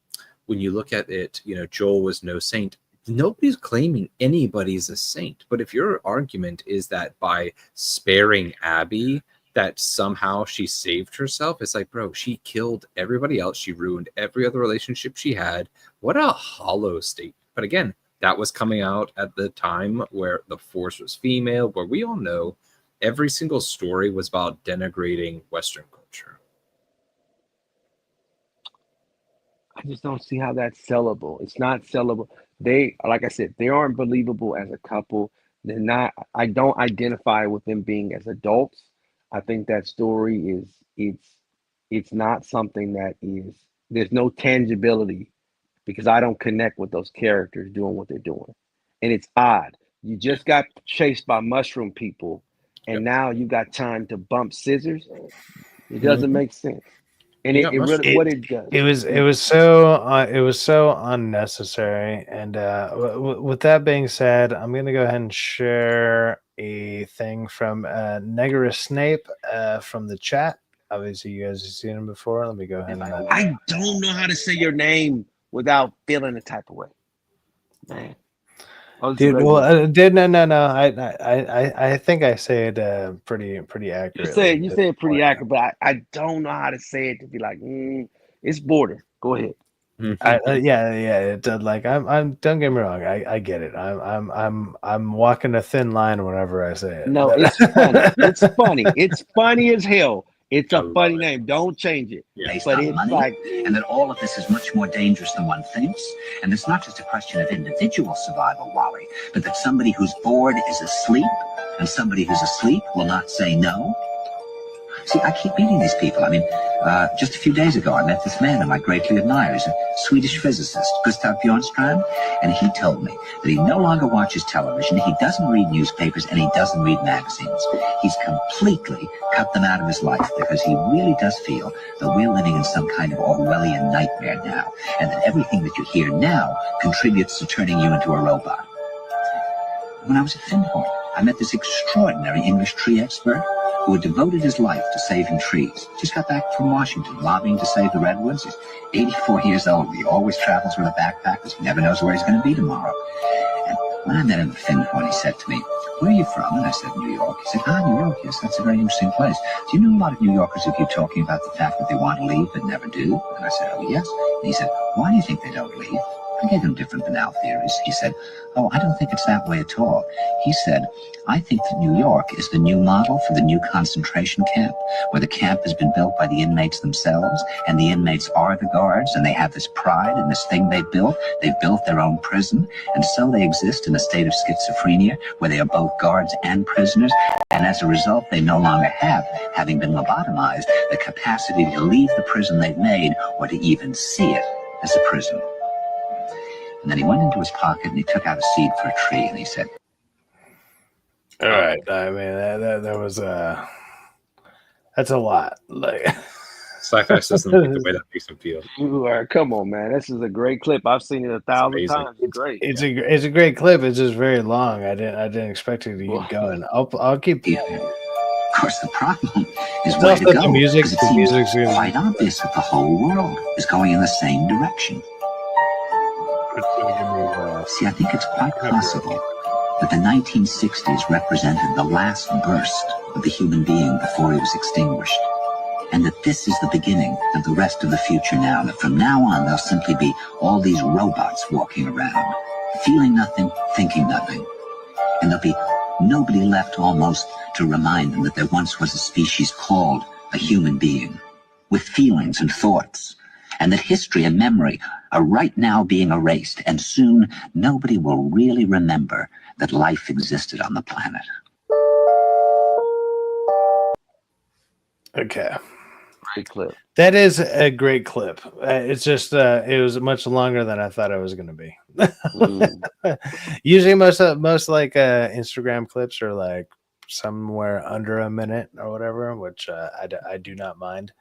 when you look at it, you know, Joel was no saint. Nobody's claiming anybody's a saint. But if your argument is that by sparing Abby, that somehow she saved herself, it's like, bro, she killed everybody else. She ruined every other relationship she had. What a hollow state. But again, that was coming out at the time where the Force was female, where we all know every single story was about denigrating Western culture. I just don't see how that's sellable. It's not sellable. They, like I said, they aren't believable as a couple. They're not. I don't identify with them being as adults. I think that story it's not something that is. There's no tangibility, because I don't connect with those characters doing what they're doing, and it's odd. You just got chased by mushroom people, and now you got time to bump scissors. It doesn't make sense. And it really, what it does. It was so unnecessary. And with that being said, I'm gonna go ahead and share a thing from Negarus Snape from the chat. Obviously, you guys have seen him before. Let me go ahead and. I don't know how to say your name without feeling a type of way, man. Dude, well, no. I think I say it pretty accurately. You say it pretty accurate, but I don't know how to say it to be like, it's border. Go ahead. Like I'm. Don't get me wrong. I get it. I'm walking a thin line whenever I say it. No, it's funny. It's funny. It's funny as hell. It's a funny name. Don't change it. Based But on it's money, like, and that all of this is much more dangerous than one thinks. And it's not just a question of individual survival, Wally, but that somebody who's bored is asleep, and somebody who's asleep will not say no. See, I keep meeting these people. I mean, just a few days ago, I met this man whom I greatly admire. He's a Swedish physicist, Gustav Bjornstrand, and he told me that he no longer watches television, he doesn't read newspapers, and he doesn't read magazines. He's completely cut them out of his life because he really does feel that we're living in some kind of Orwellian nightmare now, and that everything that you hear now contributes to turning you into a robot. When I was at Findhorn, I met this extraordinary English tree expert who had devoted his life to saving trees. Just got back from Washington, lobbying to save the redwoods. He's 84 years old. He always travels with a backpack because he never knows where he's going to be tomorrow. And when I met him at Findhorn, he said to me, "Where are you from?" And I said, "New York." He said, New York, yes, that's a very interesting place. Do you know a lot of New Yorkers who keep talking about the fact that they want to leave but never do?" And I said, "Oh, yes." And he said, "Why do you think they don't leave?" I gave him different banal theories. He said, oh, I don't think it's that way at all. He said, I think that New York is the new model for the new concentration camp, where the camp has been built by the inmates themselves, and the inmates are the guards, and they have this pride in this thing they've built. They've built their own prison, and so they exist in a state of schizophrenia, where they are both guards and prisoners, and as a result, they no longer have, having been lobotomized, the capacity to leave the prison they've made, or to even see it as a prison. And then he went into his pocket and he took out a seed for a tree and he said, all right. I mean, that was that's a lot. Like, Syfaxx doesn't like the way that makes him feel. You are, come on, man. This is a great clip. I've seen it 1,000 times. It's great. It's a great clip. It's just very long. I didn't expect it to keep going. I'll keep. Of course, the problem is It's where also to go. the music. Because it The seems music's gonna- quite obvious that the whole world is going in the same direction. See, I think it's quite possible that the 1960s represented the last burst of the human being before he was extinguished. And that this is the beginning of the rest of the future now. That from now on, there'll simply be all these robots walking around, feeling nothing, thinking nothing. And there'll be nobody left almost to remind them that there once was a species called a human being, with feelings and thoughts, and that history and memory are right now being erased, and soon nobody will really remember that life existed on the planet. Okay. Great clip. That is a great clip. It's just it was much longer than I thought it was going to be. Usually, most like Instagram clips are like somewhere under a minute or whatever, which I do not mind.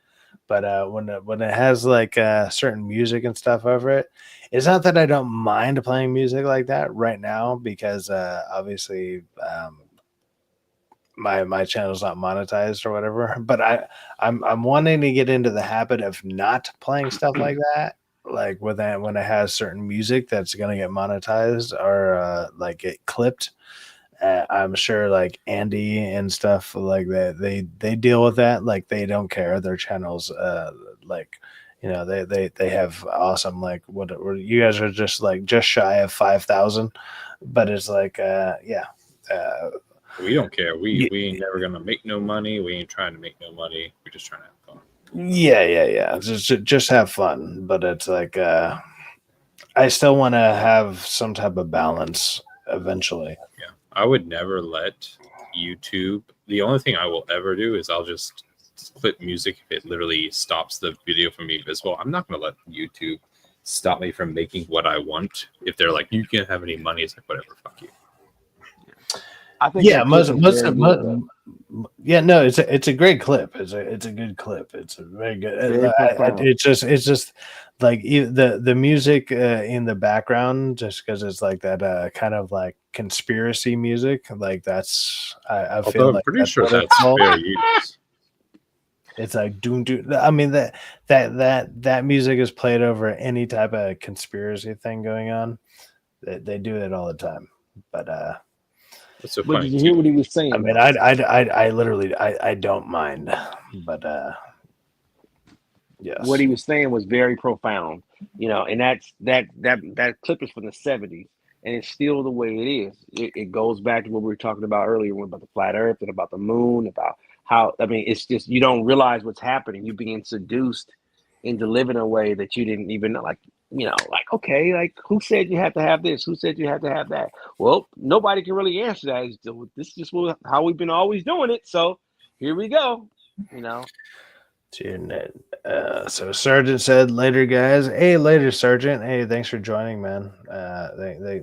But when it has like certain music and stuff over it, it's not that I don't mind playing music like that right now because obviously my channel's not monetized or whatever. But I'm wanting to get into the habit of not playing stuff like that. Like when it has certain music that's gonna get monetized or like get clipped. I'm sure like Andy and stuff like that they deal with that. Like they don't care. Their channels like they have awesome like what you guys are just like just shy of 5,000, but it's like we don't care. We ain't never gonna make no money. We ain't trying to make no money. We're just trying to have fun. Yeah. Just have fun. But it's like I still want to have some type of balance eventually. Yeah, I would never let YouTube. The only thing I will ever do is I'll just clip music if it literally stops the video from being visible. I'm not gonna let YouTube stop me from making what I want. If they're like, you can't have any money, it's like whatever, fuck you. I think Yeah, no, it's a great clip. It's a good clip. It's a very good. It's just like the music in the background, just because it's like that kind of like conspiracy music. Like that's I feel I'm like pretty sure that's fair use. It's like doom. I mean that music is played over any type of conspiracy thing going on. They do it all the time, but. So but did you hear what he was saying? I mean, I literally I don't mind, but yes. What he was saying was very profound, and that clip is from the 70s, and it's still the way it is. It goes back to what we were talking about earlier about the flat Earth and about the moon, about how it's just you don't realize what's happening. You're being seduced into living a way that you didn't even know. Like okay, like who said you had to have this? Who said you had to have that? Well, nobody can really answer that. This is just how we've been always doing it. So here we go. So Sergeant said, "Later, guys." Hey, later, Sergeant. Hey, thanks for joining, man.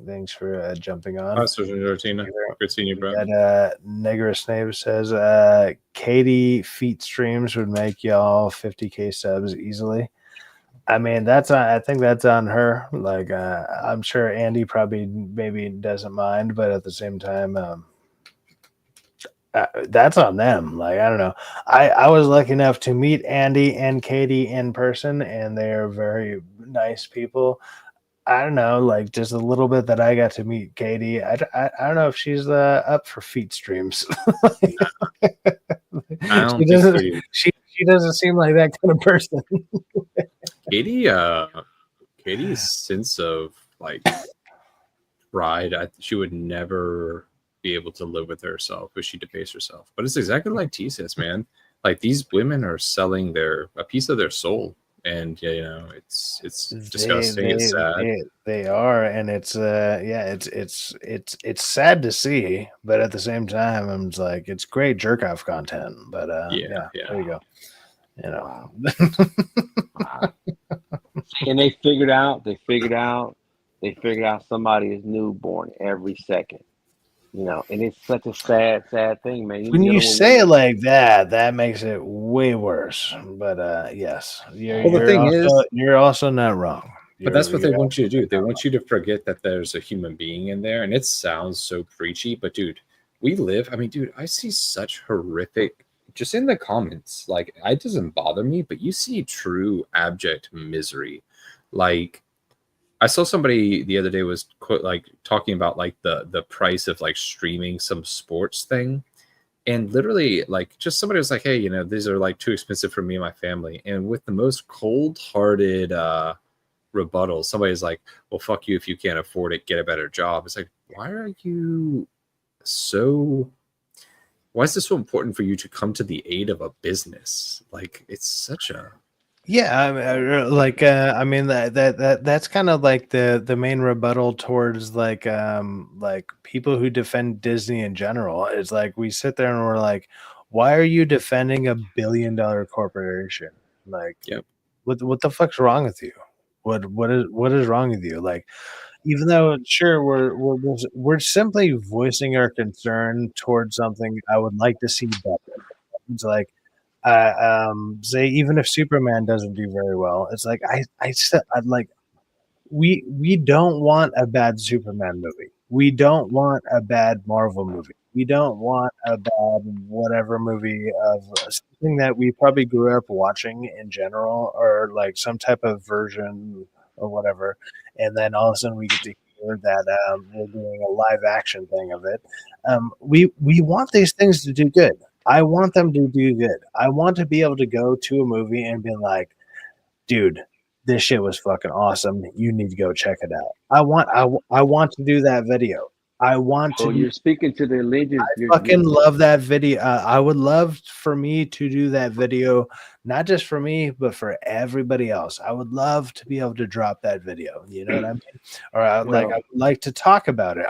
Thanks for jumping on. Hi, Sergeant Artina. Good seeing you, bro. Negrous Snave says, "Katie feet streams would make y'all 50K subs easily." I mean, I think that's on her. Like, I'm sure Andy probably maybe doesn't mind, but at the same time, that's on them. Like, I don't know. I was lucky enough to meet Andy and Katie in person, and they are very nice people. I don't know, like just a little bit that I got to meet Katie. I don't know if she's up for feet streams. She doesn't seem like that kind of person. Katie's sense of like bride, she would never be able to live with herself if she debased herself. But it's exactly like T says, man. Like these women are selling a piece of their soul, and you know, it's disgusting. It's sad. They are, and it's it's sad to see, but at the same time, I'm just like, it's great jerk off content. But Yeah. there you go. You know, Wow. And they figured out somebody is newborn every second. You know, and it's such a sad thing, man. when you dealing with say it women. like that, that makes it way worse. But yes, Well, the thing is, you're also not wrong. but that's what they You're want you to do. They want you to forget that there's a human being in there. And it sounds so preachy, but dude, I mean, dude, I see such horrific, just in the comments. Like, it doesn't bother me, but you see true abject misery. Like, I saw somebody the other day was like talking about like the price of like streaming some sports thing. And literally, like, just somebody was like, hey, you know, these are like too expensive for me and my family. And with the most cold-hearted rebuttal, somebody's like, well, fuck you if you can't afford it, get a better job. It's like, why is this so important for you to come to the aid of a business? Like, it's such a Yeah, I mean that's kind of like the main rebuttal towards like people who defend Disney in general. It's like we sit there and we're like, why are you defending $1 billion corporation? Like, Yep. what the fuck's wrong with you? What is wrong with you? Like, even though sure we're simply voicing our concern towards something I would like to see better. It's like say even if Superman doesn't do very well, it's like I'd like we don't want a bad Superman movie. We don't want a bad Marvel movie. We don't want a bad whatever movie of something that we probably grew up watching in general, or like some type of version or whatever. And then all of a sudden we get to hear that they're doing a live action thing of it. We want these things to do good. I want them to do good. I want to be able to go to a movie and be like, dude, this shit was fucking awesome. You need to go check it out. I want to do that video. I want to. Oh, you're speaking to the allegiance. I fucking love that video. I would love for me to do that video, not just for me, but for everybody else. I would love to be able to drop that video. You know what I mean? Or I would like to talk about it.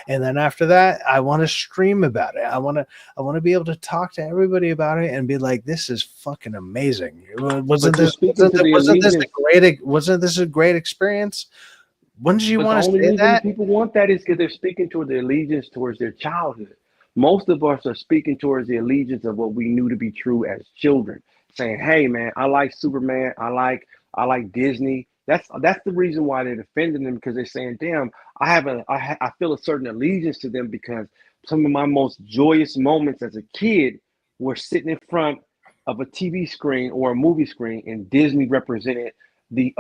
And then after that, I want to stream about it. I want to be able to talk to everybody about it and be like, this is fucking amazing. Wasn't this a great experience? When did you want to say that? People want that is because they're speaking toward their allegiance towards their childhood. Most of us are speaking towards the allegiance of what we knew to be true as children, saying, "Hey, man, I like Superman. I like Disney." That's the reason why they're defending them, because they're saying, "Damn, I feel a certain allegiance to them because some of my most joyous moments as a kid were sitting in front of a TV screen or a movie screen, and Disney represented the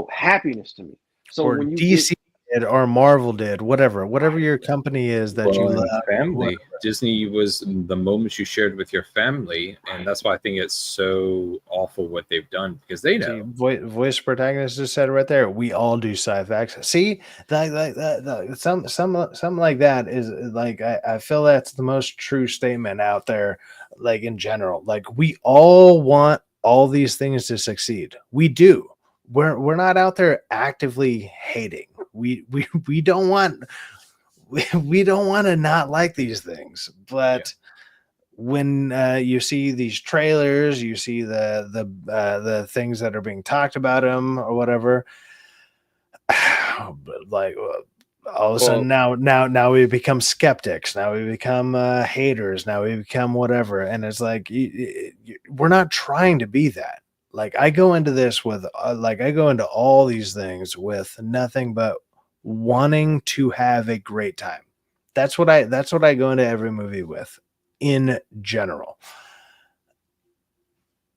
happiness to me." So or when you DC did or Marvel did, whatever your company is that you love. Family. Disney was the moments you shared with your family, and that's why I think it's so awful what they've done, because they know. Voice protagonist just said it right there. We all do Syfaxx. See, something like that is like I feel that's the most true statement out there. Like in general, like we all want all these things to succeed. We do. We're not out there actively hating. We don't want we don't want to not like these things, but when you see these trailers, you see the things that are being talked about them or whatever, like all of a sudden now we become skeptics, now we become haters, now we become whatever, and it's like we're not trying to be that. Like I go into this with I go into all these things with nothing but wanting to have a great time. That's what I go into every movie with in general.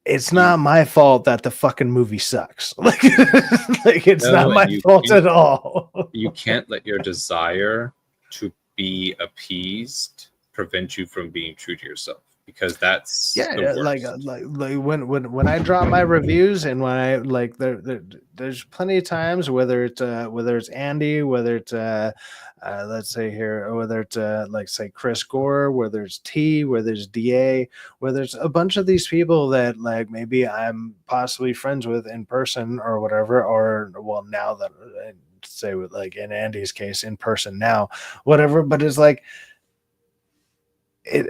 It's not my fault that the fucking movie sucks. Like it's not my fault at all. You can't let your desire to be appeased prevent you from being true to yourself. because that's Yeah, the like worst. when I drop my reviews, and when I like there's plenty of times, whether it's Andy, whether it's let's say here, whether it's like say Chris Gore, whether it's T, whether it's DA, whether it's a bunch of these people that like maybe I'm possibly friends with in person or whatever, or well now that say with like in Andy's case in person now, whatever, but it's like it.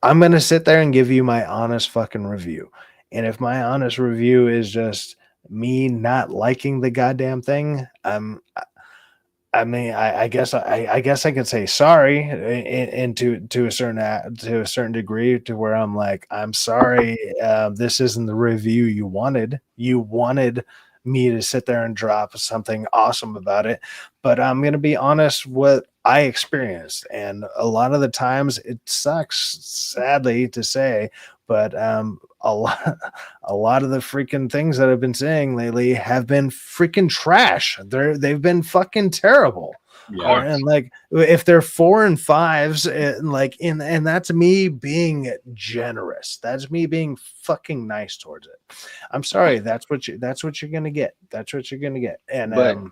I'm going to sit there and give you my honest fucking review. And if my honest review is just me not liking the goddamn thing, I guess I guess I could say sorry, and to a certain degree, to where I'm like, I'm sorry, this isn't the review you wanted. You wanted me to sit there and drop something awesome about it, but I'm gonna be honest, what I experienced, and a lot of the times it sucks, sadly to say, but a lot of the freaking things that I've been saying lately have been freaking trash. They've been fucking terrible. Yeah. And like if they're 4 and 5s, and that's me being generous. That's me being fucking nice towards it. I'm sorry. That's what you're gonna get. That's what you're gonna get. And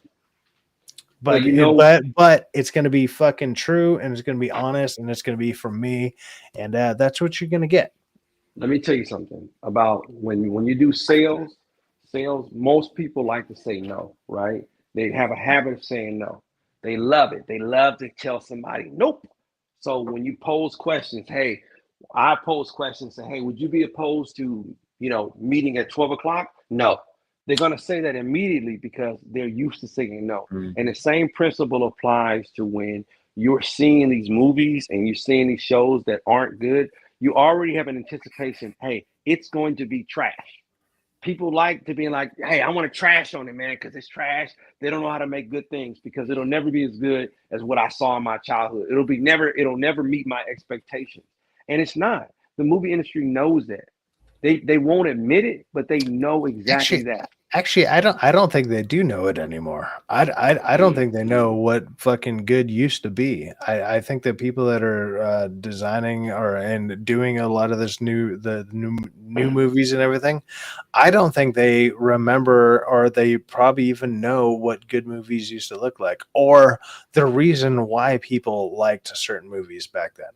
but you know, but it's gonna be fucking true, and it's gonna be honest, and it's gonna be from me, and that's what you're gonna get. let me tell you something about when you do sales. Sales, most people like to say no, right? They have a habit of saying no. They love it. They love to tell somebody nope. So when you pose questions, hey, I pose questions, say, hey, would you be opposed to meeting at 12 o'clock? No. They're gonna say that immediately because they're used to saying no. And the same principle applies to when you're seeing these movies and you're seeing these shows that aren't good. You already have an anticipation, hey, it's going to be trash. People like to be like, hey, I want to trash on it, man, because it's trash. They don't know how to make good things because it'll never be as good as what I saw in my childhood. It'll never meet my expectations. And it's not. The movie industry knows that. They won't admit it, but they know exactly that. Actually, I don't think they do know it anymore. I don't think they know what fucking good used to be. I think that people that are designing and doing a lot of the new movies and everything, I don't think they remember, or they probably even know what good movies used to look like, or the reason why people liked certain movies back then.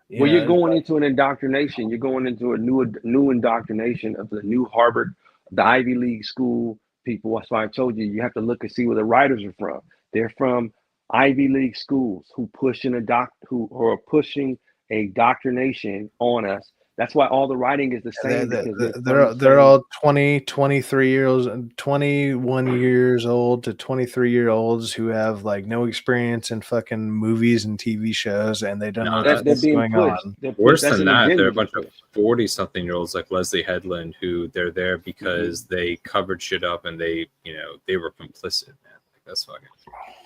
Well, you're going into an indoctrination. You're going into a new indoctrination of the new Harvard, the Ivy League school people. That's why I told you have to look and see where the writers are from. They're from Ivy League schools who are pushing a doctrination on us. That's why all the writing is the same, because they're all 20, 23 years, 21 years old to 23-year-olds who have like no experience in fucking movies and TV shows, and they don't know what's going on. Worse than that, there are a bunch of 40-something-year-olds like Leslie Headland who they're there because they covered shit up and they were complicit, man. Like, that's fucking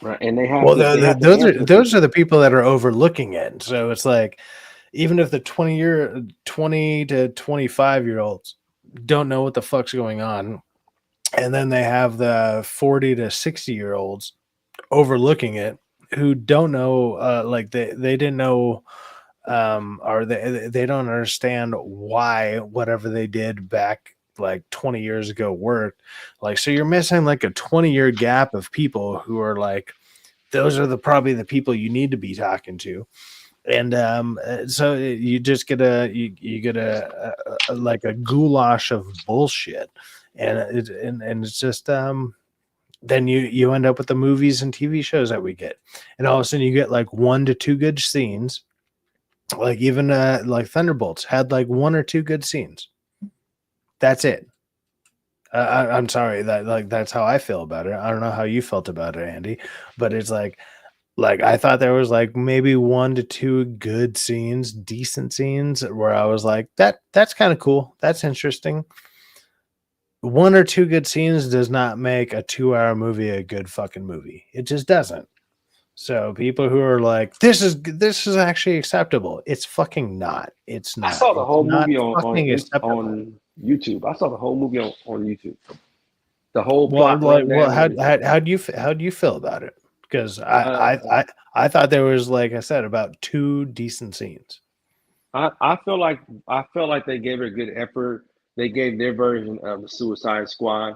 right. And they have those are the people that are overlooking it. So it's like, even if the 20 to 25-year-olds don't know what the fuck's going on, and then they have the 40 to 60-year-olds overlooking it who don't know, like they didn't know, or they don't understand why whatever they did back like 20 years ago worked. Like, so you're missing like a 20-year gap of people who are like, those are probably the people you need to be talking to. And so you just get a like a goulash of bullshit, and it's just then you end up with the movies and TV shows that we get, and all of a sudden you get like 1 to 2 good scenes, like even like Thunderbolts had like 1 or 2 good scenes. That's it. I'm sorry, that's how I feel about it. I don't know how you felt about it, Andy, but it's like I thought there was like maybe 1 to 2 good scenes, decent scenes, where I was like, that's kind of cool. That's interesting. 1 or 2 good scenes does not make a 2-hour movie a good fucking movie. It just doesn't. So people who are like, this is actually acceptable. It's fucking not. It's not. I saw the whole movie on YouTube. I saw the whole movie on YouTube. The whole plot. How do you feel about it? Because I thought there was, like I said, about 2 decent scenes. I feel like they gave it a good effort. They gave their version of the Suicide Squad,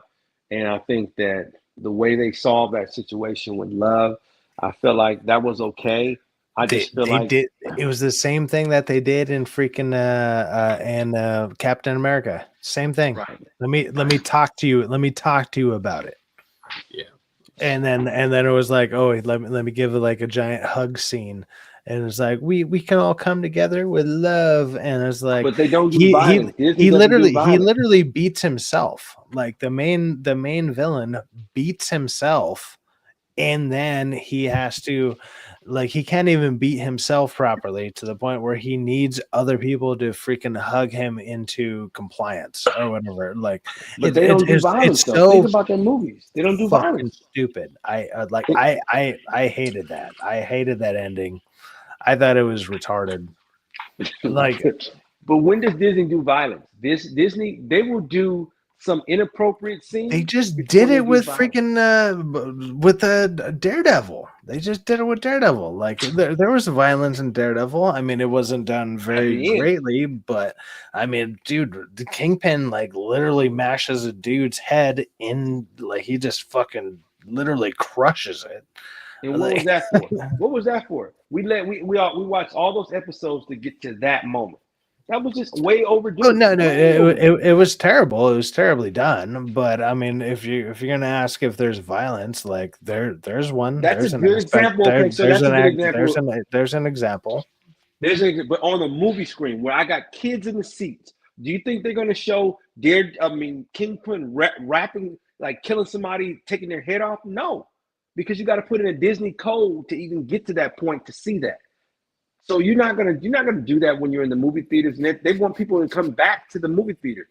and I think that the way they solved that situation with love, I feel like that was okay. I They just feel they like did it was the same thing that they did in freaking and Captain America. Same thing. right. Let me talk to you. Let me talk to you about it. Yeah. And then it was like, oh, let me give it like a giant hug scene. And it's like we can all come together with love. And it's like But they don't do he he violence. Disney he doesn't do literally he violence. literally beats himself. Like the main villain beats himself, and then he has to, like, he can't even beat himself properly to the point where he needs other people to freaking hug him into compliance or whatever. Like But they don't do it's violence though. Think so about their movies. They don't do fucking violence. stupid. I hated that. I hated that ending. I thought it was retarded. Like, But when does Disney do violence? Disney, they will do some inappropriate they scene just before did they it do with violence. freaking with Daredevil. They just did it with Daredevil. Like there was violence in Daredevil. I mean, it wasn't done At very the end. greatly, but I mean, dude, the Kingpin like literally mashes a dude's head in, like, he just fucking literally crushes it. And what was Like, that for? What was that for? We watched all those episodes to get to that moment. That was just way oh overdue. no, no, Way it, overdue. it, it was terrible. It was terribly done. But I mean, if you're gonna ask if there's violence, like there's one. That's a There's an good aspect example. there. Okay, so that's a good example. There's an example. But on the movie screen where I got kids in the seats, do you think they're going to show Kingpin rapping, like killing somebody, taking their head off? No, because you got to put in a Disney code to even get to that point to see that. So you're not gonna do that when you're in the movie theaters, and they want people to come back to the movie theater.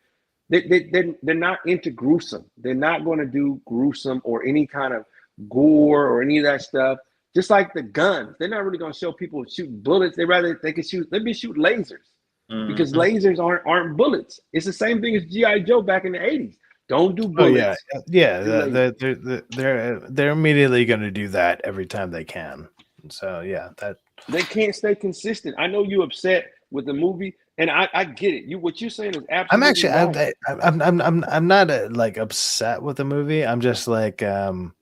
They're not into gruesome. They're not going to do gruesome or any kind of gore or any of that stuff. Just like the guns, they're not really going to show people shooting bullets. They can shoot. Let me shoot lasers because Mhm. lasers aren't bullets. It's the same thing as GI Joe back in the '80s. Don't do Oh yeah, bullets. yeah. Do lasers. They're immediately going to do that every time they can. So yeah, that They can't stay consistent. I know you're upset with the movie, and I get it. What you're saying is I'm absolutely actually right. I'm not like upset with the movie. I'm just like the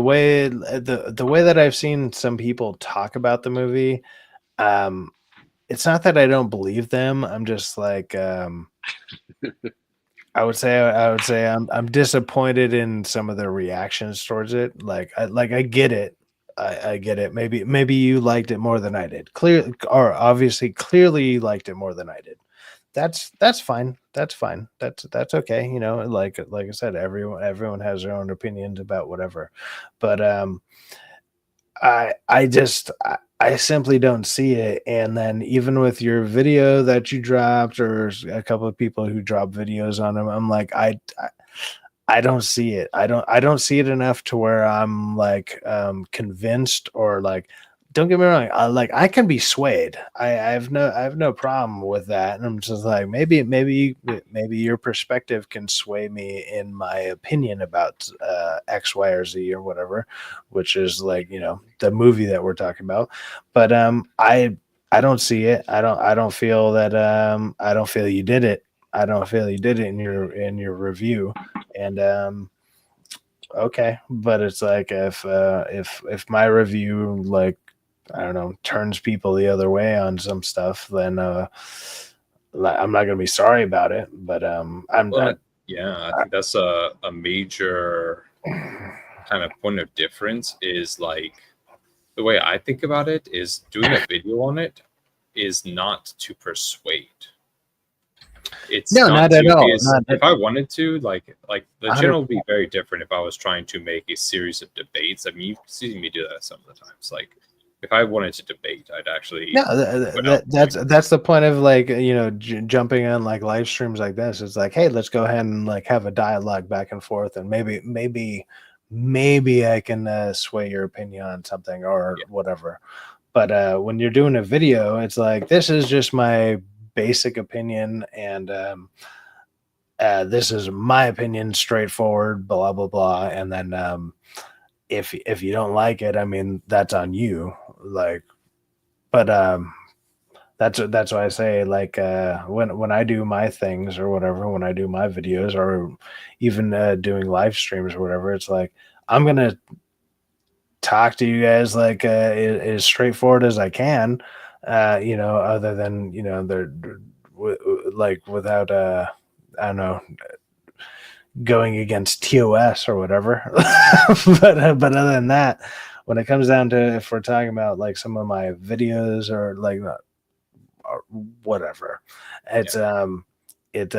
way the way that I've seen some people talk about the movie. Um, it's not that I don't believe them. I'm just like I would say I'm disappointed in some of their reactions towards it. Like I get it. I get it. Maybe you liked it more than I did. Clearly you liked it more than I did. That's fine. That's fine. That's okay. You know, like I said, everyone has their own opinions about whatever. But I simply don't see it. And then even with your video that you dropped, or a couple of people who drop videos on them, I'm like, I don't see it. I don't see it enough to where I'm like convinced, or like, don't get me wrong, I can be swayed. I have no problem with that. And I'm just like, maybe your perspective can sway me in my opinion about X, Y, or Z or whatever, which is like, the movie that we're talking about. But I don't see it. I don't feel that I don't feel you did it. I don't feel you did it in your review. And okay, but it's like if my review, like, I don't know, turns people the other way on some stuff, then I'm not gonna be sorry about it. But But yeah, I think that's a major kind of point of difference. Is like the way I think about it is doing a video on it is not to persuade. It's no, not not at to all. because Not if I wanted to, like the 100. channel would be very different if I was trying to make a series of debates. I mean, you've seen me do that some of the times. Like if I wanted to debate, I'd actually No, put out that's the point of, like, jumping on like live streams like this. It's like, hey, let's go ahead and like have a dialogue back and forth, and maybe I can sway your opinion on something or whatever. But when you're doing a video, it's like, this is just my basic opinion, and this is my opinion, straightforward, blah blah blah. And then if you don't like it, I mean, that's on you. Like, but that's why I say, like, when I do my things or whatever, when I do my videos or even doing live streams or whatever, it's like I'm gonna talk to you guys like as straightforward as I can, other than like without I don't know, going against TOS or whatever. But other than that, when it comes down to, if we're talking about like some of my videos or like or whatever, it's it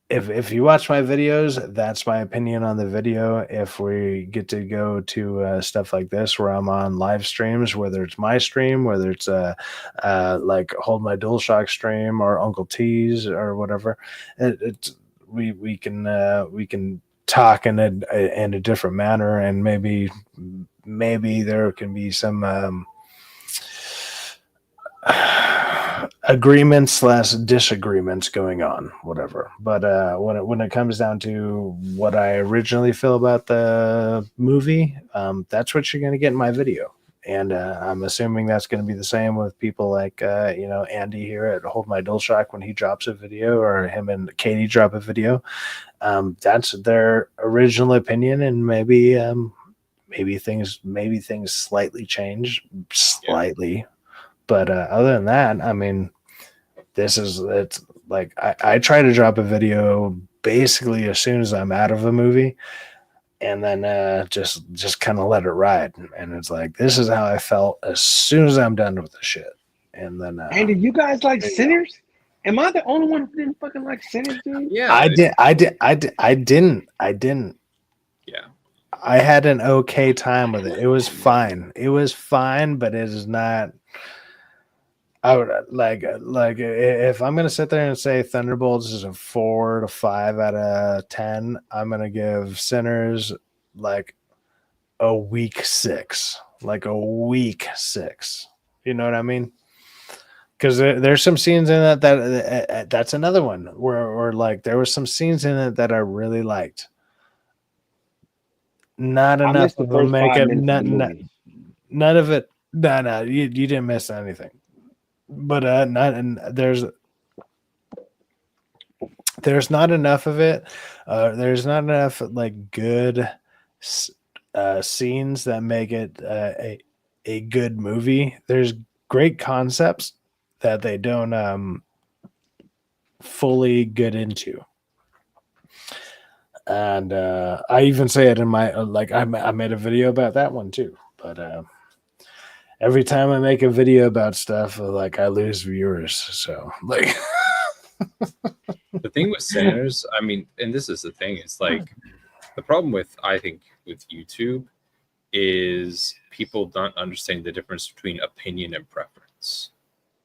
if you watch my videos, that's my opinion on the video. If we get to go to stuff like this where I'm on live streams, whether it's my stream, whether it's like Hold My DualShock stream or Uncle T's or whatever, it's we can talk in a different manner, and maybe there can be some agreements / disagreements going on, whatever. But when it comes down to what I originally feel about the movie, that's what you're going to get in my video. And I'm assuming that's going to be the same with people like Andy here at Hold My DualShock when he drops a video, or him and Katie drop a video. That's their original opinion, and maybe things slightly change, slightly. But other than that, I mean, it's like I try to drop a video basically as soon as I'm out of a movie, and then just kind of let it ride. And it's like, this is how I felt as soon as I'm done with the shit. And then Andy, you guys like Sinners? Am I the only one who didn't fucking like Sinners, dude? Yeah, I didn't. Yeah, I had an okay time with it. It was fine. But it is not. I would like if I'm gonna sit there and say Thunderbolts is a 4 to 5 out of 10, I'm gonna give Sinners like a weak 6, like a weak 6. You know what I mean? Because there's some scenes in that that's another one where like there was some scenes in it that I really liked. Not I enough missed the of first them make 5 it. minutes of the movie. None of it. No, you didn't miss anything. But there's not enough of it. There's not enough like good scenes that make it a good movie. There's great concepts that they don't fully get into. And I even say it in my I made a video about that one too. But every time I make a video about stuff, like I lose viewers. So like the thing with Sinners, I mean, and this is the thing, it's like the problem with, I think, with YouTube is people don't understand the difference between opinion and preference.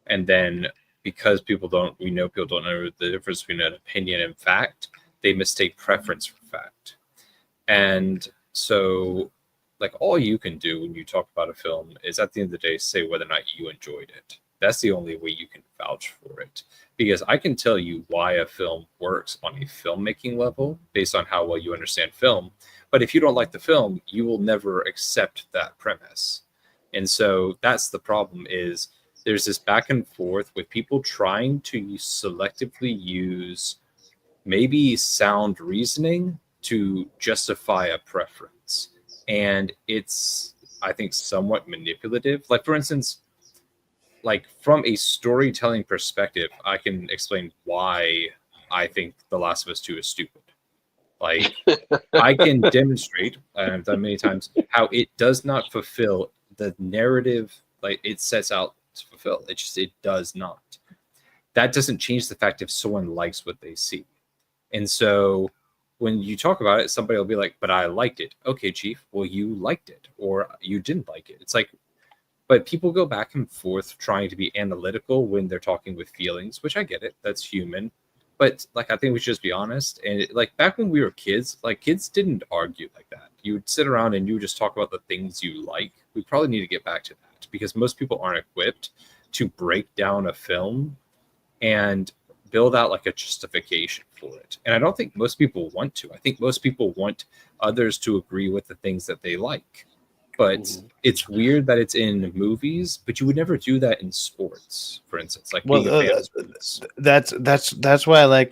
And then because people don't know the difference between an opinion and fact, they mistake preference for fact. And so like all you can do when you talk about a film is at the end of the day say whether or not you enjoyed it. That's the only way you can vouch for it, because I can tell you why a film works on a filmmaking level based on how well you understand film. But if you don't like the film, you will never accept that premise. And so that's the problem, is there's this back and forth with people trying to selectively use maybe sound reasoning to justify a preference. And it's, I think, somewhat manipulative. Like, for instance, like from a storytelling perspective, I can explain why I think The Last of Us 2 is stupid. Like, I can demonstrate, and I've done many times, how it does not fulfill the narrative like it sets out to fulfill. It does not. That doesn't change the fact if someone likes what they see. And so when you talk about it, somebody will be like, but I liked it. Okay, Chief, well, you liked it, or you didn't like it. It's like, but people go back and forth trying to be analytical when they're talking with feelings, which I get it. That's human. But like, I think we should just be honest. And like back when we were kids, like kids didn't argue like that. You would sit around and you would just talk about the things you like. We probably need to get back to that, because most people aren't equipped to break down a film and build out like a justification for it. And I don't think most people want to. I think most people want others to agree with the things that they like. but it's weird that it's in movies, but you would never do that in sports, for instance, like Well, being a fan of sports. that's why I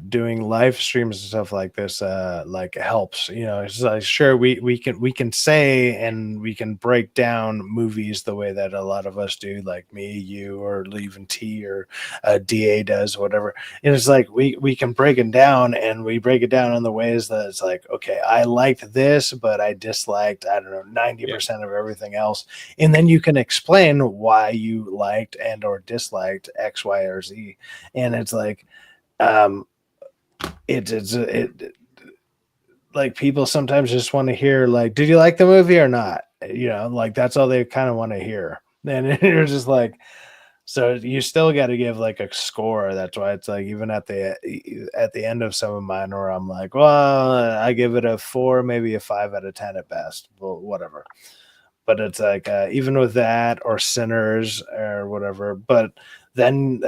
doing live streams and stuff like this like helps. It's like, sure, we can say and we can break down movies the way that a lot of us do, like me, you, or Leave T, or DA does, whatever. And it's like we can break it down, and we break it down in the ways that it's like, okay, I liked this, but I disliked, I don't know, 90% of everything else. And then you can explain why you liked and or disliked X, Y, or Z. And it's like, it like, people sometimes just want to hear, like, did you like the movie or not? Like, that's all they kind of want to hear. And you're just like, so you still got to give like a score. That's why it's like, even at the end of some of mine, where I'm like, well, I give it a 4, maybe a 5 out of 10 at best. Well, whatever. But it's like, even with that, or Sinners or whatever. But then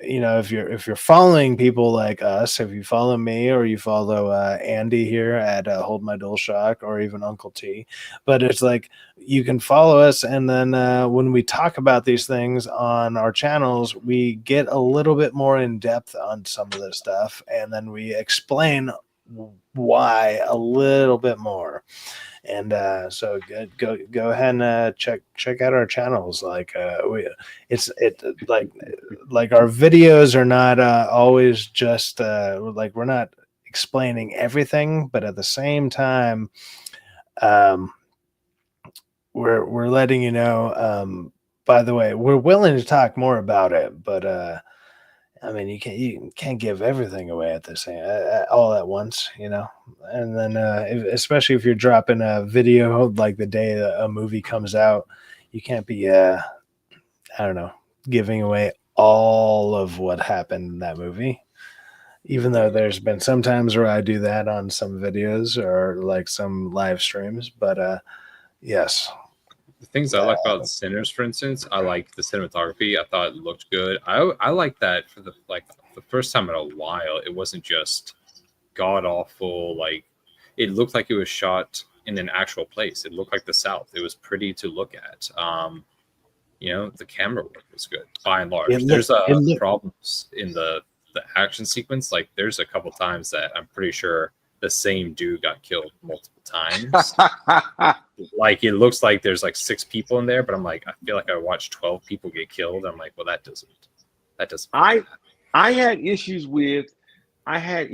if you're following people like us, if you follow me, or you follow Andy here at Hold My Dual Shock, or even Uncle T, but it's like, you can follow us, and then when we talk about these things on our channels, we get a little bit more in depth on some of this stuff, and then we explain why a little bit more. And so go ahead and check out our channels. Like like our videos are not always just like, we're not explaining everything, but at the same time, we're letting you know. By the way, we're willing to talk more about it, but I mean, you can't give everything away at the same all at once, And then, especially if you're dropping a video like the day that a movie comes out, you can't be, I don't know, giving away all of what happened in that movie. Even though there's been some times where I do that on some videos or like some live streams, but yes. The things I like about Sinners, for instance, I like the cinematography. I thought it looked good. I like that for the first time in a while. It wasn't just god awful. Like, it looked like it was shot in an actual place. It looked like the South. It was pretty to look at. The camera work was good by and large. There's problems in the action sequence. Like, there's a couple times that I'm pretty sure the same dude got killed multiple times. Like, it looks like there's like 6 people in there, but I'm like, I feel like I watched 12 people get killed. I'm like, well, that doesn't. I had issues with. I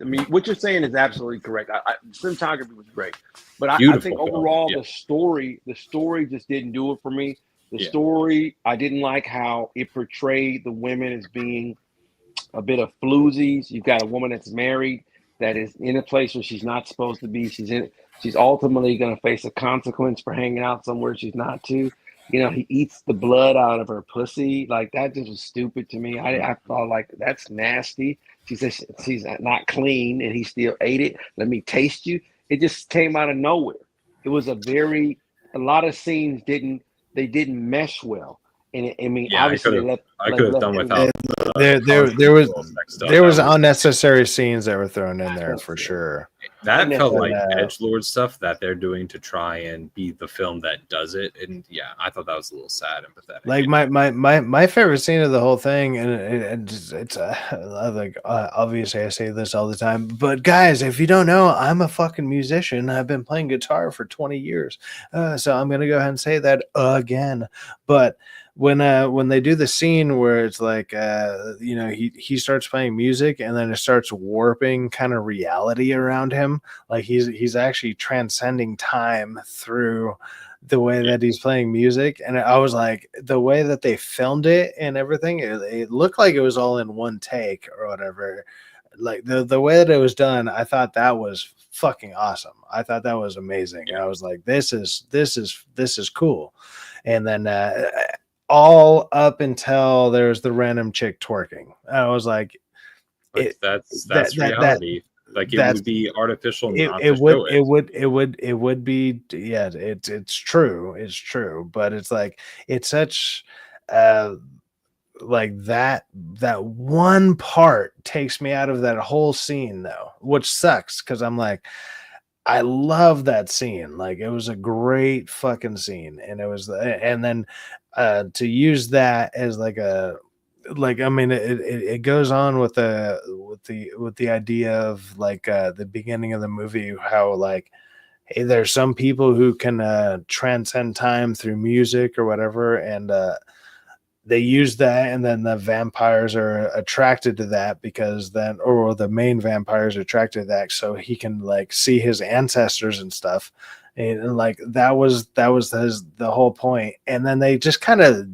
mean, what you're saying is absolutely correct. Cinematography was great, but I think overall the story just didn't do it for me. The story, I didn't like how it portrayed the women as being a bit of floozies. You've got a woman that's married, that is in a place where she's not supposed to be. She's ultimately going to face a consequence for hanging out somewhere she's not to. He eats the blood out of her pussy. Like, that just was stupid to me. I thought, like, that's nasty. She says she's not clean, and he still ate it. Let me taste you. It just came out of nowhere. It was a lot of scenes didn't mesh well. And obviously I could have done without. There was unnecessary scenes that were thrown in there for sure. That felt like edgelord stuff that they're doing to try and be the film that does it, and I thought that was a little sad and pathetic. Like, my favorite scene of the whole thing, and it's like, obviously I say this all the time, but guys, if you don't know, I'm a fucking musician. I've been playing guitar for 20 years, so I'm gonna go ahead and say that again. But when they do the scene where it's like, he starts playing music, and then it starts warping kind of reality around him, like he's actually transcending time through the way that he's playing music. And I was like, the way that they filmed it and everything, it looked like it was all in one take or whatever. Like, the way that it was done, I thought that was fucking awesome. I thought that was amazing. I was like, this is cool. And then all up until there's the random chick twerking, I was like, that's reality. Like, it would be artificial. It would be. Yeah, it's true. But it's like, it's such like that one part takes me out of that whole scene, though, which sucks, because I'm like, I love that scene. Like it was a great fucking scene, and it was, and then to use that as like a, like I mean, it goes on with the idea of like the beginning of the movie, how like, hey, there's some people who can transcend time through music or whatever, and they use that, and then the vampires are attracted to that because then, or the main vampires are attracted to that, so he can like see his ancestors and stuff, and like that was the whole point, and then they just kind of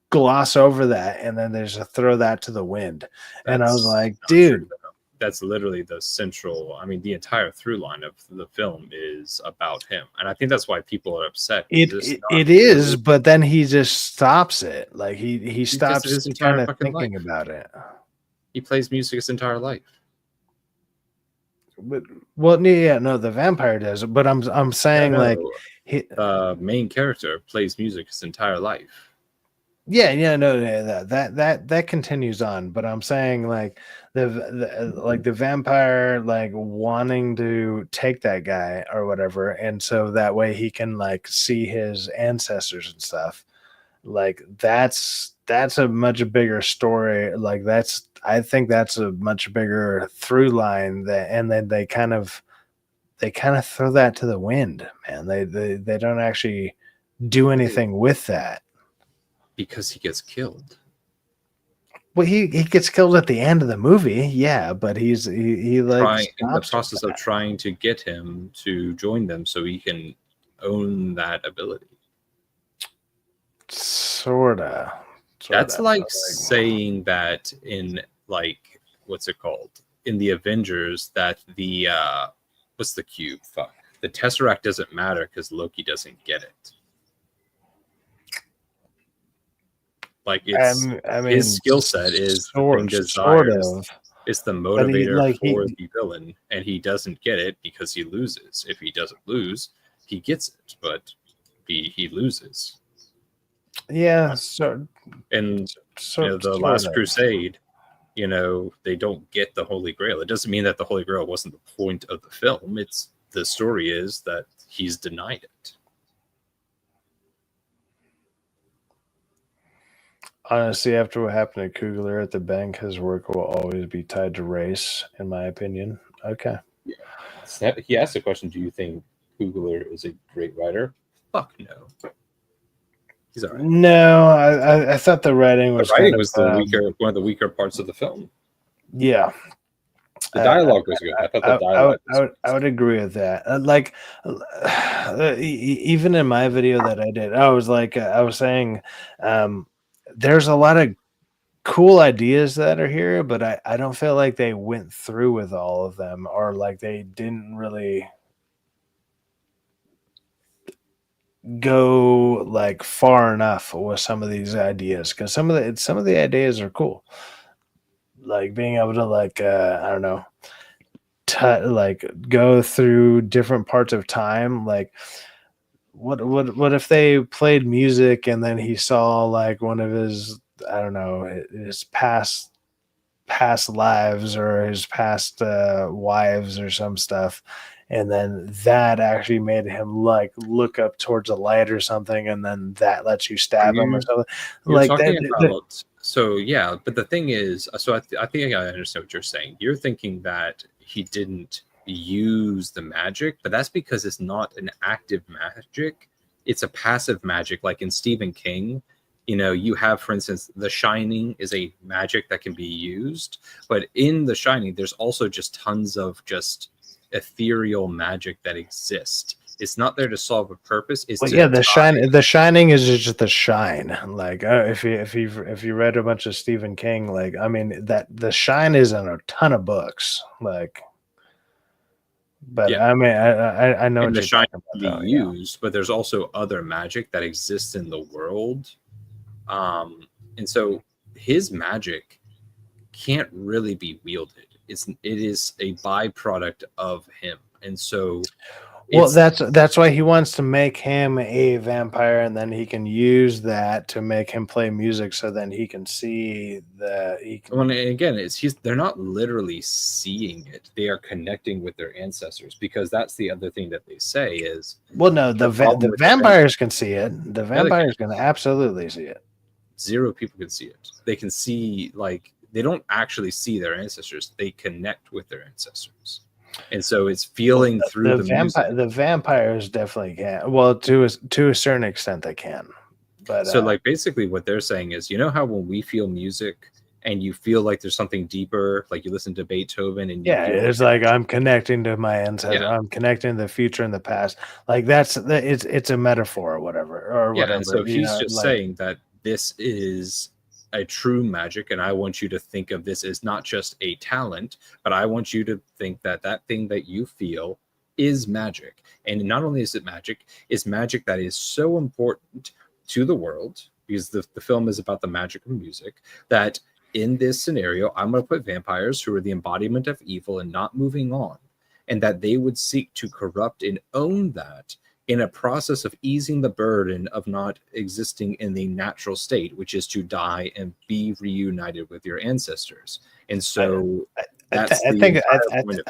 gloss over that, and then there's a throw that to the wind, and I was That's like, not true, dude. though. That's literally the central. I mean, the entire through line of the film is about him, and I think that's why people are upset. It, Because it's it not it is, really but then he just stops it. Like he he does it stops his kind entire of fucking life. thinking about it. He plays music his entire life. But well, yeah, no, the vampire does it. But I'm saying like, No, he, the main character plays music his entire life. yeah, no, yeah, that continues on. But I'm saying like like the vampire like wanting to take that guy or whatever, and so that way he can like see his ancestors and stuff. Like that's a much bigger story. Like that's, I think that's a much bigger through line, that, and then they kind of throw that to the wind, man. They don't actually do anything with that. Because he gets killed. Well, he gets killed at the end of the movie, yeah, but he like Trying in the stops with process of that. trying to get him to join them so he can own that ability. Sorta. That's But, like saying that in like what's it called? In the Avengers that the what's the cube? Fuck. The Tesseract doesn't matter because Loki doesn't get it. Like it's I mean, his skill set is the thing sort desires. of. It's the But he motivator like for the villain, and he doesn't get it because he loses. If he doesn't lose, he gets it, but he loses. yeah, so And the sort Last of. Crusade, they don't get the Holy Grail. It doesn't mean that the Holy Grail wasn't the point of the film. It's the story is that he's denied it. Honestly, after what happened to Kugler at the bank, his work will always be tied to race, in my opinion. Okay. Yeah. He asked the question, do you think Kugler is a great writer? Fuck no. He's all right. No, I thought the writing was one of the weaker parts of the film. Yeah. The dialogue was good. I thought the dialogue I would agree with that. Even in my video that I did, I was like, I was saying, there's a lot of cool ideas that are here, but I don't feel like they went through with all of them, or like they didn't really go like far enough with some of these ideas, because some of the ideas are cool, like being able to like I don't know, like go through different parts of time. Like what if they played music and then he saw like one of his, I don't know, his past lives or his past wives or some stuff, and then that actually made him like look up towards a light or something, and then that lets you stab him or something You're like talking that. about so yeah, but the thing is, so I think I understand what you're saying. You're thinking that he didn't use the magic, but that's because it's not an active magic. It's a passive magic, like in Stephen King. You have, for instance, The Shining is a magic that can be used, but in The Shining, there's also just tons of just ethereal magic that exist. It's not there to solve a purpose. It's Yeah, the Shining is just the shine. Like if you read a bunch of Stephen King, like I mean that the Shine is in a ton of books. Like, but yeah. I mean I know and what the you're Shining talking can about. be used, but there's also other magic that exists in the world. And so his magic can't really be wielded. It is a byproduct of him. And so Well, It's that's why he wants to make him a vampire, and then he can use that to make him play music, so then he can see the he can. when again, they're not literally seeing it; they are connecting with their ancestors, because that's the other thing that they say is Well, no, the problem the with vampires can see it. The Yeah, they can. vampires can absolutely see it. Zero people can see it. They can see, like, they don't actually see their ancestors; they connect with their ancestors, and so it's feeling through the music. The vampires definitely can. Well, to a certain extent, they can. But So, like, basically, what they're saying is, you know how when we feel music and you feel like there's something deeper, like you listen to Beethoven and you yeah, feel it's like I'm connecting to my ancestors. yeah, I'm connecting to the future and the past. Like it's a metaphor or whatever yeah. And whatever. so You he's know, just like saying that this is a true magic, and I want you to think of this as not just a talent, but I want you to think that that thing that you feel is magic. And not only is it magic, it's magic that is so important to the world, because the film is about the magic of music, that in this scenario, I'm going to put vampires who are the embodiment of evil and not moving on, and that they would seek to corrupt and own that in a process of easing the burden of not existing in the natural state, which is to die and be reunited with your ancestors. And so that's the entire point of it.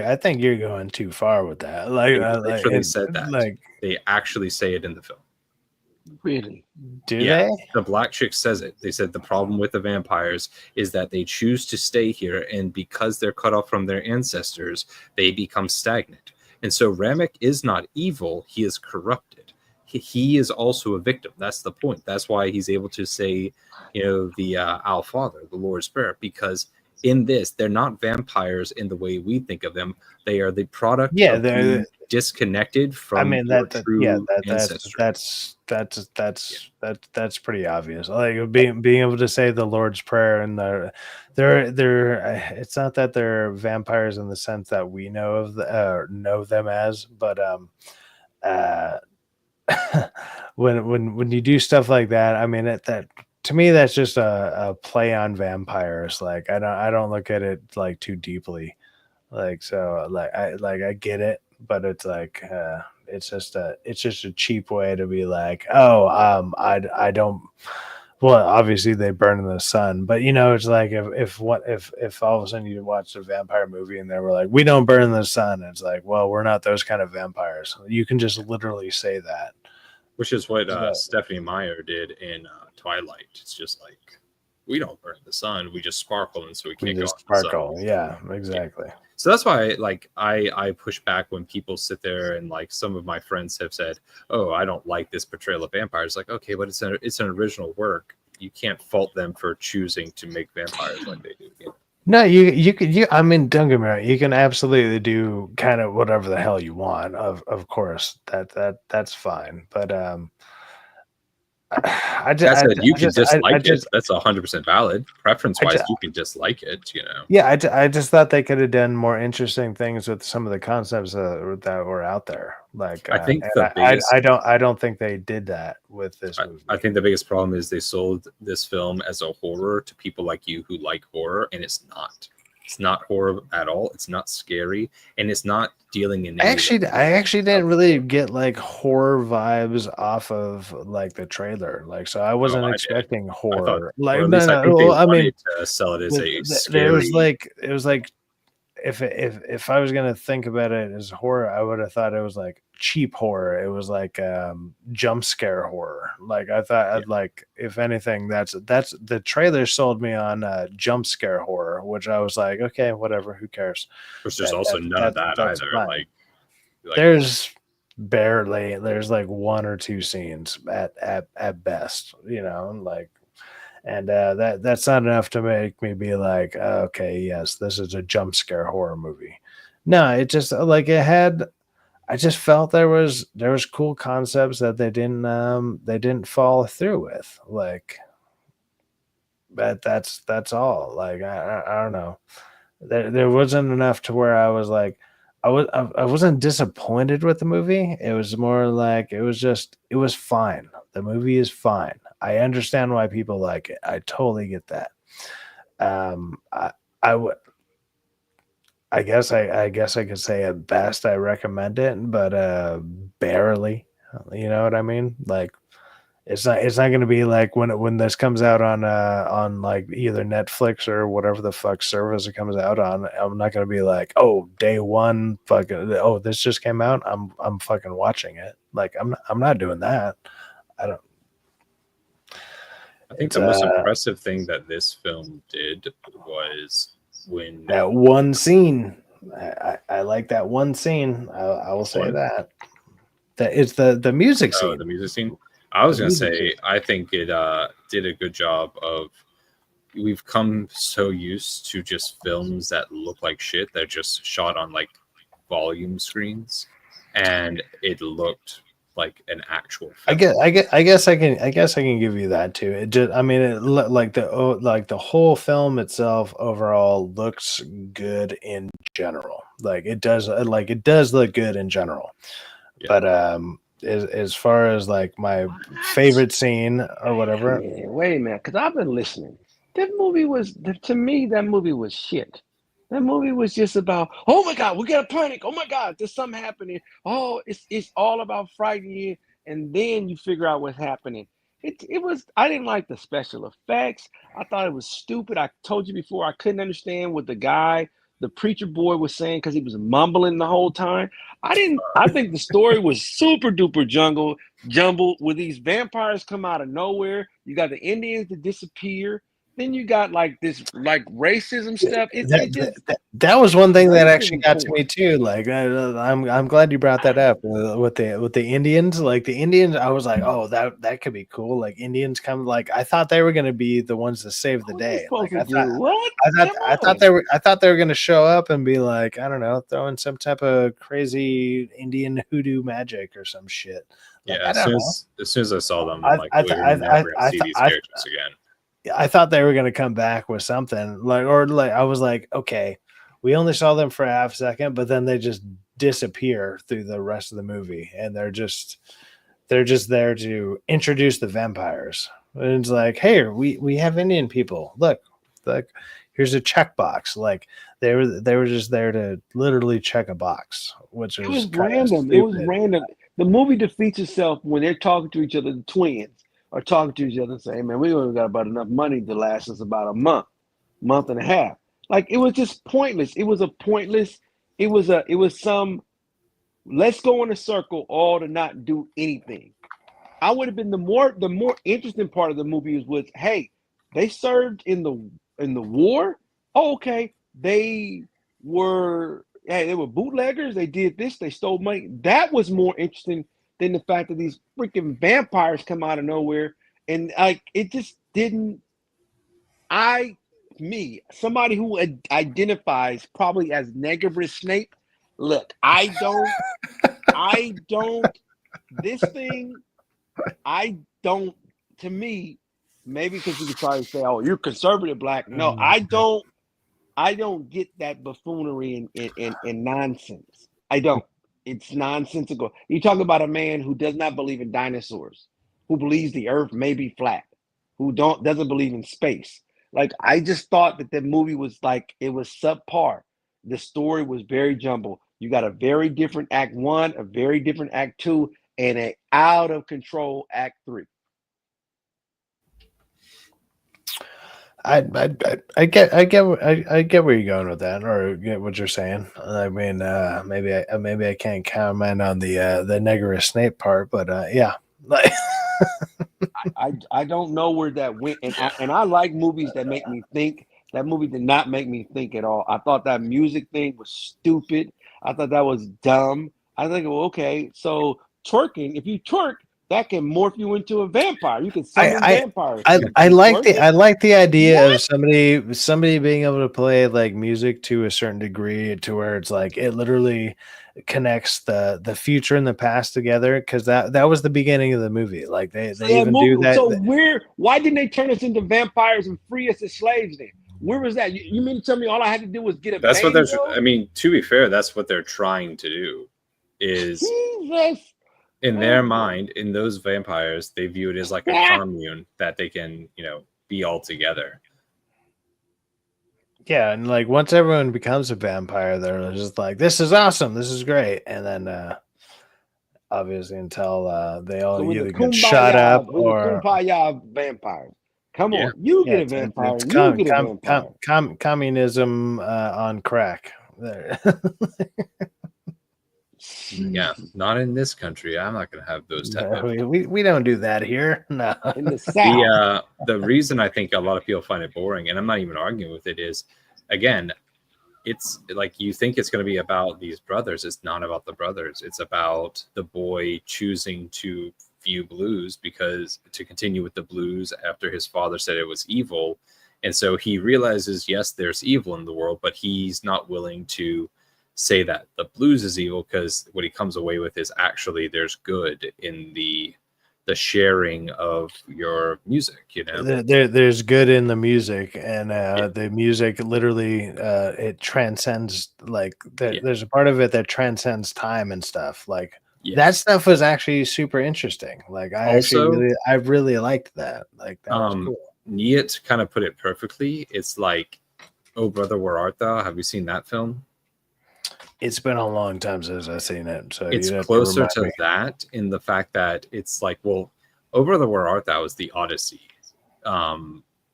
I think you're going too far with that. Like, They literally said that. like, They actually say it in the film. Really? do Yeah, they? the black chick says it. They said the problem with the vampires is that they choose to stay here, and because they're cut off from their ancestors, they become stagnant. And so Ramek is not evil, he is corrupted. He is also a victim. That's the point. That's why he's able to say, the Our Father, the Lord's Prayer, because in this, they're not vampires in the way we think of them. They are the product Yeah, of being disconnected I from mean your yeah, true ancestry. that's pretty obvious. Like being able to say the Lord's Prayer and they're it's not that they're vampires in the sense that we know them as, but uh when you do stuff like that, I mean that to me that's just a play on vampires. Like I don't look at it like too deeply. Like so I get it, but it's like it's just a cheap way to be like, oh, I don't. Well, obviously they burn in the sun, but it's like if all of a sudden you watched a vampire movie and they were like, we don't burn in the sun, it's like, well, we're not those kind of vampires. You can just literally say that. Which is what Stephanie Meyer did in Twilight. It's just like, we don't burn the sun, we just sparkle, and so we We can't go just out in the sun. sparkle. Yeah, exactly. Yeah. So that's why, like, I push back when people sit there and, like, some of my friends have said, "Oh, I don't like this portrayal of vampires." Like, okay, but it's an original work. You can't fault them for choosing to make vampires like they do. No, you could I mean, don't get me wrong, you can absolutely do kind of whatever the hell you want. Of course, that's fine. But That said, you can dislike it. That's 100% valid. Preference wise, you can dislike it. Yeah, I just thought they could have done more interesting things with some of the concepts that were out there. Like, I think I don't think they did that with this movie. I think the biggest problem is they sold this film as a horror to people like you who like horror, and it's not. It's not horror at all. It's not scary, and it's not dealing in. I actually didn't really get like horror vibes off of like the trailer. Like, so I wasn't expecting horror. Like, no, I mean, to sell it as a scary. It was like if I was gonna think about it as horror, I would have thought it was like cheap horror. It was like jump scare horror. Like I thought, like if anything, that's the trailer sold me on jump scare horror, which I was like, okay, whatever, who cares? Which there's also none of that either. Like there's like one or two scenes at best, like. And that's not enough to make me be like, okay, yes, this is a jump scare horror movie. No, it just like it had. I just felt there was cool concepts that they didn't follow through with. Like, but that's all. Like I don't know. There wasn't enough to where I was like, I wasn't disappointed with the movie. It was more like it was fine. The movie is fine. I understand why people like it. I totally get that. I would I guess I could say at best I recommend it, but barely. You know what I mean? Like it's not going to be like when this comes out on like either Netflix or whatever the fuck service it comes out on. I'm not going to be like, "Oh, day 1 fucking oh, this just came out. I'm fucking watching it." Like I'm not doing that. I don't I think it's the most impressive thing that this film did was when that one scene. I like that one scene. I will say one, that. That it's the music oh, scene. the music scene. I was The gonna music say I think it did a good job of. We've come so used to just films that look like shit that are just shot on like volume screens, and it looked like an actual film. I guess I can give you that too. It just I mean like the whole film itself overall looks good in general. Like it does look good in general. Yeah. But as far as like my favorite scene or whatever, Wait a minute, because I've been listening. That movie was, to me, that movie was shit. That movie was just about, oh my God, we got to panic. Oh my God, there's something happening. Oh, it's all about frightening you, and then you figure out what's happening. It was, I didn't like the special effects. I thought it was stupid. I told you before, I couldn't understand what the preacher boy was saying because he was mumbling the whole time. I think the story was super duper jumbled where these vampires come out of nowhere. You got the Indians that disappear. Then you got like this like racism stuff. that was one thing that actually Racism got to me porn. too. Like I'm glad you brought that up with the Indians. Like the Indians, I was like, oh, that could be cool. Like Indians come. Like I thought they were going to be the ones to save the What are they day. supposed Like to do? What? Come on. I thought they were going to show up and be like, I don't know, throwing some type of crazy Indian hoodoo magic or some shit. Like Yeah, I don't know. as soon as I saw them, I I'm like, I we're I never I gonna I see these I, characters again. I thought they were gonna come back with something like, or like I was like, okay, we only saw them for a half second, but then they just disappear through the rest of the movie, and they're just there to introduce the vampires. And it's like, hey, we have Indian people. Look, here's a checkbox. Like they were just there to literally check a box, which It is was kind of random. It was stupid. random. The movie defeats itself when they're talking to each other, the twins are talking to each other and saying, man, we only got about enough money to last us about a month and a half. Like it was just pointless. It was a pointless, it was some let's go in a circle all to not do anything. I would have been the more interesting part of the movie was hey, they served in the war. Oh, okay. They were bootleggers. They did this. They stole money. That was more interesting than the fact that these freaking vampires come out of nowhere and like it just didn't. I me somebody who identifies probably as Negribrus Snape. Look, I don't. This thing I don't, to me, maybe because you could probably say, oh, you're conservative black. No, I don't get that buffoonery and nonsense. I don't. It's nonsensical. You talk about a man who does not believe in dinosaurs, who believes the earth may be flat, who doesn't believe in space. Like I just thought that the movie was like it was subpar. The story was very jumbled. You got a very different act one, a very different act two, and an out of control act three. I get where you're going with that, or get what you're saying. I mean, maybe I can't comment on the Negerus Snape part, but yeah, like I don't know where that went, and I like movies that make me think. That movie did not make me think at all. I thought that music thing was stupid. I thought that was dumb. I think, well, okay, so twerking, if you twerk, that can morph you into a vampire. You can summon vampires. I like the idea What? of somebody being able to play like music to a certain degree to where it's like it literally connects the future and the past together, because that was the beginning of the movie. Like they Yeah, even do movie. that. So why didn't they turn us into vampires and free us as slaves then? Where was that? You mean to tell me all I had to do was get a That's what they're. banjo? I mean, to be fair, that's what they're trying to do. Is Jesus. in their mind, in those vampires, they view it as like a commune that they can, be all together. Yeah, and like once everyone becomes a vampire, they're just like, "This is awesome, this is great," and then obviously until they all So we're the either get shot up or kumbaya vampires. Come Yeah. on, you yeah, get a vampire, it's you get a vampire. communism on crack. There. Yeah, not in this country. I'm not going to have those type No, of. we don't do that here. No. In the South. The reason I think a lot of people find it boring, and I'm not even arguing with it, is again, it's like you think it's going to be about these brothers. It's not about the brothers. It's about the boy choosing to view blues because to continue with the blues after his father said it was evil. And so he realizes, yes, there's evil in the world, but he's not willing to say that the blues is evil, because what he comes away with is actually there's good in the sharing of your music, you know. There's good in the music, and the music literally it transcends, like there's a part of it that transcends time and stuff. Like that stuff was actually super interesting. Like I really liked that. Like that was cool. Niet kind of put it perfectly. It's like, "Oh brother, where art thou?" Have you seen that film? It's been a long time since I've seen it, so It's you'd have closer remind to me. that in the fact that it's like, well, "Oh brother, where art thou" is the Odyssey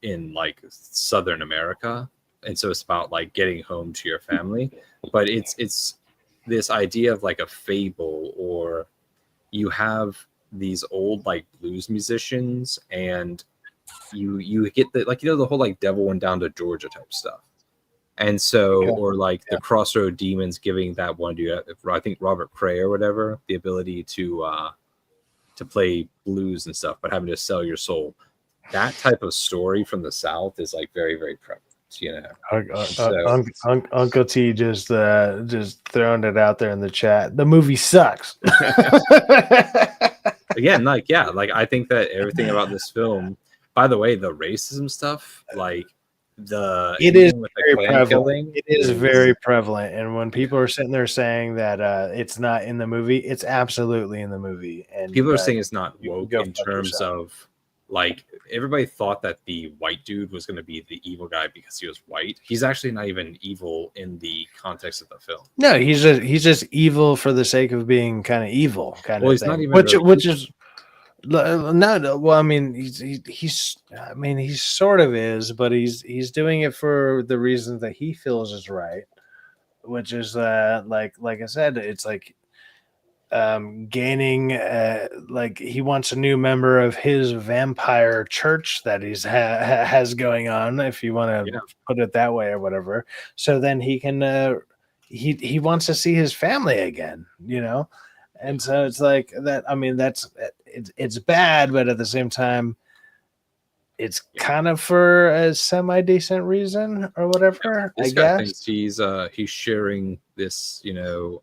in like Southern America, and so it's about like getting home to your family, but it's this idea of like a fable, or you have these old like blues musicians, and you get the, like, you know, the whole like devil went down to Georgia type stuff. And so, or like the Crossroad Demons giving that one dude, I think Robert Cray or whatever, the ability to play blues and stuff, but having to sell your soul. That type of story from the South is like very, very prevalent, you know. Uncle T just throwing it out there in the chat. The movie sucks. Again, like, yeah, like I think that everything about this film, by the way, the racism stuff, like it is very Klan killing, prevalent. It is very prevalent, and when people are sitting there saying that it's not in the movie, it's absolutely in the movie. And people are saying it's not woke go in fuck terms yourself. of, like, everybody thought that the white dude was going to be the evil guy because he was white. He's actually not even evil in the context of the film. No, he's just evil for the sake of being kind of evil, kind Well, of he's thing. not even Which really is no. Well, I mean, he's I mean, he sort of is, but he's doing it for the reasons that he feels is right, which is like I said, it's like gaining like he wants a new member of his vampire church that has going on, if you want to put it that way or whatever, so then he can he wants to see his family again, you know. And so it's like that. I mean, it's bad, but at the same time it's kind of for a semi-decent reason or whatever. This I guy guess thinks he's sharing this, you know,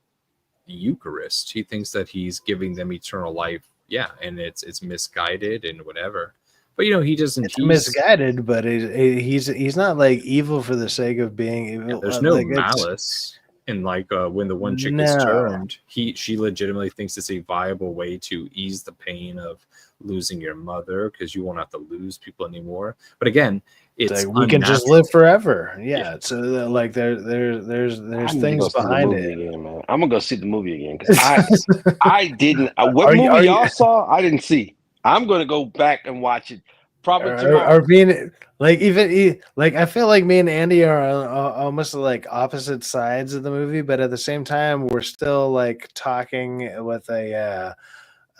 Eucharist. He thinks that he's giving them eternal life. Yeah, and it's misguided and whatever. But you know, he doesn't. It's misguided, but he's not like evil for the sake of being evil. Yeah, there's no like, malice. And like when the one chick is turned, she legitimately thinks it's a viable way to ease the pain of losing your mother, because you won't have to lose people anymore. But again, it's like, we can just live forever. Yeah. So like there's things behind it. Again, man. I'm gonna go see the movie again because I didn't. What movie y'all saw? I didn't see. I'm gonna go back and watch it. Probably tomorrow. Or being like like I feel like me and Andy are on almost like opposite sides of the movie, but at the same time we're still like talking with a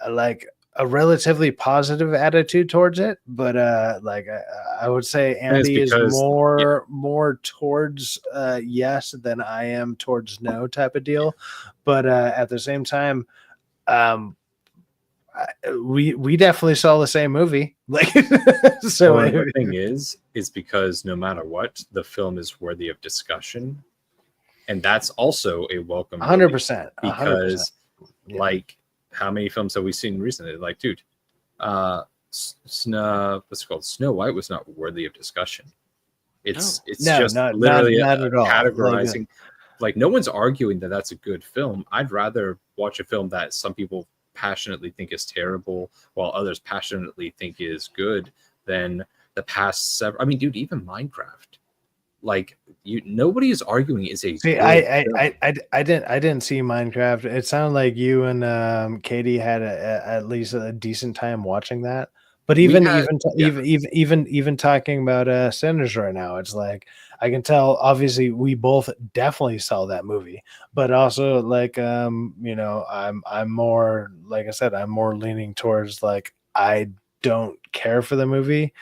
like a relatively positive attitude towards it. But like I would say Andy is more towards yes than I am towards no type of deal. But at the same time, we definitely saw the same movie. Like, so the thing is because no matter what, the film is worthy of discussion, and that's also a welcome 100%. Because like, how many films have we seen recently? Like, dude, what's it called? Snow White was not worthy of discussion. It's just literally not at all. Categorizing. Like, no one's arguing that that's a good film. I'd rather watch a film that some people passionately think is terrible while others passionately think is good than the past several. I mean, dude, even Minecraft. like nobody is arguing is a See, good film. I didn't see Minecraft. It sounded like you and Katie had at least a decent time watching that. But We even had, yeah, even talking about Sinners right now, it's like I can tell. Obviously, we both definitely saw that movie, but also like you know, I'm more, like I said, I'm more leaning towards like I don't care for the movie.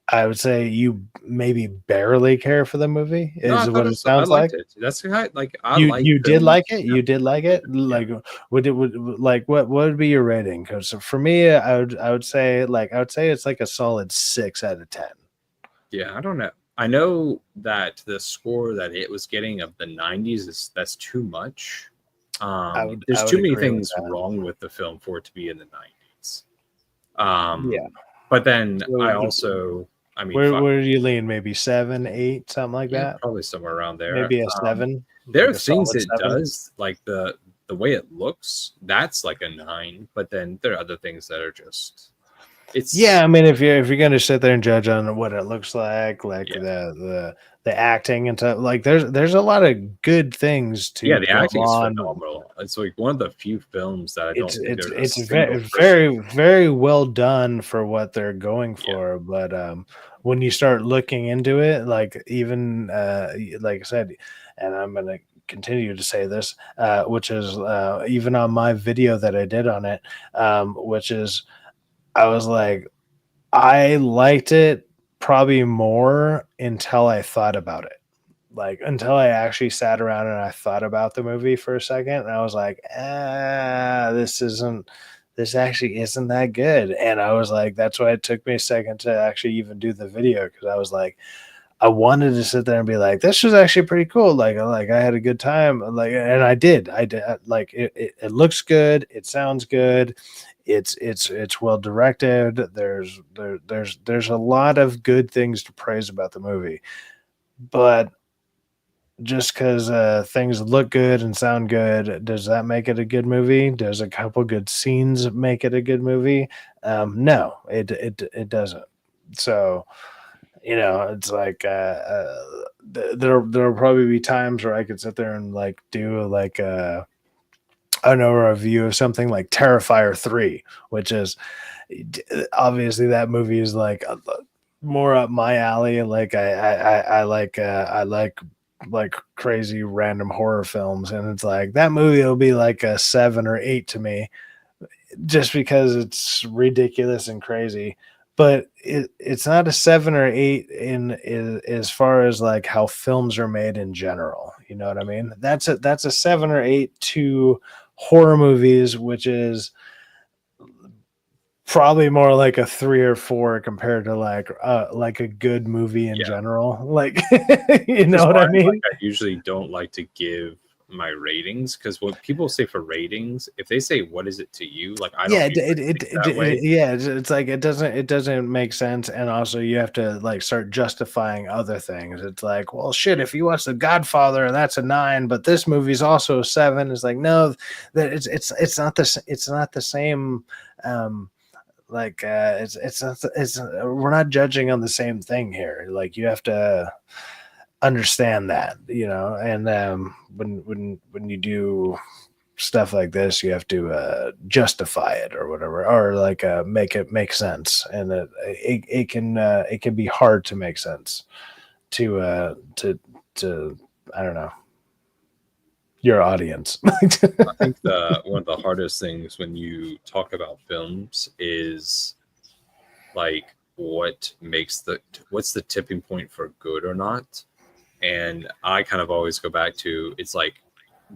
I would say you maybe barely care for the movie, no, I is thought what it it's, I sounds like. liked it. That's the kind, like I like You did films. like it? You did like it? Yeah. Like would like what would be your rating? Because for me, I would say it's like a solid 6 out of 10. Yeah, I don't know. I know that the score that it was getting of the 90s is that's too much. There's I would too many agree with things that. wrong with the film for it to be in the 90s. Yeah. But then I So, also, I mean, fuck, where do you lean? Maybe 7, 8, something like yeah, that. probably somewhere around there. Maybe a 7, There like are a things solid it 7. does, like the way it looks, that's like a 9. But then there are other things that are just, it's, Yeah, I mean, if you're gonna sit there and judge on what it looks like yeah, the acting and stuff, like there's a lot of good things yeah, to the go acting is on. phenomenal. It's like one of the few films that I don't think there's a It's single person. very well done for what they're going Yeah, for. But when you start looking into it, like even like I said, and I'm gonna continue to say this, which is even on my video that I did on it, which is I was like, I liked it probably more until I thought about it. Like until I actually sat around and I thought about the movie for a second, and I was like, this actually isn't that good. And I was like, that's why it took me a second to actually even do the video, because I was like, I wanted to sit there and be like, this was actually pretty cool. Like I had a good time. Like, and I did. Like it looks good. It sounds good. It's well directed. There's a lot of good things to praise about the movie, but just because things look good and sound good, does that make it a good movie? Does a couple good scenes make it a good movie? No, it doesn't. So you know, it's like there'll probably be times where I could sit there and like do like I don't know, a review of something like Terrifier 3, which is obviously that movie is like more up my alley. Like I like crazy random horror films, and it's like that movie will be like a 7 or 8 to me, just because it's ridiculous and crazy. But it's not a 7 or 8 as far as like how films are made in general. You know what I mean? That's a 7 or 8 to horror movies, which is probably more like a 3 or 4 compared to like a good movie in yeah. general. Like you know That's what why I mean? I usually don't like to give my ratings, because what people say for ratings, if they say what is it to you, like I don't Yeah, usually think that way. yeah, it's like it doesn't make sense, and also you have to like start justifying other things. It's like, well, shit, if you watch The Godfather and that's a 9, but this movie's also a 7, it's like, no, that it's not the same. Um, it's not we're not judging on the same thing here. Like you have to understand that, you know, and when you do stuff like this, you have to justify it or whatever, or like make it make sense, and it can be hard to make sense to I don't know, your audience. I think one of the hardest things when you talk about films is like what's the tipping point for good or not. And I kind of always go back to, it's like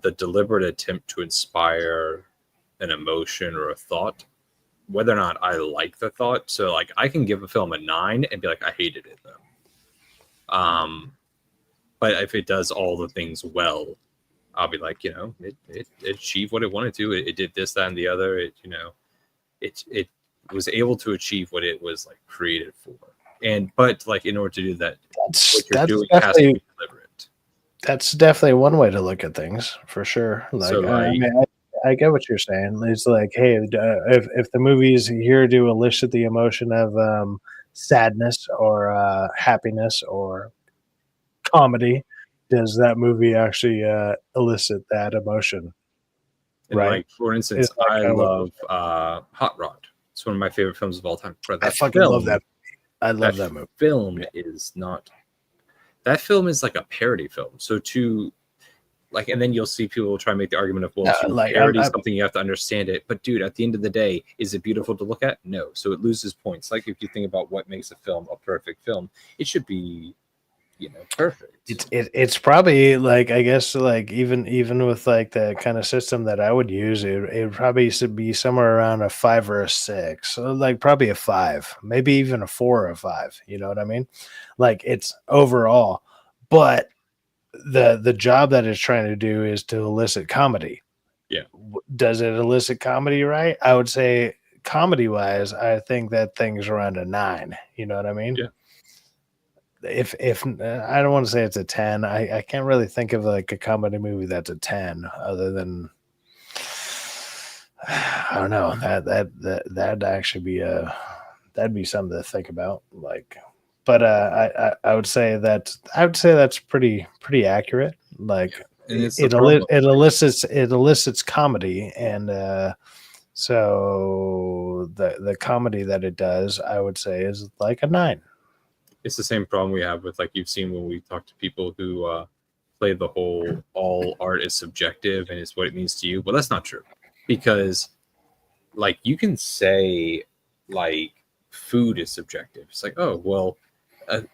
the deliberate attempt to inspire an emotion or a thought, whether or not I like the thought. So like I can give a film a 9 and be like, I hated it though. But if it does all the things well, I'll be like, you know, it achieved what it wanted to. It did this, that, and the other. It was able to achieve what it was like created for. But like in order to do that, what you're doing has to be deliberate. That's definitely one way to look at things, for sure. Like, So I like, mean, I get what you're saying. It's like, hey, if the movie's here to elicit the emotion of sadness or happiness or comedy, does that movie actually elicit that emotion? And Right? like, for instance, Is that I kind of what love Hot Rod. It's one of my favorite films of all time. But I that fucking love film, that. I love that movie. film is not. That film is like a parody film. So to like, and then you'll see people try and make the argument of, well, to like, parody something, you have to understand it. But dude, at the end of the day, is it beautiful to look at? No. So it loses points. Like if you think about what makes a film a perfect film, it should be, perfect. It's probably like, I guess, like even with like the kind of system that I would use, it probably should be somewhere around a 5 or a 6. So like probably a 5, maybe even a 4 or a 5. You know what I mean? Like it's overall, but the job that it's trying to do is to elicit comedy. Yeah. Does it elicit comedy right? I would say comedy wise, I think that thing's around a 9. You know what I mean? Yeah. If I don't want to say it's a 10, I can't really think of like a comedy movie that's a 10 other than I don't know, that'd actually be that'd be something to think about, like. But I would say that's pretty accurate. Like And it's it elicits comedy, and so the comedy that it does, I would say, is like a 9. It's the same problem we have with, like, you've seen when we talk to people who play the whole all art is subjective and it's what it means to you. Well, that's not true, because like you can say like food is subjective. It's like, oh well,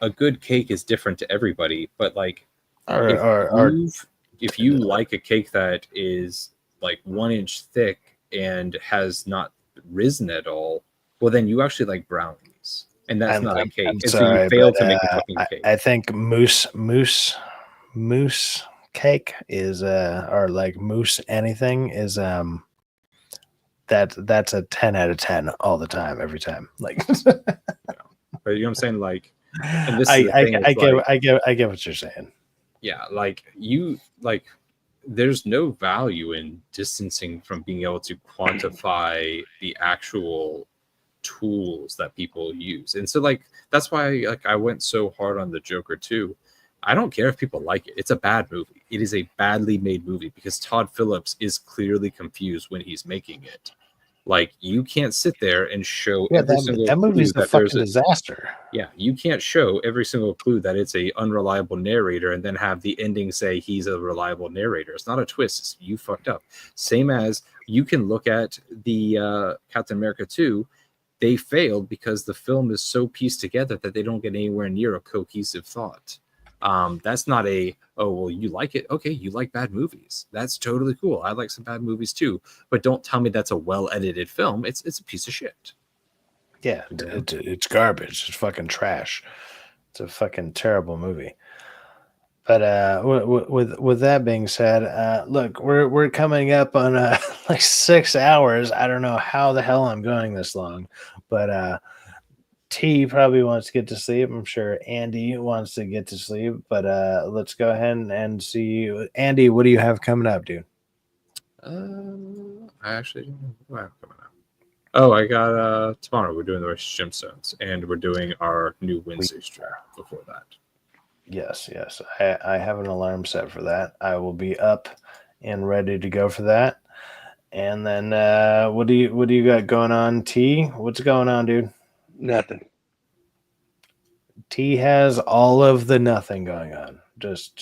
a good cake is different to everybody, but like if you like a cake that is like 1 inch thick and has not risen at all, well then you actually like brownies. And that's not a cake. And so you fail to make a fucking cake. I think mousse cake is or like mousse anything is that's a 10 out of 10 all the time, every time. Like But you know what I'm saying? Like, and this I is the thing, I get what you're saying. Yeah, like there's no value in distancing from being able to quantify the actual tools that people use. And so like that's why like I went so hard on the Joker too. I don't care if people like it. It's a bad movie. It is a badly made movie because Todd Phillips is clearly confused when he's making it. Like you can't sit there and show every single that movie's clue a fucking disaster. Yeah, you can't show every single clue that it's a unreliable narrator and then have the ending say he's a reliable narrator. It's not a twist. You fucked up. Same as you can look at the Captain America 2. They failed because the film is so pieced together that they don't get anywhere near a cohesive thought. That's not oh, well, you like it. Okay, you like bad movies. That's totally cool. I like some bad movies too. But don't tell me that's a well-edited film. It's a piece of shit. Yeah, it's garbage. It's fucking trash. It's a fucking terrible movie. But with that being said, look, we're coming up on like 6 hours. I don't know how the hell I'm going this long, but T probably wants to get to sleep. I'm sure Andy wants to get to sleep. But let's go ahead and see. Andy, what do you have coming up, dude? I actually don't know what I have coming up. Oh, I got tomorrow. We're doing the Righteous Gemstones, and we're doing our new Wednesday stream before that. Yes. I have an alarm set for that. I will be up and ready to go for that. And then what do you got going on, T? What's going on, dude? Nothing. T has all of the nothing going on. Just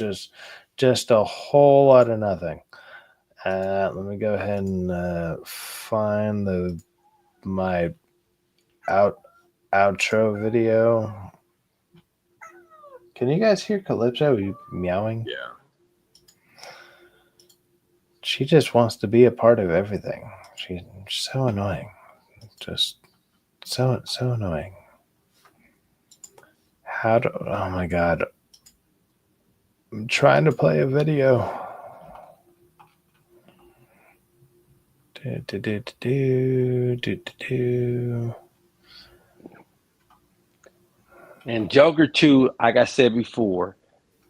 a whole lot of nothing. Let me go ahead and find my outro video. Can you guys hear Calypso meowing? Yeah. She just wants to be a part of everything. She's so annoying. Just so annoying. Oh my god. I'm trying to play a video. And Joker 2, like I said before,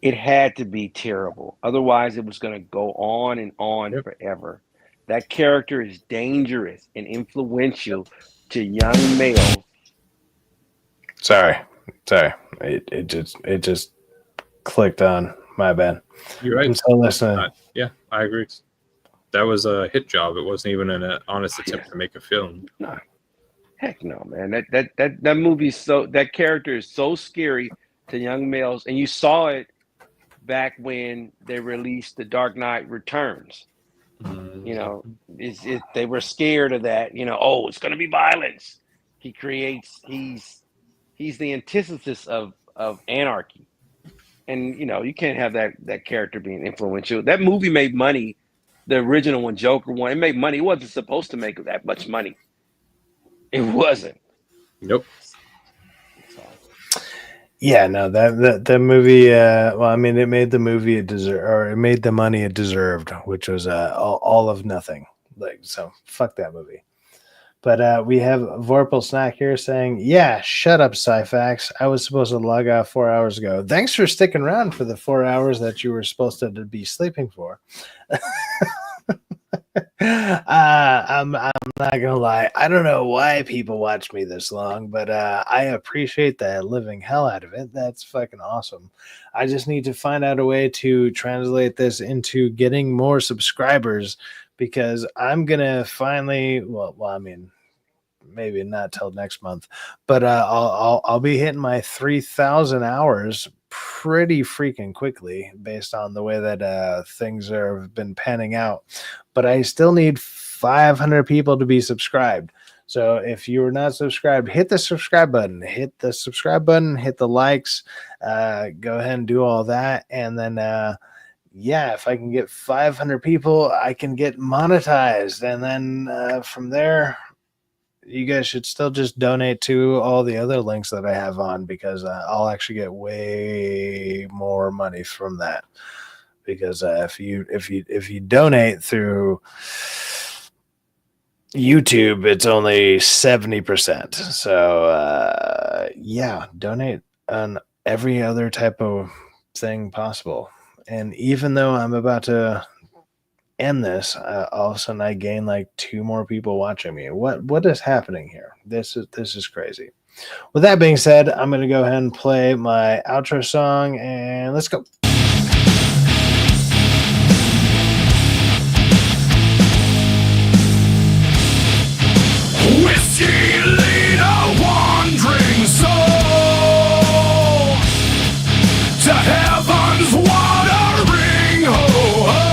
it had to be terrible. Otherwise, it was going to go on and on forever. That character is dangerous and influential to young males. Sorry. It just clicked on. My bad. You're right. I'm still listening. Yeah, I agree. That was a hit job. It wasn't even an honest attempt to make a film. No, heck no, man. That movie's that character is so scary to young males, and you saw it back when they released The Dark Knight Returns. You know, they were scared of that. You know, oh, it's going to be violence. He's the antithesis of anarchy, and you know, you can't have that character being influential. That movie made money. The original one, Joker one, it made money. It wasn't supposed to make that much money. It wasn't. Nope. Yeah, no, that movie. Well, I mean, it made the movie it made the money it deserved, which was all of nothing. Like, so fuck that movie. But we have Vorpal Snack here saying, "Yeah, shut up, Syfaxx. I was supposed to log out 4 hours ago. Thanks for sticking around for the 4 hours that you were supposed to be sleeping for." I'm not gonna lie. I don't know why people watch me this long, but I appreciate the living hell out of it. That's fucking awesome. I just need to find out a way to translate this into getting more subscribers, because I'm gonna finally. Well, I mean, maybe not till next month, but I'll be hitting my 3,000 hours pretty freaking quickly based on the way that things have been panning out. But I still need 500 people to be subscribed. So if you're not subscribed, hit the subscribe button, hit the likes, go ahead and do all that. And then, yeah, if I can get 500 people, I can get monetized. And then from there, you guys should still just donate to all the other links that I have on, because I'll actually get way more money from that. Because if you donate through YouTube, it's only 70%. So yeah, donate on every other type of thing possible. And even though I'm about to end this, all of a sudden I gain like 2 more people watching me. What is happening here? This is crazy. With that being said, I'm going to go ahead and play my outro song, and let's go. Whiskey lead a wandering soul to heaven's watering hole.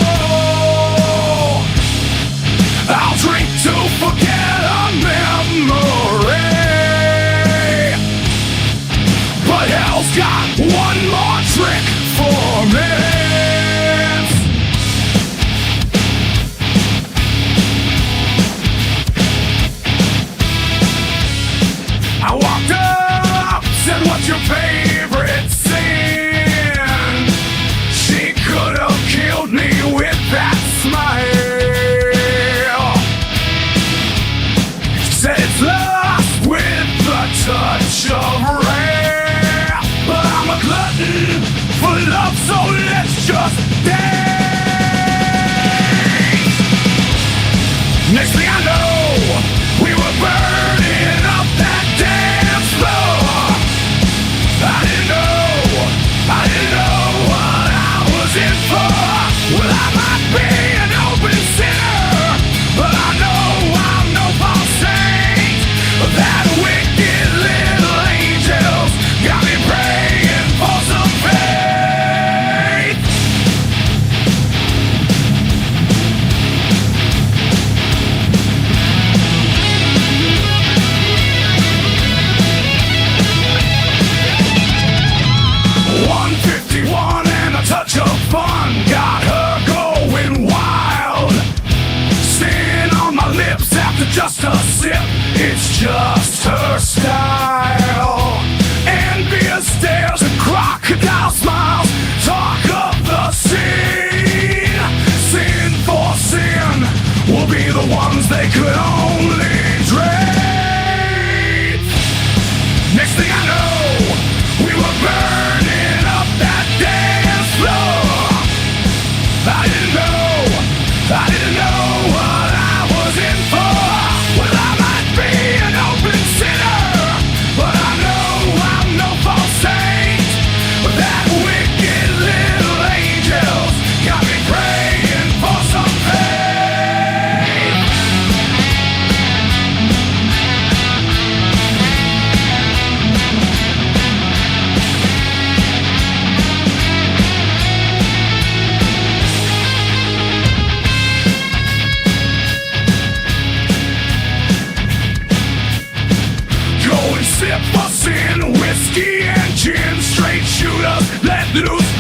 I'll drink to forget a memory, but hell's got one more trick for me. I walked up, said, "What's your favorite sin?" She could have killed me with that smile. Said it's lust with the touch of rain. But I'm a glutton for love, so let's just dance. Next thing I know, we were burning up that dance floor. I didn't know what I was in for. Well, I might be an open sinner, but I know I'm no false saint. That wicked little angel's got me praying for some faith. And a touch of fun got her going wild. Sin on my lips after just a sip, it's just her style. Envious stares and crocodile smiles talk of the scene. Sin for sin will be the ones they could only dream. Next thing I know, we were burning up that dance floor. I didn't know what I was in for. Well, I might be an open sinner, but I know I'm no false saint. That wicked Whiskey and gin, straight shooters, let loose